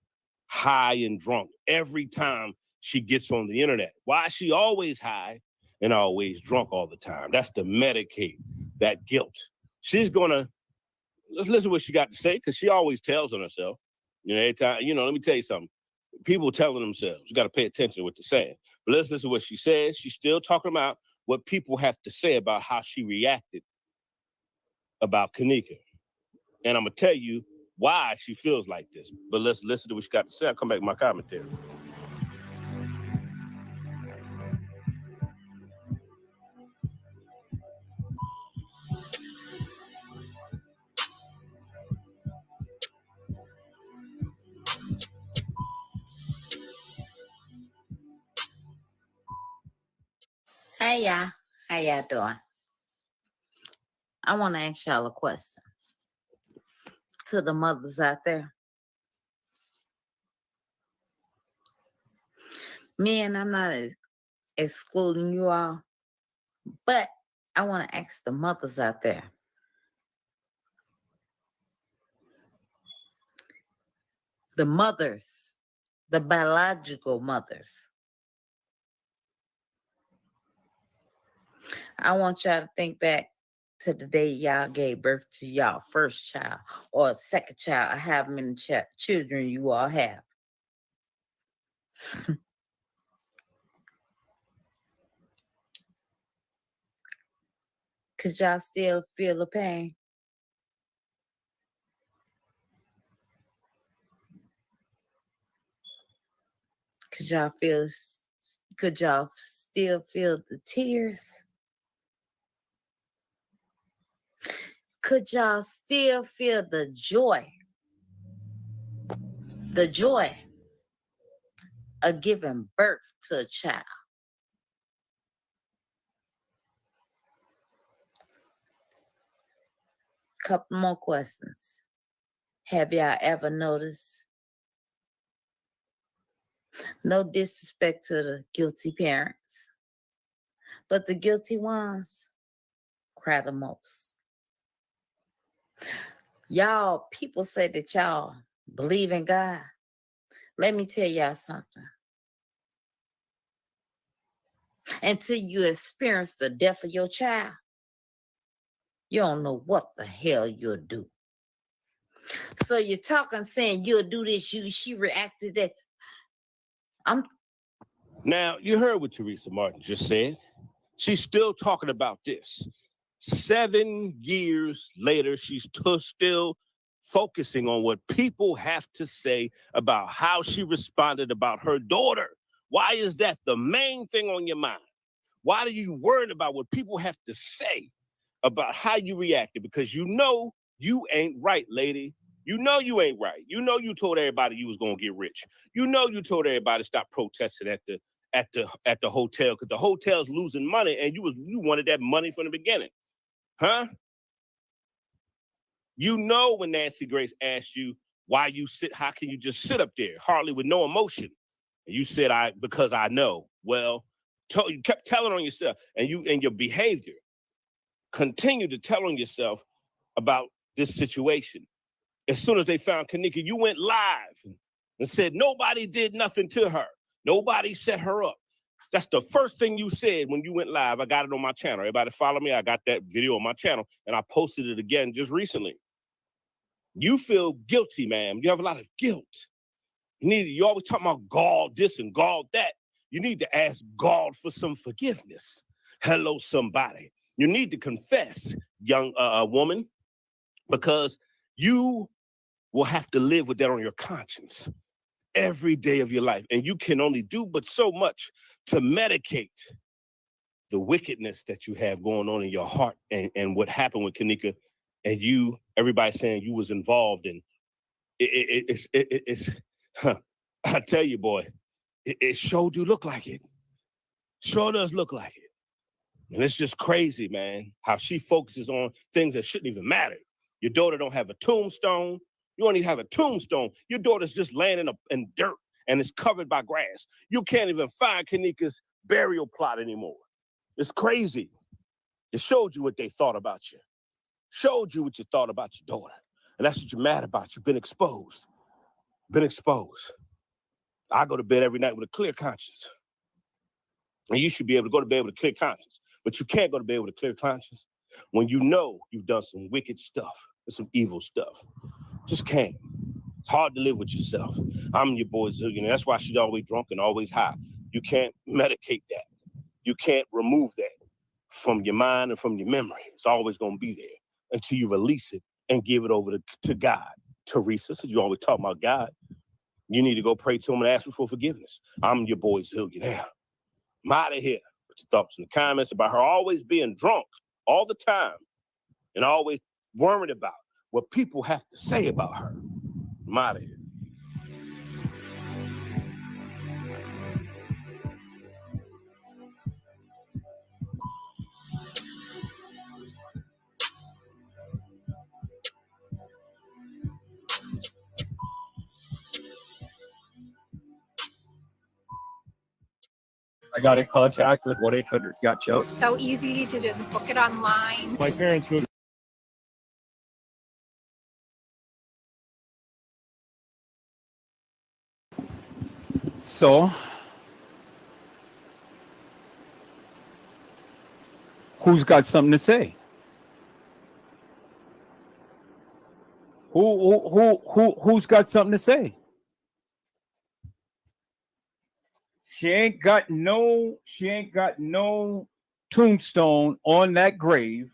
high and drunk every time she gets on the internet. Why is she always high and always drunk all the time? That's to medicate that guilt. She's gonna, let's listen to what she got to say, because she always tells on herself. You know, every time, you know, let me tell you something. People telling themselves, you got to pay attention to what they're saying. But let's listen to what she says. She's still talking about what people have to say about how she reacted about Kanika. And I'm going to tell you why she feels like this. But let's listen to what she got to say. I'll come back with my commentary. Hey y'all, how y'all doing? I want to ask y'all a question to the mothers out there. Man, I'm not excluding you all, but I want to ask the mothers out there. The mothers, the biological mothers. I want y'all to think back to the day y'all gave birth to y'all first child or second child, or however many children you all have. Could y'all still feel the pain? Could y'all still feel the tears? Could y'all still feel the joy? The joy of giving birth to a child. Couple more questions. Have y'all ever noticed? No disrespect to the guilty parents, but the guilty ones cry the most. Y'all, people say that y'all believe in God. Let me tell y'all something. Until you experience the death of your child, you don't know what the hell you'll do. So you're talking, saying you'll do this, she reacted that. Now, you heard what Teresa Martin just said. She's still talking about this. 7 years later, she's still focusing on what people have to say about how she responded about her daughter. Why is that the main thing on your mind? Why are you worried about what people have to say about how you reacted? Because you know you ain't right, lady. You know you ain't right. You know you told everybody you was gonna get rich. You know you told everybody to stop protesting at the hotel because the hotel's losing money and you wanted that money from the beginning. Huh? You know when Nancy Grace asked you why you how can you just sit up there hardly with no emotion? And you said, because I know. Well, you kept telling on yourself, and your behavior continued to tell on yourself about this situation. As soon as they found Kenneka, you went live and said nobody did nothing to her. Nobody set her up. That's the first thing you said when you went live. I got it on my channel. Everybody follow me. I got that video on my channel, and I posted it again just recently. You feel guilty, ma'am. You have a lot of guilt. You always talk about God this and God that. You need to ask God for some forgiveness. Hello, somebody. You need to confess, young woman, because you will have to live with that on your conscience every day of your life. And you can only do but so much to medicate the wickedness that you have going on in your heart and what happened with Kenneka. And everybody saying you was involved in it's I tell you, boy, it sure do look like it. Sure does look like it. And it's just crazy, man, how she focuses on things that shouldn't even matter. Your daughter don't have a tombstone. You don't even have a tombstone. Your daughter's just laying in dirt and it's covered by grass. You can't even find Kenneka's burial plot anymore. It's crazy. It showed you what they thought about you. Showed you what you thought about your daughter. And that's what you're mad about. You've been exposed. Been exposed. I go to bed every night with a clear conscience. And you should be able to go to bed with a clear conscience. But you can't go to bed with a clear conscience when you know you've done some wicked stuff and some evil stuff. Just can't. It's hard to live with yourself. I'm your boy Zillion. That's why she's always drunk and always high. You can't medicate that. You can't remove that from your mind and from your memory. It's always going to be there until you release it and give it over to God. Teresa, since you always talk about God, you need to go pray to him and ask him for forgiveness. I'm your boy Zillionaire. I'm out of here. Put your thoughts in the comments about her always being drunk all the time and always worried about what people have to say about her. I'm out of here. I got in contact with 1-800-GOT-JOKE. So easy to just book it online. My parents moved. So Who's got something to say? Who's got something to say? She ain't got no tombstone on that grave.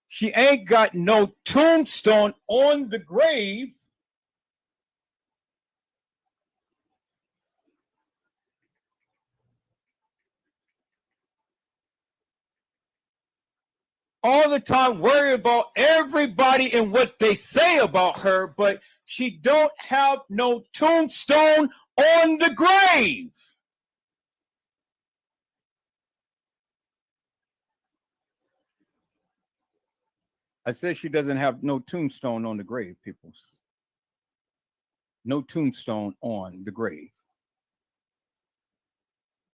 She ain't got no tombstone on the grave. All the time worry about everybody and what they say about her, but she don't have no tombstone on the grave. I said she doesn't have no tombstone on the grave, people. No tombstone on the grave.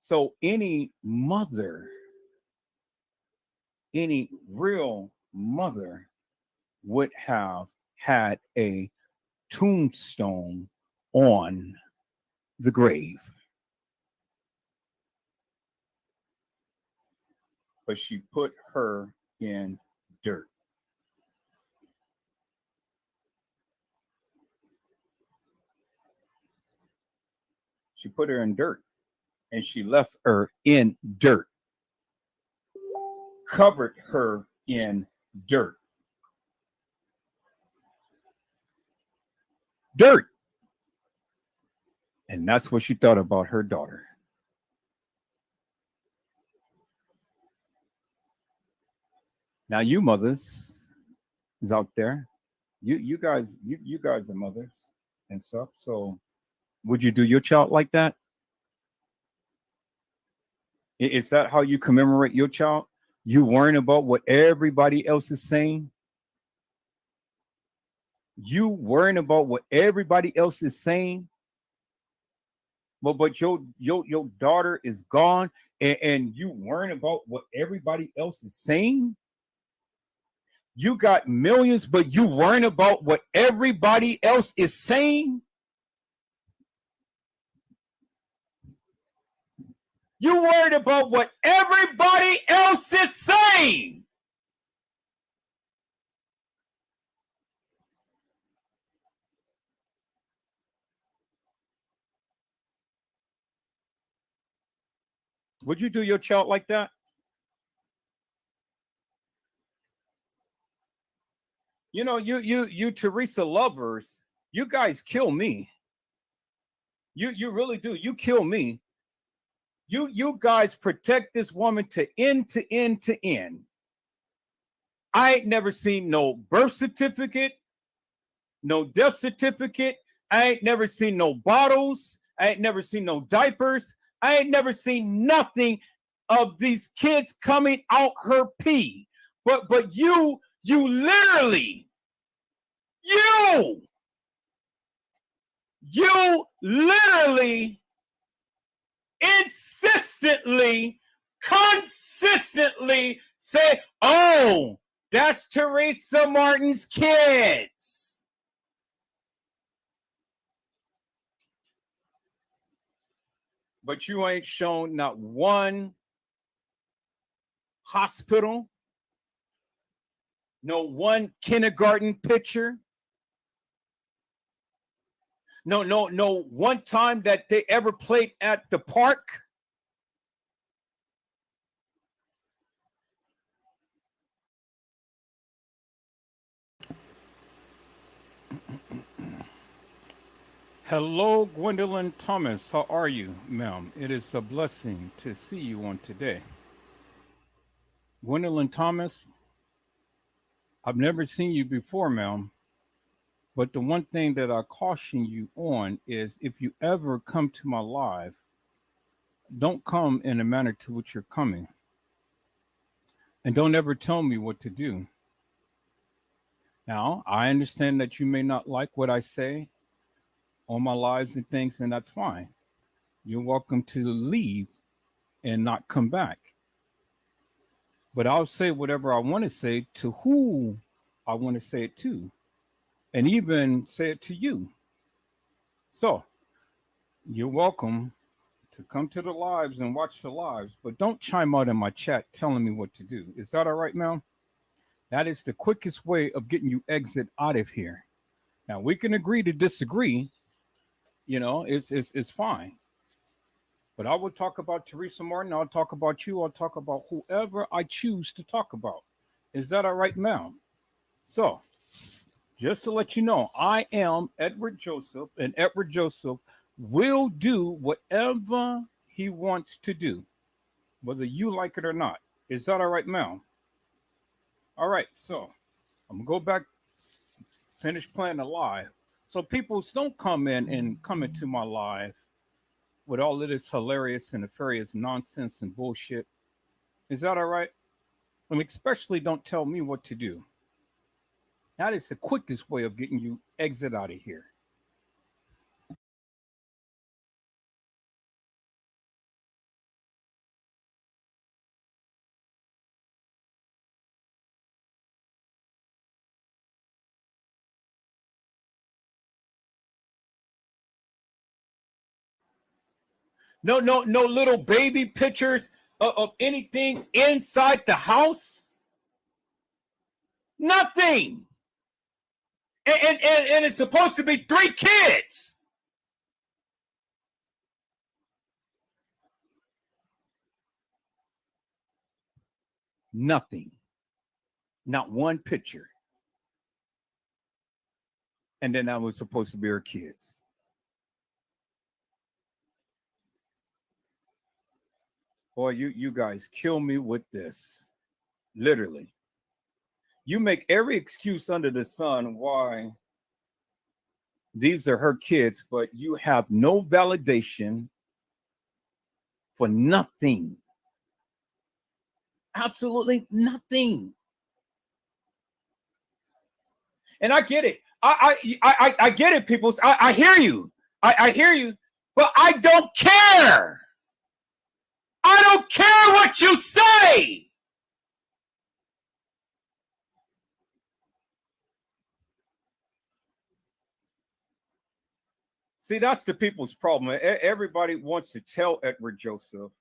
So any mother, any real mother would have had a tombstone on the grave. But she put her in dirt. She put her in dirt, and she left her in dirt. Covered her in dirt. Dirt. And that's what she thought about her daughter. Now, you mothers is out there. You guys are mothers and stuff. So would you do your child like that? Is that how you commemorate your child? You worrying about what everybody else is saying? You worrying about what everybody else is saying? But your daughter is gone, and you worrying about what everybody else is saying? You got millions, but you worrying about what everybody else is saying? You worried about what everybody else is saying. Would you do your child like that? You know, you Teresa lovers, you guys kill me. You really do. You kill me. You guys protect this woman to end to end to end. I ain't never seen no birth certificate, no death certificate. I ain't never seen no bottles. I ain't never seen no diapers. I ain't never seen nothing of these kids coming out her pee. But you literally, you literally, consistently say, oh, that's Teresa Martin's kids. But you ain't shown not one hospital, no one kindergarten picture, no one time that they ever played at the park. Hello, Gwendolyn Thomas. How are you, ma'am? It is a blessing to see you on today. Gwendolyn Thomas, I've never seen you before, ma'am. But the one thing that I caution you on is if you ever come to my live, don't come in the manner to which you're coming. And don't ever tell me what to do. Now, I understand that you may not like what I say on my lives and things, and that's fine. You're welcome to leave and not come back. But I'll say whatever I want to say to who I want to say it to, and even say it to you. So you're welcome to come to the lives and watch the lives, but don't chime out in my chat telling me what to do. Is that all right, Mel? That is the quickest way of getting you exit out of here. Now we can agree to disagree. You know, it's fine. But I will talk about Teresa Martin. I'll talk about you. I'll talk about whoever I choose to talk about. Is that all right, Mel? So, just to let you know, I am Edward Joseph, and Edward Joseph will do whatever he wants to do, whether you like it or not. Is that all right, Mel? All right, so I'm gonna go back, finish playing the live. So people don't come in and come into my live with all of this hilarious and nefarious nonsense and bullshit. Is that all right? I mean, especially don't tell me what to do. That is the quickest way of getting you exit out of here. No little baby pictures of anything inside the house. Nothing. And it's supposed to be 3 kids. Nothing. Not one picture. And then that was supposed to be her kids. Boy, you guys kill me with this. Literally. You make every excuse under the sun why these are her kids, but you have no validation for nothing. Absolutely nothing. And I get it. I get it, people. I hear you. I hear you, but I don't care. I don't care what you say. See, that's the people's problem. Everybody wants to tell Edward Joseph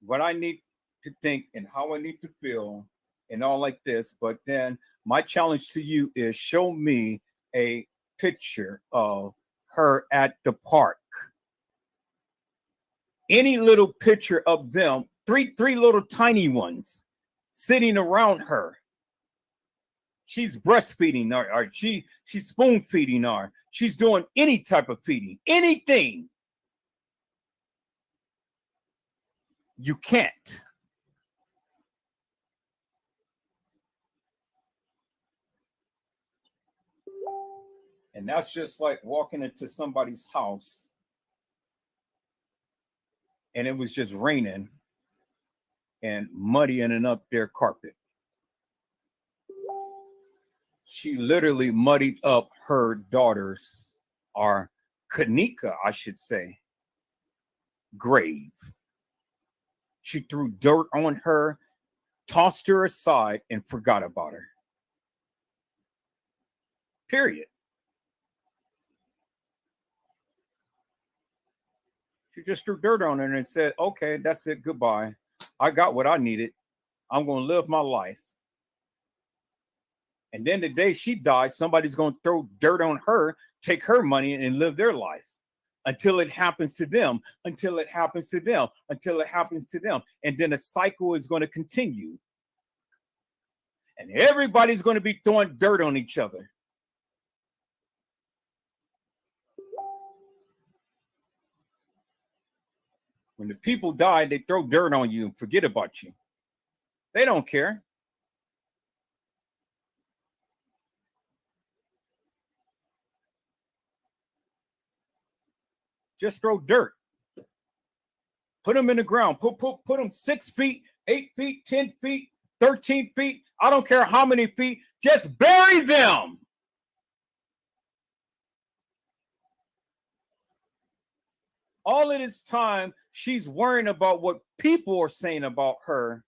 what I need to think and how I need to feel and all like this. But then my challenge to you is show me a picture of her at the park. Any little picture of them, three little tiny ones sitting around her. She's breastfeeding or she's spoon feeding her. She's doing any type of feeding, anything. You can't. And that's just like walking into somebody's house and it was just raining and muddying up their carpet. She literally muddied up her daughter's, or Kanika, I should say, grave. She threw dirt on her, tossed her aside, and forgot about her. Period. She just threw dirt on her and said, okay, that's it, goodbye. I got what I needed. I'm going to live my life. And then the day she dies, somebody's going to throw dirt on her, take her money, and live their life until it happens to them, until it happens to them, until it happens to them. And then the cycle is going to continue. And everybody's going to be throwing dirt on each other. When the people die, they throw dirt on you and forget about you. They don't care. Just throw dirt. Put them in the ground. Put them 6 feet, 8 feet, 10 feet, 13 feet. I don't care how many feet. Just bury them. All of this time, she's worrying about what people are saying about her.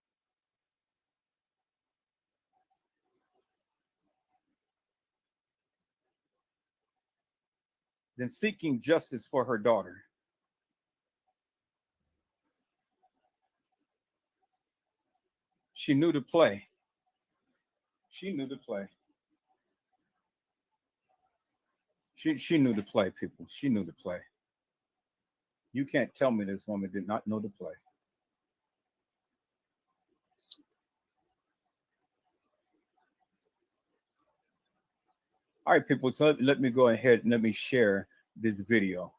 Than seeking justice for her daughter. She knew to play. She knew to play. She knew to play, people. She knew to play. You can't tell me this woman did not know to play. All right, people, so let me go ahead and let me share this video.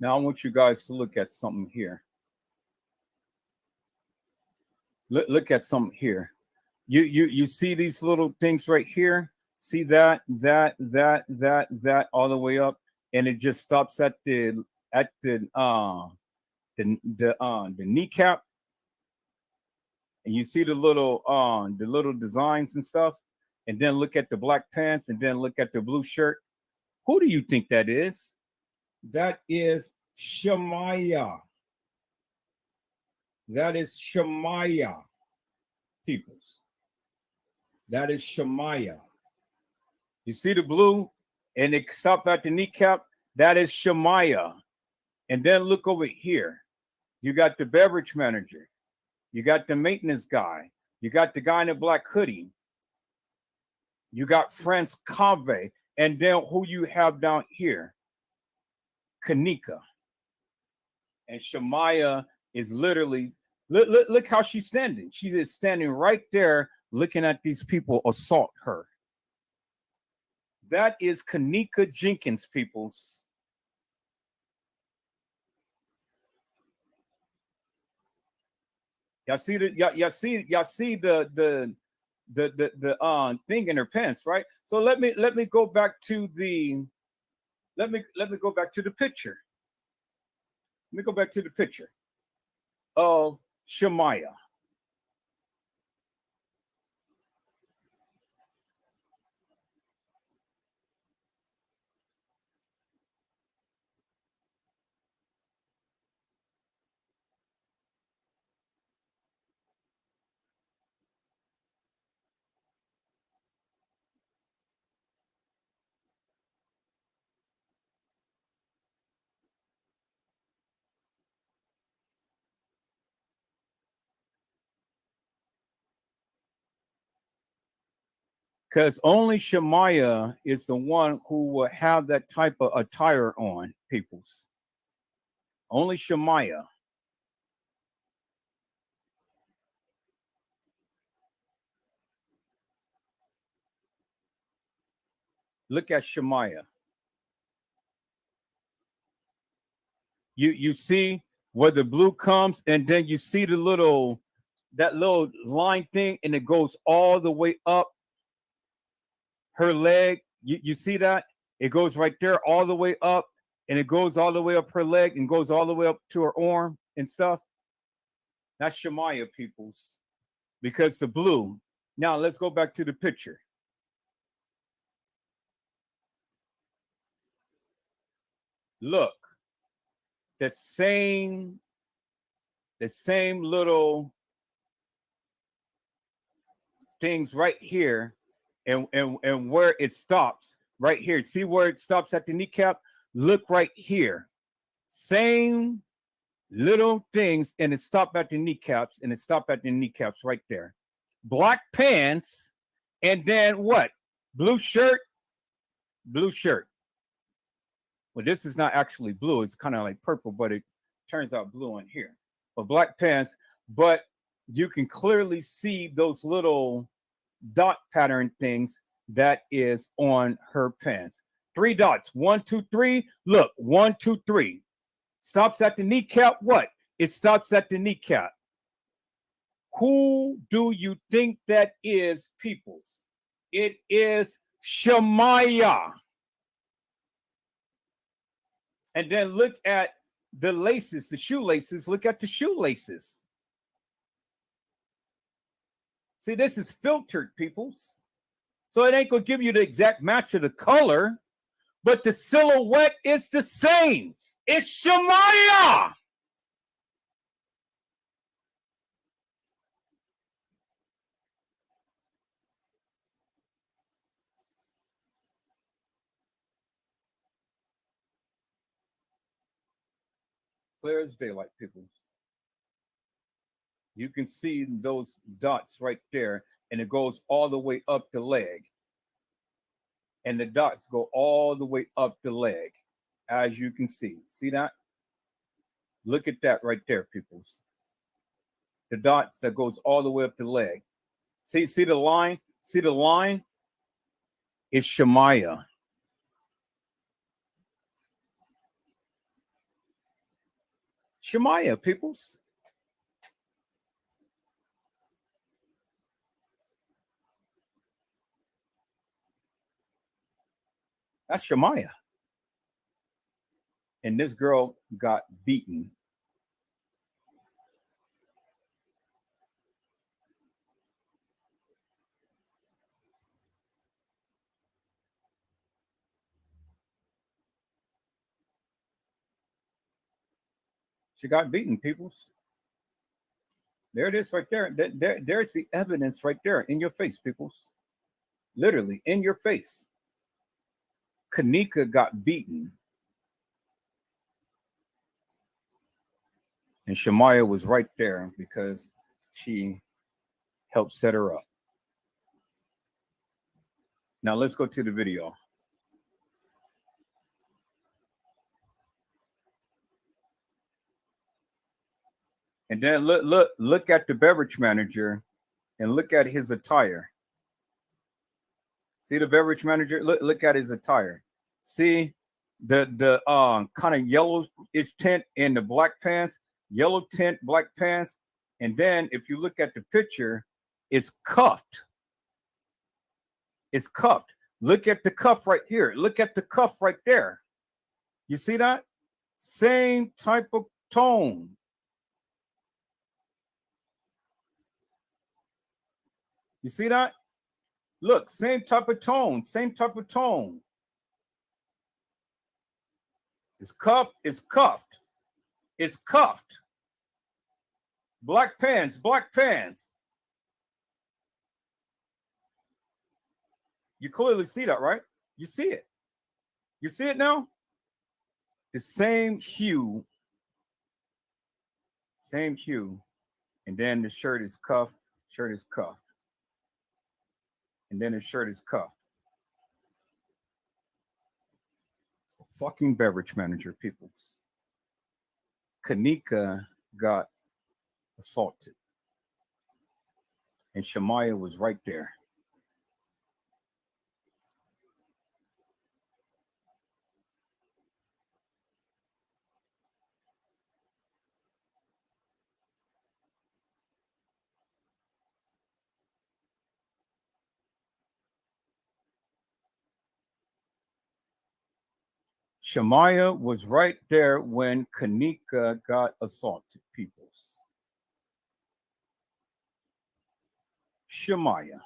Now I want you guys to look at something here. Look at something here. You see these little things right here? See that all the way up, and it just stops at the kneecap. And you see the little designs and stuff, and then look at the black pants, and then look at the blue shirt. Who do you think that is? That is Shemaya. That is Shemaya, peoples. That is Shemaya. You see the blue, and it stopped at the kneecap. That is Shemaya. And then look over here. You got the beverage manager. You got the maintenance guy. You got the guy in the black hoodie. You got France Cave. And then who you have down here? Kanika. And Shemaya is literally, look how she's standing. She is standing right there looking at these people assault her. That is Kanika Jenkins, peoples. Y'all see the thing in her pants, right? So let me go back to the let me go back to the picture. Let me go back to the picture of Shemaya. Because only Shemaya is the one who will have that type of attire on, peoples. Only Shemaya. Look at Shemaya. You see where the blue comes, and then you see that little line thing, and it goes all the way up her leg. You see that? It goes right there all the way up, and it goes all the way up her leg and goes all the way up to her arm and stuff. That's Shemaya, peoples, because the blue. Now let's go back to the picture. Look, the same little things right here, and where it stops right here. See where it stops at the kneecap? Look right here. Same little things, and it stopped at the kneecaps, and it stopped at the kneecaps right there. Black pants, and then what? Blue shirt, blue shirt. Well, this is not actually blue. It's kind of like purple, but it turns out blue on here. But black pants. But you can clearly see those little dot pattern things that is on her pants. 3 dots. 1, 2, 3. Look, 1, 2, 3. Stops at the kneecap. What? It stops at the kneecap. Who do you think that is, peoples? It is Shemaya. And then look at the laces, the shoelaces. Look at the shoelaces. See, this is filtered, peoples. So it ain't going to give you the exact match of the color, but the silhouette is the same. It's Shemaya. Clear as daylight, peoples. You can see those dots right there, and it goes all the way up the leg. And the dots go all the way up the leg, as you can see. See that? Look at that right there, peoples. The dots that goes all the way up the leg. See the line? See the line? It's Shemaya. Shemaya, peoples. That's Shemaya. And this girl got beaten. She got beaten, peoples. There it is right there. There's the evidence right there in your face, peoples. Literally in your face. Kanika got beaten. And Shemaya was right there because she helped set her up. Now let's go to the video. And then look at the beverage manager and look at his attire. See the beverage manager? Look at his attire. See the kind of yellowish tint in the black pants, yellow tint, black pants. And then if you look at the picture, it's cuffed. It's cuffed. Look at the cuff right here. Look at the cuff right there. You see that? Same type of tone. You see that? Look, same type of tone, same type of tone. It's cuffed, it's cuffed. It's cuffed. Black pants, black pants. You clearly see that, right? You see it. You see it now? The same hue. Same hue. And then the shirt is cuffed, shirt is cuffed. And then his shirt is cuffed. So fucking beverage manager, peoples. Kanika got assaulted. And Shemaya was right there. Shemaya was right there when Kanika got assaulted, peoples. Shemaya.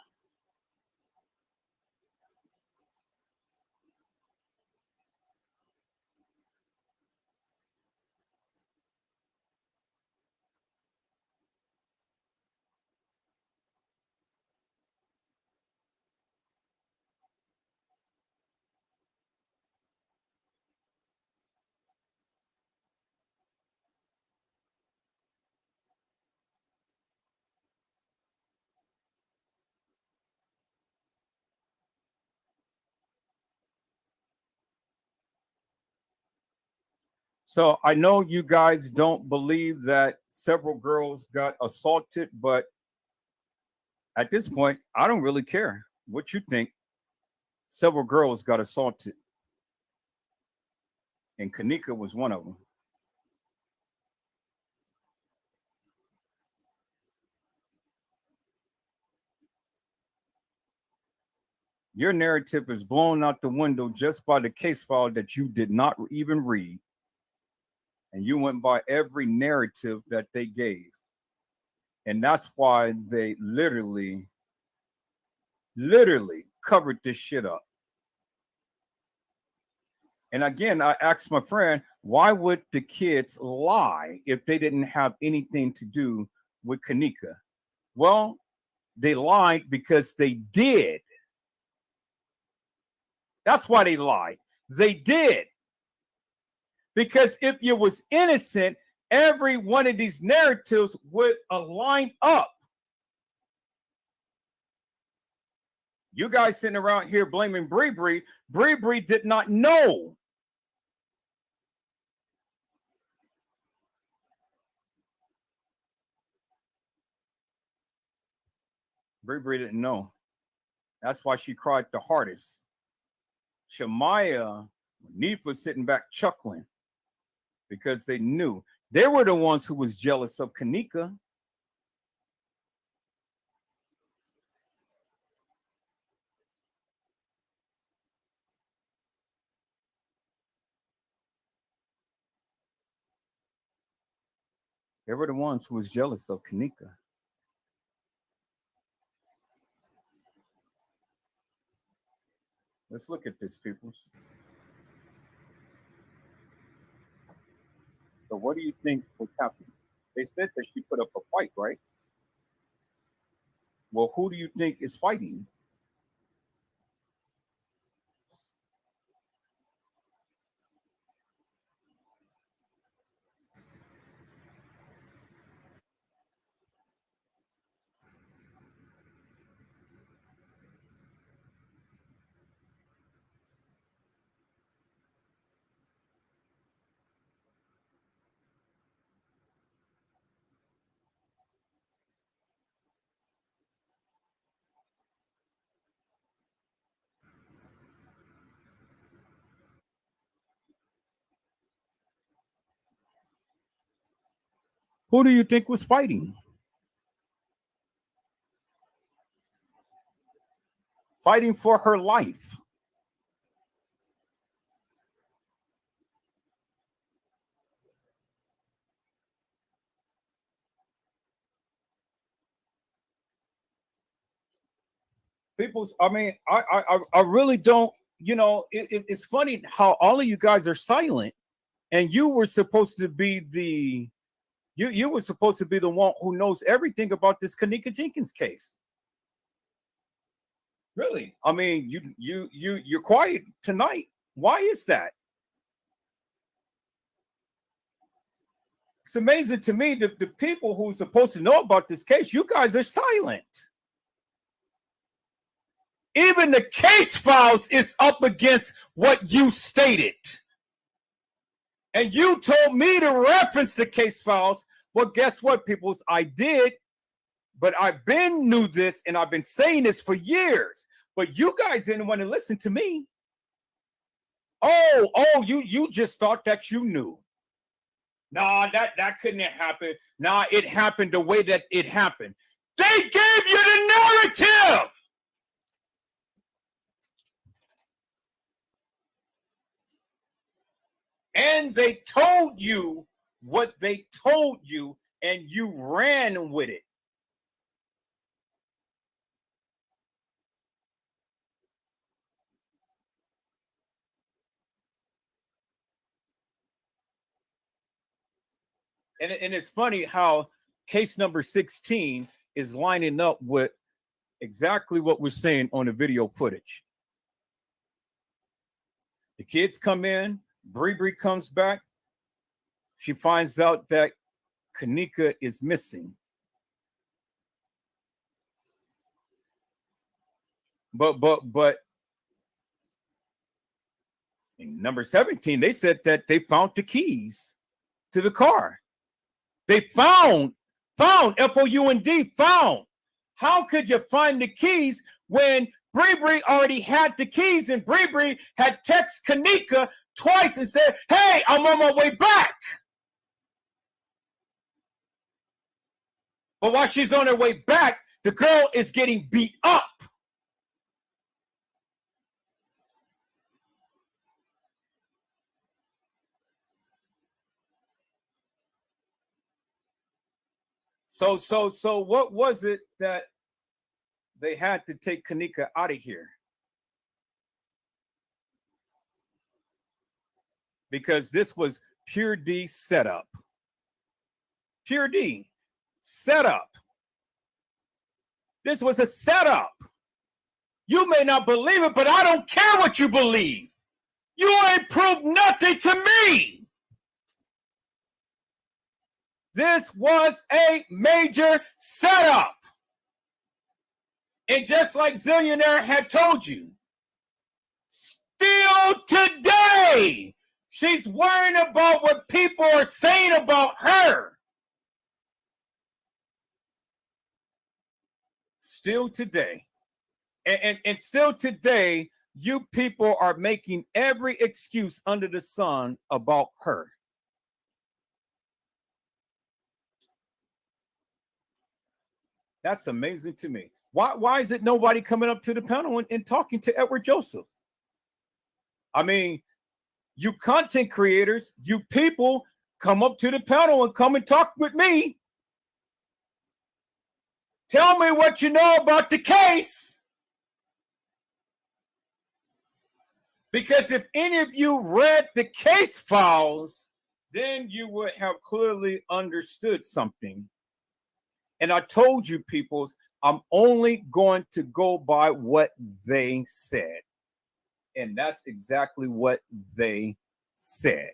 So I know you guys don't believe that several girls got assaulted, but at this point, I don't really care what you think. Several girls got assaulted, and Kanika was one of them. Your narrative is blown out the window just by the case file that you did not even read. And you went by every narrative that they gave. And that's why they literally covered this shit up. And again, I asked my friend, why would the kids lie if they didn't have anything to do with Kanika? Well, they lied because they did. That's why they lied. They did. Because if you was innocent, every one of these narratives would align up. You guys sitting around here blaming Bree Bree. Bree Bree did not know. Bree Bree didn't know. That's why she cried the hardest. Shamaya, Neef was sitting back chuckling because they knew. They were the ones who was jealous of Kanika. They were the ones who was jealous of Kanika. Let's look at this, peoples. So what do you think was happening? They said that she put up a fight, right? Well, who do you think is fighting? Who do you think was fighting? Fighting for her life. People's, I mean, I really don't, you know, it's funny how all of you guys are silent, and you were supposed to be the, you were supposed to be the one who knows everything about this Kanika Jenkins case. Really? I mean, you're quiet tonight. Why is that? It's amazing to me that the people who are supposed to know about this case, you guys are silent. Even the case files is up against what you stated. And you told me to reference the case files. Well, guess what, peoples? I did, but I've been knew this and I've been saying this for years. But you guys didn't want to listen to me. Oh, you just thought that you knew. No, that couldn't have happened. No, it happened the way that it happened. They gave you the narrative. And they told you what they told you, and you ran with it. And it's funny how case number 16 is lining up with exactly what we're saying on the video footage. The kids come in, Bree Bree comes back. She finds out that Kanika is missing. But In number 17, they said that they found the keys to the car. They found, F-O-U-N-D, found. How could you find the keys when Bree already had the keys and Bree had texted Kanika twice and said, hey, I'm on my way back. But while she's on her way back, the girl is getting beat up. So what was it that they had to take Kanika out of here? Because this was Pure D setup. Pure D setup. This was a setup. You may not believe it, but I don't care what you believe. You ain't proved nothing to me. This was a major setup. And just like Zillionaire had told you, still today, she's worrying about what people are saying about her. Still today. And still today, you people are making every excuse under the sun about her. That's amazing to me. Why is it nobody coming up to the panel and talking to Edward Joseph? I mean, you content creators, you people come up to the panel and come and talk with me. Tell me what you know about the case. Because if any of you read the case files, then you would have clearly understood something. And I told you, peoples, I'm only going to go by what they said. And that's exactly what they said.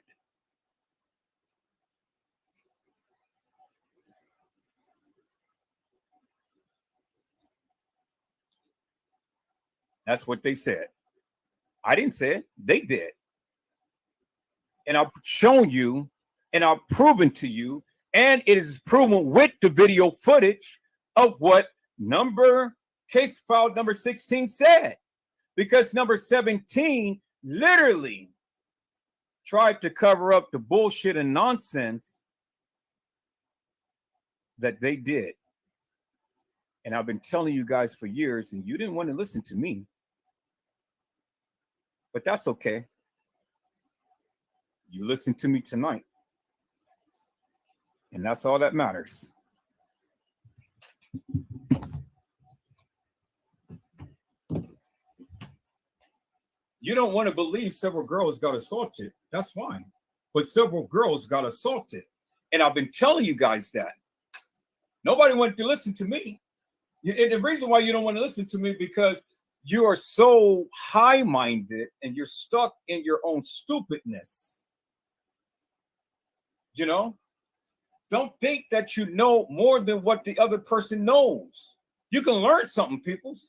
That's what they said. I didn't say it. They did. And I've shown you and I've proven to you, and it is proven with the video footage of what case file number 16 said. Because number 17 literally tried to cover up the bullshit and nonsense that they did. And I've been telling you guys for years, and you didn't want to listen to me. But that's okay. You listened to me tonight. And that's all that matters. You don't want to believe several girls got assaulted. That's fine. But several girls got assaulted. And I've been telling you guys that. Nobody wanted to listen to me. And the reason why you don't want to listen to me because you are so high-minded and you're stuck in your own stupidness. You know? Don't think that you know more than what the other person knows. You can learn something, peoples.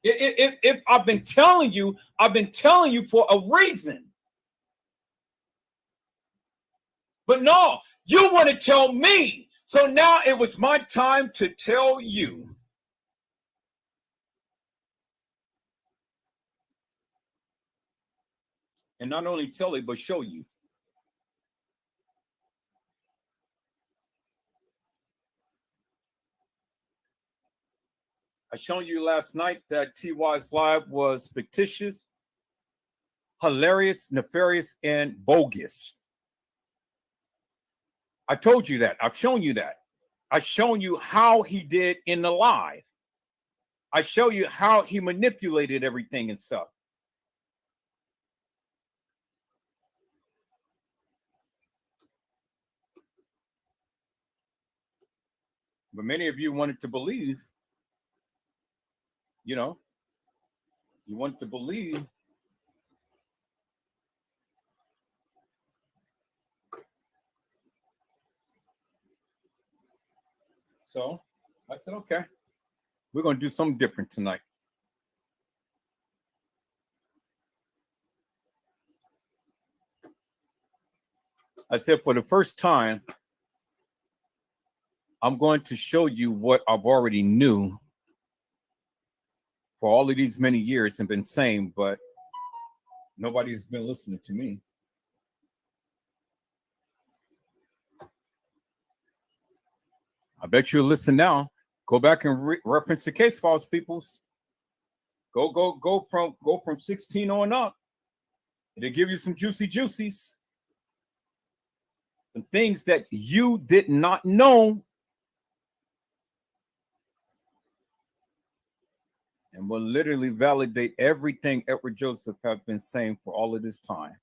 If I've been telling you for a reason. But no, you want to tell me. So now it was my time to tell you. And not only tell you, but show you. I showed you last night that TY's live was fictitious, hilarious, nefarious, and bogus. I told you that. I've shown you that. I've shown you how he did in the live. I show you how he manipulated everything and stuff. But many of you wanted to believe, you know, you want to believe so I said, okay, we're going to do something different tonight. I said, for the first time, I'm going to show you what I've already knew for all of these many years and been saying, but nobody's been listening to me. I bet you'll listen now. Go back and reference the case files, peoples. Go from 16 on up. It'll give you some juicies. Some things that you did not know. And will literally validate everything Edward Joseph have been saying for all of this time.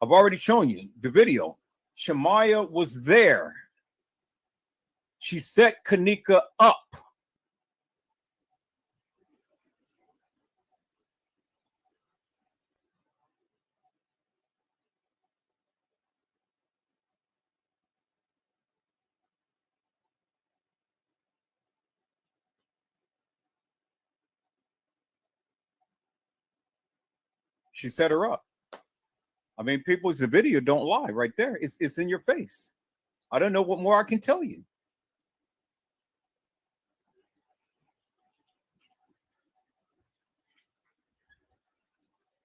I've already shown you the video. Shemaya was there. She set Kanika up. She set her up. I mean, people's the video don't lie right there. It's in your face. I don't know what more I can tell you.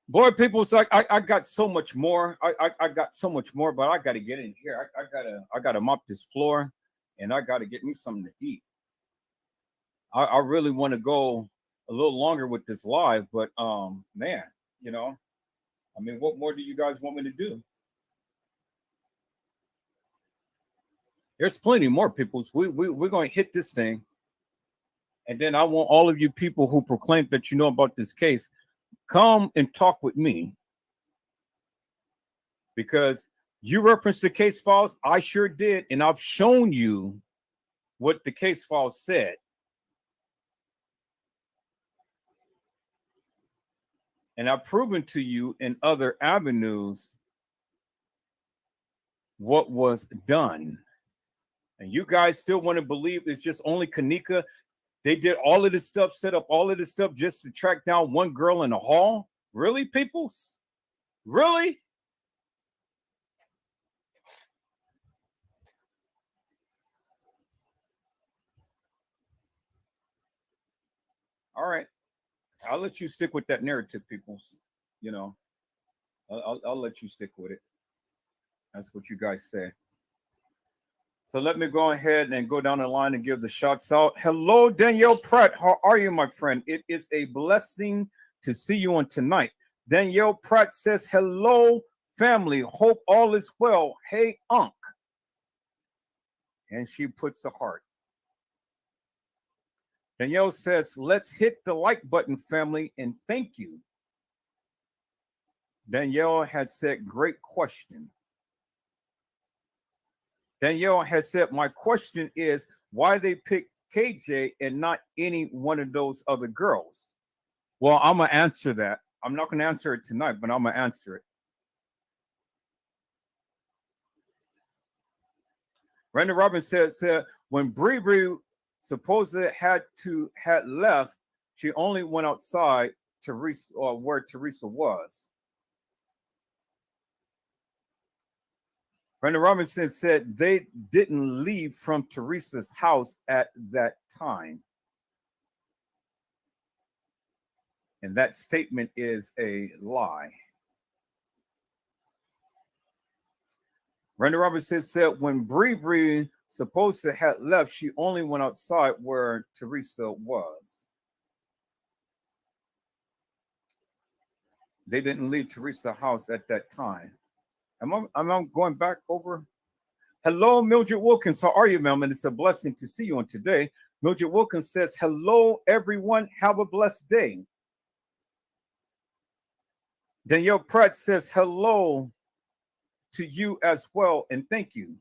Boy, people's like, I got so much more. I got so much more, but I got to get in here. I gotta mop this floor, and I got to get me something to eat. I really want to go a little longer with this live, but man, you know, I mean, what more do you guys want me to do? There's plenty more, peoples. We're going to hit this thing, and then I want all of you people who proclaim that you know about this case, come and talk with me, because you referenced the case files. I sure did, and I've shown you what the case files said. And I've proven to you in other avenues what was done. And you guys still want to believe it's just only Kanika. They did all of this stuff, set up all of this stuff just to track down one girl in the hall? Really, peoples? Really? All right. I'll let you stick with that narrative, peoples. You know, I'll let you stick with it. That's what you guys say. So let me go ahead and go down the line and give the shots out. Hello, Danielle Pratt. How are you, my friend? It is a blessing to see you on tonight. Danielle Pratt says, hello, family. Hope all is well. Hey, Unc. And she puts a heart. Danielle says, let's hit the like button, family, and thank you. Danielle had said, great question. Danielle has said, my question is why they picked KJ and not any one of those other girls. Well, I'm going to answer that. I'm not going to answer it tonight, but I'm going to answer it. Randy Robbins said when Bree supposedly had left, she only went outside Teresa, or where Teresa was. Brenda Robinson said they didn't leave from Teresa's house at that time. And that statement is a lie. Brenda Robinson said when Bree supposed to have left, she only went outside where Teresa was. They didn't leave Teresa's house at that time. Am I going back over? Hello, Mildred Wilkins. How are you, ma'am? And it's a blessing to see you on today. Mildred Wilkins says, hello, everyone. Have a blessed day. Danielle Pratt says, hello to you as well, and thank you.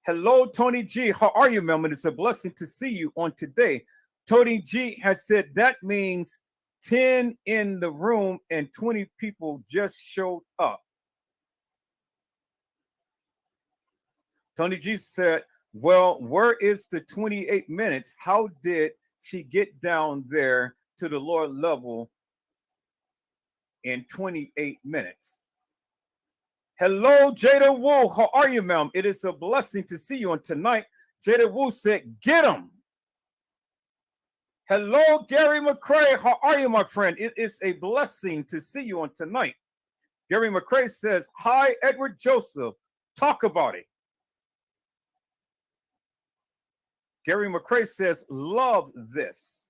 Hello, Tony G. How are you, ma'am? And it's a blessing to see you on today. Tony G has said that means 10 in the room and 20 people just showed up. Tony G said, well, where is the 28 minutes? How did she get down there to the lower level in 28 minutes? Hello, Jada Wu. How are you, ma'am? It is a blessing to see you on tonight. Jada Wu said, get him. Hello, Gary McCrae. How are you, my friend? It is a blessing to see you on tonight. Gary McCrae says, hi, Edward Joseph. Talk about it. Gary McCrae says, love this.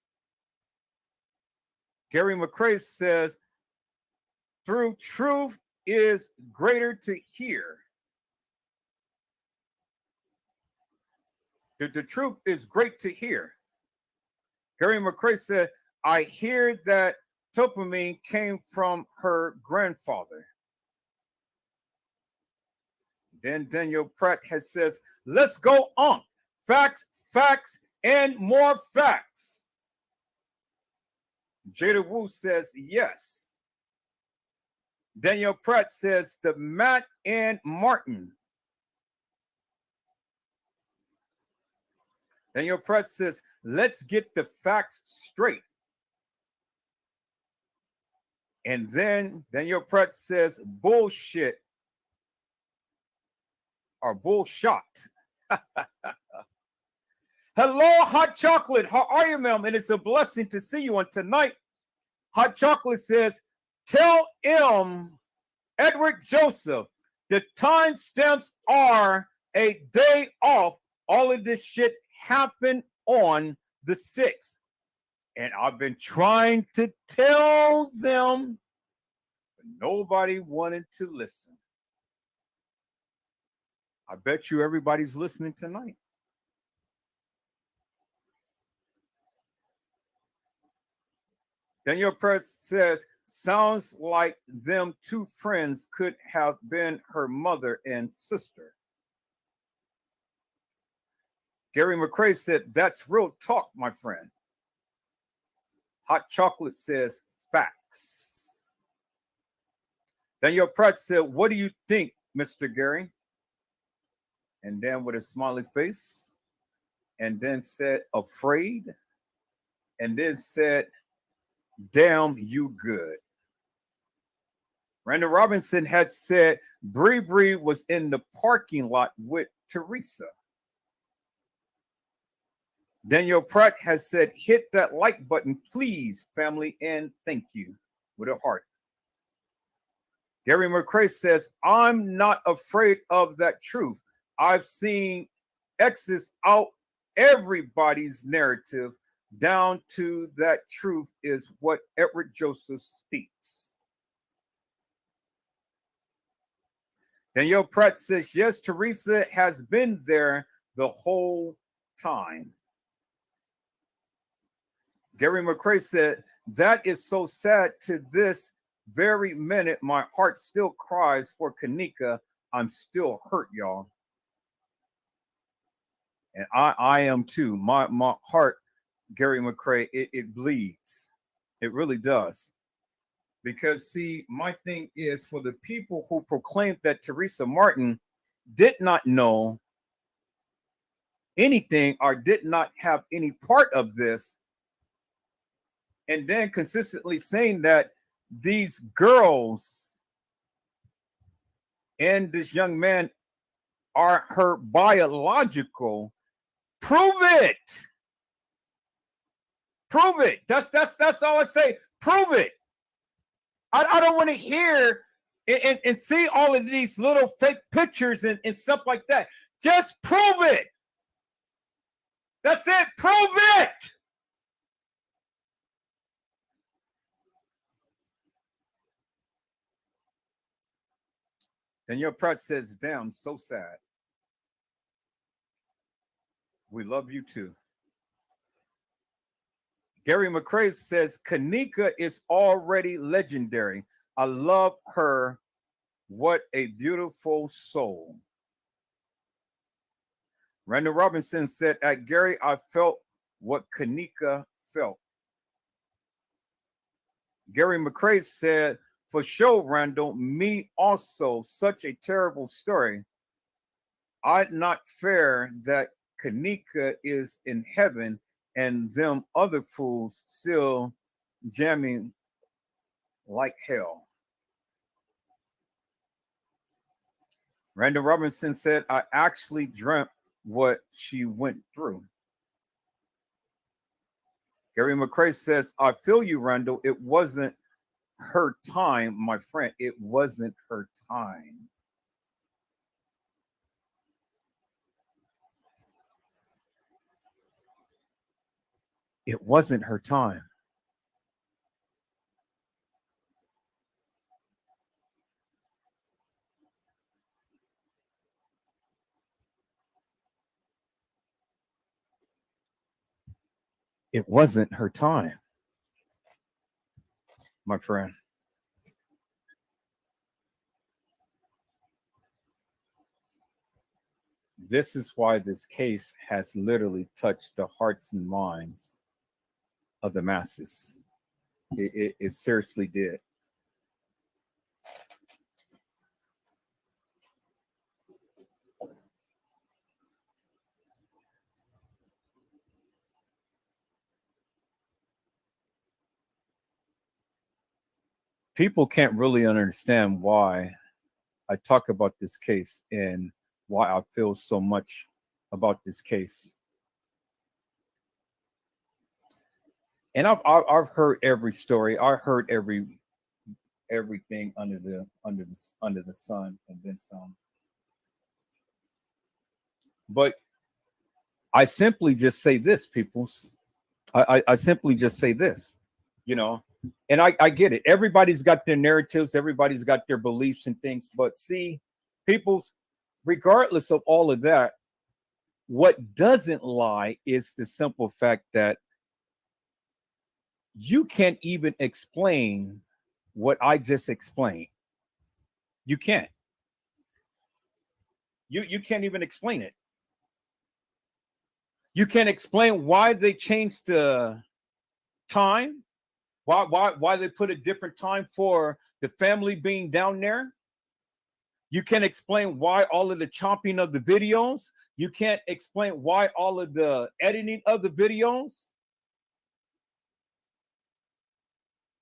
Gary McCrae says, through truth is greater to hear. The truth is great to hear. Gary McCrae said, I hear that dopamine came from her grandfather. Then Daniel Pratt has says, let's go on. Facts, facts, and more facts. Jada Wu says, yes. Daniel Pratt says, the Matt and Martin. Daniel Pratt says, let's get the facts straight. And then Daniel Pratt says, bullshit or bullshot. Hello, Hot Chocolate. How are you, ma'am? And it's a blessing to see you on tonight. Hot Chocolate says, tell Edward Joseph, the timestamps are a day off. All of this shit happened on the 6th. And I've been trying to tell them, but nobody wanted to listen. I bet you everybody's listening tonight. Daniel Press says, sounds like them two friends could have been her mother and sister. Gary McCrae said, that's real talk, my friend. Hot Chocolate says, facts. Daniel Pratt said, what do you think, Mr. Gary? And then with a smiley face, and then said, afraid, and then said, damn, you good. Randall Robinson had said Bree was in the parking lot with Teresa. Daniel Pratt has said, hit that like button, please, family, and thank you, with a heart. Gary McCrae says, I'm not afraid of that truth. I've seen X's out everybody's narrative down to that truth is what Edward Joseph speaks. Danielle Pratt says, yes, Teresa has been there the whole time. Gary McCrae said, that is so sad to this very minute. My heart still cries for Kanika. I'm still hurt, y'all. And I am too. My heart, Gary McCrae, it bleeds. It really does. Because, see, my thing is for the people who proclaimed that Teresa Martin did not know anything or did not have any part of this, and then consistently saying that these girls and this young man are her biological, prove it. Prove it. That's all I say. Prove it. I don't want to hear and see all of these little fake pictures and stuff like that. Just prove it. That's it. Prove it. And your Pratt says, damn, so sad. We love you too. Gary McCrae says, Kanika is already legendary. I love her. What a beautiful soul. Randall Robinson said, at Gary, I felt what Kanika felt. Gary McCrae said, for sure, Randall, me also, such a terrible story. I'd not fair that Kanika is in heaven and them other fools still jamming like hell. Randall Robinson said, I actually dreamt what she went through. Gary McCrae says, I feel you, Randall. It wasn't her time, my friend. It wasn't her time. It wasn't her time. It wasn't her time, my friend. This is why this case has literally touched the hearts and minds of the masses. It seriously did. People can't really understand why I talk about this case and why I feel so much about this case. And I've heard every story. I heard everything under the sun and then some. But I simply just say this, peoples. I simply just say this, you know, and I get it. Everybody's got their narratives, everybody's got their beliefs and things. But see, peoples, regardless of all of that, what doesn't lie is the simple fact that you can't even explain what I just explained. You can't. You can't even explain it. You can't explain why they changed the time, why they put a different time for the family being down there. You can't explain why all of the chopping of the videos. You can't explain why all of the editing of the videos.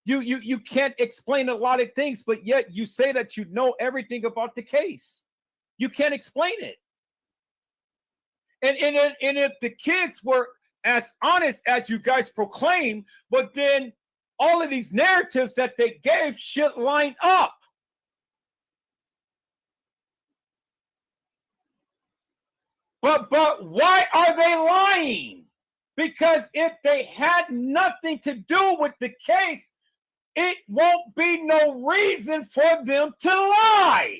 You can't explain a lot of things, but yet you say that you know everything about the case. You can't explain it. And if the kids were as honest as you guys proclaim, but then all of these narratives that they gave should line up. But why are they lying? Because if they had nothing to do with the case, it won't be no reason for them to lie.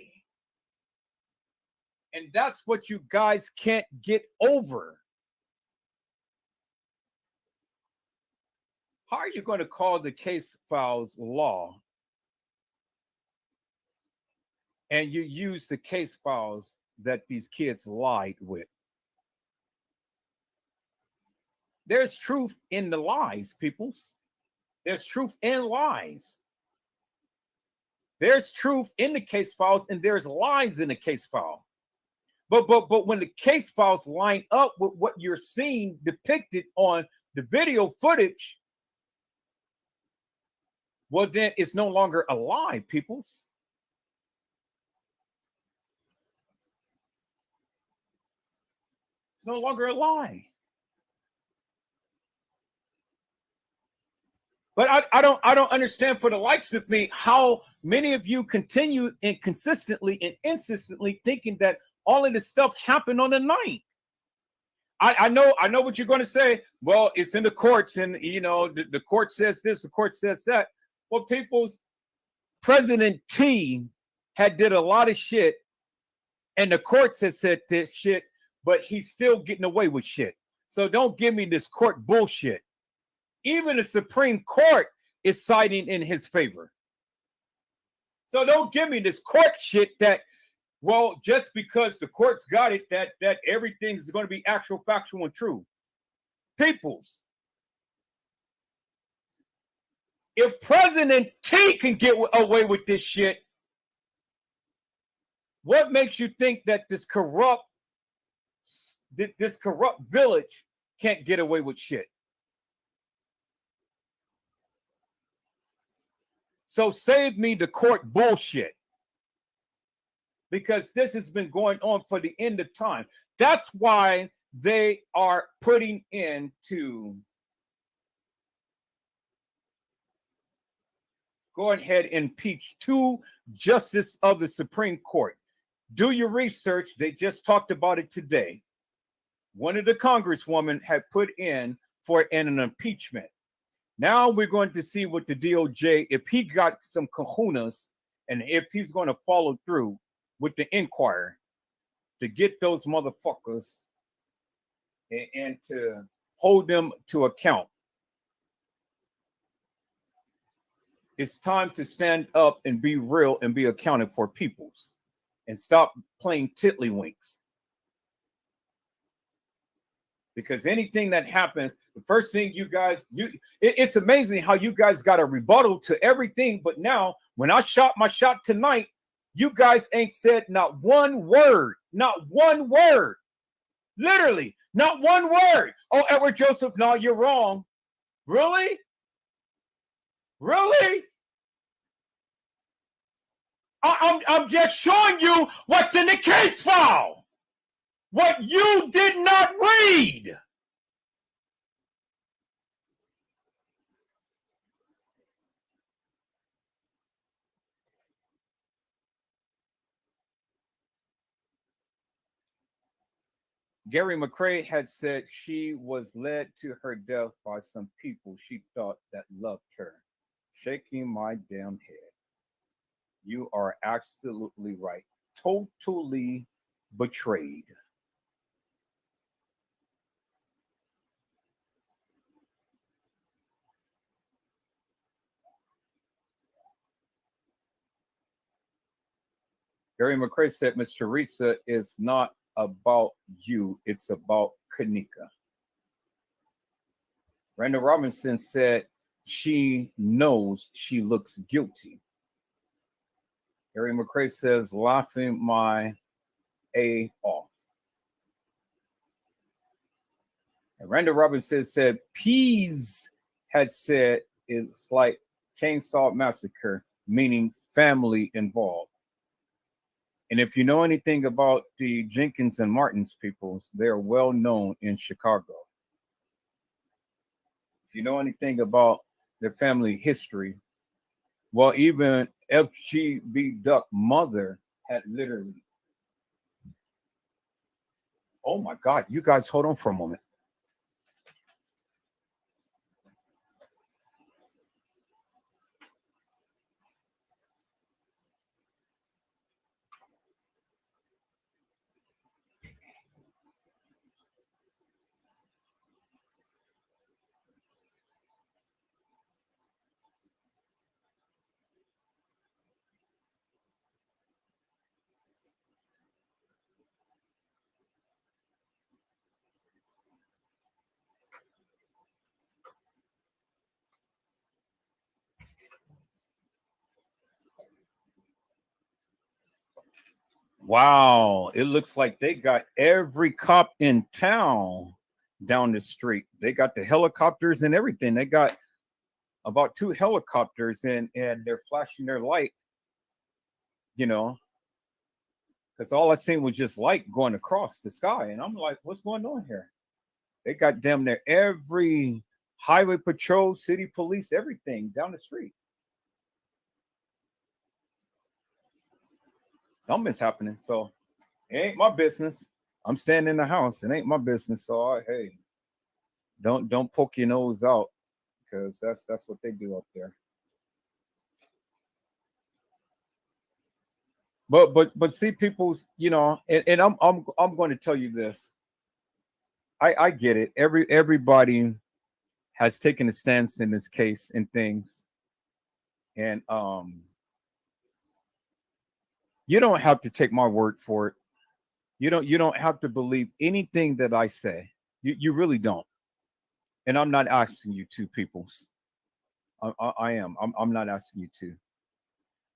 And that's what you guys can't get over. How are you going to call the case files law and you use the case files that these kids lied with? There's truth in the lies, peoples. There's truth in lies. There's truth in the case files and there's lies in the case file. But when the case files line up with what you're seeing depicted on the video footage, well, then it's no longer a lie, peoples. It's no longer a lie. But I don't understand for the likes of me how many of you continue and consistently and insistently thinking that all of this stuff happened on the 9th. I know what you're going to say. Well, it's in the courts, and you know the court says this, the court says that. Well, people's President T had did a lot of shit, and the courts had said this shit, but he's still getting away with shit. So don't give me this court bullshit. Even the Supreme Court is siding in his favor. So don't give me this court shit that, well, just because the court's got it, that everything is going to be actual, factual, and true. Peoples, if President T can get away with this shit, what makes you think that this corrupt village can't get away with shit? So save me the court bullshit. because this has been going on for the end of time. That's why they are putting into go ahead and impeach 2 justices of the Supreme Court. Do your research. They just talked about it today. One of the congresswomen had put in for an impeachment. Now we're going to see what the DOJ, if he got some kahunas and if he's going to follow through with the inquiry to get those motherfuckers and to hold them to account. It's time to stand up and be real and be accounted for peoples and stop playing tiddlywinks. Because anything that happens, the first thing you guys, it's amazing how you guys got a rebuttal to everything. But now, when I shot my shot tonight, you guys ain't said not one word, literally, not one word. Oh, Edward Joseph, no, you're wrong. Really? Really? I'm just showing you what's in the case file. What you did not read. Gary McCrae had said she was led to her death by some people she thought that loved her. Shaking my damn head. You are absolutely right. Totally betrayed. Gary McCrae said, Miss Teresa, is not about you, it's about Kanika. Randall Robinson said she knows she looks guilty. Gary McCrae says, laughing my A off. And Randall Robinson said, Pease had said it's like Chainsaw Massacre, meaning family involved. And if you know anything about the Jenkins and Martins peoples, they're well known in Chicago. If you know anything about their family history, well, even FGB Duck mother had literally. Oh my God, you guys hold on for a moment. Wow, it looks like they got every cop in town down the street. They got the helicopters and everything. They got about 2 helicopters and they're flashing their light, you know, because all I seen was just light going across the sky. And I'm like, what's going on here? They got damn near every highway patrol, city police, everything down the street. Something's happening, so it ain't my business. I'm standing in the house. It ain't my business. So hey, don't poke your nose out, because that's what they do up there. But see, people's, you know, and I'm going to tell you this. I get it. Everybody has taken a stance in this case and things, and you don't have to take my word for it. You don't have to believe anything that I say. You really don't. And I'm not asking you to, peoples. I'm not asking you to.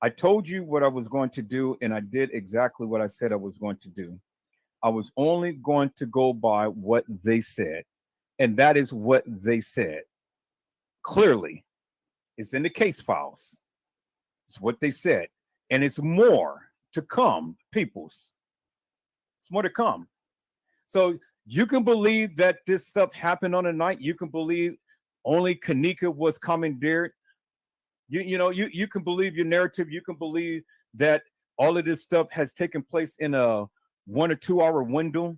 I told you what I was going to do, and I did exactly what I said I was going to do. I was only going to go by what they said, and that is what they said. Clearly, it's in the case files. It's what they said, and it's more to come, peoples. It's more to come. So you can believe that this stuff happened on a night. You can believe only Kanika was commandeered. You can believe your narrative. You can believe that all of this stuff has taken place in a 1 or 2 hour window.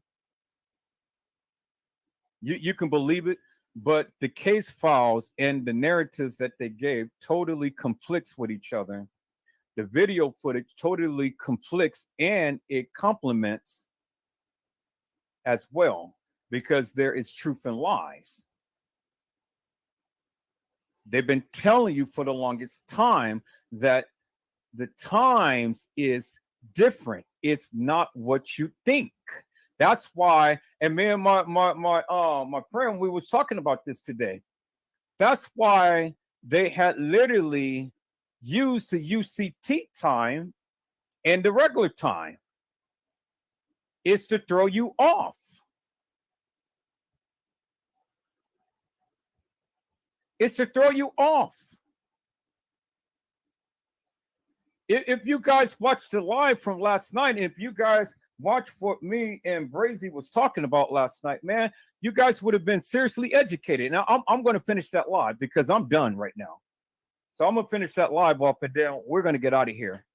You can believe it, but the case files and the narratives that they gave totally conflicts with each other. The video footage totally conflicts, and it complements as well, because there is truth and lies. They've been telling you for the longest time that the times is different. It's not what you think. That's why, and me and my friend, we was talking about this today. That's why they had literally used the UCT time and the regular time. It's to throw you off. It's to throw you off. If you guys watched the live from last night, if you guys watched what me and Brazy was talking about last night, man, you guys would have been seriously educated. Now, I'm going to finish that live because I'm done right now. So I'm going to finish that live up, and then we're going to get out of here.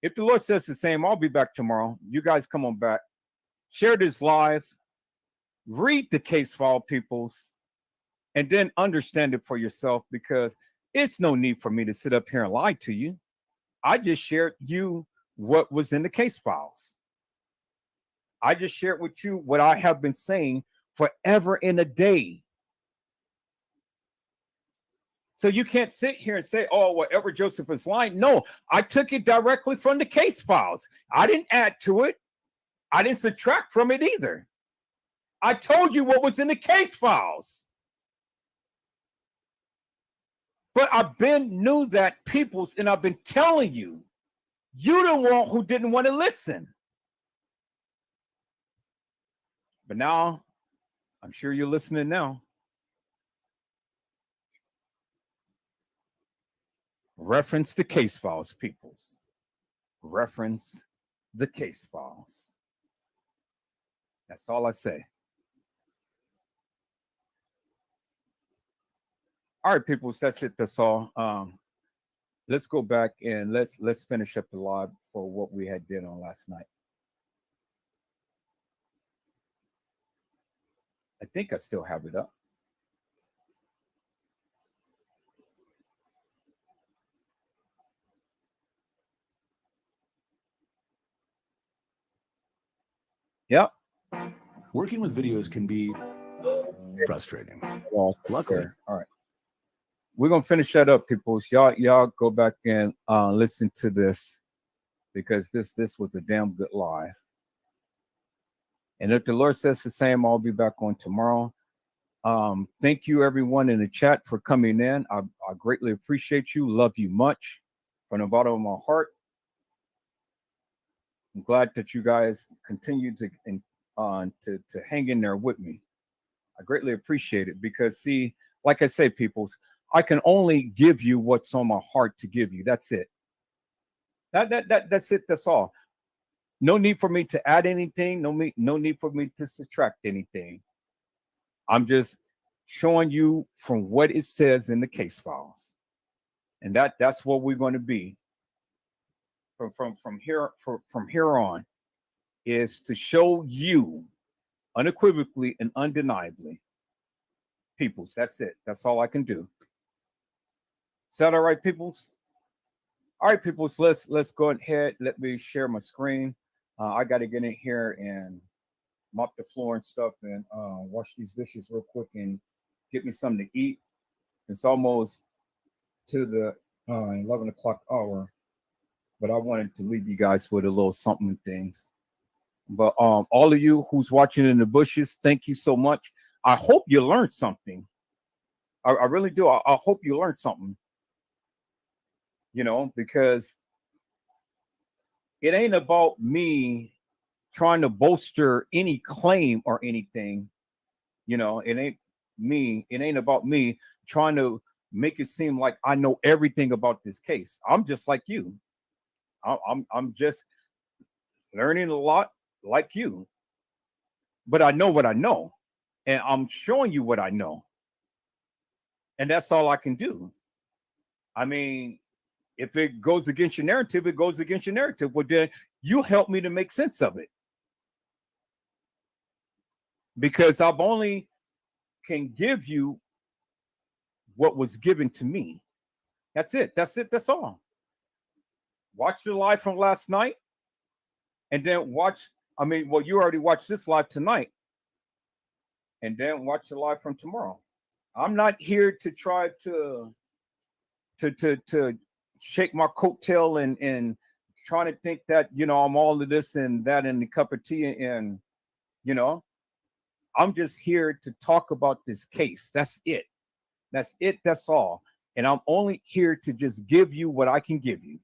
If the Lord says the same, I'll be back tomorrow. You guys come on back. Share this live. Read the case file, peoples, and then understand it for yourself, because it's no need for me to sit up here and lie to you. I just shared you what was in the case files. I just shared with you what I have been saying forever and a day. So you can't sit here and say, oh, well, Edward Joseph is lying. No, I took it directly from the case files. I didn't add to it. I didn't subtract from it either. I told you what was in the case files. But I've been knew that, peoples, and I've been telling you, you the one who didn't want to listen. But now, I'm sure you're listening now. Reference the case files, peoples. Reference the case files. That's all I say. All right, people, that's it. That's all. Let's go back and let's finish up the live for what we had did on last night. I think I still have it up. Yep. Working with videos can be frustrating. Well, luckily. All right. We're gonna finish that up, people. Y'all go back and listen to this, because this was a damn good live. And if the Lord says the same, I'll be back on tomorrow. Thank you, everyone in the chat, for coming in. I greatly appreciate you. Love you much from the bottom of my heart. I'm glad that you guys continue to hang in there with me. I greatly appreciate it, because, see, like I say, peoples, I can only give you what's on my heart to give you. That's it. That's it. That's all. No need for me to add anything. No need for me to subtract anything. I'm just showing you from what it says in the case files, and that's what we're going to be from here on, is to show you unequivocally and undeniably, peoples. That's it. That's all I can do. Is that all right, peoples? All right, peoples. Let's go ahead. Let me share my screen. I got to get in here and mop the floor and stuff, and wash these dishes real quick and get me something to eat. It's almost to the 11 o'clock hour, but I wanted to leave you guys with a little something things. But all of you who's watching in the bushes, thank you so much. I hope you learned something. I really do. I hope you learned something. You know, because it ain't about me trying to bolster any claim or anything. You know, it ain't me. It ain't about me trying to make it seem like I know everything about this case. I'm just like you. I'm just learning a lot like you, but I know what I know, and I'm showing you what I know, and that's all I can do. I mean, if it goes against your narrative, it goes against your narrative. Well, then you help me to make sense of it, because I've only can give you what was given to me. That's it. That's it. That's all. Watch the live from last night, and then watch. I mean, well, you already watched this live tonight, and then watch the live from tomorrow. I'm not here to try to shake my coattail and trying to think that I'm all of this and that in the cup of tea, and you know I'm just here to talk about this case. That's it. That's it. That's all. And I'm only here to just give you what I can give you.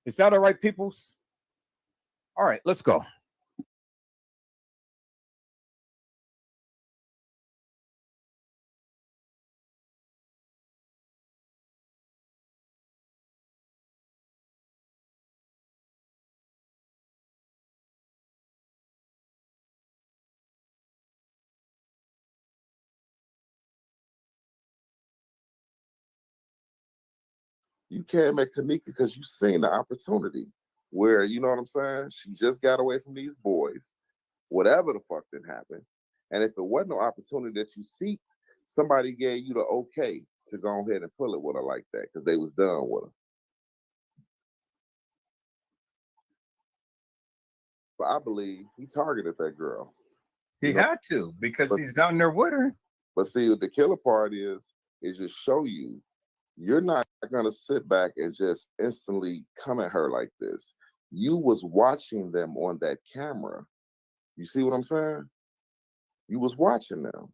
Is that all right, peoples? All right, let's go. You can't make Kanika because you seen the opportunity where, you know what I'm saying? She just got away from these boys, whatever the fuck that happened. And if it wasn't no opportunity that you seek, somebody gave you the okay to go ahead and pull it with her like that because they was done with her. But I believe he targeted that girl. He had to, because he's down there with her. But see, what the killer part is just show you you're not gonna sit back and just instantly come at her like this. You was watching them on that camera. You see what I'm saying? You was watching them.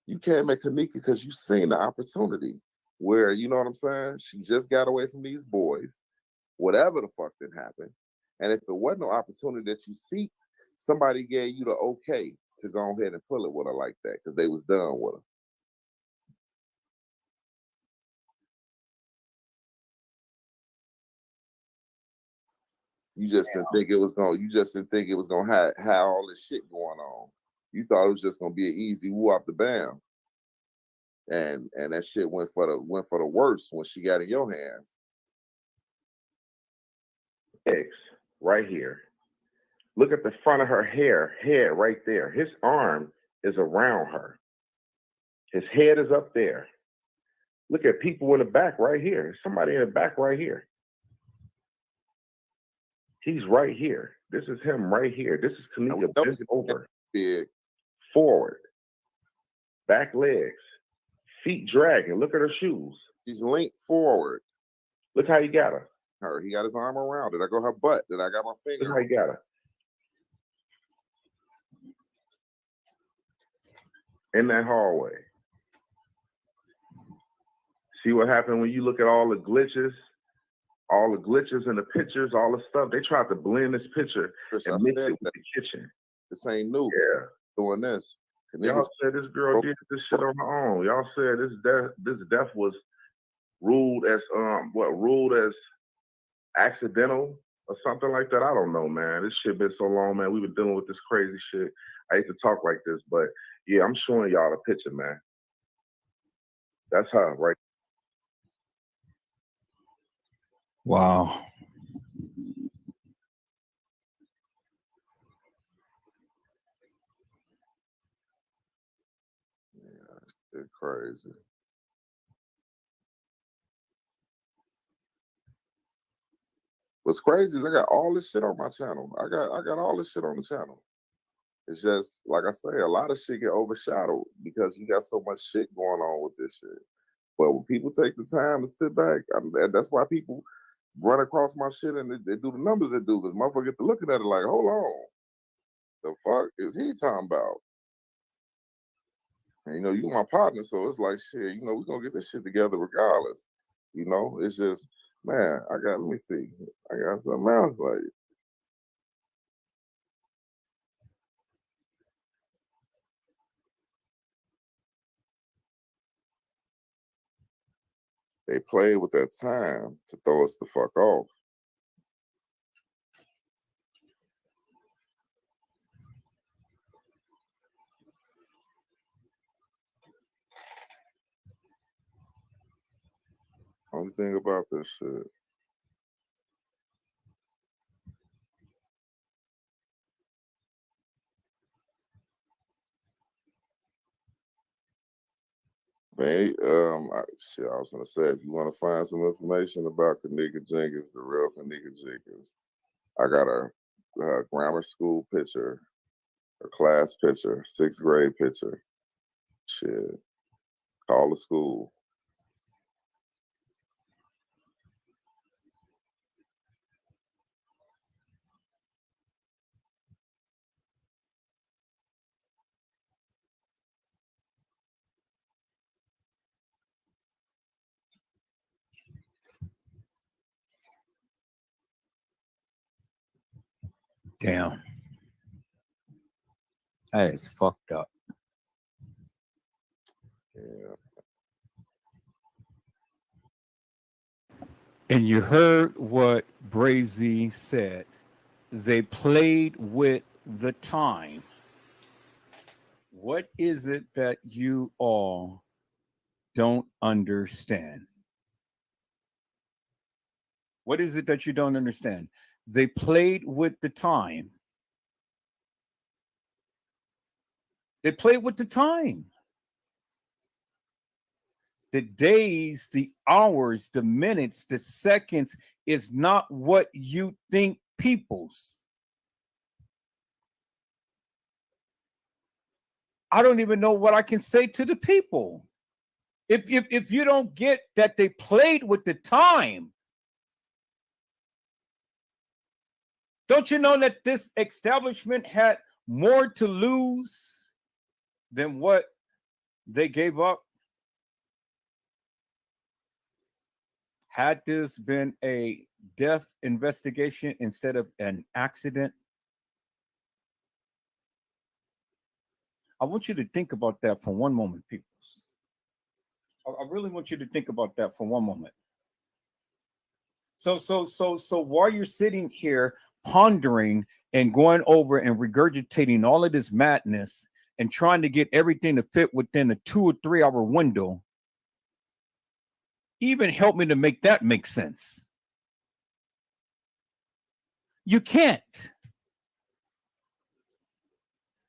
You can't make Kanika because you seen the opportunity where, you know what I'm saying? She just got away from these boys, whatever the fuck that happened. And if it wasn't no opportunity that you seek, somebody gave you the okay to go ahead and pull it with her like that because they was done with her. You just didn't think it was gonna have all this shit going on. You thought it was just gonna be an easy woo up the bam. And that shit went for the worst when she got in your hands. X right here. Look at the front of her head right there. His arm is around her. His head is up there. Look at people in the back right here. Somebody in the back right here. He's right here. This is him right here. This is Kanika bent over. Big. Forward. Back legs. Feet dragging. Look at her shoes. She's linked forward. Look how he got her. He got his arm around it. I go her butt. Then I got my finger. Look how he got her. In that hallway. See what happened when you look at all the glitches in the pictures, all the stuff. They tried to blend this picture and mix it with the kitchen. This ain't new. Yeah. Doing this. Y'all said this girl did this shit on her own. Y'all said this death was ruled as accidental or something like that. I don't know, man. This shit been so long, man. We've been dealing with this crazy shit. I hate to talk like this, but yeah, I'm showing y'all the picture, man. That's her, right? Wow. Yeah, it's crazy. What's crazy is I got all this shit on my channel. I got all this shit on the channel. It's just like I say, a lot of shit get overshadowed because you got so much shit going on with this shit. But when people take the time to sit back, that's why people run across my shit and they do the numbers they do, because motherfuckers get to looking at it like, hold on, the fuck is he talking about? And you my partner, so it's like shit, we're gonna get this shit together regardless. It's just, man, let me see. I got something else like they played with that time to throw us the fuck off. Only thing about this shit. Man, I was gonna say, if you want to find some information about Kanika Jenkins, the real Kanika Jenkins, I got her grammar school picture, her class picture, 6th grade picture. Shit, call the school. Damn. That is fucked up. Yeah. And you heard what Brazy said. They played with the time. What is it that you all don't understand? What is it that you don't understand? They played with the time. They played with the time. The days, the hours, the minutes, the seconds is not what you think, peoples. I don't even know what I can say to the people. If you don't get that they played with the time, don't you know that this establishment had more to lose than what they gave up? Had this been a death investigation instead of an accident? I want you to think about that for one moment, people. I really want you to think about that for one moment. So while you're sitting here pondering and going over and regurgitating all of this madness and trying to get everything to fit within a 2 or 3 hour window, even help me to make that make sense. You can't.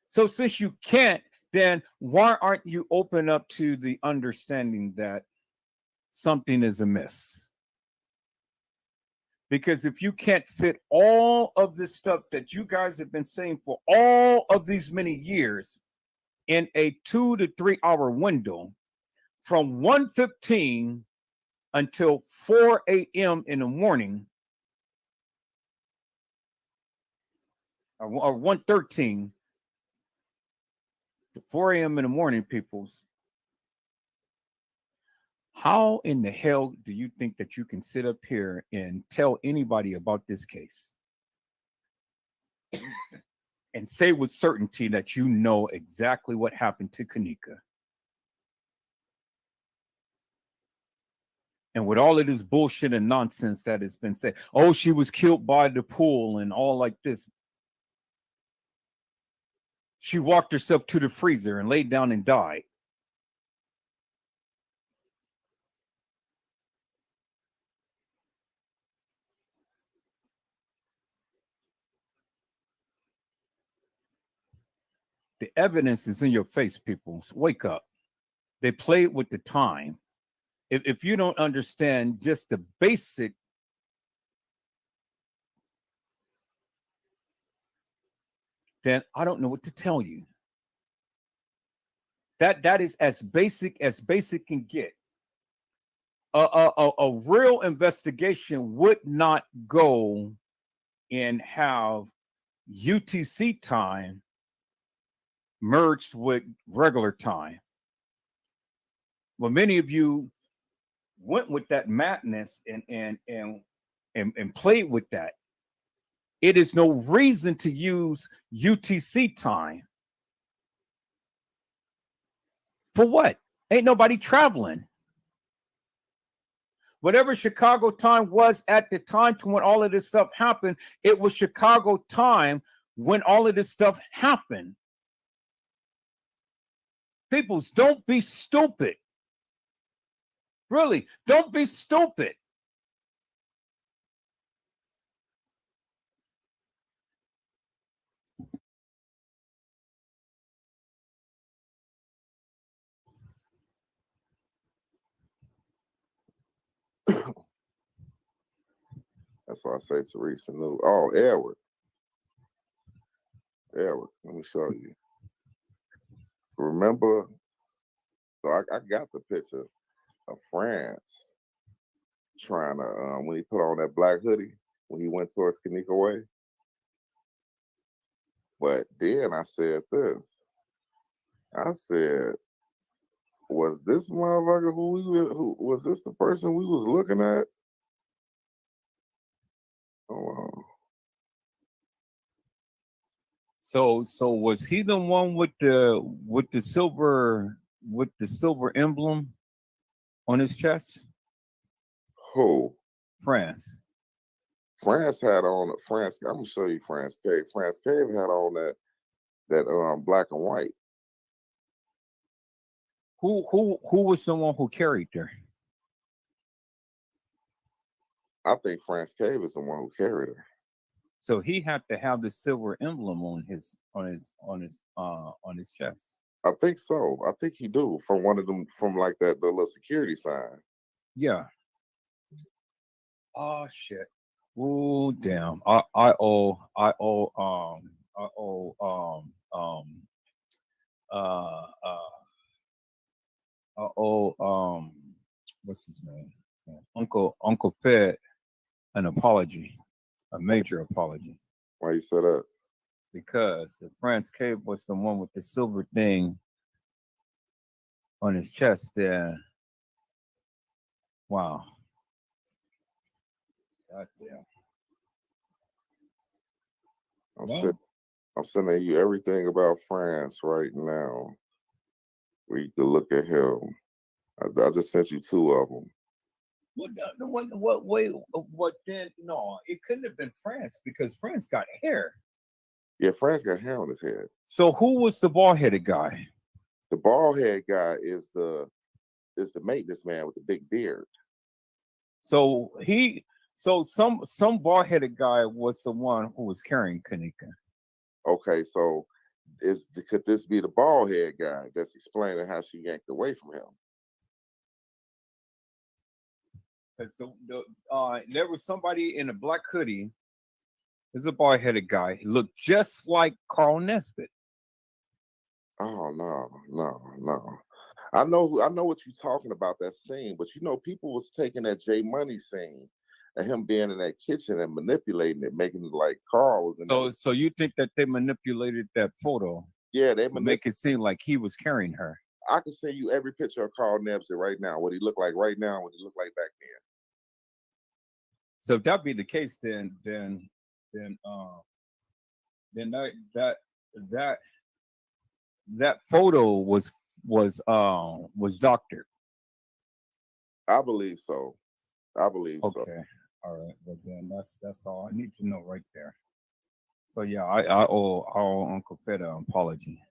So since you can't, then why aren't you open up to the understanding that something is amiss? Because if you can't fit all of this stuff that you guys have been saying for all of these many years in a 2 to 3 hour window from 1:15 until 4 a.m. in the morning, or 1:13 to 4 a.m. in the morning, peoples, how in the hell do you think that you can sit up here and tell anybody about this case and say with certainty that you know exactly what happened to Kanika? And with all of this bullshit and nonsense that has been said, oh, she was killed by the pool and all like this. She walked herself to the freezer and laid down and died. The evidence is in your face, people. So wake up. They played with the time. If you don't understand just the basic then I don't know what to tell you. That is as basic can get. A real investigation would not go and have UTC time merged with regular time. Well, many of you went with that madness and played with that. It is no reason to use UTC time. For what? Ain't nobody traveling. Whatever Chicago time was at the time to when all of this stuff happened, it was Chicago time when all of this stuff happened. Peoples, don't be stupid. Really, don't be stupid. That's why I say Teresa knew. Oh, Edward. Edward, let me show you. Remember, so I got the picture of France trying to, when he put on that black hoodie, when he went towards Kanika Way. But then I said this. I said, was this motherfucker who was this the person we was looking at? Oh, So was he the one with the silver emblem on his chest? who? France. France had on France. I'm gonna show you France Cave. France Cave had on that black and white. Who was the one who carried her? I think France Cave is the one who carried her. So he had to have the silver emblem on his chest. I think so. I think he do from one of them from like that the little security sign. Yeah. Oh shit. Oh damn. I owe what's his name? Uncle Fed an apology, a major apology. Why you said that? Because the France Cave was the one with the silver thing on his chest there. Wow. God damn. I'm sending you everything about France right now. Where you can look at him. I just sent you two of them. What then? No, it couldn't have been France because France got hair. Yeah, France got hair on his head. So who was the bald-headed guy? The bald-headed guy is the maintenance man with the big beard. So some bald-headed guy was the one who was carrying Kanika. Okay, so could this be the bald-head guy that's explaining how she yanked away from him? So there was somebody in a black hoodie. There's a bald-headed guy. He looked just like Carl Nesbitt. Oh no. I know what you're talking about, that scene, but people was taking that J Money scene and him being in that kitchen and manipulating it, making it like Carl was in there. So you think that they manipulated that photo? Yeah, they make it seem like he was carrying her. I can send you every picture of Carl Nesbitt right now, what he looked like right now, what he looked like back then. So if that be the case, then that photo was doctored. I believe so. Okay. All right. But then that's all I need to know right there. So yeah, I owe Uncle Fed an apology.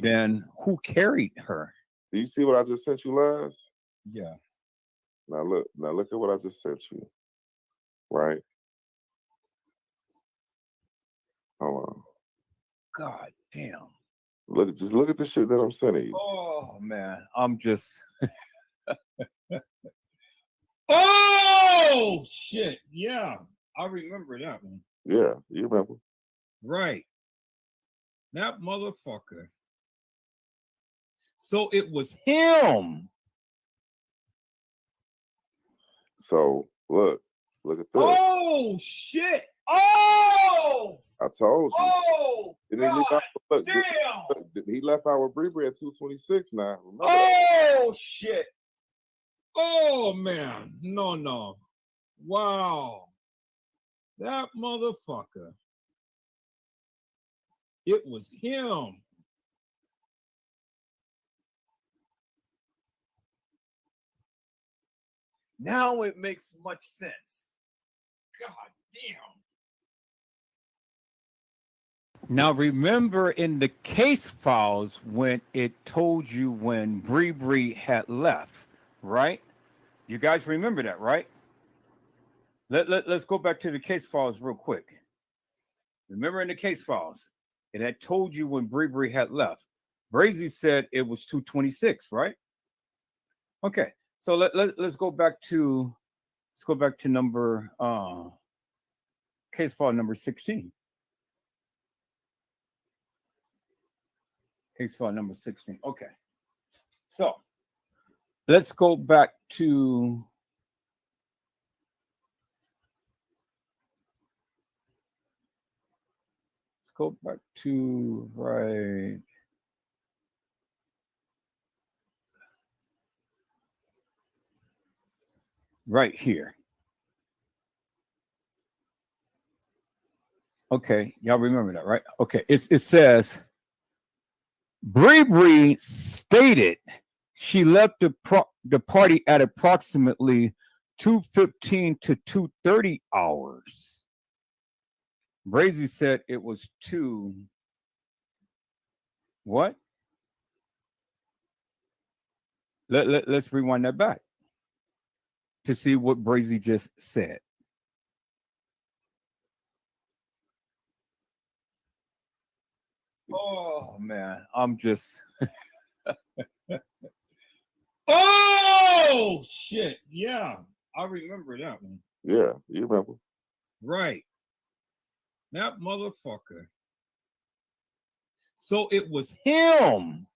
Then who carried her? Do you see what I just sent you, Laz? Yeah. Now look at what I just sent you. Right? Hold on. God damn. Just look at the shit that I'm sending you. Oh man, I'm just oh shit. Yeah. I remember that one. Yeah, you remember. Right. That motherfucker. So it was him. So look at this. Oh shit! Oh! I told you. Oh! God, he left our Bree at 226 now. Remember oh shit! Oh man, no. Wow, that motherfucker. It was him. Now it makes much sense. God damn. Now remember in the case files when it told you when Bree had left, right? You guys remember that, right? Let's go back to the case files real quick. Remember in the case files, it had told you when Bree had left. Brazy said it was 2:26, right? Okay, so let's go back to number case file number 16. Case file number 16. Okay, so let's go back to right here. Okay, y'all remember that, right? Okay, it says Bree stated she left the party at approximately 2:15 to 2:30 hours. Brazy said it was 2 what? Let's rewind that back to see what Brazy just said. Oh man, I'm just oh shit. Yeah, I remember that one. Yeah, you remember. Right. That motherfucker. So it was him.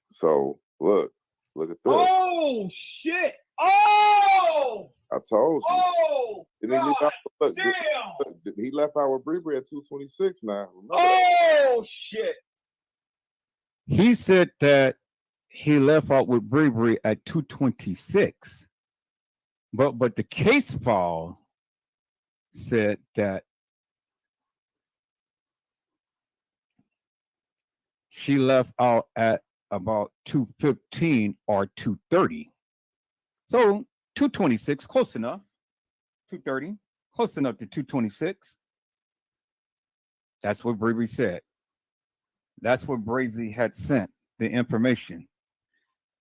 So look at this. Oh shit. Oh, I told you. oh, And then God, look, damn. he left out with Bree at 2:26 now. Remember Oh shit. He said that he left out with Bree at 2:26. But the case file said that she left out at about 2:15 or 2:30. So 2:26, close enough. 2:30, close enough to 2:26. That's what Bree said. That's what Brazy had sent the information.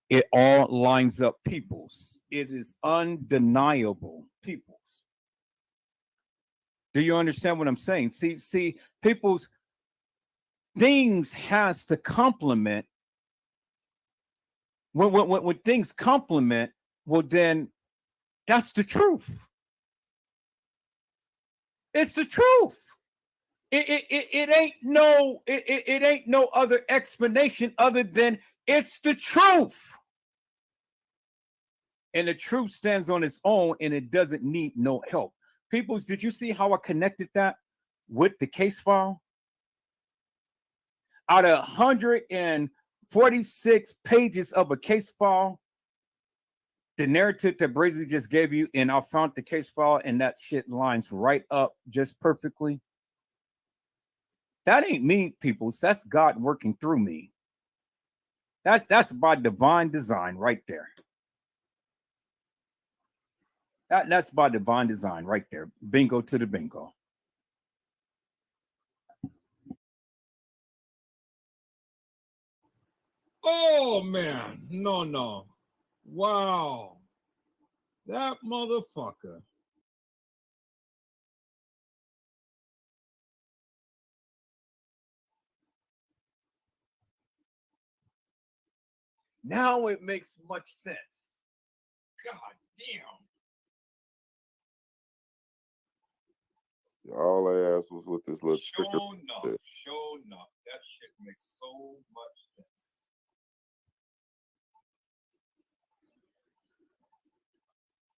It all lines up, peoples. It is undeniable, peoples. Do you understand what I'm saying? See, people's things has to complement. When things complement, well, then that's the truth. It's the truth. It ain't no other explanation other than it's the truth. And the truth stands on its own and it doesn't need no help. Peoples, did you see how I connected that with the case file? Out of 146 pages of a case file, the narrative that Brazy just gave you, and I found the case file and that shit lines right up just perfectly. That ain't me, peoples. That's God working through me. That's by divine design right there. That's by divine design right there. Bingo to the bingo. Oh man, no. Wow. That motherfucker. Now it makes much sense. God damn. all I asked was with this little Sure trigger. enough. That shit makes so much sense.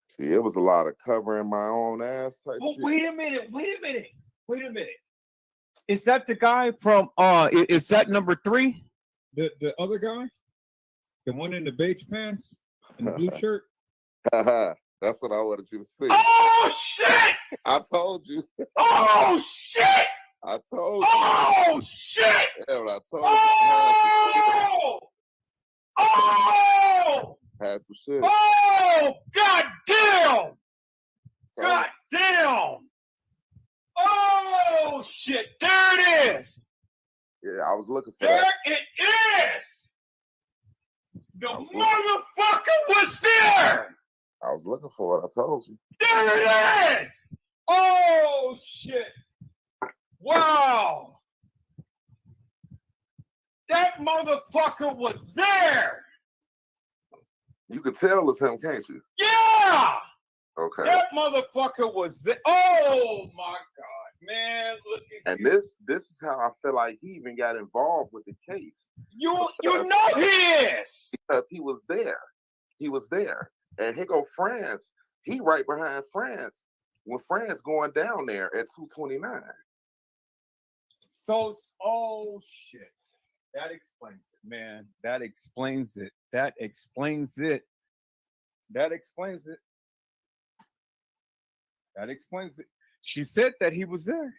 See, it was a lot of covering my own ass type Oh, shit. wait a minute. Is that the guy from is that number 3? The other guy? The one in the beige pants and the blue shirt? That's what I wanted you to see. Oh shit! I told you. Oh shit! I told you. Oh shit! Yeah, what I told Oh! Oh! you. Had some shit. Oh! God damn! God damn! Oh shit! There it is! Yeah, I was looking for There that. it is! The motherfucker was there. I was looking for it. I told you. There it is. Oh shit. Wow. That motherfucker was there. You could tell it's him, can't you? Yeah. Okay. That motherfucker was there. Oh my God, man. Look at And you. this is how I feel like he even got involved with the case. You know he is. Because he was there. He was there. And here go France. He right behind France when France going down there at 229. So, oh shit. That explains it, man. That explains it. That explains it. That explains it. That explains it. She said that he was there.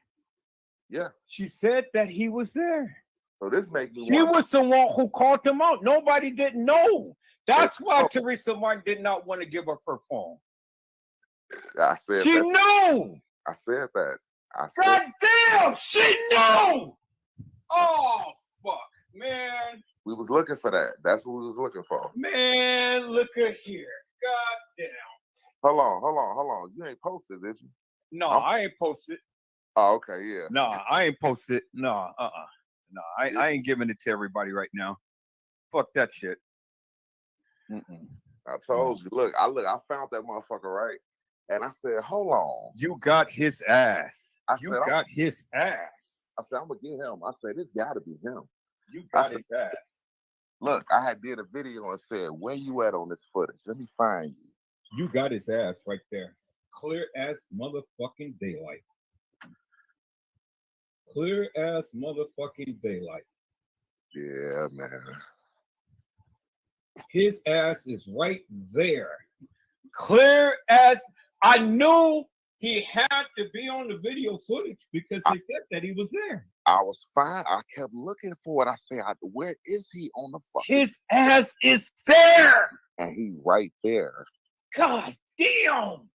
Yeah. She said that he was there. So this makes me She wonder. was the one who called him out. Nobody didn't know. That's why Teresa Martin did not want to give up her phone. I said She that. knew. I said that. I said God damn, she knew. Oh, fuck, man. we was looking for that. That's what we was looking for. Man, look at here. God damn. Hold on. You ain't posted, did you? No, I ain't posted. Oh, okay, yeah. No, I ain't posted. No, No, I ain't giving it to everybody right now. Fuck that shit. I told you. Look, I found that motherfucker, right? And I said, hold on. You got his ass. You got his ass. I said, I'm gonna get him. I said, this gotta be him. You got his ass. Look, I had did a video and said, where you at on this footage? Let me find you. You got his ass right there. Clear as motherfucking daylight. Clear as motherfucking daylight. Yeah, man. His ass is right there. Clear as I knew he had to be on the video footage because they said that he was there. I was fine. I kept looking for it. I said, where is he on the fucking? His ass is there. And he right there. God damn.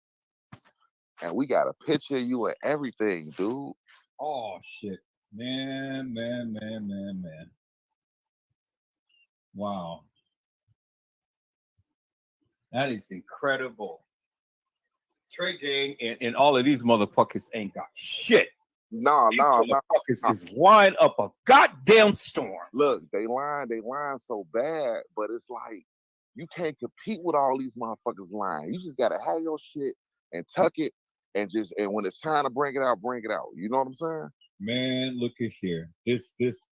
And we got a picture of you and everything, dude. Oh shit. Man. Wow. That is incredible. Trey Gang and all of these motherfuckers ain't got shit. No. Motherfuckers is lying up a goddamn storm. Look, they lying so bad, but it's like you can't compete with all these motherfuckers lying. You just gotta have your shit and tuck it and when it's time to bring it out, bring it out. You know what I'm saying? Man, look at here. This is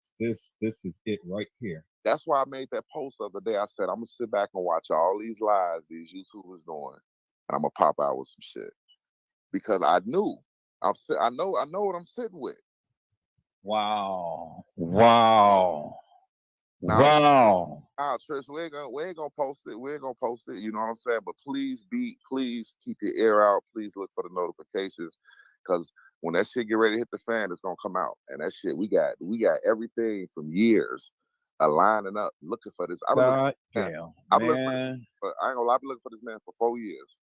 it right here. That's why I made that post the other day. I said, I'm gonna sit back and watch all these lies these YouTubers doing, and I'm gonna pop out with some shit. Because I know what I'm sitting with. Wow. Trish, we ain't gonna post it. We ain't gonna post it. You know what I'm saying? But please keep your ear out. Please look for the notifications, because when that shit get ready to hit the fan, it's gonna come out. And that shit, we got everything from years lining up, looking for this. God damn, I ain't gonna lie, I've been looking for this man for 4 years.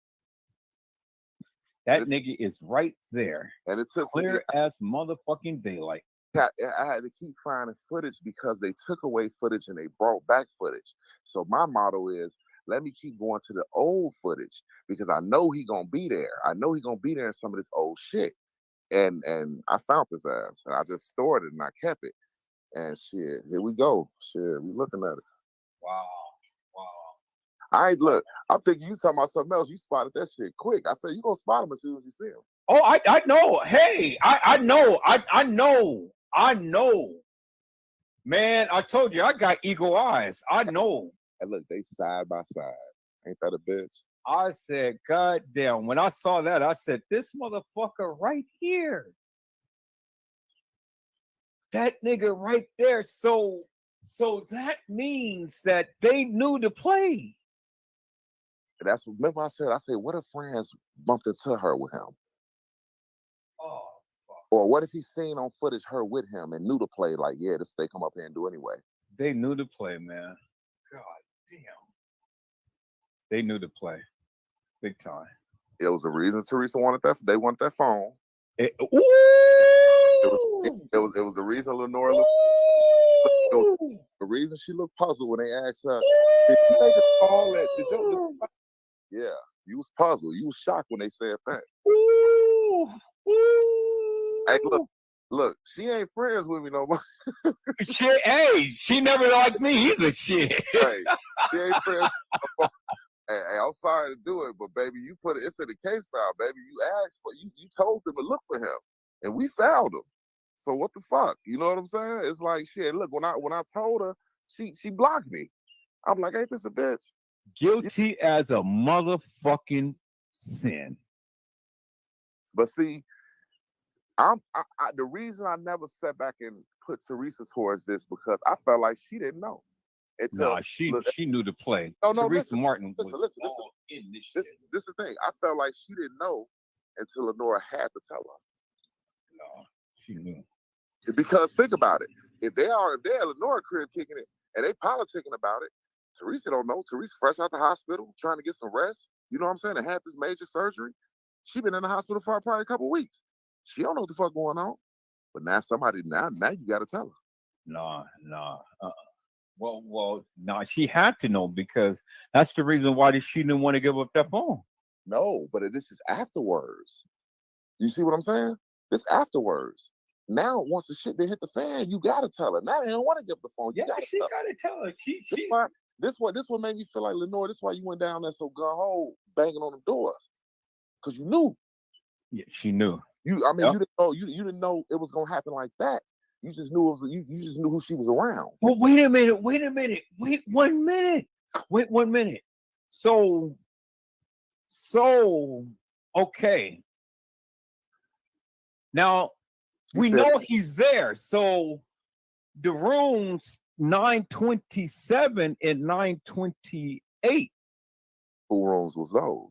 That nigga is right there. And it took clear as motherfucking daylight. I had to keep finding footage because they took away footage and they brought back footage. So my motto is, let me keep going to the old footage because I know he gonna be there. I know he gonna be there in some of this old shit. And I found this ass and I just stored it and I kept it. And shit, here we go. Shit, we looking at it. Wow. I'm thinking you talking about something else. You spotted that shit quick. I said, you gonna spot him as soon as you see him. Oh, I know. Hey, I know. I know. Man, I told you I got eagle eyes. I know. And look, they side by side. Ain't that a bitch? I said, God damn. When I saw that, I said, this motherfucker right here. That nigga right there. So that means that they knew the play. Remember I said, what if France bumped into her with him? Oh, fuck. Or what if he seen on footage her with him and knew the play? Like, yeah, this they come up here and do anyway. They knew the play, man. God damn. They knew the play. Big time. It was a reason Teresa wanted that. They want that phone. It was a reason Lenora. It was a reason she looked puzzled when they asked her, "Did you make a call that?" Yeah, you was puzzled. You was shocked when they said that. Ooh, Hey, look, she ain't friends with me no more. She never liked me either. Shit. Hey, she ain't friends. Hey, I'm sorry to do it, but baby, it's in the case file, baby. You asked for, you told them to look for him, and we found him. So what the fuck? You know what I'm saying? It's like shit. Look, when I told her, she blocked me. I'm like, ain't this a bitch? Guilty as a motherfucking sin. But see, the reason I never sat back and put Teresa towards this because I felt like she didn't know. She knew the play. No, Teresa Martin was listen. all in this shit. This is the thing. I felt like she didn't know until Lenora had to tell her. No, she knew. Because think about it. If they're at Lenora crib kicking it and they politicking about it, Teresa don't know. Teresa fresh out the hospital trying to get some rest. You know what I'm saying? And had this major surgery. She been in the hospital for probably a couple weeks. She don't know what the fuck going on. But now now you got to tell her. No. Well, no, she had to know because that's the reason why she didn't want to give up that phone. No, but this is afterwards. You see what I'm saying? This afterwards. Now, once the shit did hit the fan, you gotta tell her. Now they don't want to give the phone. You she gotta tell her. This what made me feel like Lenore. This is why you went down there so gun ho banging on the doors, because you knew. Yeah, she knew. You didn't know. You didn't know it was gonna happen like that. You just knew it was. You just knew who she was around. Well, wait a minute. Wait 1 minute. Wait 1 minute. So, okay. Now we know he's there. So the rooms 927 and 928. Who rooms was those?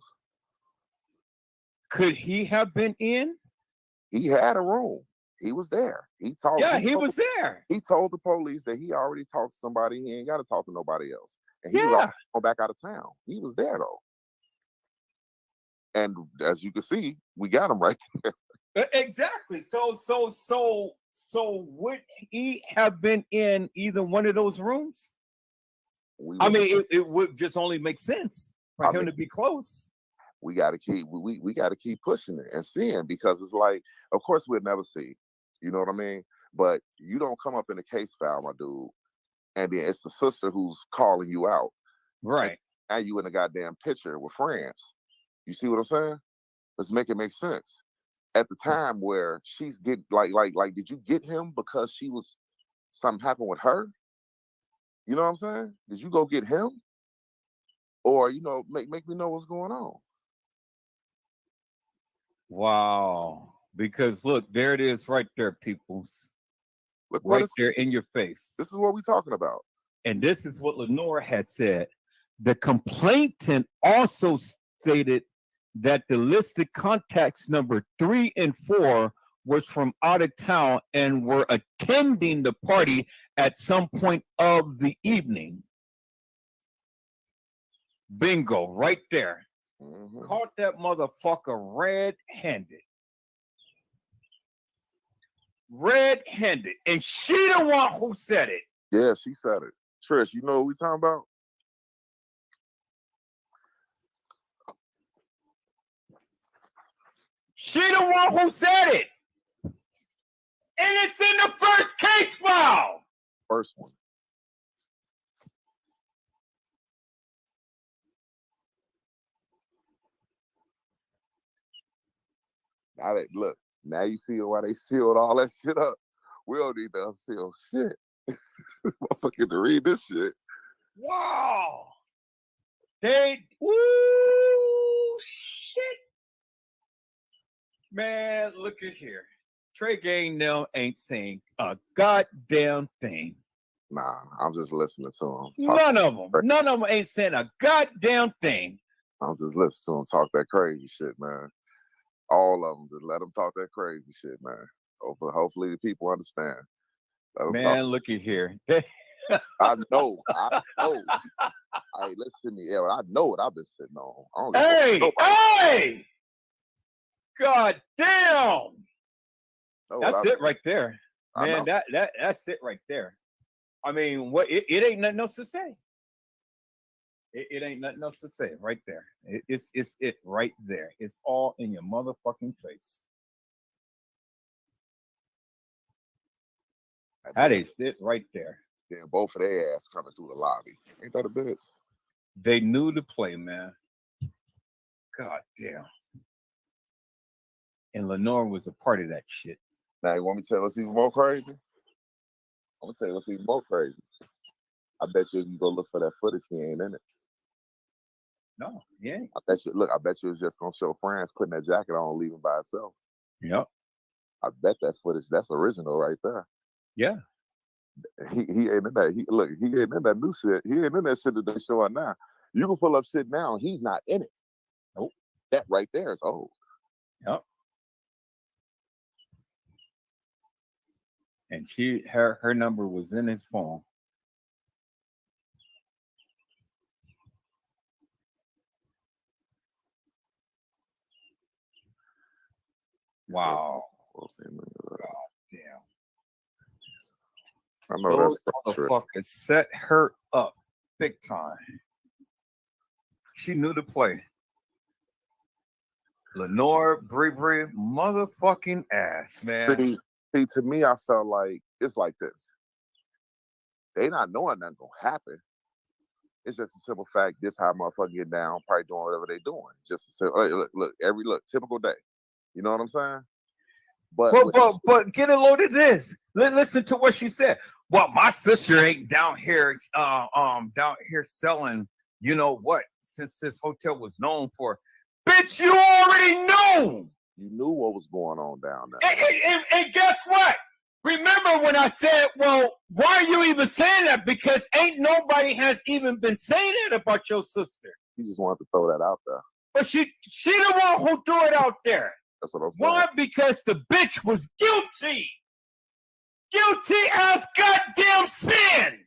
Could he have been in? He had a room. He was there. He was there. He told the police that he already talked to somebody. He ain't got to talk to nobody else. And he was going back out of town. He was there though. And as you can see, we got him right there. Exactly. So would he have been in either one of those rooms? It would just only make sense for him to be close. We got to keep pushing it and seeing, because it's like, of course we'll never see, you know what I mean? But you don't come up in a case file, my dude, and then it's the sister who's calling you out, right? And you in a goddamn picture with friends. You see what I'm saying? Let's make it make sense. At the time where she's getting like, did you get him because something happened with her? You know what I'm saying? Did you go get him, or make me know what's going on? Wow. Because look, there it is right there, peoples. Look, right there in your face. This is what we're talking about. And this is what Lenora had said. The complainant also stated that the listed contacts number 3 and 4 was from out of town and were attending the party at some point of the evening. Bingo, right there. Mm-hmm. Caught that motherfucker red-handed. Red-handed. And she the one who said it. Yeah, she said it. Trish, you know what we talking about? She the one who said it. And it's in the first case file. First one. Now you see why they sealed all that shit up. We don't need to unseal shit. Motherfucker to read this shit. Wow. Shit. Man, look at here. Trey Gang now ain't saying a goddamn thing. Nah, I'm just listening to him. None of them ain't saying a goddamn thing. I'm just listening to him talk that crazy shit, man. All of them, just let them talk that crazy shit, man. Hopefully the people understand. Man, look at here. I know. Hey, listen to me, Aaron. I know what I've been sitting on. Hey! God damn! That's it right there. Man, that's it right there. I mean, what? It ain't nothing else to say. It ain't nothing else to say. Right there. It's it right there. It's all in your motherfucking face. That is it right there. Then both of their ass coming through the lobby. Ain't that a bitch? They knew the play, man. God damn. And Lenore was a part of that shit. Now you want me to tell you what's even more crazy? I'm gonna tell you what's even more crazy. I bet you can go look for that footage. He ain't in it. No, he ain't. I bet you it was just gonna show France putting that jacket on, leaving by herself. Yep. I bet that footage, that's original right there. Yeah. He ain't in that. He ain't in that new shit. He ain't in that shit that they showing now. You can pull up shit now, and he's not in it. Nope. That right there is old. Yep. And her number was in his phone. Wow. God damn. I know Those that's motherfuckers set her up big time. She knew the play. Lenore Brie motherfucking ass, man. See, to me, I felt like it's like this. They not knowing nothing gonna happen. It's just a simple fact. This how motherfucker get down, probably doing whatever they doing. Just a simple, look, typical day. You know what I'm saying? But get a load of this. Listen to what she said. Well, my sister ain't down here selling, you know what, since this hotel was known for. Bitch, you already knew. You knew what was going on down there. And guess what? Remember when I said, well, why are you even saying that? Because ain't nobody has even been saying that about your sister. You just wanted to throw that out there. But she the one who threw it out there. That's what I'm saying. Why? Because the bitch was guilty. Guilty as goddamn sin.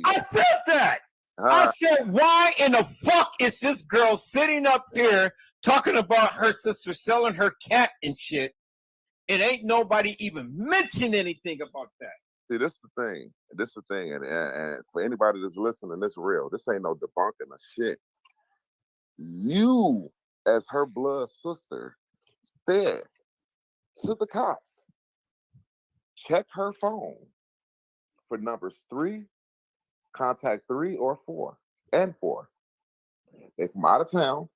I said that. I said, why in the fuck is this girl sitting up here talking about her sister selling her cat and shit, and ain't nobody even mentioned anything about that? See, this is the thing. And for anybody that's listening, this real. This ain't no debunking of shit. You, as her blood sister, said to the cops, check her phone for numbers 3, contact 3 or 4 and 4. They from out of town,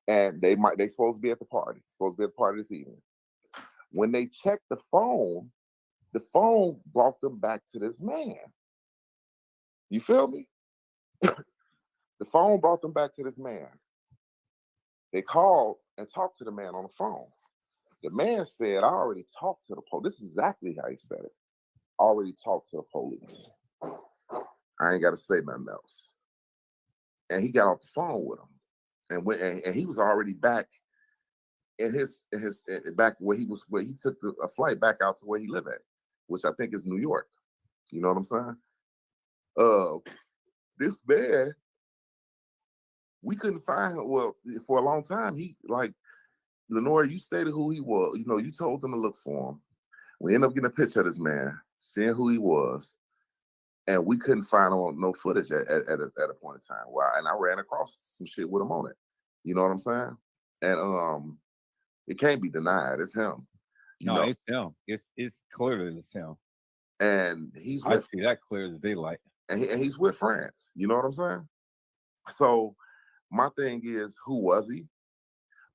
and they supposed to be at the party. Supposed to be at the party this evening. When they checked the phone brought them back to this man. You feel me? The phone brought them back to this man. They called and talked to the man on the phone. The man said, I already talked to the police. This is exactly how he said it. Already talked to the police. I ain't got to say nothing else. And he got off the phone with him. And he was already back in his back where he took a flight back out to where he lived at, which I think is New York. You know what I'm saying? This man, we couldn't find him. Well, for a long time, Lenore, you stated who he was. You know, you told them to look for him. We ended up getting a picture of this man, seeing who he was, and we couldn't find no footage at a point in time. Wow, and I ran across some shit with him on it. You know what I'm saying? And it can't be denied. It's him. It's him. It's clearly it's him. And I see that clear as daylight. And he's with France. You know what I'm saying? So my thing is, who was he?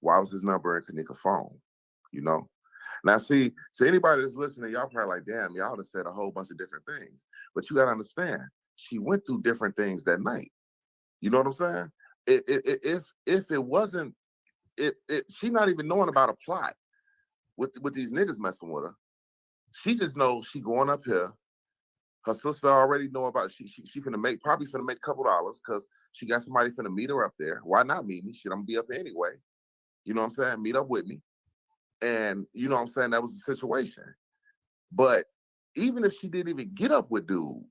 Why was his number in Kanika's phone? You know? Now, see, to anybody that's listening, y'all probably like, damn, y'all have said a whole bunch of different things. But you got to understand, she went through different things that night. You know what I'm saying? If it wasn't, she not even knowing about a plot with these niggas messing with her. She just knows she going up here. Her sister already know about she probably finna make a couple dollars because she got somebody finna meet her up there. Why not meet me? Shit, I'm gonna be up here anyway. You know what I'm saying? Meet up with me. And you know what I'm saying? That was the situation. But even if she didn't even get up with dude,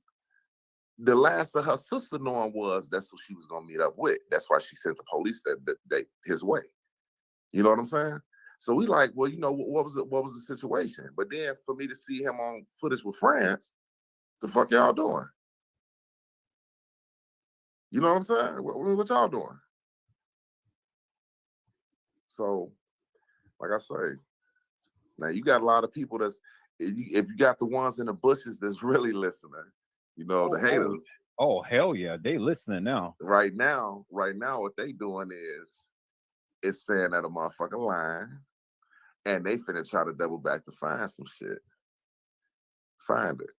the last of her sister knowing was that's who she was gonna meet up with. That's why she sent the police that his way. You know what I'm saying? So we like, well, you know, what was the situation? But then for me to see him on footage with France, the fuck y'all doing? You know what I'm saying? What y'all doing? So, like I say, now you got a lot of people that's, if you got the ones in the bushes that's really listening, you know, the haters. Oh, hell yeah, they listening now. Right now, what they doing is saying that a motherfucker lying, and they finna try to double back to find some shit. Find it,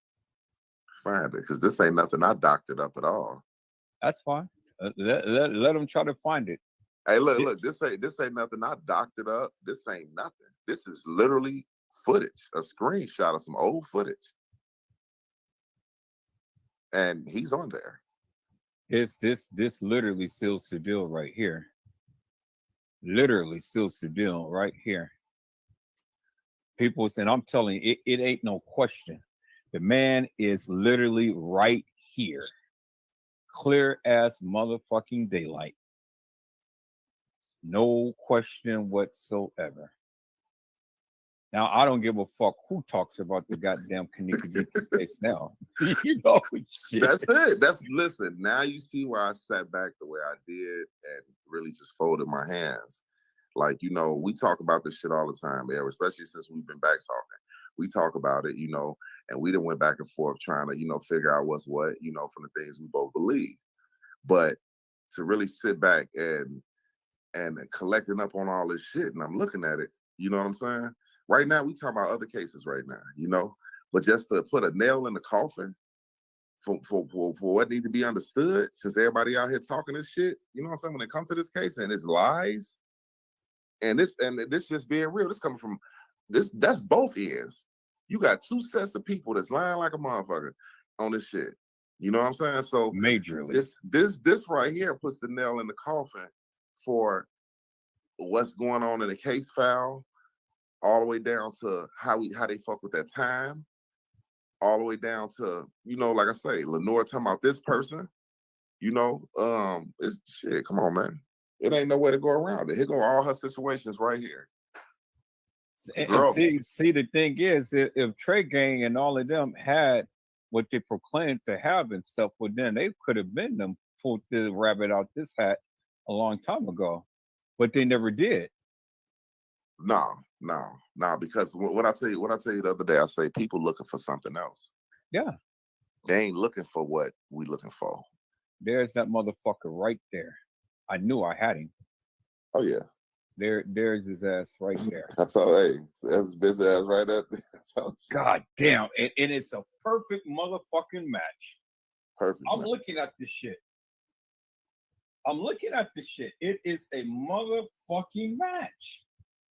because this ain't nothing I doctored up at all. That's fine. Let them try to find it. Hey, look, this ain't nothing I doctored up. This ain't nothing. This is literally footage, a screenshot of some old footage. And he's on there. This literally seals the deal right here. Literally seals the deal right here. People saying, I'm telling you, it ain't no question. The man is literally right here. Clear as motherfucking daylight. No question whatsoever. Now, I don't give a fuck who talks about the goddamn Kenneka Jenkins case now. You know, shit. That's it. Listen, now you see why I sat back the way I did and really just folded my hands. Like, you know, we talk about this shit all the time, man, especially since we've been back talking. We talk about it, you know, and we done went back and forth trying to, you know, figure out what's what, you know, from the things we both believe. But to really sit back and collecting up on all this shit, and I'm looking at it, you know what I'm saying? Right now, we talking about other cases right now, you know, but just to put a nail in the coffin for what needs to be understood, since everybody out here talking this shit, you know what I'm saying? When it comes to this case and it's lies, and this just being real, this coming from that's both ends. You got two sets of people that's lying like a motherfucker on this shit. You know what I'm saying? So majorly, this right here puts the nail in the coffin for what's going on in the case file, all the way down to how they fuck with that time, all the way down to, you know, like I say, Lenore talking about this person, you know, it's shit. Come on, man. It ain't no way to go around it. Here go all her situations right here. And see, the thing is, if Trey Gang and all of them had what they proclaimed to have and stuff, well, then they could have been them pulled the rabbit out this hat a long time ago, but they never did. No, because what I tell you the other day, I say people looking for something else. Yeah, they ain't looking for what we looking for. There's that motherfucker right there. I knew I had him. Oh yeah. There's his ass right there. That's all. Hey, that's his ass right there. God damn, and it's a perfect motherfucking match. Perfect. I'm looking at this shit. It is a motherfucking match.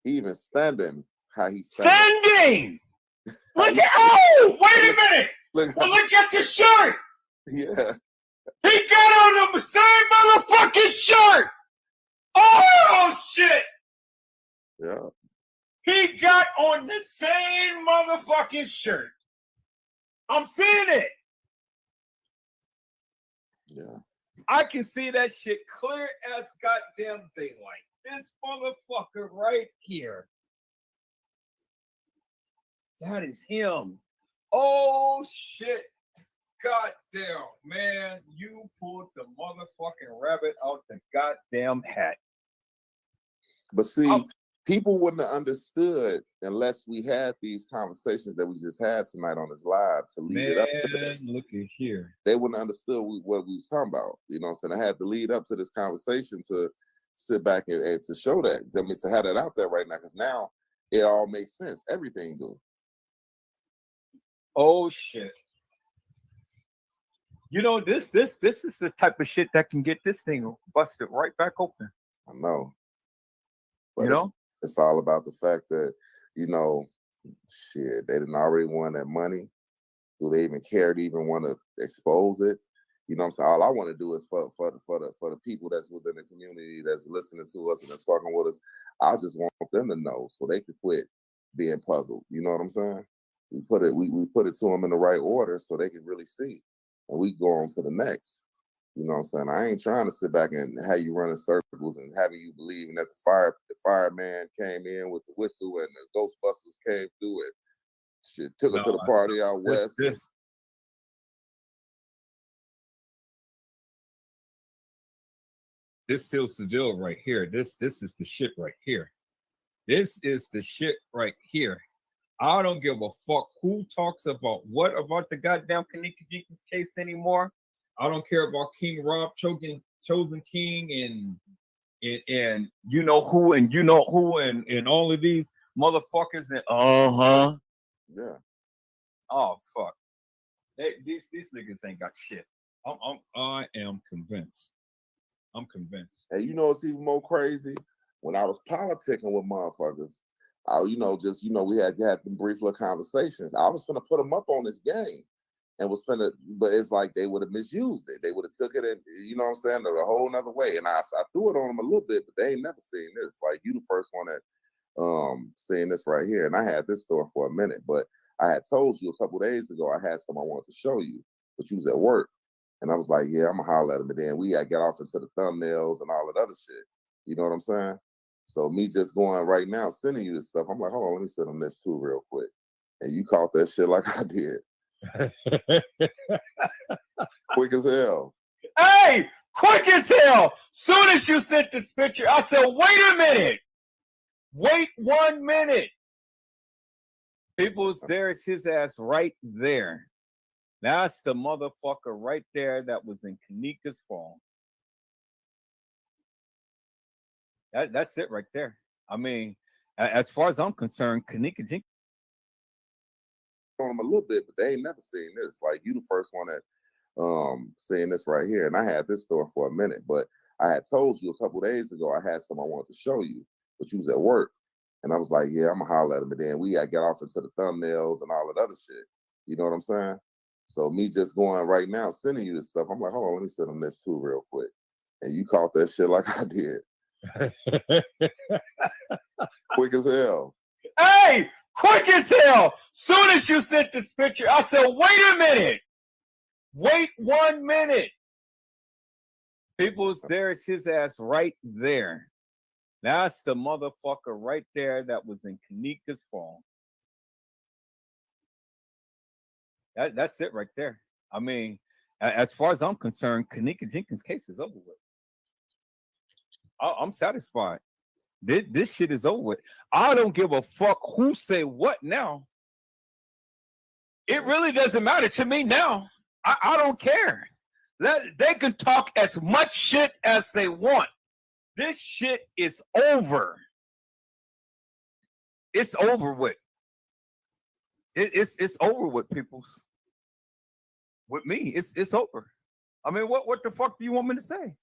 Even standing, how he's standing. Look at wait a minute. Look at the shirt. Yeah. He got on the same motherfucking shirt. Oh shit. Yeah. He got on the same motherfucking shirt. I'm seeing it. Yeah. I can see that shit clear as goddamn daylight. This motherfucker right here. That is him. Oh shit. Goddamn, man. You pulled the motherfucking rabbit out the goddamn hat. But see, people wouldn't have understood unless we had these conversations that we just had tonight on this live to lead it up to this. Look at here. They wouldn't have understood what we was talking about. You know what I'm saying? I had to lead up to this conversation to sit back and to show that. I mean, to have that out there right now, because now it all makes sense. Everything do. Oh shit. You know, this is the type of shit that can get this thing busted right back open. I know. But you know? It's all about the fact that, you know, shit, they didn't already want that money. Do they even care to even want to expose it? You know what I'm saying? All I want to do is for the people that's within the community that's listening to us and that's talking with us, I just want them to know so they can quit being puzzled. You know what I'm saying? We put it to them in the right order so they can really see. And we go on to the next. You know what I'm saying? I ain't trying to sit back and have you running circles and having you believing that the fireman came in with the whistle and the Ghostbusters came through it. Shit, took her to the party out west. This seals the deal right here. This is the shit right here. This is the shit right here. I don't give a fuck who talks about what about the goddamn Kenneka Jenkins case anymore. I don't care about King Rob, Chosen King, and you know who and all of these motherfuckers and Yeah. oh fuck. These niggas ain't got shit. I am convinced. I'm convinced. And you know what's even more crazy? When I was politicking with motherfuckers, we had them brief little conversations. I was finna put them up on this game and was finna, but it's like they would have misused it. They would have took it and, you know what I'm saying, a whole nother way. And I threw it on them a little bit, but they ain't never seen this. Like, you the first one that seeing this right here. And I had this store for a minute, but I had told you a couple days ago I had some I wanted to show you, but you was at work. And I was like, yeah, I'm gonna holler at him. And then we had got off into the thumbnails and all that other shit. You know what I'm saying? So me just going right now, sending you this stuff, I'm like, hold on, let me send them this too real quick. And you caught that shit like I did. Quick as hell. Hey, quick as hell. Soon as you sent this picture, I said, wait a minute. Wait 1 minute. People's there's his ass right there. That's the motherfucker right there that was in Kenneka's phone. That's it right there. I mean, as far as I'm concerned, Kenneka Jenkins on them a little bit, but they ain't never seen this. Like, you the first one that seeing this right here. And I had this store for a minute, but I had told you a couple days ago I had some I wanted to show you, but you was at work. And I was like, yeah, I'm gonna holler at him. And then we had got off into the thumbnails and all that other shit. You know what I'm saying? So me just going right now, sending you this stuff, I'm like, hold on, let me send them this too real quick. And you caught that shit like I did. Quick as hell. Hey, quick as hell. Soon as you sent this picture, I said, wait a minute. Wait 1 minute. People's there's his ass right there. That's the motherfucker right there that was in Kenneka's phone. That's it right there. I mean, as far as I'm concerned, Kenneka Jenkins' case is over with. I'm satisfied. This shit is over with. I don't give a fuck who say what now. It really doesn't matter to me now. I don't care. They can talk as much shit as they want. This shit is over. It's over with. It's over with, peoples. With me, it's over. I mean, what the fuck do you want me to say?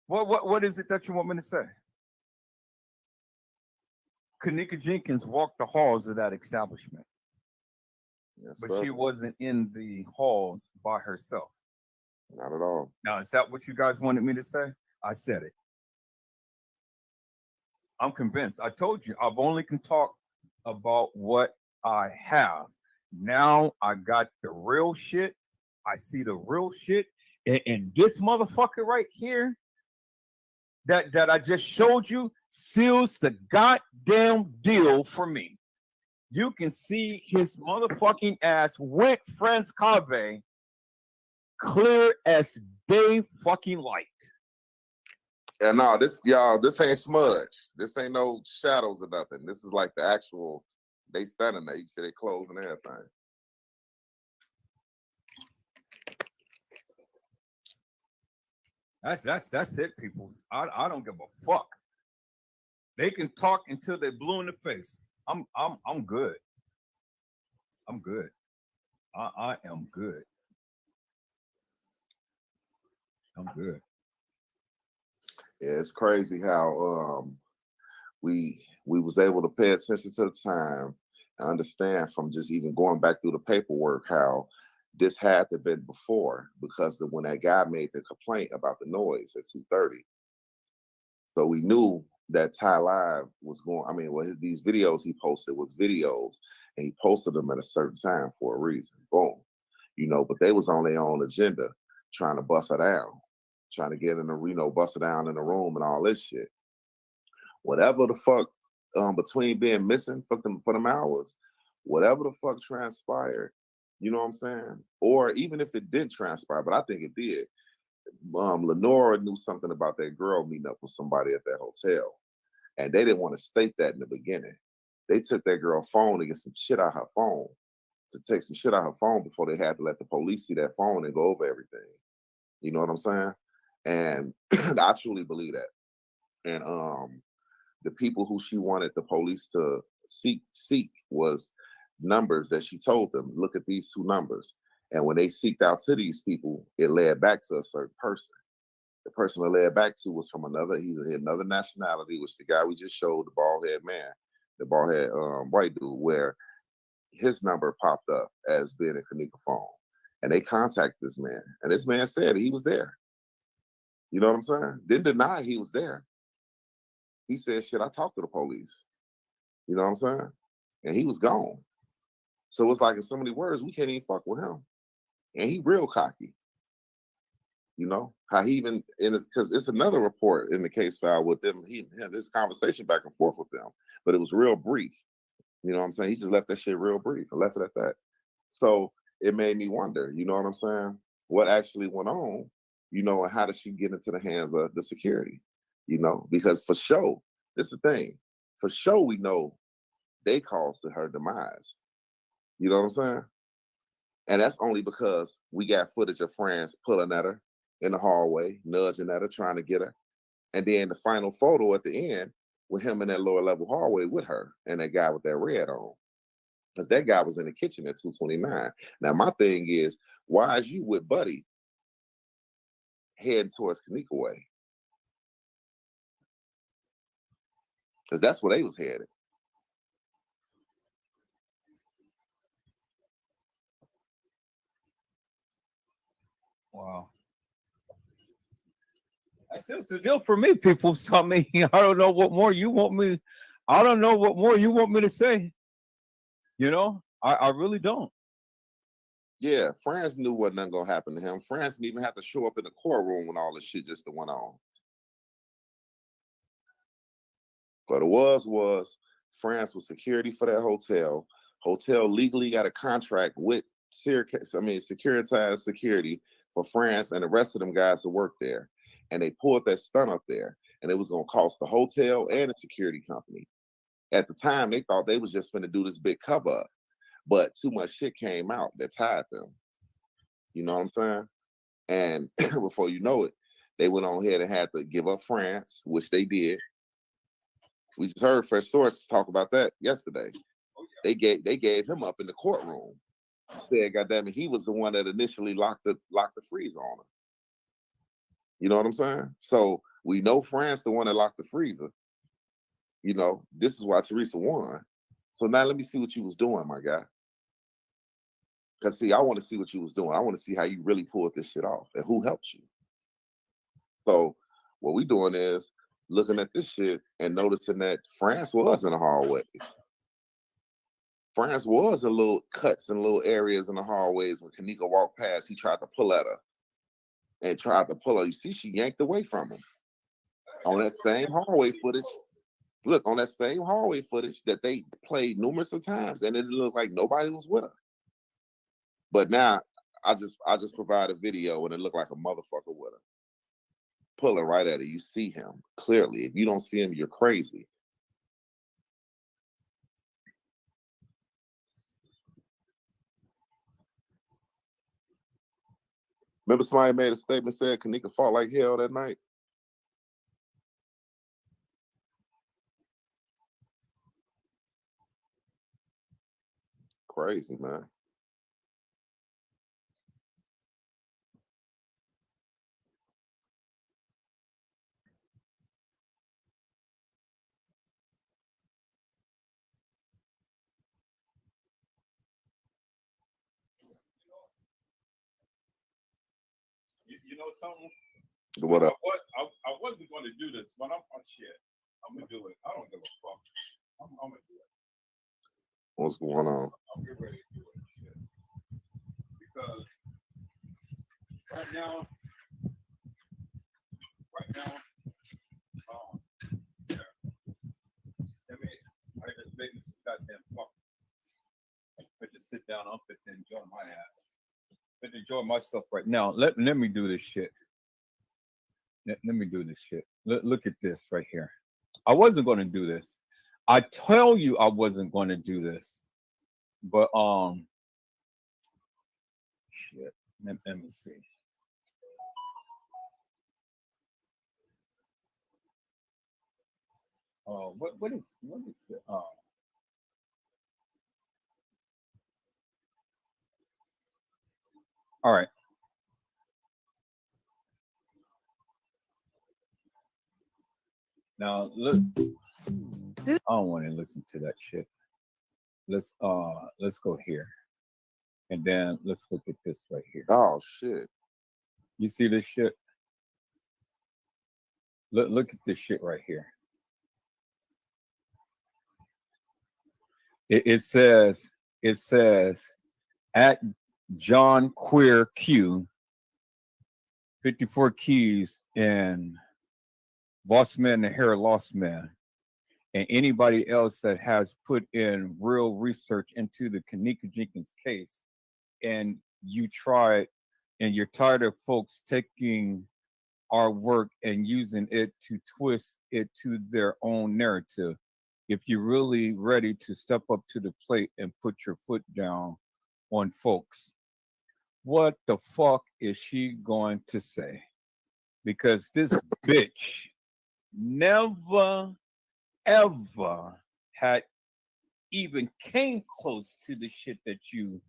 What is it that you want me to say? Kenneka Jenkins walked the halls of that establishment. Yes, but sir. she wasn't in the halls by herself. Not at all. Now, is that what you guys wanted me to say? I said it. I'm convinced. I told you, I've only can talk about what I have. Now I got the real shit. I see the real shit. And this motherfucker right here that I just showed you seals the goddamn deal for me. You can see his motherfucking ass with Franz Cave clear as day fucking light. Yeah, no, this ain't smudge. This ain't no shadows or nothing. This is like the actual, they standing there. You see they clothes and everything. That's it, people. I don't give a fuck. They can talk until they're blue in the face. I'm good. I'm good. I am good. I'm good. Yeah, it's crazy how we was able to pay attention to the time and understand from just even going back through the paperwork how this had to been before, because of when that guy made the complaint about the noise at 2:30. So we knew that Ty Live was going, I mean, well, these videos he posted was videos, and he posted them at a certain time for a reason. Boom. You know, but they was on their own agenda trying to bust her down, trying to get in the, bust her down in the room and all this shit. Whatever the fuck, between being missing for them hours, whatever the fuck transpired, you know what I'm saying? Or even if it didn't transpire, but I think it did, Lenora knew something about that girl meeting up with somebody at that hotel, and they didn't want to state that in the beginning. They took that girl's phone to get some shit out her phone, to take some shit out her phone before they had to let the police see that phone and go over everything. You know what I'm saying? And I truly believe that. And the people who she wanted the police to seek was numbers that she told them, look at these 2 numbers. And when they seeked out to these people, it led back to a certain person. The person it led back to was from another nationality, which the guy we just showed, the bald head man, the bald head white dude, where his number popped up as being a Kenneka phone. And they contacted this man. And this man said he was there. You know what I'm saying? Didn't deny he was there. He said, shit, I talked to the police. You know what I'm saying? And he was gone. So it's like, in so many words, we can't even fuck with him. And he real cocky. You know, how he even, because it's another report in the case file with them. He had this conversation back and forth with them, but it was real brief. You know what I'm saying? He just left that shit real brief and left it at that. So it made me wonder, you know what I'm saying? What actually went on, you know, and how did she get into the hands of the security? You know, because for sure, this is the thing. For sure, we know they caused her demise. You know what I'm saying? And that's only because we got footage of France pulling at her in the hallway, nudging at her, trying to get her. And then the final photo at the end with him in that lower level hallway with her and that guy with that red on. Because that guy was in the kitchen at 229. Now, my thing is, why is you with Buddy heading towards Kenneka way? Because that's where they was headed. Wow. That's the deal for me, people. So, I mean, I don't know what more you want me. I don't know what more you want me to say. You know, I really don't. Yeah, France knew what nothing gonna happen to him. France didn't even have to show up in the courtroom when all this shit just went on. But it was France was security for that hotel. Hotel legally got a contract with Securitized Security for France and the rest of them guys to work there. And they pulled that stunt up there, and it was gonna cost the hotel and the security company. At the time, they thought they was just gonna do this big cover up, but too much shit came out that tied them. You know what I'm saying? And before you know it, they went on ahead and had to give up France, which they did. We just heard fresh sources talk about that yesterday. They gave him up in the courtroom. Said, goddamn it, he was the one that initially locked the freezer on him. You know what I'm saying? So we know France the one that locked the freezer. You know, this is why Teresa won. So now let me see what you was doing, my guy. Because see, I want to see what you was doing. I want to see how you really pulled this shit off and who helped you. So what we doing is looking at this shit and noticing that France was in the hallways. France was in little cuts and little areas in the hallways. When Kenneka walked past, he tried to pull at her and tried to pull her. You see, she yanked away from him. On that same hallway footage, look, on that same hallway footage that they played numerous of times, and it looked like nobody was with her. But now I just provide a video and it looked like a motherfucker with her. Pulling right at her. You see him clearly. If you don't see him, you're crazy. Remember somebody made a statement saying Kenneka fought like hell that night? Crazy, man. You know something? What up? I wasn't going to do this, but I'm shit. I'm gonna do it. I don't give a fuck. I'm gonna do it. What's going on? I'll get ready to do it. Shit. Because right now, yeah. I just making some goddamn fuck. I just sit down. I'm fit to enjoy my ass. Fit to enjoy myself right now. Let me do this shit. Let me do this shit. Look at this right here. I wasn't going to do this. I tell you I wasn't going to do this, but shit. Let me see. What is it? All right. Now look, I don't want to listen to that shit. Let's go here. And then let's look at this right here. Oh shit. You see this shit? Look at this shit right here. It says at John Queer Q 54 keys and Boss Man the Hair Lost Man, and anybody else that has put in real research into the Kenneka Jenkins case, and you tried and you're tired of folks taking our work and using it to twist it to their own narrative. If you're really ready to step up to the plate and put your foot down on folks, what the fuck is she going to say? Because this bitch never, ever had even came close to the shit that you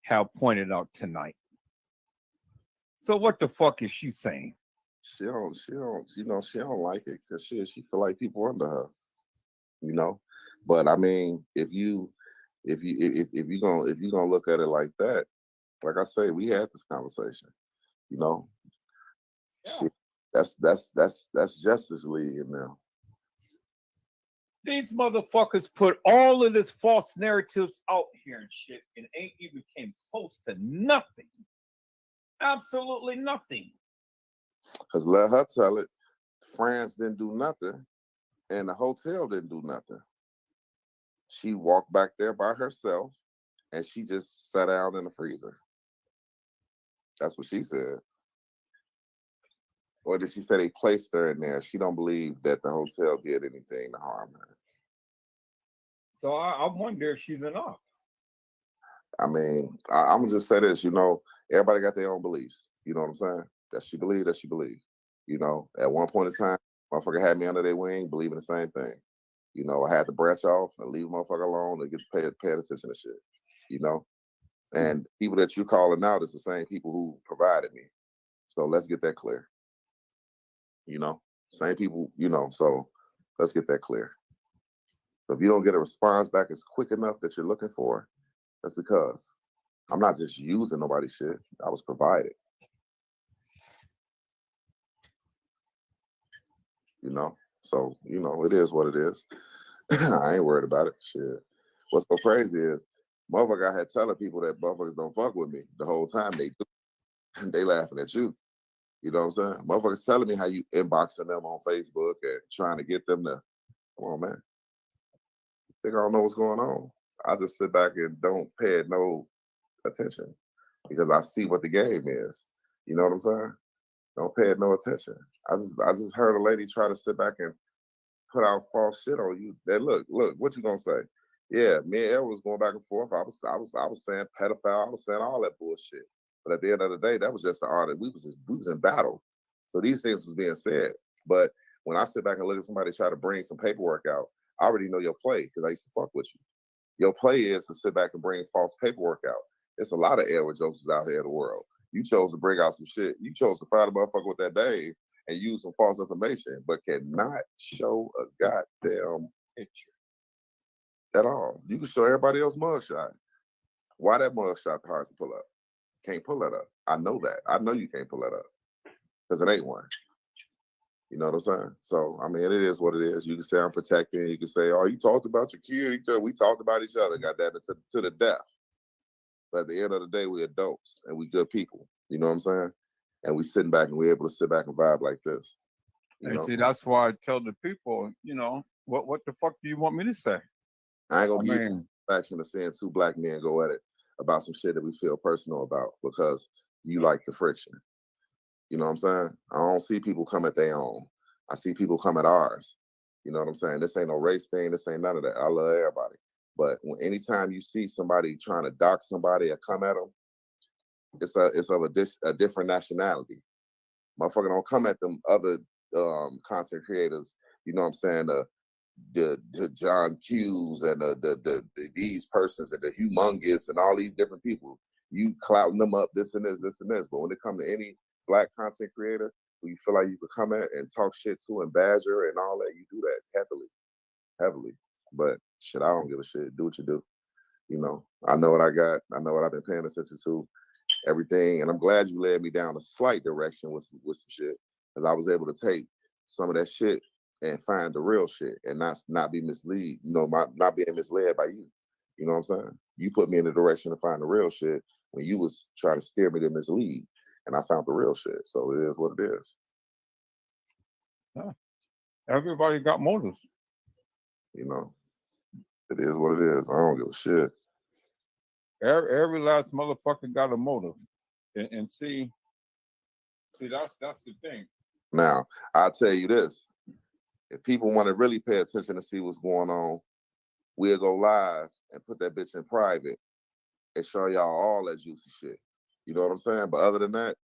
have pointed out tonight. So what the fuck is she saying? She don't, she don't like it because she feel like people under her, But I mean, if you gonna look at it like that, like I say, we had this conversation, Yeah. That's Justice League in there. These motherfuckers put all of this false narratives out here and shit, and ain't even came close to nothing. Absolutely nothing. Because let her tell it, France didn't do nothing, and the hotel didn't do nothing. She walked back there by herself, and she just sat down in the freezer. That's what she said. Or did she say they placed her in there? She don't believe that the hotel did anything to harm her. So I wonder if she's enough. I mean, I'm gonna just say this, everybody got their own beliefs. You know what I'm saying? That she believe. At one point in time, motherfucker had me under their wing, believing the same thing. I had to branch off and leave motherfucker alone and get paying attention to shit. And people that you're calling out is the same people who provided me. So let's get that clear. Same people, so let's get that clear. So if you don't get a response back as quick enough that you're looking for, that's because I'm not just using nobody's shit. I was provided. So, it is what it is. I ain't worried about it. Shit. What's so crazy is motherfucker I had telling people that motherfuckers don't fuck with me the whole time they do. And they laughing at you. You know what I'm saying? Motherfuckers telling me how you inboxing them on Facebook and trying to get them to, come on, man. Think I don't know what's going on. I just sit back and don't pay no attention because I see what the game is. You know what I'm saying? Don't pay it no attention. I just heard a lady try to sit back and put out false shit on you. That look, what you gonna say? Yeah, me and Elle was going back and forth. I was saying pedophile. I was saying all that bullshit. But at the end of the day, that was just the art. We was in battle. So these things was being said. But when I sit back and look at somebody try to bring some paperwork out, I already know your play because I used to fuck with you. Your play is to sit back and bring false paperwork out. There's a lot of Edward Josephs out here in the world. You chose to bring out some shit. You chose to find a motherfucker with that name and use some false information, but cannot show a goddamn picture at all. You can show everybody else mugshot. Why that mugshot hard to pull up? Can't pull that up. I know that. I know you can't pull that up because it ain't one. You know what I'm saying? So, I mean, it is what it is. You can say I'm protecting. You can say, oh, you talked about your kid. We talked about each other. Goddamn it, to the death. But at the end of the day, we're adults and we good people. You know what I'm saying? And we sitting back and we're able to sit back and vibe like this. And see, that's why I tell the people, what the fuck do you want me to say? I ain't gonna give you action of seeing two black men go at it about some shit that we feel personal about because you like the friction. You know what I'm saying? I don't see people come at their own. I see people come at ours. You know what I'm saying? This ain't no race thing. This ain't none of that. I love everybody. But anytime you see somebody trying to dock somebody or come at them, it's of a different nationality. Motherfucker don't come at them other content creators. You know what I'm saying? The John Q's and the these persons and the humongous and all these different people. You clouting them up, this and this, this and this. But when it comes to any Black content creator who you feel like you could come at and talk shit to and badger and all that, you do that heavily. But shit, I don't give a shit. Do what you do. You know, I know what I got. I know what I've been paying attention to. Everything, and I'm glad you led me down a slight direction with some shit, because I was able to take some of that shit and find the real shit and not be misled. You know, not being misled by you. You know what I'm saying? You put me in the direction to find the real shit when you was trying to steer me to mislead, and I found the real shit. So it is what it is. Yeah. Everybody got motives. You know, it is what it is. I don't give a shit. Every last motherfucker got a motive, and see, that's the thing. Now, I'll tell you this: if people want to really pay attention to see what's going on, we'll go live and put that bitch in private and show y'all all that juicy shit. You know what I'm saying? But other than that,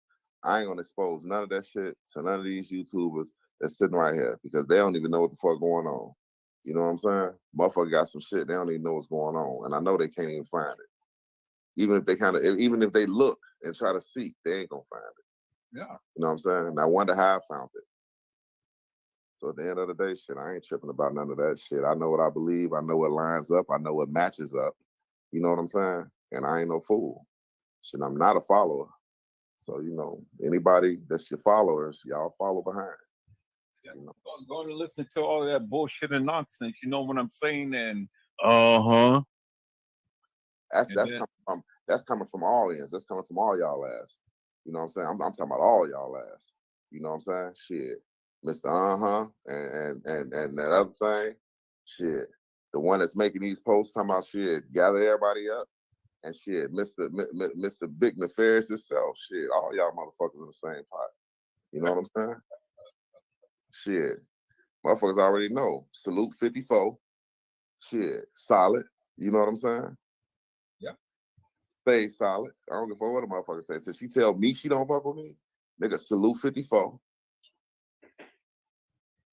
I ain't gonna expose none of that shit to none of these YouTubers that's sitting right here, because they don't even know what the fuck going on. You know what I'm saying? Motherfucker got some shit, they don't even know what's going on, and I know they can't even find it. Even if they look and try to seek, they ain't gonna find it. Yeah. You know what I'm saying? And I wonder how I found it. So at the end of the day, shit, I ain't tripping about none of that shit. I know what I believe. I know what lines up. I know what matches up. You know what I'm saying? And I ain't no fool. Shit, I'm not a follower. So, you know, anybody that's your followers, y'all follow behind. Yeah, you know? Going to listen to all that bullshit and nonsense. You know what I'm saying? And That's coming from all ends. That's coming from all y'all ass. You know what I'm saying? I'm talking about all y'all ass. You know what I'm saying? Shit. Mr. And that other thing, shit. The one that's making these posts talking about shit, gather everybody up, and shit, Mr. Big Nefarious himself, shit. All y'all motherfuckers in the same pot. You know what I'm saying? Shit. Motherfuckers already know. Salute 54. Shit. Solid. You know what I'm saying? Yeah. Stay solid. I don't give a fuck what a motherfucker say. Till she tell me she don't fuck with me, nigga, salute 54.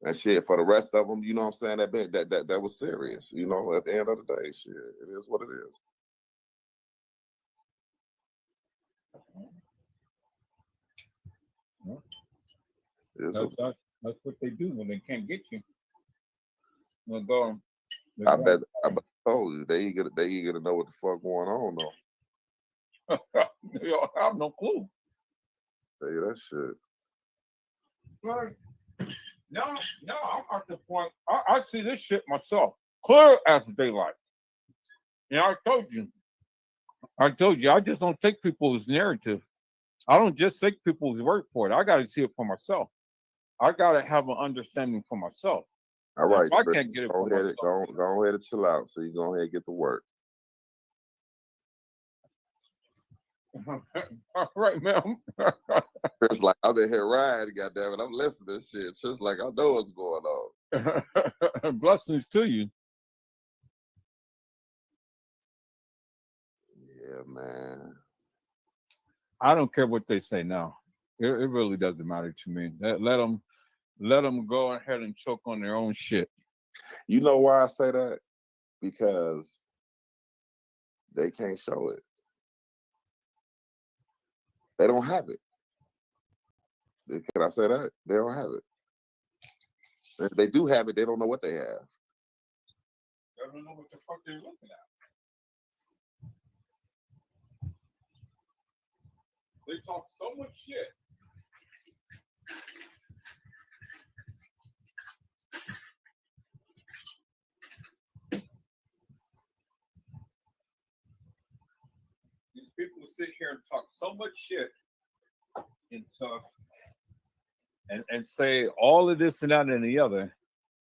And shit, for the rest of them, you know what I'm saying? That was serious. You know, at the end of the day, shit, it is what it is. That's what they do when they can't get you. They'll go. I bet I told you they eager to know what the fuck going on though. They don't have no clue. Tell you that shit. Right. Now I'm at the point. I see this shit myself, clear as daylight. And I told you, I just don't take people's narrative. I don't just take people's word for it. I got to see it for myself. I got to have an understanding for myself. All right, if I can't get it for myself. Go ahead and chill out. So you go ahead and get to work. All right, man. It's like I've been here riding, goddammit. I'm listening to this shit. It's just like I know what's going on. Blessings to you. Yeah, man. I don't care what they say now. It really doesn't matter to me. Let them go ahead and choke on their own shit. You know why I say that? Because they can't show it. They don't have it. Can I say that? They don't have it. If they do have it, they don't know what they have. They don't know what the fuck they're looking at. They talk so much shit. These people sit here and talk so much shit and stuff and say all of this and that and the other,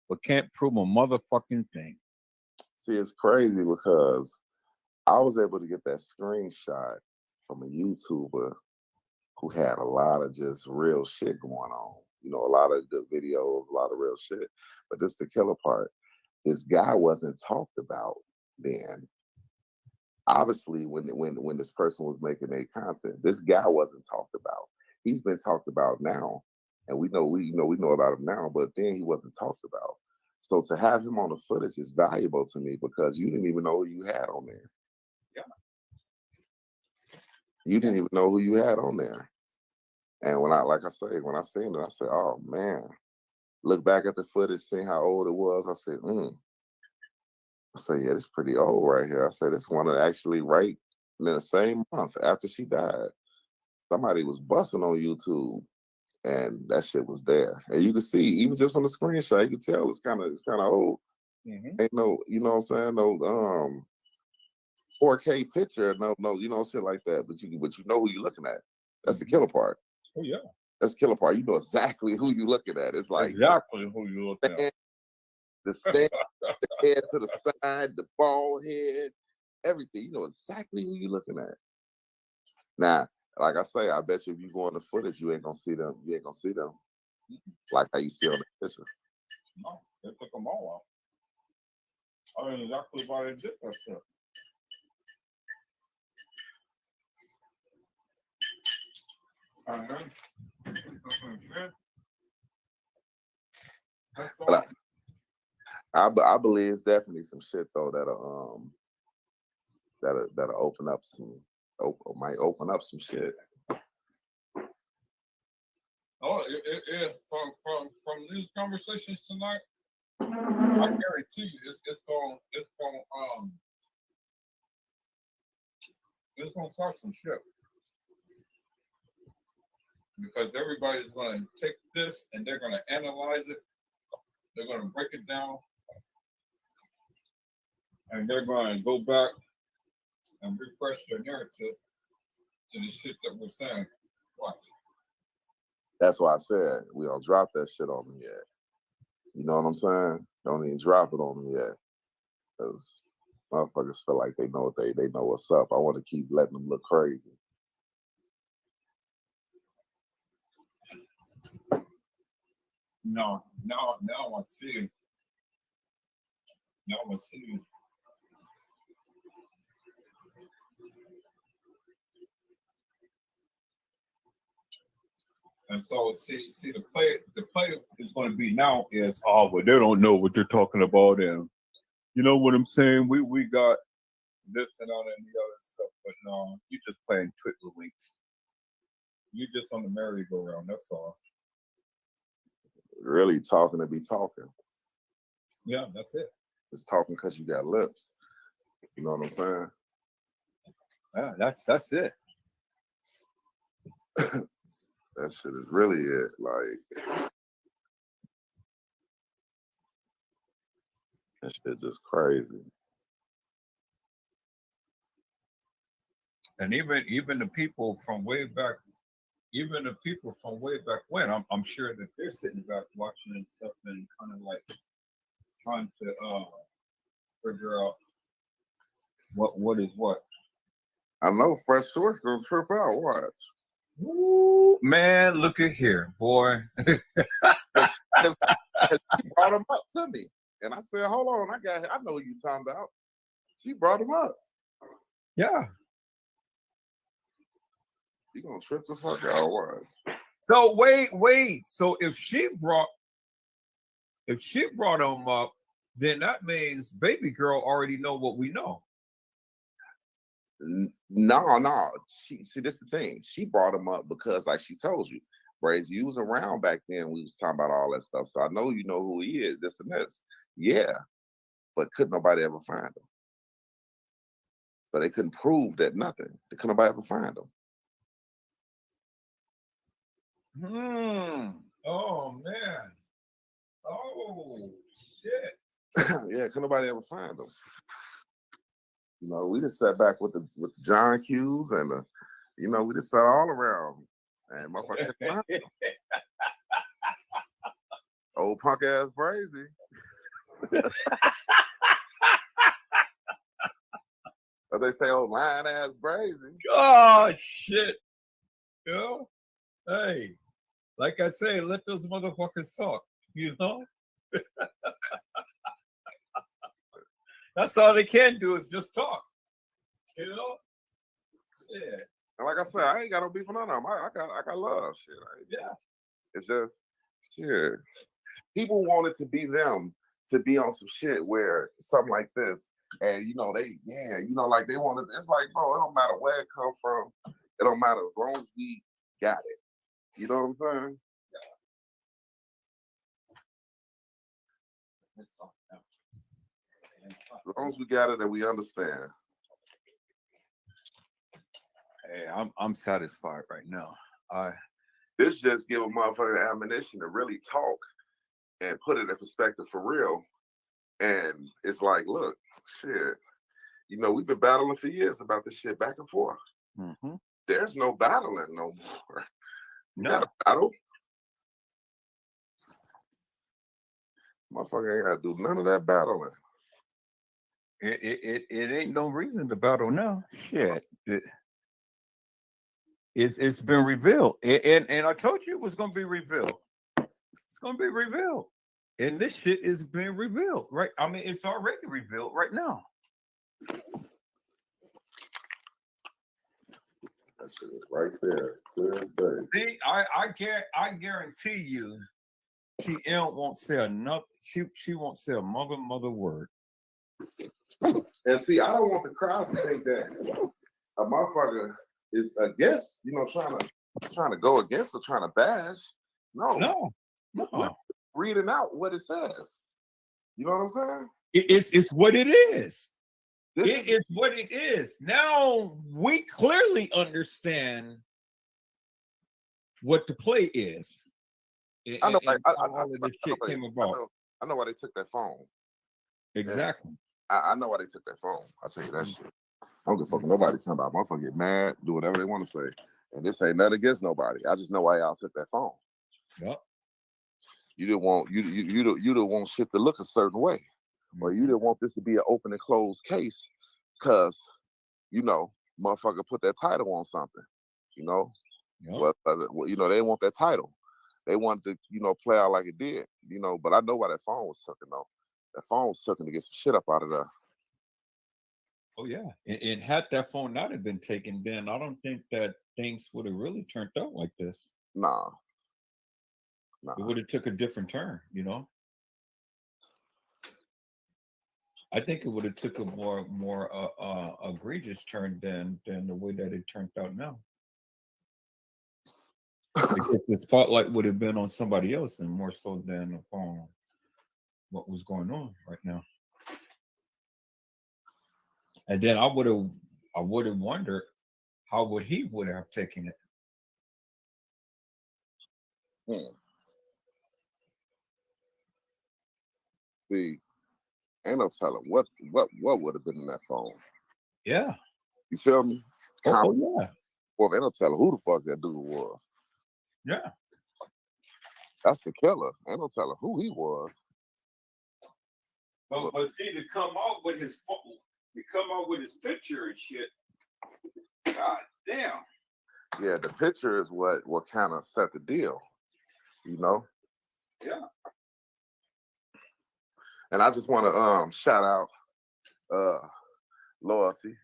but can't prove a motherfucking thing. See, it's crazy because I was able to get that screenshot from a YouTuber who had a lot of just real shit going on. You know, a lot of good videos, a lot of real shit. But this is the killer part. This guy wasn't talked about then. Obviously, when this person was making their content, this guy wasn't talked about. He's been talked about now, and we know about him now. But then he wasn't talked about. So to have him on the footage is valuable to me because you didn't even know who you had on there. Yeah. You didn't even know who you had on there. And when I seen it, I said, "Oh man!" Look back at the footage, seeing how old it was. I said, I said, yeah, it's pretty old right here. I said, it's one of actually right in the same month after she died. Somebody was busting on YouTube, and that shit was there. And you can see, even just from the screenshot, you can tell it's kind of old. Ain't no, you know what I'm saying? No 4K picture, no, you know, shit like that. But you know who you're looking at. That's the killer part. Oh yeah. That's the killer part. You know exactly who you're looking at. It's like exactly who you looking at. The stand, the head to the side, the bald head, everything. You know exactly who you're looking at. Now, like I say, I bet you if you go on the footage, you ain't gonna see them. You ain't gonna see them like how you see on the picture. No, they took them all out. I mean, exactly why they did that stuff. But I believe it's definitely some shit though that'll open up might open up some shit. Oh, from these conversations tonight, I guarantee you it's gonna start some shit. Because everybody's gonna take this and they're gonna analyze it, they're gonna break it down, and they're gonna go back and refresh their narrative to the shit that we're saying. Watch. That's why I said we don't drop that shit on them yet. You know what I'm saying? Don't even drop it on them yet. Because motherfuckers feel like they know what's up. I want to keep letting them look crazy. No, now I see. Now I see. And so see the play is going to be now is well they don't know what they're talking about, and you know what I'm saying, we got this and all that and the other stuff, but no, you just playing Twiddlywinks. You just on the merry-go-round, that's all. Really talking to be talking. Yeah, that's it. Just talking because you got lips. You know what I'm saying? Yeah, that's it. That shit is really it. Like, that shit just crazy. And even the people from way back, when, I'm sure that they're sitting back watching and stuff and kind of like trying to figure out what is what. I know Fresh Short's gonna trip out. Watch. Ooh, man, look at here, boy. She brought him up to me, and I said, "Hold on, I know what you're talking about." She brought him up. Yeah. You gonna trip the fuck out? Watch. So wait. So if she brought him up, then that means baby girl already know what we know. No. See, this is the thing. She brought him up because, like she told you, Brazy, you was around back then. We was talking about all that stuff. So I know you know who he is, this and this. Yeah. But couldn't nobody ever find him. So they couldn't prove that nothing. They couldn't nobody ever find him. Oh man. Oh shit. Yeah, couldn't nobody ever find him. You know, we just sat back with the John Q's and we just sat all around and motherfucker couldn't find him. Old punk ass Brazy. But they say old lying ass Brazy. Oh shit. You know, hey, like I say, let those motherfuckers talk. You know, that's all they can do is just talk. You know, yeah. And like I said, I ain't got no beef with none of them. I got love. Shit. Yeah. It's just shit. People wanted to be them, to be on some shit where something like this, and like they wanted. It's like, bro, it don't matter where it come from. It don't matter as long as we got it. You know what I'm saying? As long as we got it and we understand. Hey, I'm satisfied right now. This just give a motherfucker ammunition to really talk and put it in perspective for real. And it's like, look, shit, we've been battling for years about this shit back and forth. Mm-hmm. There's no battling no more. No. Got a battle. Motherfucker ain't got to do none of that battling. It ain't no reason to battle now. Shit. It's been revealed. And I told you it was going to be revealed. It's going to be revealed. And this shit is being revealed, right? I mean, it's already revealed right now. That shit is right there. Clear as day. See, I guarantee you, TL won't say another. She won't say a mother word. And see, I don't want the crowd to think that a motherfucker is against, trying to go against or trying to bash. No. We're reading out what it says. You know what I'm saying? It's what it is. It is what it is. Now we clearly understand what the play is. I know. All of this shit came about. I know why they took that phone. Exactly. I know why they took that phone. I'll tell you that shit. I don't give a fuck what nobody talking about. Motherfucker get mad, do whatever they want to say. And this ain't nothing against nobody. I just know why y'all took that phone. Yep. You didn't want shit to look a certain way. Or you didn't want this to be an open and closed case because, motherfucker put that title on something. Yep. But they didn't want that title. They wanted to, play out like it did, but I know why that phone was sucking though. That phone was sucking to get some shit up out of there. Oh yeah. And had that phone not have been taken, then I don't think that things would have really turned out like this. Nah. It would have took a different turn, I think it would have took a more egregious turn than the way that it turned out now. Because the spotlight would have been on somebody else and more so than upon what was going on right now. And then I would have wondered how would he would have taken it. See, ain't no telling what would have been in that phone. Yeah. You feel me? Oh yeah. Well, ain't no telling who the fuck that dude was. Yeah. That's the killer. Ain't no telling who he was. But see, to come out with his phone, to come out with his picture and shit. God damn. Yeah, the picture is what kind of set the deal. Yeah. And I just want to shout out Loyalty.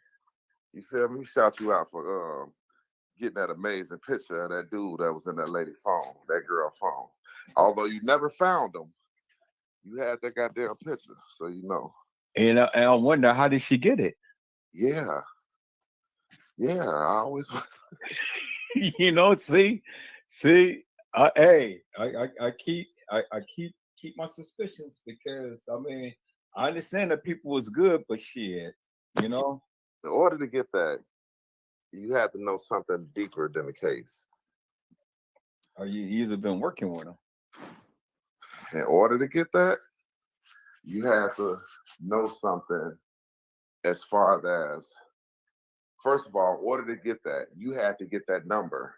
You feel me? Shout you out for getting that amazing picture of that dude that was in that lady phone, that girl phone. Although you never found him, you had that goddamn picture, so And I wonder, how did she get it? Yeah. Yeah, I always see, I keep my suspicions because I understand that people was good, but shit, In order to get that, you had to know something deeper than the case. Or you either been working with them. In order to get that, you have to know something as far as, first of all, in order to get that, you had to get that number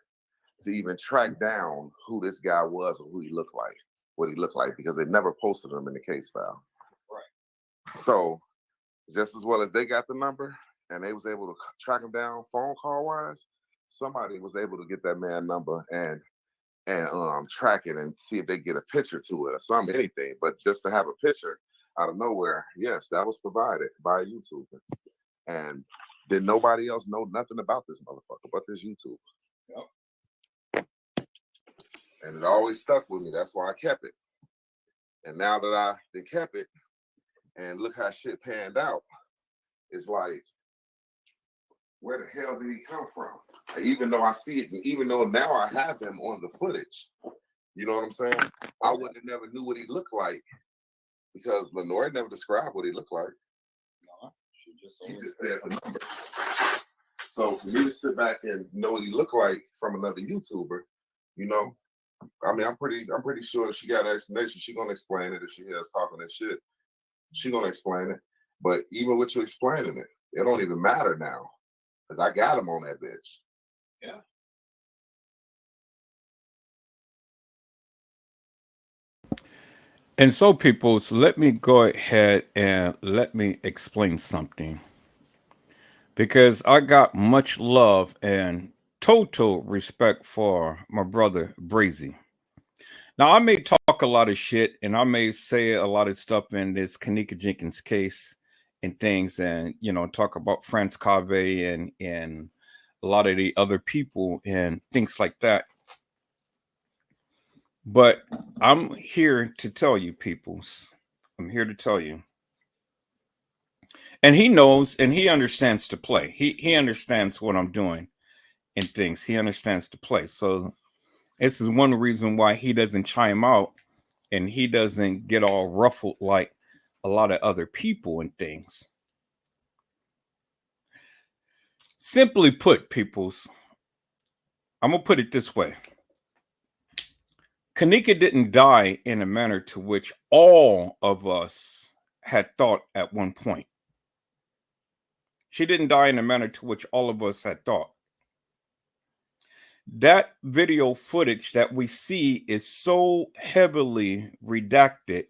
to even track down who this guy was or who he looked like, what he looked like, because they never posted him in the case file. Right. So just as well as they got the number and they was able to track him down phone call wise, somebody was able to get that man number and track it and see if they get a picture to it or some anything. But just to have a picture out of nowhere, yes, that was provided by a YouTuber. And did nobody else know nothing about this motherfucker but this YouTuber? Yep. And it always stuck with me. That's why I kept it. And now that I kept it, and look how shit panned out, it's like, where the hell did he come from? Even though I see it, and even though now I have him on the footage, you know what I'm saying? I would have never knew what he looked like because Lenore never described what he looked like. No, she just said the number. So for me to sit back and know what he looked like from another YouTuber, you know, I mean, I'm pretty sure if she got an explanation, she's gonna explain it. If she hears talking that shit, she's gonna explain it. But even with you explaining it, it don't even matter now because I got him on that bitch. Yeah. And so, people, so let me go ahead and let me explain something. Because I got much love and total respect for my brother Brazy. Now, I may talk a lot of shit and I may say a lot of stuff in this Kenneka Jenkins case and things, and you know, talk about Franz Cave and a lot of the other people and things like that. But I'm here to tell you, peoples. I'm here to tell you. And he knows and he understands to play. He understands what I'm doing and things. He understands to play. So this is one reason why he doesn't chime out and he doesn't get all ruffled like a lot of other people and things. Simply put, peoples, I'm going to put it this way. Kenneka didn't die in a manner to which all of us had thought at one point. She didn't die in a manner to which all of us had thought. That video footage that we see is so heavily redacted.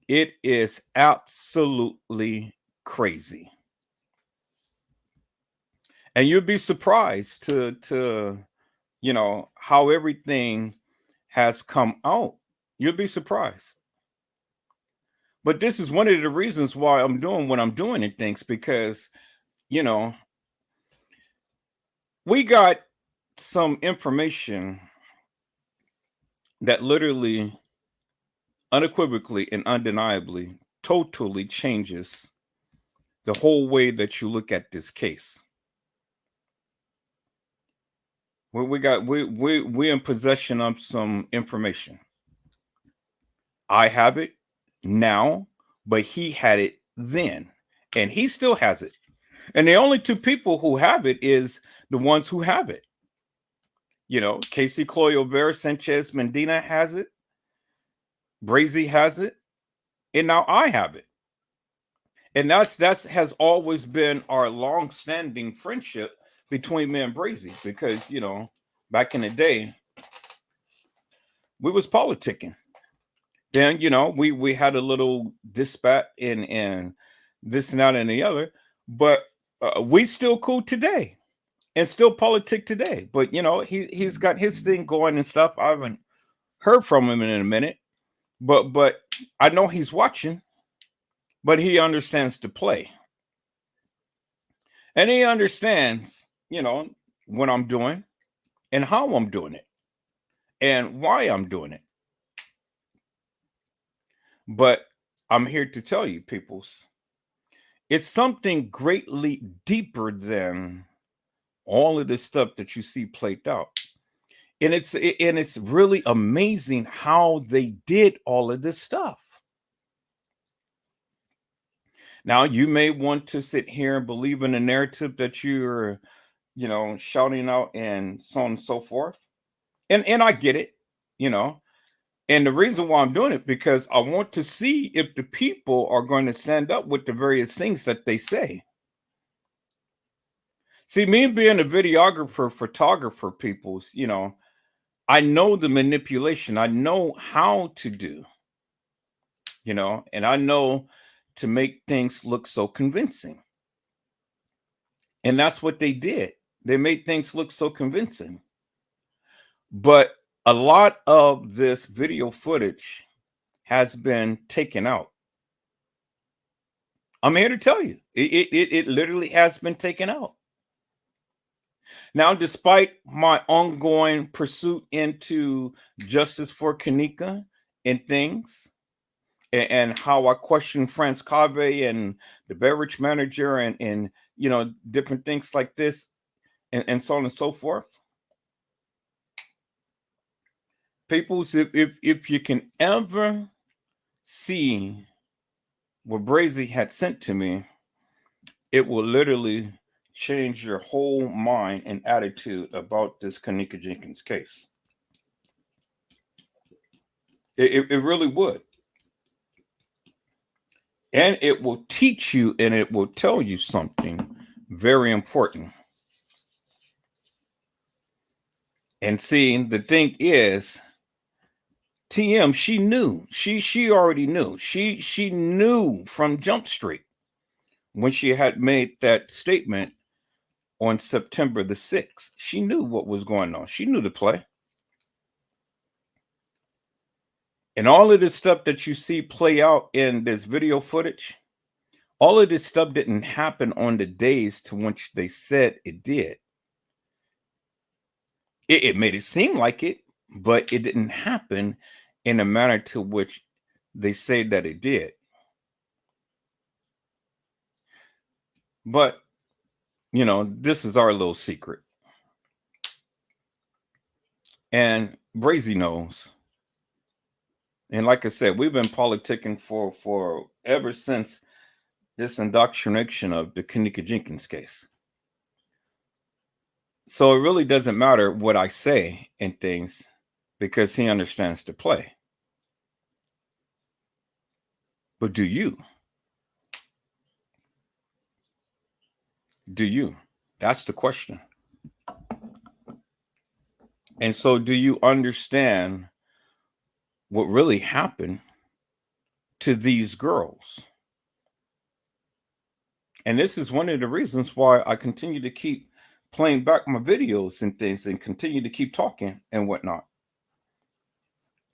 It is absolutely crazy. And you'd be surprised to you know, how everything has come out. You'll be surprised. But this is one of the reasons why I'm doing what I'm doing and things, because, you know, we got some information that literally, unequivocally and undeniably, totally changes the whole way that you look at this case. We're in possession of some information. I have it now, but he had it then, and he still has it. And the only two people who have it is the ones who have it. You know, Casey Cloyo Vera Sanchez Medina has it, Brazy has it, and now I have it. And that's has always been our long-standing friendship between me and Brazy, because, you know, back in the day, we was politicking. Then, you know, we had a little dispat in this and that and the other, but we still cool today and still politic today. But, you know, he's got his thing going and stuff. I haven't heard from him in a minute, but I know he's watching, but he understands to play. And he understands, you know, what I'm doing and how I'm doing it and why I'm doing it. But I'm here to tell you, peoples, it's something greatly deeper than all of this stuff that you see played out. And it's really amazing how they did all of this stuff. Now, you may want to sit here and believe in a narrative that you're, you know, shouting out and so on and so forth. And I get it, you know. And the reason why I'm doing it, because I want to see if the people are going to stand up with the various things that they say. See, me being a videographer, photographer, peoples, you know, I know the manipulation. I know how to do, you know, and I know to make things look so convincing. And that's what they did. They made things look so convincing. But a lot of this video footage has been taken out. I'm here to tell you, it literally has been taken out. Now, despite my ongoing pursuit into justice for Kenneka and things, and how I question France Cave and the beverage manager and you know, different things like this, and so on and so forth. Peoples, if you can ever see what Brazy had sent to me, it will literally change your whole mind and attitude about this Kenneka Jenkins case. It really would. And it will teach you and it will tell you something very important. And see, the thing is, TM, she knew. She already knew. She knew from Jump Street when she had made that statement on September the 6th. She knew what was going on. She knew the play. And all of this stuff that you see play out in this video footage, all of this stuff didn't happen on the days to which they said it did. It made it seem like it, but it didn't happen in a manner to which they say that it did. But, you know, this is our little secret. And Brazy knows. And like I said, we've been politicking for ever since this indoctrination of the Kenneka Jenkins case. So it really doesn't matter what I say and things, because he understands the play. But do you? Do you? That's the question. And so do you understand what really happened to these girls? And this is one of the reasons why I continue to keep playing back my videos and things and continue to keep talking and whatnot.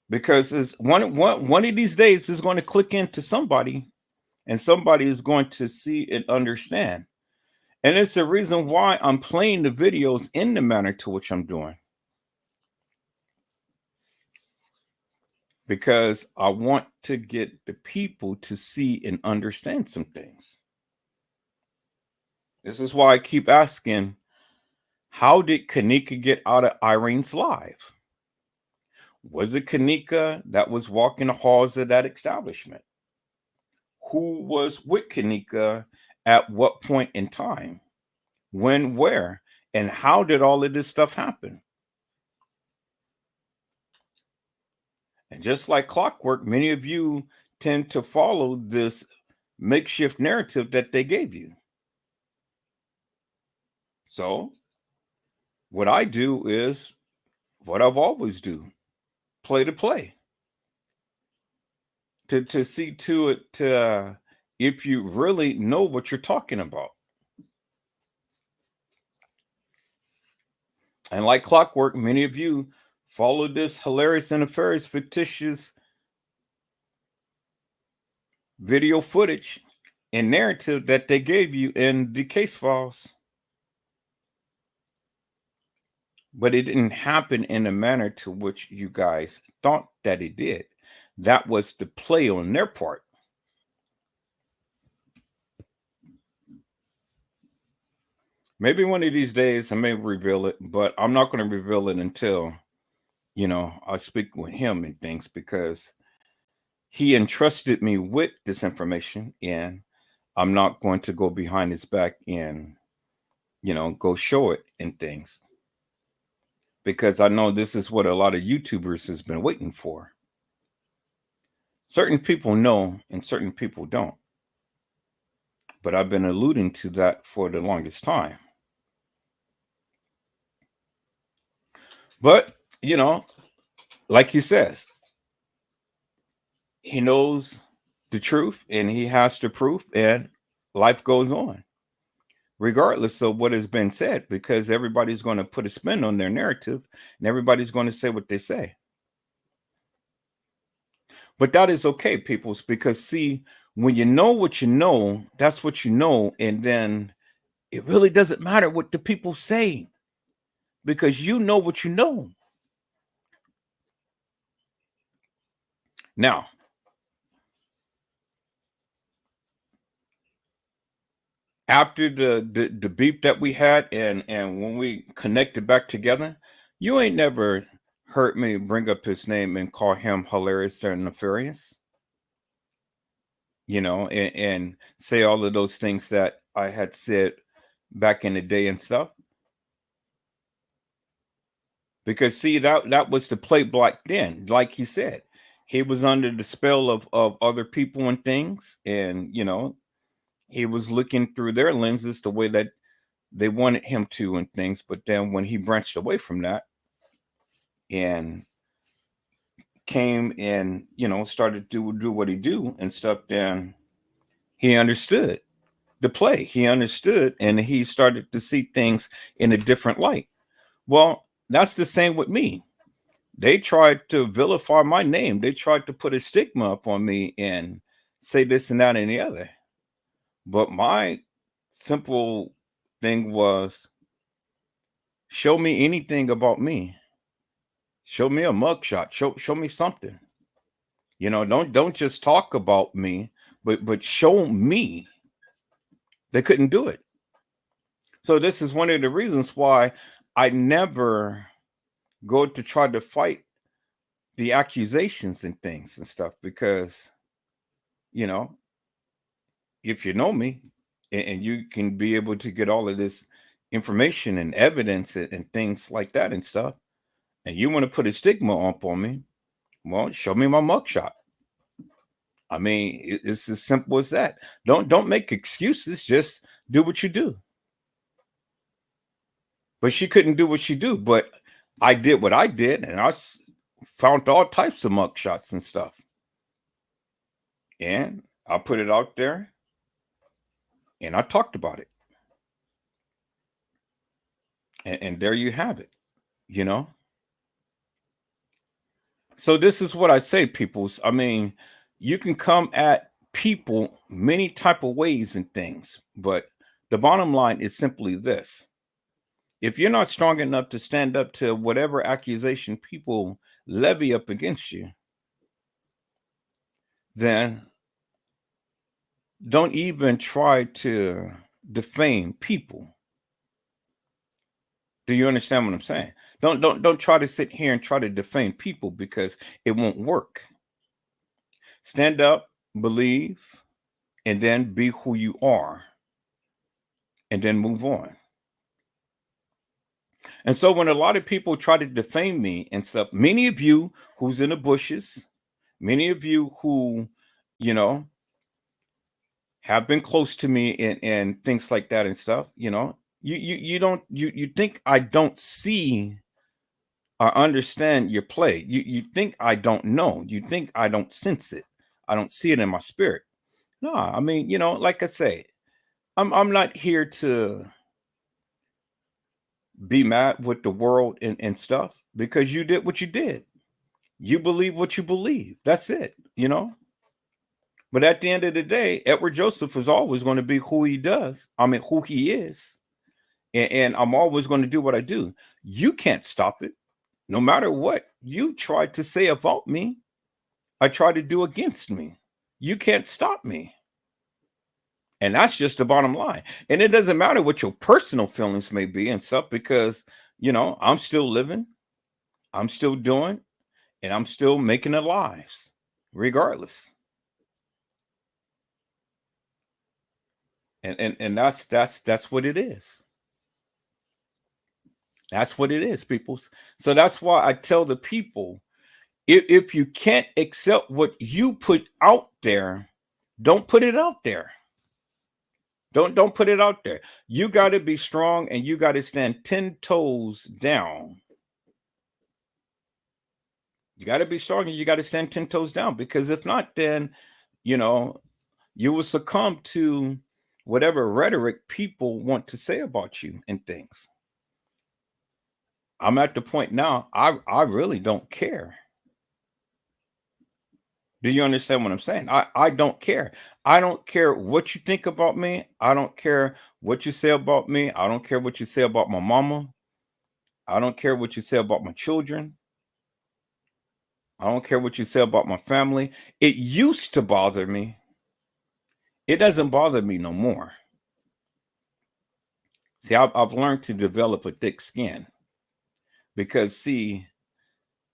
Because it's one of these days is going to click into somebody, and somebody is going to see and understand. And it's the reason why I'm playing the videos in the manner to which I'm doing. Because I want to get the people to see and understand some things. This is why I keep asking, how did Kenneka get out of Irene's life? Was it Kenneka that was walking the halls of that establishment? Who was with Kenneka at what point in time? When, where, and how did all of this stuff happen? And just like clockwork, many of you tend to follow this makeshift narrative that they gave you. So what I do is what I've always do. Play to play. To see to it if you really know what you're talking about. And like clockwork, many of you follow this hilarious and nefarious fictitious video footage and narrative that they gave you in the case files. But it didn't happen in a manner to which you guys thought that it did. That was the play on their part. Maybe one of these days I may reveal it, but I'm not going to reveal it until, you know, I speak with him and things, because he entrusted me with this information, and I'm not going to go behind his back and, you know, go show it and things. Because I know this is what a lot of YouTubers has been waiting for. Certain people know and certain people don't. But I've been alluding to that for the longest time. But, you know, like he says, he knows the truth and he has the proof, and life goes on. regardless of what has been said, because everybody's going to put a spin on their narrative and everybody's going to say what they say. But that is okay, peoples, because see, when you know what you know, that's what you know. And then it really doesn't matter what the people say, because you know what you know. Now, after the beef that we had, and when we connected back together, you ain't never heard me bring up his name and call him hilarious or nefarious, and say all of those things that I had said back in the day and stuff. Because see, that was the play black then. Like he said, he was under the spell of other people and things, and he was looking through their lenses the way that they wanted him to and things. But then when he branched away from that and came and started to do what he do and stuff, then he understood the play. He understood, and he started to see things in a different light. Well, that's the same with me. They tried to vilify my name. They tried to put a stigma up on me and say this and that and the other. But my simple thing was, show me anything about me. Show me a mugshot. Show me something. Don't just talk about me, but show me. They couldn't do it. So this is one of the reasons why I never go to try to fight the accusations and things and stuff, because if you know me and you can be able to get all of this information and evidence and things like that and stuff, and you want to put a stigma up on me, well, show me my mugshot. I mean, it's as simple as that. Don't make excuses. Just do what you do. But she couldn't do what she do. But I did what I did, and I found all types of mugshots and stuff. And I put it out there, and I talked about it. And there you have it, So this is what I say, peoples. I mean, you can come at people many type of ways and things, but the bottom line is simply this. If you're not strong enough to stand up to whatever accusation people levy up against you, then don't even try to defame people. Do you understand what I'm saying? Don't try to sit here and try to defame people, because it won't work. Stand up, believe, and then be who you are, and then move on. And so when a lot of people try to defame me and stuff, many of you who's in the bushes, many of you who, have been close to me and things like that and stuff, you think I don't see or understand your play. You think I don't know. You think I don't sense it. I don't see it in my spirit. No, I mean, like I say, I'm not here to be mad with the world and stuff, because you did what you did. You believe what you believe. That's it, But at the end of the day, Edward Joseph is always going to be who he does. I mean, who he is. And I'm always going to do what I do. You can't stop it. No matter what you try to say about me, I try to do against me. You can't stop me. And that's just the bottom line. And it doesn't matter what your personal feelings may be and stuff, because, I'm still living, I'm still doing, and I'm still making it lives, regardless. And that's what it is. That's what it is, peoples. So that's why I tell the people, if you can't accept what you put out there, don't put it out there. Don't put it out there. You got to be strong, and you got to stand 10 toes down. You got to be strong, and you got to stand 10 toes down, because if not, then, you will succumb to whatever rhetoric people want to say about you and things. I'm at the point now, I really don't care. Do you understand what I'm saying? I don't care. I don't care what you think about me. I don't care what you say about me. I don't care what you say about my mama. I don't care what you say about my children. I don't care what you say about my family. It used to bother me. It doesn't bother me no more. See, I've learned to develop a thick skin because, see,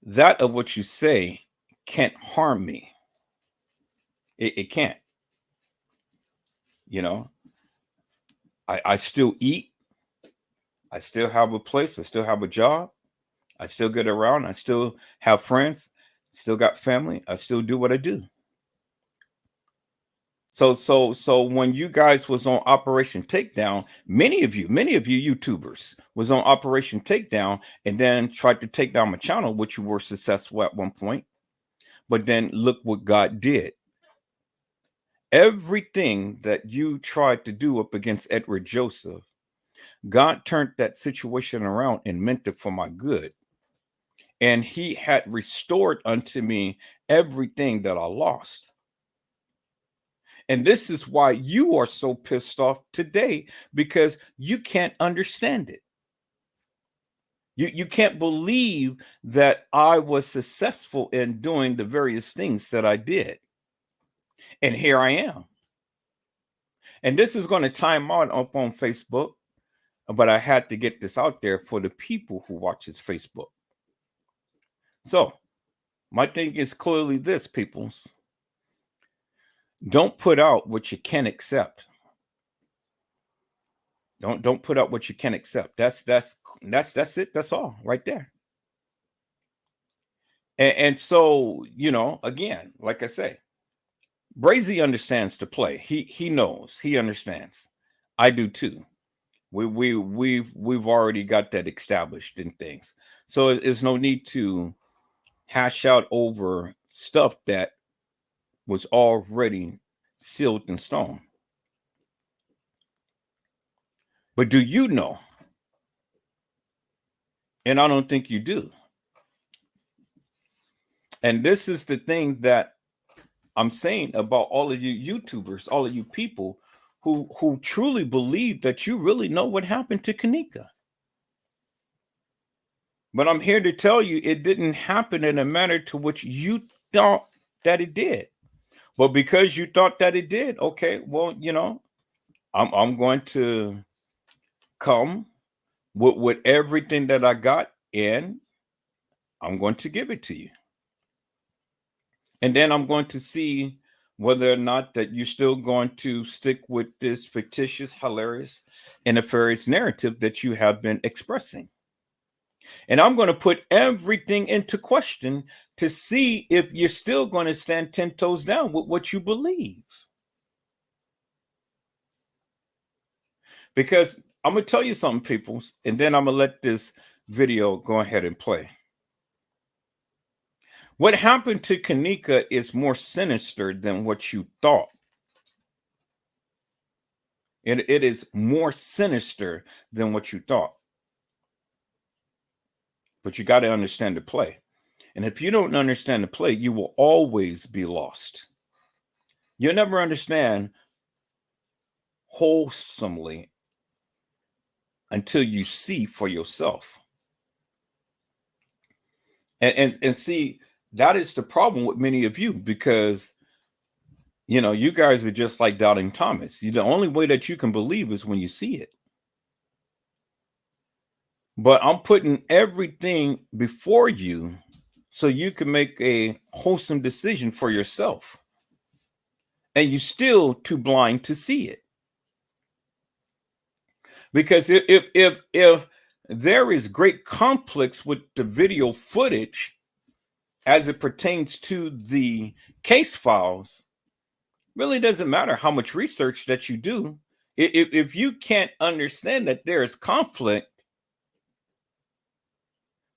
that of what you say can't harm me. It can't. You know, I still eat. I still have a place. I still have a job. I still get around. I still have friends. Still got family. I still do what I do. So when you guys was on Operation Takedown, many of you YouTubers was on Operation Takedown and then tried to take down my channel, which you were successful at one point. But then look what God did. Everything that you tried to do up against Edward Joseph, God turned that situation around and meant it for my good. And he had restored unto me everything that I lost. And this is why you are so pissed off today, because you can't understand it. You can't believe that I was successful in doing the various things that I did. And here I am. And this is going to time out up on Facebook, but I had to get this out there for the people who watches Facebook. So my thing is clearly this, peoples. Don't put out what you can't accept. Don't put out what you can't accept. That's it. That's all right there. And so, you know, again, like I say, Brazy understands the play. He knows. He understands. I do too. We've already got that established in things. So there's no need to hash out over stuff that was already sealed in stone. But do you know? And I don't think you do. And this is the thing that I'm saying about all of you YouTubers, all of you people who truly believe that you really know what happened to Kenneka. But I'm here to tell you it didn't happen in a manner to which you thought that it did. But because you thought that it did, okay, well, you know, I'm going to come with everything that I got, and I'm going to give it to you. And then I'm going to see whether or not that you're still going to stick with this fictitious, hilarious, and nefarious narrative that you have been expressing. And I'm going to put everything into question to see if you're still going to stand 10 toes down with what you believe. Because I'm going to tell you something, people, and then I'm going to let this video go ahead and play. What happened to Kenneka is more sinister than what you thought. It is more sinister than what you thought. But you got to understand the play. And if you don't understand the play, you will always be lost. You'll never understand wholesomely until you see for yourself. And see, that is the problem with many of you, because, you know, you guys are just like Doubting Thomas. The only way that you can believe is when you see it. But I'm putting everything before you so you can make a wholesome decision for yourself. And you're still too blind to see it. Because if there is great conflicts with the video footage as it pertains to the case files, really doesn't matter how much research that you do. If you can't understand that there is conflict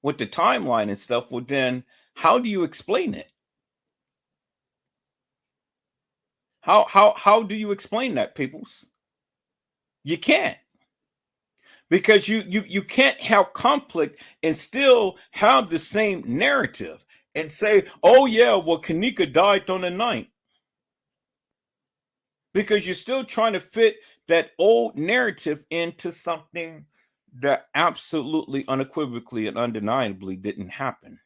with the timeline and stuff, well, then how do you explain it? How do you explain that, peoples? You can't. Because you can't have conflict and still have the same narrative and say, oh yeah, well, Kanika died on the 9th. Because you're still trying to fit that old narrative into something that absolutely, unequivocally, and undeniably didn't happen.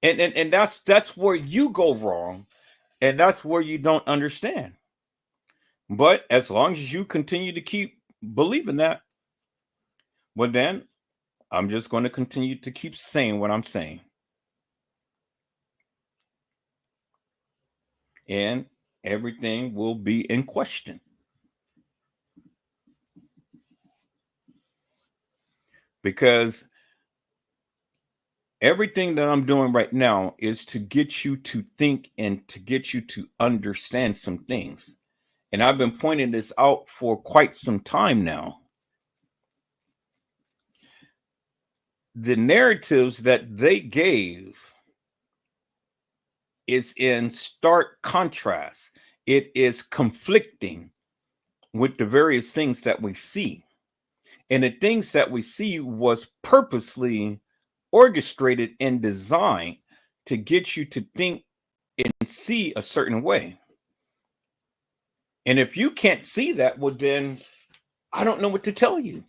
And that's where you go wrong, and that's where you don't understand. But as long as you continue to keep believing that, well, then I'm just going to continue to keep saying what I'm saying. And everything will be in question. Because everything that I'm doing right now is to get you to think and to get you to understand some things. And I've been pointing this out for quite some time now. The narratives that they gave is in stark contrast. It is conflicting with the various things that we see. And the things that we see was purposely orchestrated and designed to get you to think and see a certain way. And if you can't see that, well, then I don't know what to tell you.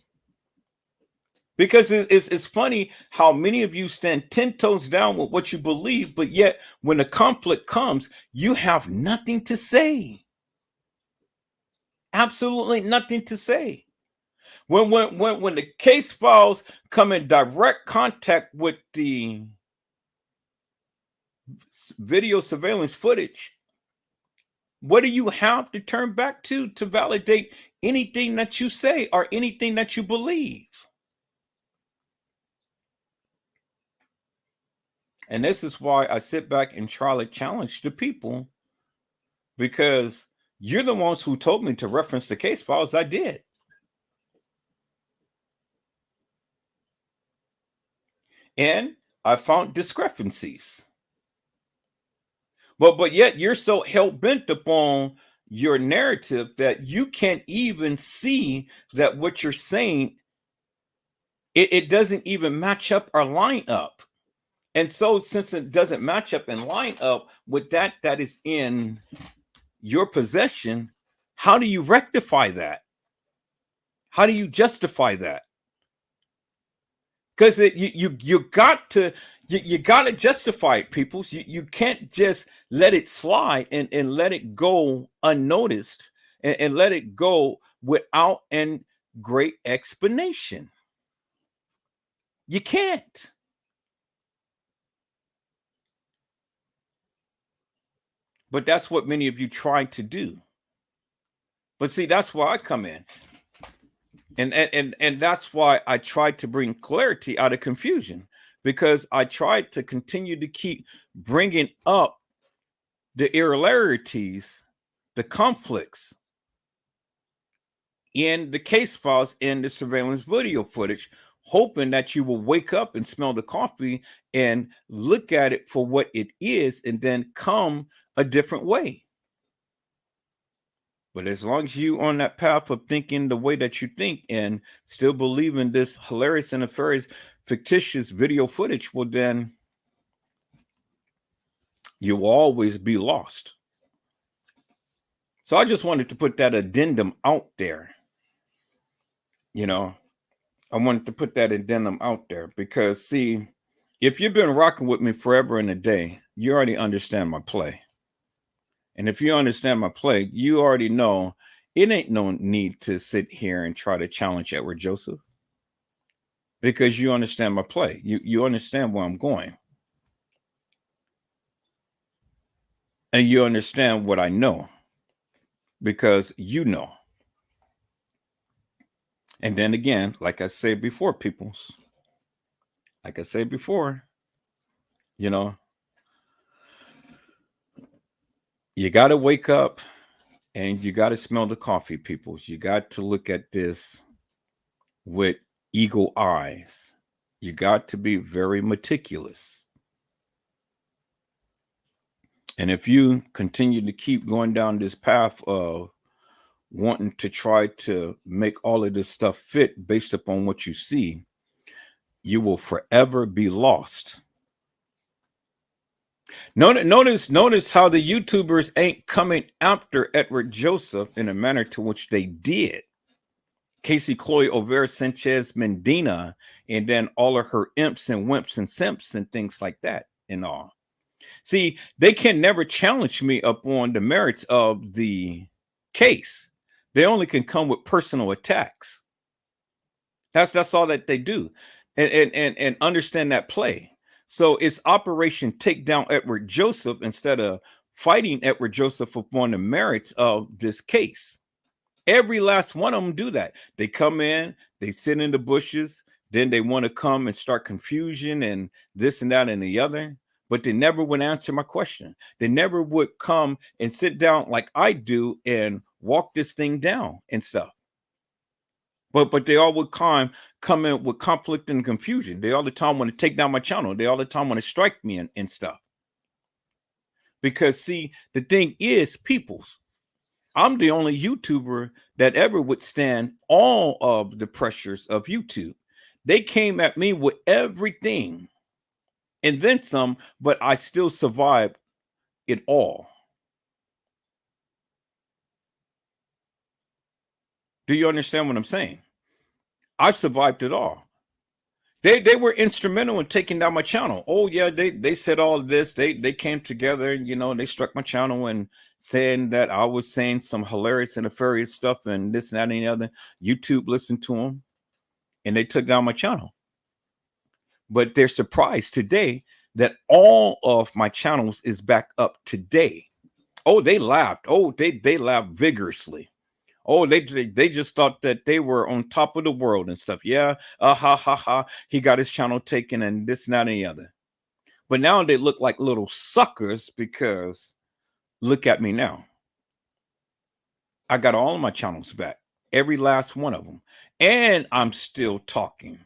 Because it's funny how many of you stand 10 toes down with what you believe, but yet when the conflict comes, you have nothing to say. Absolutely nothing to say. When the case files come in direct contact with the video surveillance footage, what do you have to turn back to validate anything that you say or anything that you believe? And this is why I sit back and try to challenge the people, because you're the ones who told me to reference the case files. I did. And I found discrepancies. But yet you're so hell-bent upon your narrative that you can't even see that what you're saying, it doesn't even match up or line up. And so since it doesn't match up and line up with that is in your possession, how do you rectify that? How do you justify that? Because you got to justify it, people. You can't just let it slide and let it go unnoticed and let it go without a great explanation. You can't. But that's what many of you try to do. But see, that's where I come in. And that's why I tried to bring clarity out of confusion, because I tried to continue to keep bringing up the irregularities, the conflicts in the case files and the surveillance video footage, hoping that you will wake up and smell the coffee and look at it for what it is and then come a different way. But as long as you on that path of thinking the way that you think and still believe in this hilarious and nefarious fictitious video footage, well, then you will always be lost. So I just wanted to put that addendum out there. You know, I wanted to put that addendum out there because, see, if you've been rocking with me forever and a day, you already understand my play. And if you understand my play, you already know it ain't no need to sit here and try to challenge Edward Joseph, because you understand my play. You understand where I'm going. And you understand what I know, because you know. And then again, like I said before, peoples, like I said before, you know, you got to wake up and you got to smell the coffee, peoples. You got to look at this with eagle eyes. You got to be very meticulous. And if you continue to keep going down this path of wanting to try to make all of this stuff fit based upon what you see, you will forever be lost. Notice how the YouTubers ain't coming after Edward Joseph in a manner to which they did Casey Chloe Overa Sanchez Medina, and then all of her imps and wimps and simps and things like that and all. See, they can never challenge me upon the merits of the case. They only can come with personal attacks. That's all that they do. And understand that play. So it's Operation Take Down Edward Joseph instead of fighting Edward Joseph upon the merits of this case. Every last one of them do that. They come in, they sit in the bushes, then they want to come and start confusion and this and that and the other, but they never would answer my question. They never would come and sit down like I do and walk this thing down and stuff. But they all would come in with conflict and confusion. They all the time want to take down my channel. They all the time want to strike me and stuff. Because see, the thing is, peoples, I'm the only YouTuber that ever withstand all of the pressures of YouTube. They came at me with everything and then some, but I still survived it all. Do you understand what I'm saying? I survived it all. They were instrumental in taking down my channel. Oh yeah, they said all of this. They came together and, you know, they struck my channel and saying that I was saying some hilarious and nefarious stuff and this and that and the other. YouTube listened to them and they took down my channel. But they're surprised today that all of my channels is back up today. Oh, they laughed. Oh, they laughed vigorously. Oh, they just thought that they were on top of the world and stuff. Yeah, ha ha ha. He got his channel taken and this and that and the other. But now they look like little suckers because look at me now. I got all of my channels back, every last one of them, and I'm still talking,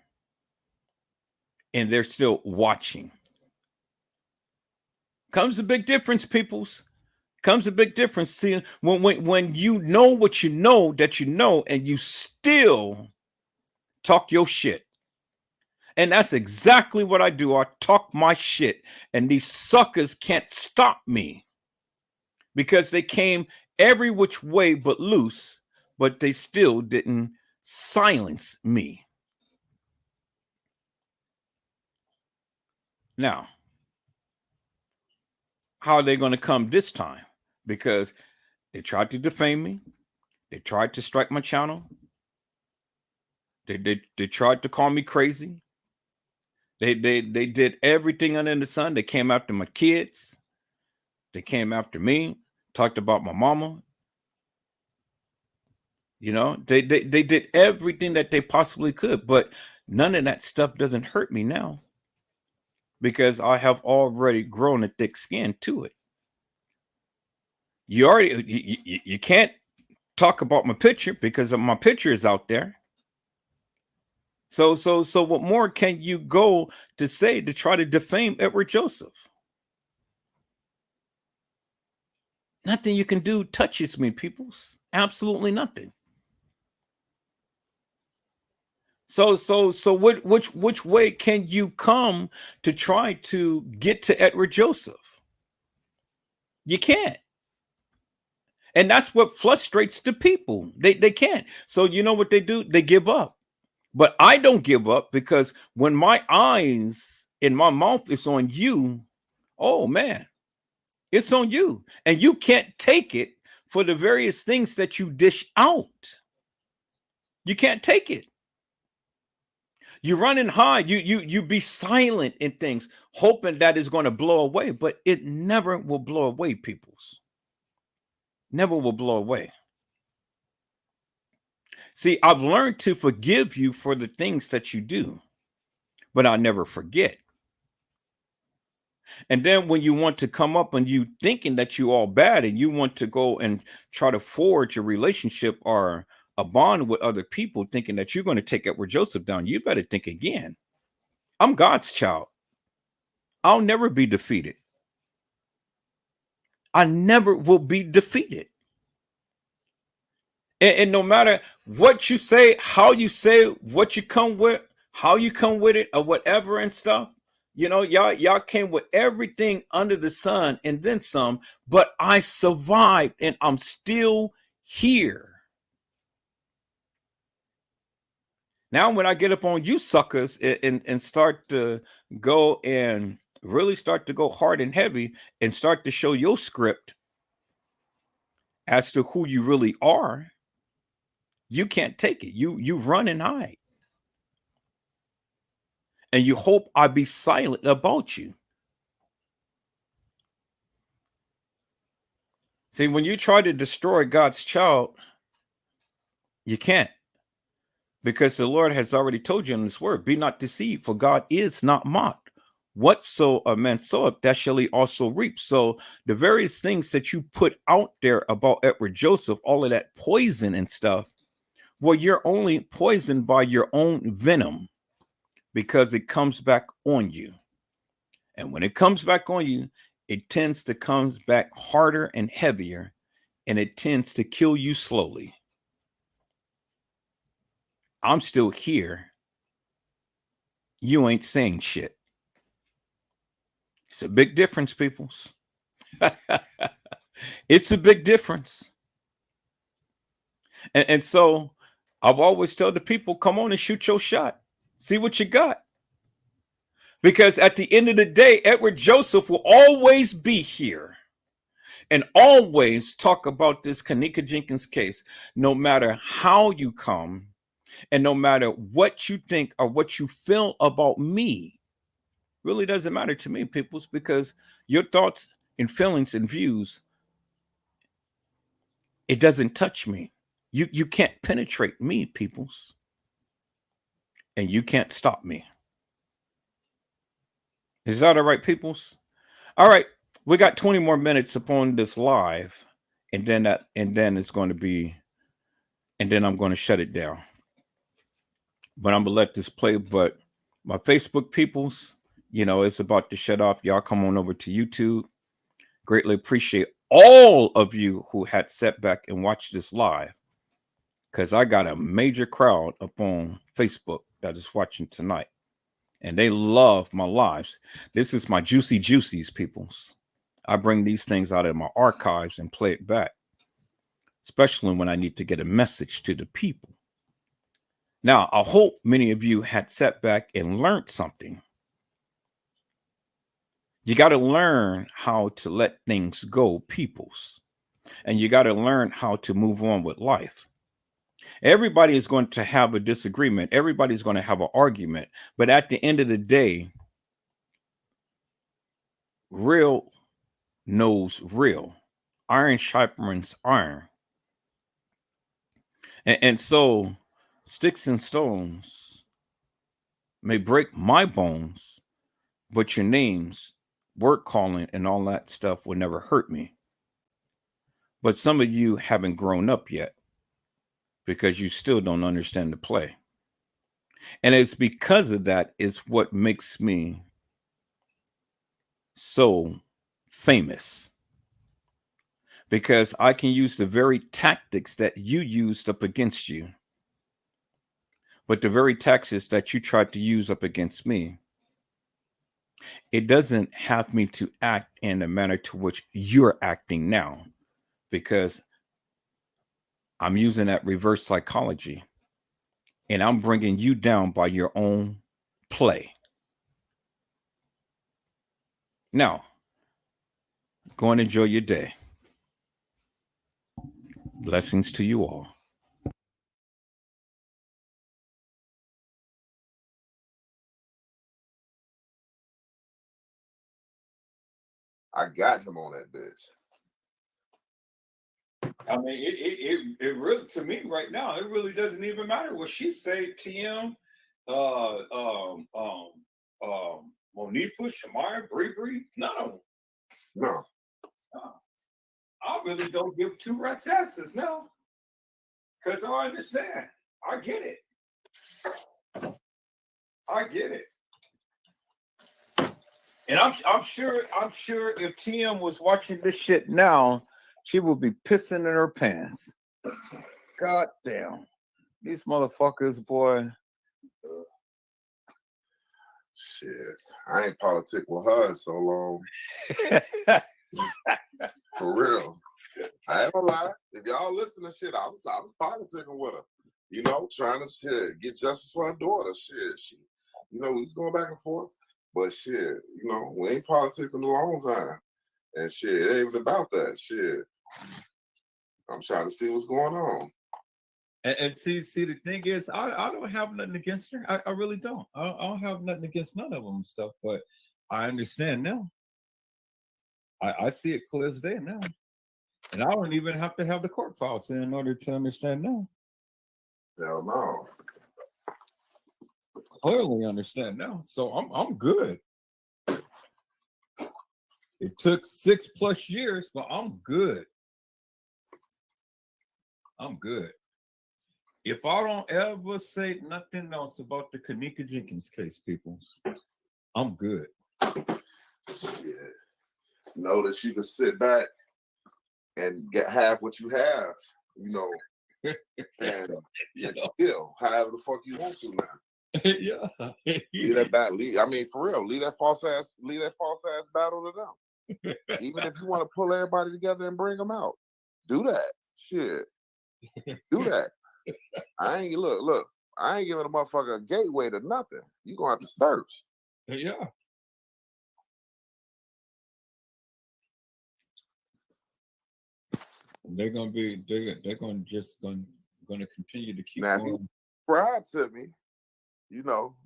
and they're still watching. Comes a big difference, peoples. Comes a big difference. See, when you know what you know that you know, and you still talk your shit. And that's exactly what I do. I talk my shit, and these suckers can't stop me because they came every which way but loose, but they still didn't silence me. Now, how are they going to come this time? Because they tried to defame me. They tried to strike my channel. They tried to call me crazy. They did everything under the sun. They came after my kids. They came after me. Talked about my mama. You know, they did everything that they possibly could, but none of that stuff doesn't hurt me now because I have already grown a thick skin to it. You can't talk about my picture because my picture is out there. So what more can you go to say to try to defame Edward Joseph? Nothing you can do touches me, peoples. Absolutely nothing. So which way can you come to try to get to Edward Joseph? You can't. And that's what frustrates the people. They can't. So you know what they do? They give up. But I don't give up because when my eyes and my mouth is on you, oh man, it's on you. And you can't take it for the various things that you dish out. You can't take it. You run and hide. You be silent in things, hoping that it's going to blow away, but it never will blow away, peoples. Never will blow away. See, I've learned to forgive you for the things that you do, but I never forget. And then when you want to come up and you thinking that you all bad and you want to go and try to forge a relationship or a bond with other people thinking that you're going to take Edward Joseph down, you better think again. I'm God's child. I'll never be defeated. I never will be defeated. And no matter what you say, how you say, what you come with, how you come with it, or whatever and stuff, y'all came with everything under the sun and then some, but I survived and I'm still here. Now, when I get up on you suckers and start to go and really start to go hard and heavy and start to show your script as to who you really are, you can't take it. You run and hide. And you hope I be silent about you. See, when you try to destroy God's child, you can't. Because the Lord has already told you in this word, be not deceived, for God is not mocked. Whatso a man soweth, that shall he also reap. So the various things that you put out there about Edward Joseph, all of that poison and stuff, well, you're only poisoned by your own venom because it comes back on you. And when it comes back on you, it tends to comes back harder and heavier, and it tends to kill you slowly. I'm still here. You ain't saying shit. It's a big difference, peoples. It's a big difference. And so I've always told the people, come on and shoot your shot. See what you got. Because at the end of the day, Edward Joseph will always be here and always talk about this Kenneka Jenkins case, no matter how you come and no matter what you think or what you feel about me. Really doesn't matter to me, peoples, because your thoughts and feelings and views, it doesn't touch me. You can't penetrate me, peoples, and you can't stop me. Is that all right, peoples? All right, we got 20 more minutes upon this live, and then it's going to be, and then I'm going to shut it down. But I'm gonna let this play. But my Facebook peoples, it's about to shut off. Y'all come on over to YouTube. Greatly appreciate all of you who had sat back and watched this live, because I got a major crowd up on Facebook that is watching tonight, and they love my lives. This is my juicy juicies, peoples. I bring these things out of my archives and play it back, especially when I need to get a message to the people. Now, I hope many of you had sat back and learned something. You got to learn how to let things go, peoples. And you got to learn how to move on with life. Everybody is going to have a disagreement. Everybody's going to have an argument. But at the end of the day, real knows real. Iron sharpens iron. And so sticks and stones may break my bones, but your names, word calling, and all that stuff will never hurt me. But some of you haven't grown up yet because you still don't understand the play. And it's because of that is what makes me so famous. Because I can use the very tactics that you used up against you. But the very tactics that you tried to use up against me, it doesn't have me to act in the manner to which you're acting now, because I'm using that reverse psychology and I'm bringing you down by your own play. Now, go and enjoy your day. Blessings to you all. I got him on that bitch. I mean, it really, to me right now, it really doesn't even matter what she say. TM, Monifa, Shamar, Bree. No. I really don't give two rats asses now, because I understand. I get it. And I'm sure if TM was watching this shit now, she would be pissing in her pants. God damn. These motherfuckers, boy. Shit. I ain't politic with her in so long. For real. I ain't gonna lie. If y'all listen to shit, I was politicking with her. You know, trying to get justice for her daughter. Shit. We was going back and forth. But shit, we ain't politicking in a long time. And shit, it ain't even about that. Shit. I'm trying to see what's going on. And see, the thing is, I don't have nothing against her. I really don't. I don't have nothing against none of them and stuff, but I understand now. I see it clear as day now. And I don't even have to have the court files in order to understand now. Hell no. Clearly understand now. So I'm good. It took 6+ years, but I'm good. I'm good. If I don't ever say nothing else about the Kenneka Jenkins case, people, I'm good. Shit. Know that you can sit back and have what you have, and kill however the fuck you want to now. Yeah. Leave that back. For real, leave that false ass battle to them. Even if you want to pull everybody together and bring them out, do that. Shit. Do that. I ain't giving a motherfucker a gateway to nothing. You gonna have to search. Yeah. They're gonna continue to keep now, going. if you subscribe to me,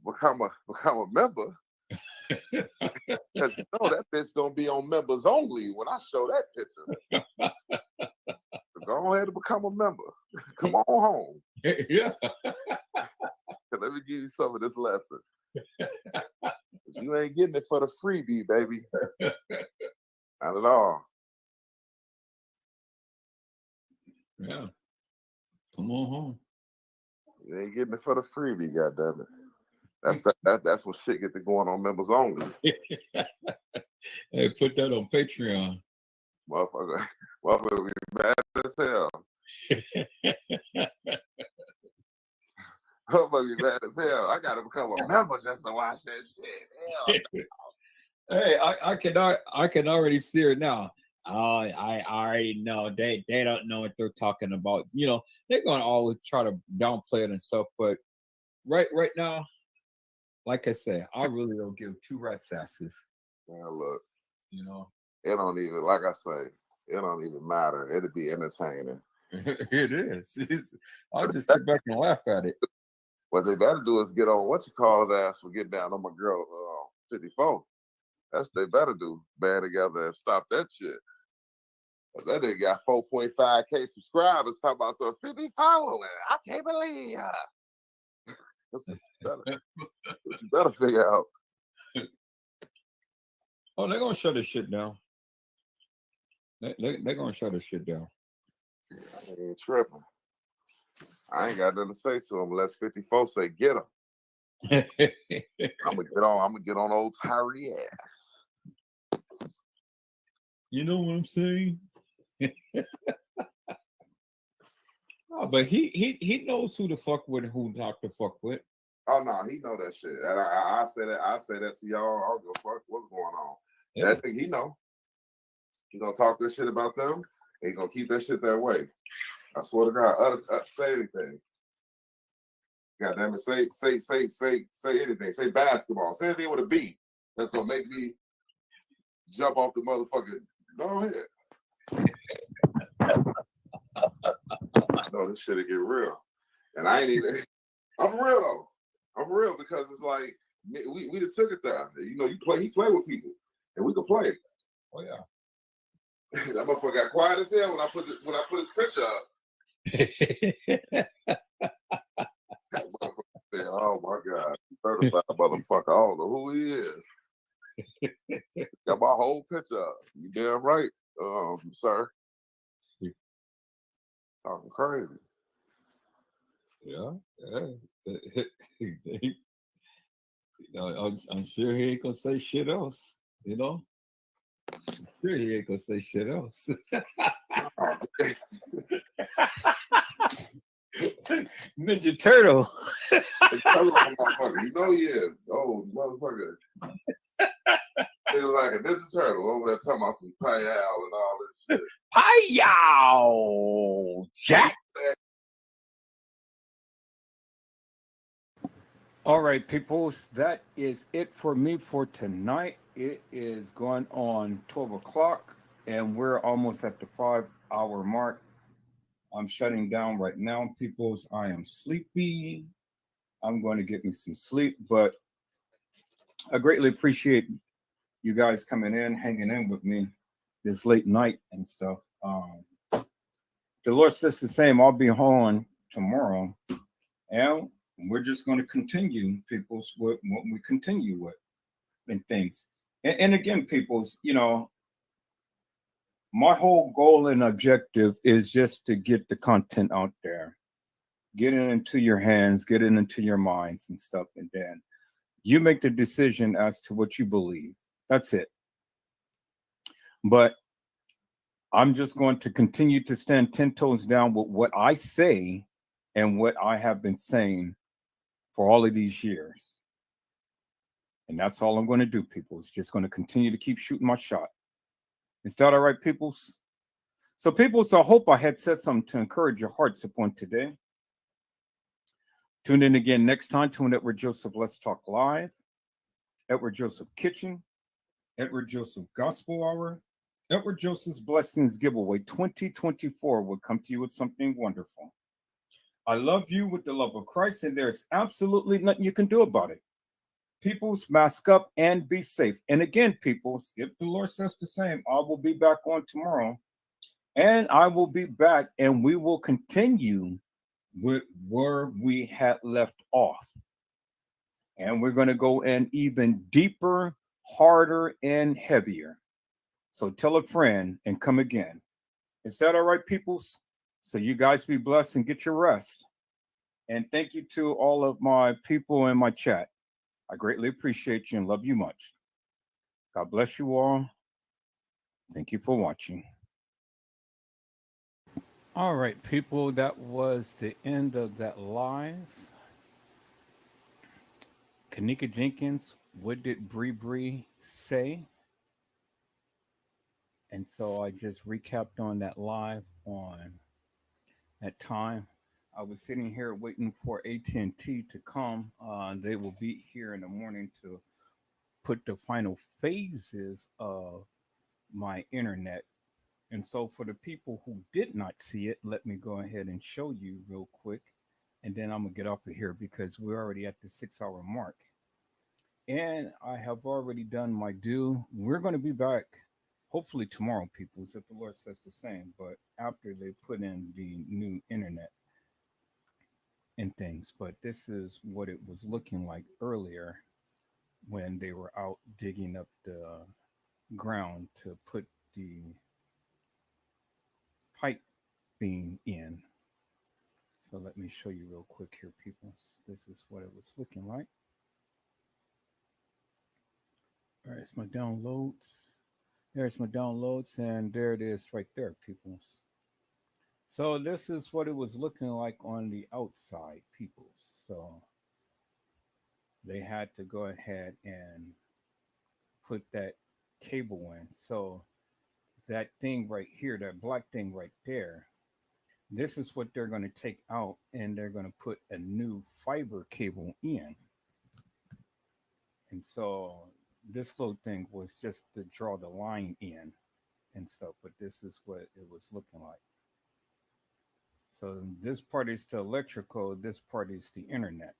become a member. Because that bitch gonna be on members only when I show that picture. So go ahead and become a member. Come on home. Yeah. Let me give you some of this lesson. You ain't getting it for the freebie, baby. Not at all. Yeah. Come on home. You ain't getting it for the freebie, goddammit. That's what shit get to going on members only. Hey, put that on Patreon. Motherfucker be mad as hell. Motherfucker be mad as hell. I gotta become a member just to watch that shit. Hell. Hey, I can already see her now. Oh, I already know they don't know what they're talking about. They're gonna always try to downplay it and stuff, but right now, like I said, I really don't give two rat's asses. Man, look, it don't even, like I say, it don't even matter. It'll be entertaining. It is. I'll just sit back and laugh at it. What they better do is get on ass for getting down on my girl 54. That's what they better do. Band together and stop that shit. That nigga got 4.5K subscribers talking about some 50 following. I can't believe you better figure out. Oh, they're gonna shut this shit down. They're gonna shut this shit down. I ain't tripping. I ain't got nothing to say to him unless 54 say get him. I'm gonna get on old Tyree ass. You know what I'm saying? Oh, but he knows who to fuck with and who not to fuck with. Oh no, he know that shit. And I say that to y'all. I'll go fuck what's going on. Yeah. That thing he know. He gonna talk this shit about them. And he gonna keep that shit that way. I swear to God. Say anything. God damn it. Say anything. Say basketball. Say anything with a B. That's gonna make me jump off the motherfucking. Go ahead. I know this shit'll get real. And I ain't even. I'm for real though. I'm for real because it's like we just took it there. He play with people, and we can play. Oh yeah. That motherfucker got quiet as hell when I put his picture up. That motherfucker said, "Oh my God, certified motherfucker. I don't know who he is." Got my whole picture up. You damn right, sir. Talking crazy. Yeah. I'm sure he ain't gonna say shit else. You know, sure he ain't gonna say shit else. Ninja Turtle. Tell him, motherfucker. You know he is. Oh, motherfucker. He was like a Ninja Turtle over there talking about some payal and all this shit. Payal, Jack. All right, peoples, that is it for me for tonight. It is going on 12 o'clock, and we're almost at the 5-hour mark. I'm shutting down right now, peoples. I am sleepy. I'm going to get me some sleep, but I greatly appreciate you guys coming in, hanging in with me this late night and stuff. The Lord says the same. I'll be home tomorrow, and we're just going to continue, peoples, with what we continue with and things. And again, peoples, you know, my whole goal and objective is just to get the content out there, get it into your hands, get it into your minds and stuff, and then you make the decision as to what you believe. That's it. But I'm just going to continue to stand 10 toes down with what I say and what I have been saying for all of these years. And that's all I'm going to do, people. It's just going to continue to keep shooting my shot. Is that all right, peoples? So, peoples, I hope I had said something to encourage your hearts upon today. Tune in again next time to an Edward Joseph Let's Talk Live, Edward Joseph Kitchen, Edward Joseph Gospel Hour, Edward Joseph's Blessings Giveaway 2024 will come to you with something wonderful. I love you with the love of Christ, and there's absolutely nothing you can do about it. Peoples, mask up and be safe. And again, peoples, if the Lord says the same, I will be back on tomorrow, and I will be back, and we will continue with where we had left off. And we're going to go in even deeper, harder, and heavier. So tell a friend and come again. Is that all right, peoples? So you guys be blessed and get your rest. And thank you to all of my people in my chat. I greatly appreciate you and love you much. God bless you all. Thank you for watching. All right, people, that was the end of that live. Kanika Jenkins, what did Bree Bree say? And so I just recapped on that live on that time. I was sitting here waiting for AT&T to come. They will be here in the morning to put the final phases of my internet. And so for the people who did not see it, let me go ahead and show you real quick. And then I'm going to get off of here because we're already at the 6-hour mark. And I have already done my due. We're going to be back hopefully tomorrow, people, if the Lord says the same. But after they put in the new internet and things. But this is what it was looking like earlier when they were out digging up the ground to put the pipe being in. So let me show you real quick here, people. This is what it was looking like. All right, it's my downloads. There's my downloads, and there it is right there, people. So this is what it was looking like on the outside, people. So they had to go ahead and put that cable in. So that thing right here, that black thing right there, this is what they're going to take out, and they're going to put a new fiber cable in. And so this little thing was just to draw the line in and stuff, but this is what it was looking like. So this part is the electrical, this part is the internet.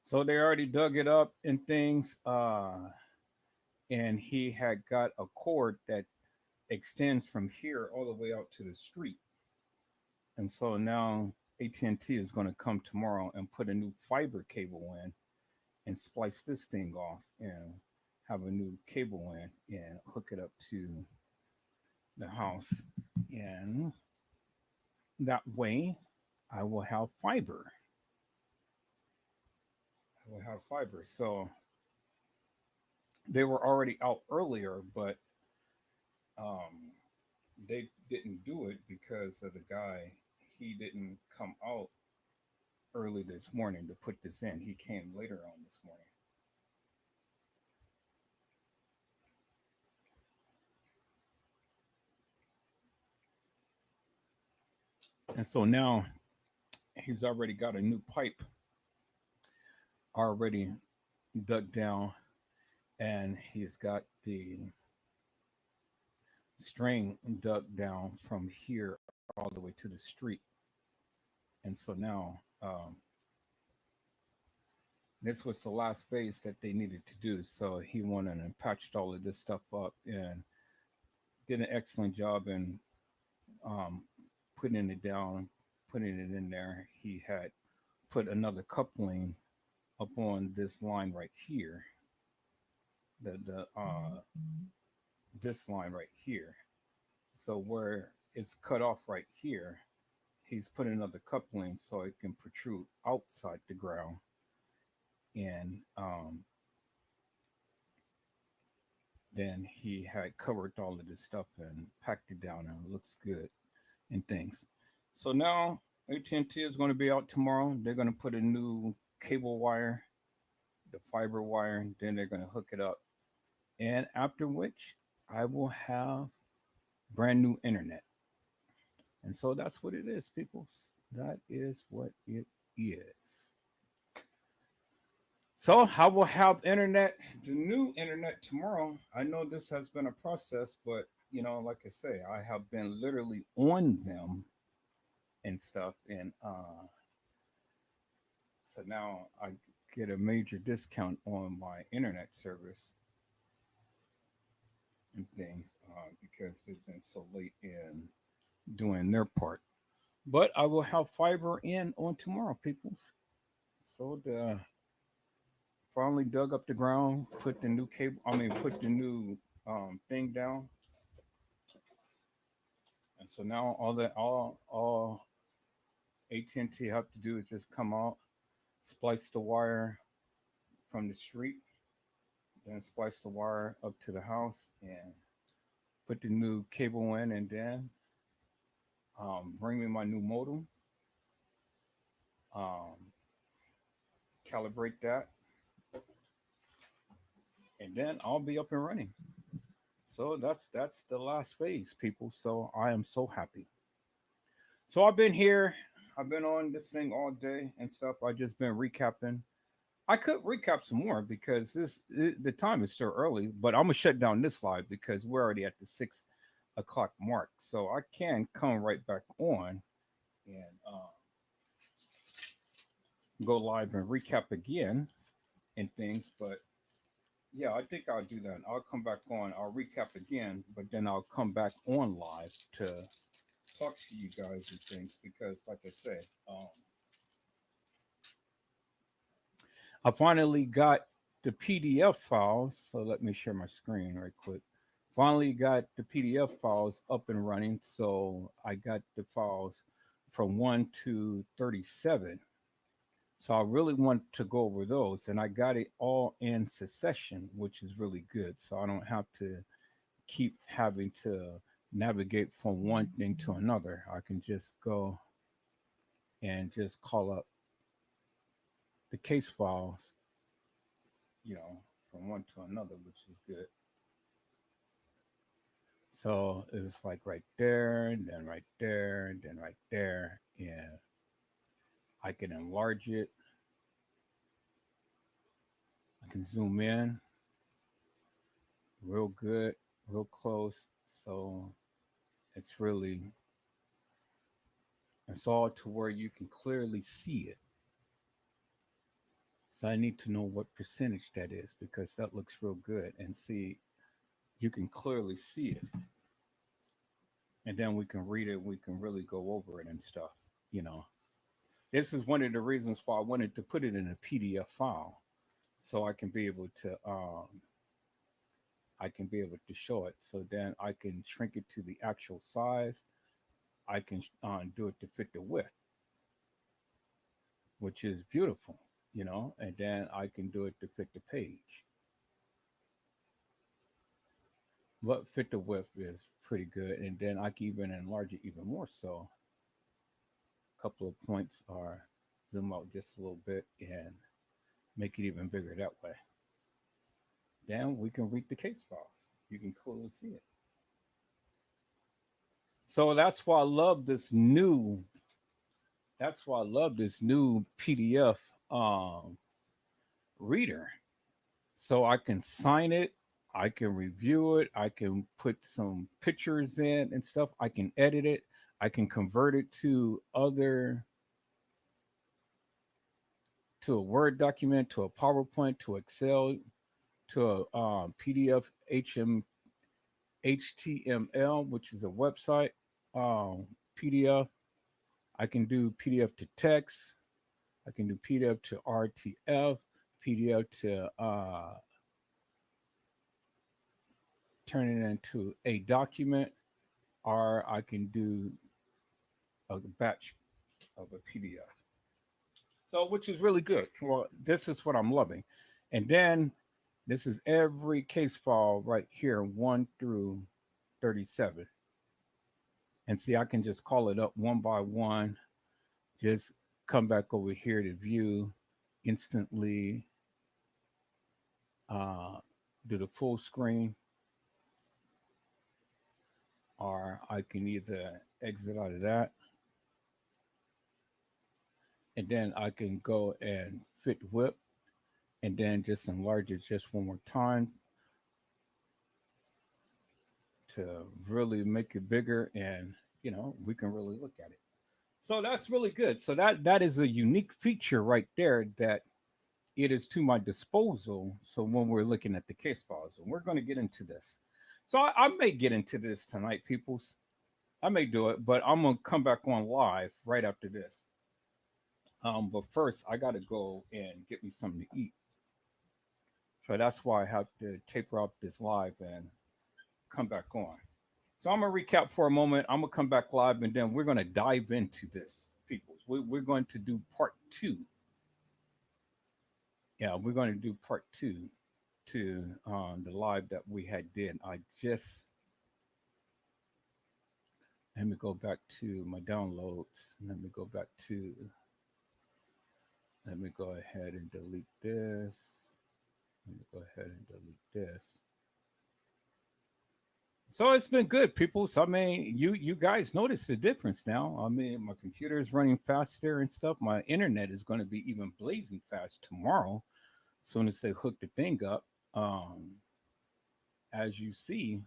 So they already dug it up and things, and he had got a cord that extends from here all the way out to the street. And so now AT&T is going to come tomorrow and put a new fiber cable in and splice this thing off and have a new cable in and hook it up to the house. And that way I will have fiber. I will have fiber. So they were already out earlier, but they didn't do it because of the guy. He didn't come out early this morning to put this in. He came later on this morning. And so now he's already got a new pipe already dug down, and he's got the string dug down from here all the way to the street. And so now this was the last phase that they needed to do. So he went in and patched all of this stuff up and did an excellent job in putting it down, putting it in there. He had put another coupling up on this line right here, this line right here. So where it's cut off right here, he's put another coupling so it can protrude outside the ground. And then he had covered all of this stuff and packed it down, and it looks good and things. So now AT&T is going to be out tomorrow. They're going to put a new cable wire, the fiber wire, and then they're going to hook it up. And after which I will have brand new internet. And so that's what it is, people. That is what it is. So I will have internet, the new internet tomorrow. I know this has been a process, but you know, like I say, I have been literally on them and stuff. And so now I get a major discount on my internet service and things because they've been so late in doing their part. But I will have fiber in on tomorrow, peoples. So the finally dug up the ground, put the new cable, put the new thing down. And so now all AT&T have to do is just come out, splice the wire from the street, then splice the wire up to the house and put the new cable in, and then bring me my new modem, calibrate that, and then I'll be up and running. So that's the last phase, people. So I am so happy. So I've been here, I've been on this thing all day and stuff. I just been recapping. I could recap some more because the time is still early, but I'm gonna shut down this live because we're already at the 6 o'clock mark. So I can come right back on and go live and recap again and things. But yeah, I think I'll do that. I'll come back on, I'll recap again, but then I'll come back on live to talk to you guys and things because like I say, I finally got the PDF files. So let me share my screen right quick. Finally got the PDF files up and running. So I got the files from 1 to 37. So I really want to go over those, and I got it all in succession, which is really good. So I don't have to keep having to navigate from one thing to another. I can just go and just call up the case files, from one to another, which is good. So it's like right there, and then right there, and then right there, and I can enlarge it. I can zoom in real good, real close. So it's all to where you can clearly see it. So I need to know what percentage that is because that looks real good, and see, you can clearly see it. And then we can read it. We can really go over it and stuff, This is one of the reasons why I wanted to put it in a PDF file, so I can be able to show it. So then I can shrink it to the actual size. I can do it to fit the width, which is beautiful, and then I can do it to fit the page. But fit the width is pretty good. And then I can even enlarge it even more. So a couple of points are zoom out just a little bit and make it even bigger that way. Then we can read the case files. You can clearly see it. So that's why I love this new. That's why I love this new PDF reader. So I can sign it, I can review it, I can put some pictures in and stuff. I can edit it, I can convert it to a Word document, to a PowerPoint, to Excel, to a PDF HTML, which is a website PDF. I can do PDF to text. I can do PDF to RTF, PDF to turn it into a document, or I can do a batch of a PDF. So, which is really good. Well, this is what I'm loving. And then this is every case file right here, 1 through 37. And see, I can just call it up one by one, just come back over here to view instantly, do the full screen, or I can either exit out of that, and then I can go and fit whip, and then just enlarge it just one more time to really make it bigger, and we can really look at it. So that's really good. So that is a unique feature right there that it is to my disposal. So when we're looking at the case files, and we're going to get into this. So I may get into this tonight, peoples. I may do it, but I'm going to come back on live right after this. But first, I got to go and get me something to eat. So that's why I have to taper out this live and come back on. So I'm going to recap for a moment. I'm going to come back live, and then we're going to dive into this, peoples. We're going to do part 2. Yeah, we're going to do part 2 to the live that we had did. Let me go back to my downloads. Let me go ahead and delete this. Let me go ahead and delete this. So it's been good, people. So I mean, you guys notice the difference now. I mean, my computer is running faster and stuff. My internet is going to be even blazing fast tomorrow, as soon as they hook the thing up. As you see,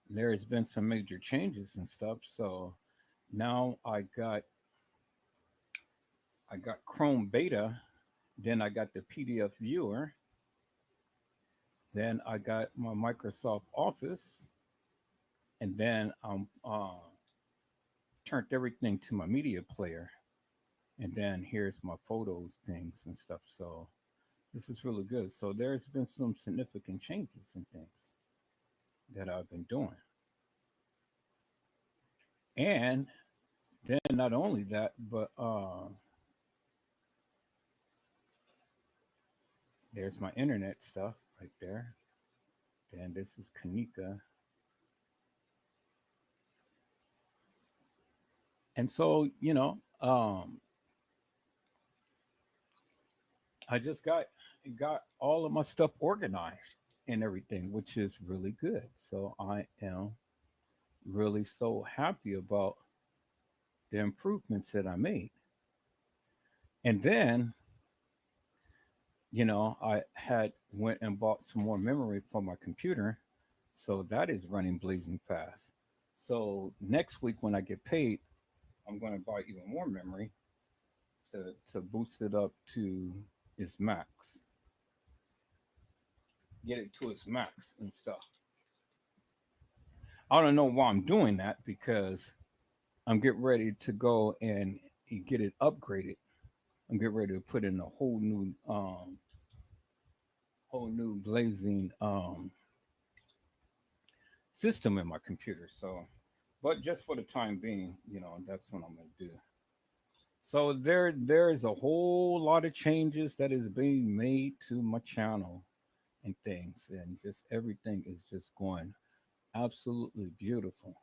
there's been some major changes and stuff. So now I got Chrome Beta, then I got the PDF viewer, then I got my Microsoft Office, and then turned everything to my media player, and then here's my photos things and stuff. So this is really good. So there's been some significant changes and things that I've been doing. And then not only that, but there's my internet stuff right there. And this is Kanika. And so, I just got all of my stuff organized and everything, which is really good. So I am really so happy about the improvements that I made. And then, I had went and bought some more memory for my computer. So that is running blazing fast. So next week when I get paid, I'm going to buy even more memory to boost it up to its max. Get it to its max and stuff. I don't know why I'm doing that, because I'm getting ready to go and get it upgraded. I'm getting ready to put in a whole new blazing system in my computer. So, but just for the time being, that's what I'm going to do. So there is a whole lot of changes that is being made to my channel, and things, and just everything is just going absolutely beautiful.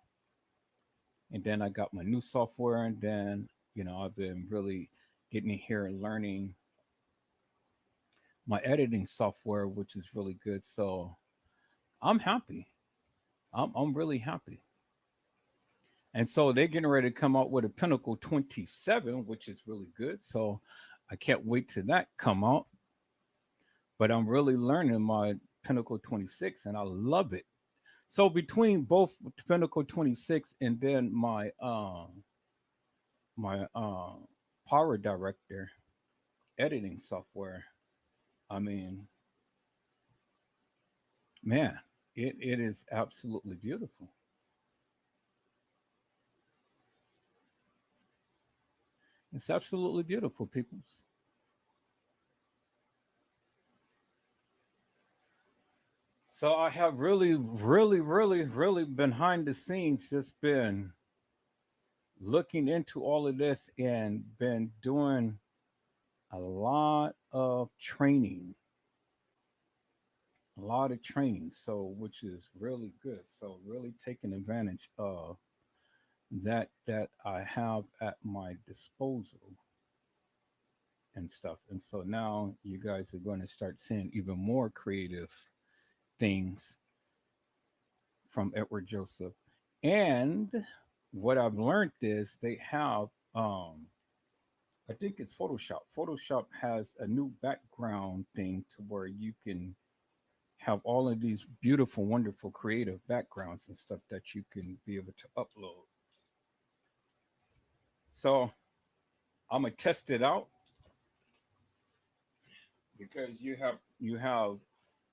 And then I got my new software, and then I've been really getting in here and learning my editing software, which is really good. So I'm happy. I'm really happy. And so they're getting ready to come out with a Pinnacle 27, which is really good. So I can't wait till that come out. But I'm really learning my Pinnacle 26, and I love it. So between both Pinnacle 26 and then my Power Director editing software, I mean, man, it is absolutely beautiful. It's absolutely beautiful, peoples. So I have really behind the scenes just been looking into all of this and been doing a lot of training. So which is really good. So really taking advantage of that I have at my disposal and stuff. And so now you guys are going to start seeing even more creative things from Edward Joseph. And what I've learned is they have I think it's Photoshop. Photoshop has a new background thing to where you can have all of these beautiful, wonderful, creative backgrounds and stuff that you can be able to upload. So I'm gonna test it out because you have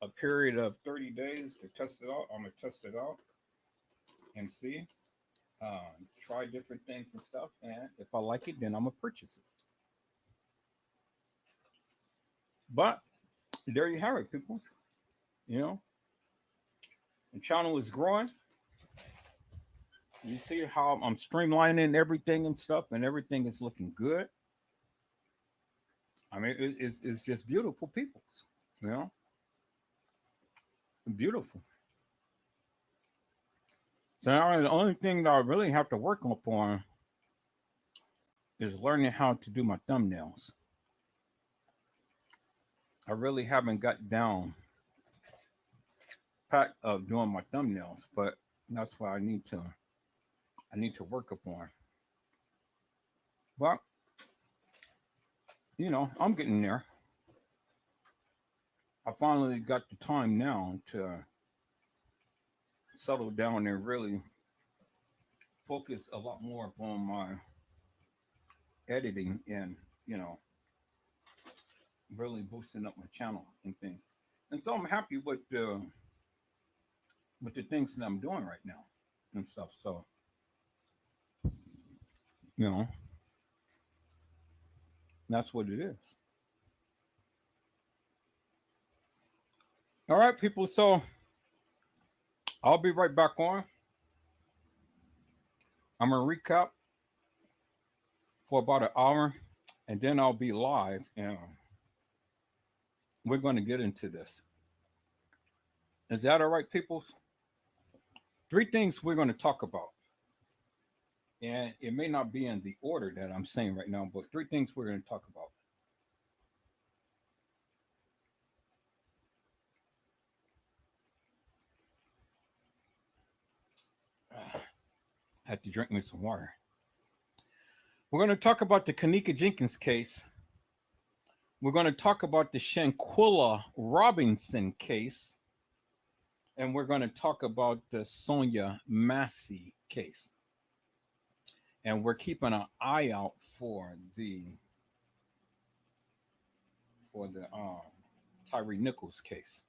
a period of 30 days to test it out. I'm gonna test it out and see, try different things and stuff. And if I like it, then I'm gonna purchase it. But there you have it, people. The channel is growing. You see how I'm streamlining everything and stuff, and everything is looking good. I mean, it's just beautiful, peoples. Beautiful. So now the only thing that I really have to work upon is learning how to do my thumbnails. I really haven't got down pat of doing my thumbnails, but that's what I need to work upon. But I'm getting there. I finally got the time now to settle down and really focus a lot more upon my editing and really boosting up my channel and things. And so I'm happy with the things that I'm doing right now and stuff. So that's what it is. All right, people. So I'll be right back on. I'm gonna recap for about an hour, and then I'll be live, and we're going to get into this. Is that all right, peoples? 3 things we're going to talk about. And it may not be in the order that I'm saying right now, but 3 things we're going to talk about. I had to drink me some water. We're going to talk about the Kenneka Jenkins case. We're going to talk about the Shanquella Robinson case. And we're going to talk about the Sonia Massey case. And we're keeping an eye out for the Tyree Nichols case.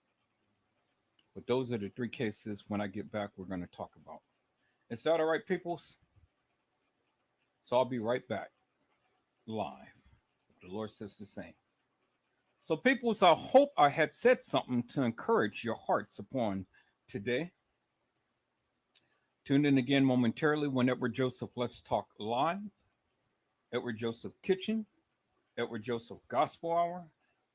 But those are the 3 cases when I get back we're going to talk about. Is that all right, peoples? So I'll be right back live. If the Lord says the same. So, peoples, I hope I had said something to encourage your hearts upon today. Tune in again momentarily when Edward Joseph Let's Talk Live, Edward Joseph Kitchen, Edward Joseph Gospel Hour,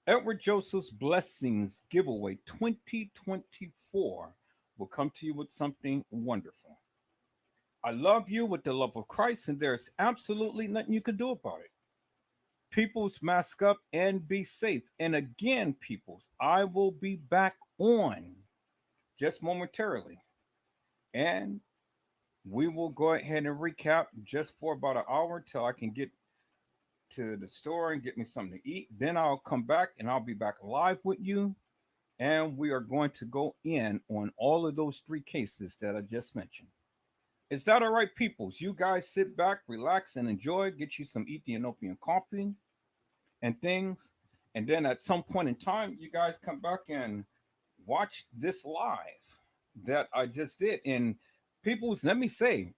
Edward Joseph's Blessings Giveaway 2024 will come to you with something wonderful. I love you with the love of Christ, and there's absolutely nothing you can do about it. Peoples, mask up and be safe. And again, peoples, I will be back on just momentarily. And we will go ahead and recap just for about an hour till I can get to the store and get me something to eat. Then I'll come back and I'll be back live with you. And we are going to go in on all of those 3 cases that I just mentioned. Is that all right, peoples? You guys sit back, relax, and enjoy. Get you some Ethiopian coffee and things. And then at some point in time, you guys come back and watch this live that I just did. And peoples, let me say,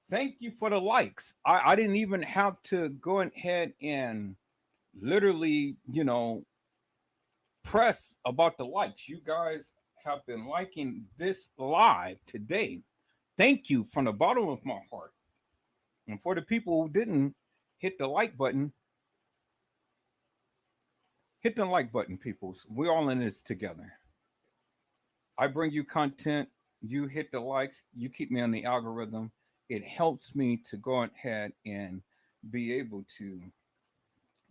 thank you for the likes. I didn't even have to go ahead and literally, press about the likes. You guys have been liking this live today. Thank you from the bottom of my heart. And for the people who didn't hit the like button, hit the like button, peoples. We're all in this together. I bring you content. You hit the likes. You keep me on the algorithm. It helps me to go ahead and be able to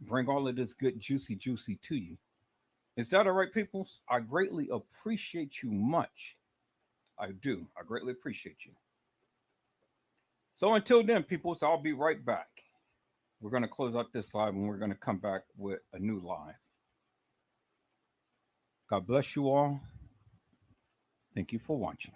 bring all of this good, juicy to you. Is that all right, peoples? I greatly appreciate you much. I do. I greatly appreciate you. So until then, peoples, I'll be right back. We're going to close out this live and we're going to come back with a new live. God bless you all. Thank you for watching.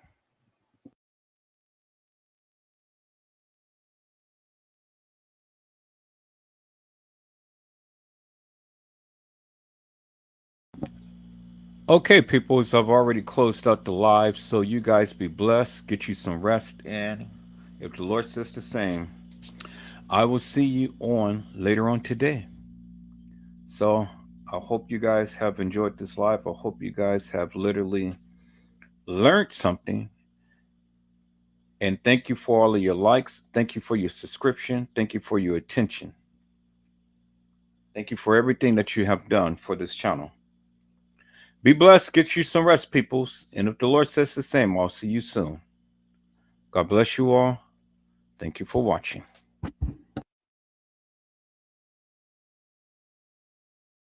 Okay, peoples, I've already closed out the live, so you guys be blessed, get you some rest, and if the Lord says the same, I will see you on later on today. So I hope you guys have enjoyed this live. I hope you guys have literally learned something. And thank you for all of your likes. Thank you for your subscription. Thank you for your attention. Thank you for everything that you have done for this channel. Be blessed. Get you some rest, peoples. And if the Lord says the same, I'll see you soon. God bless you all. Thank you for watching.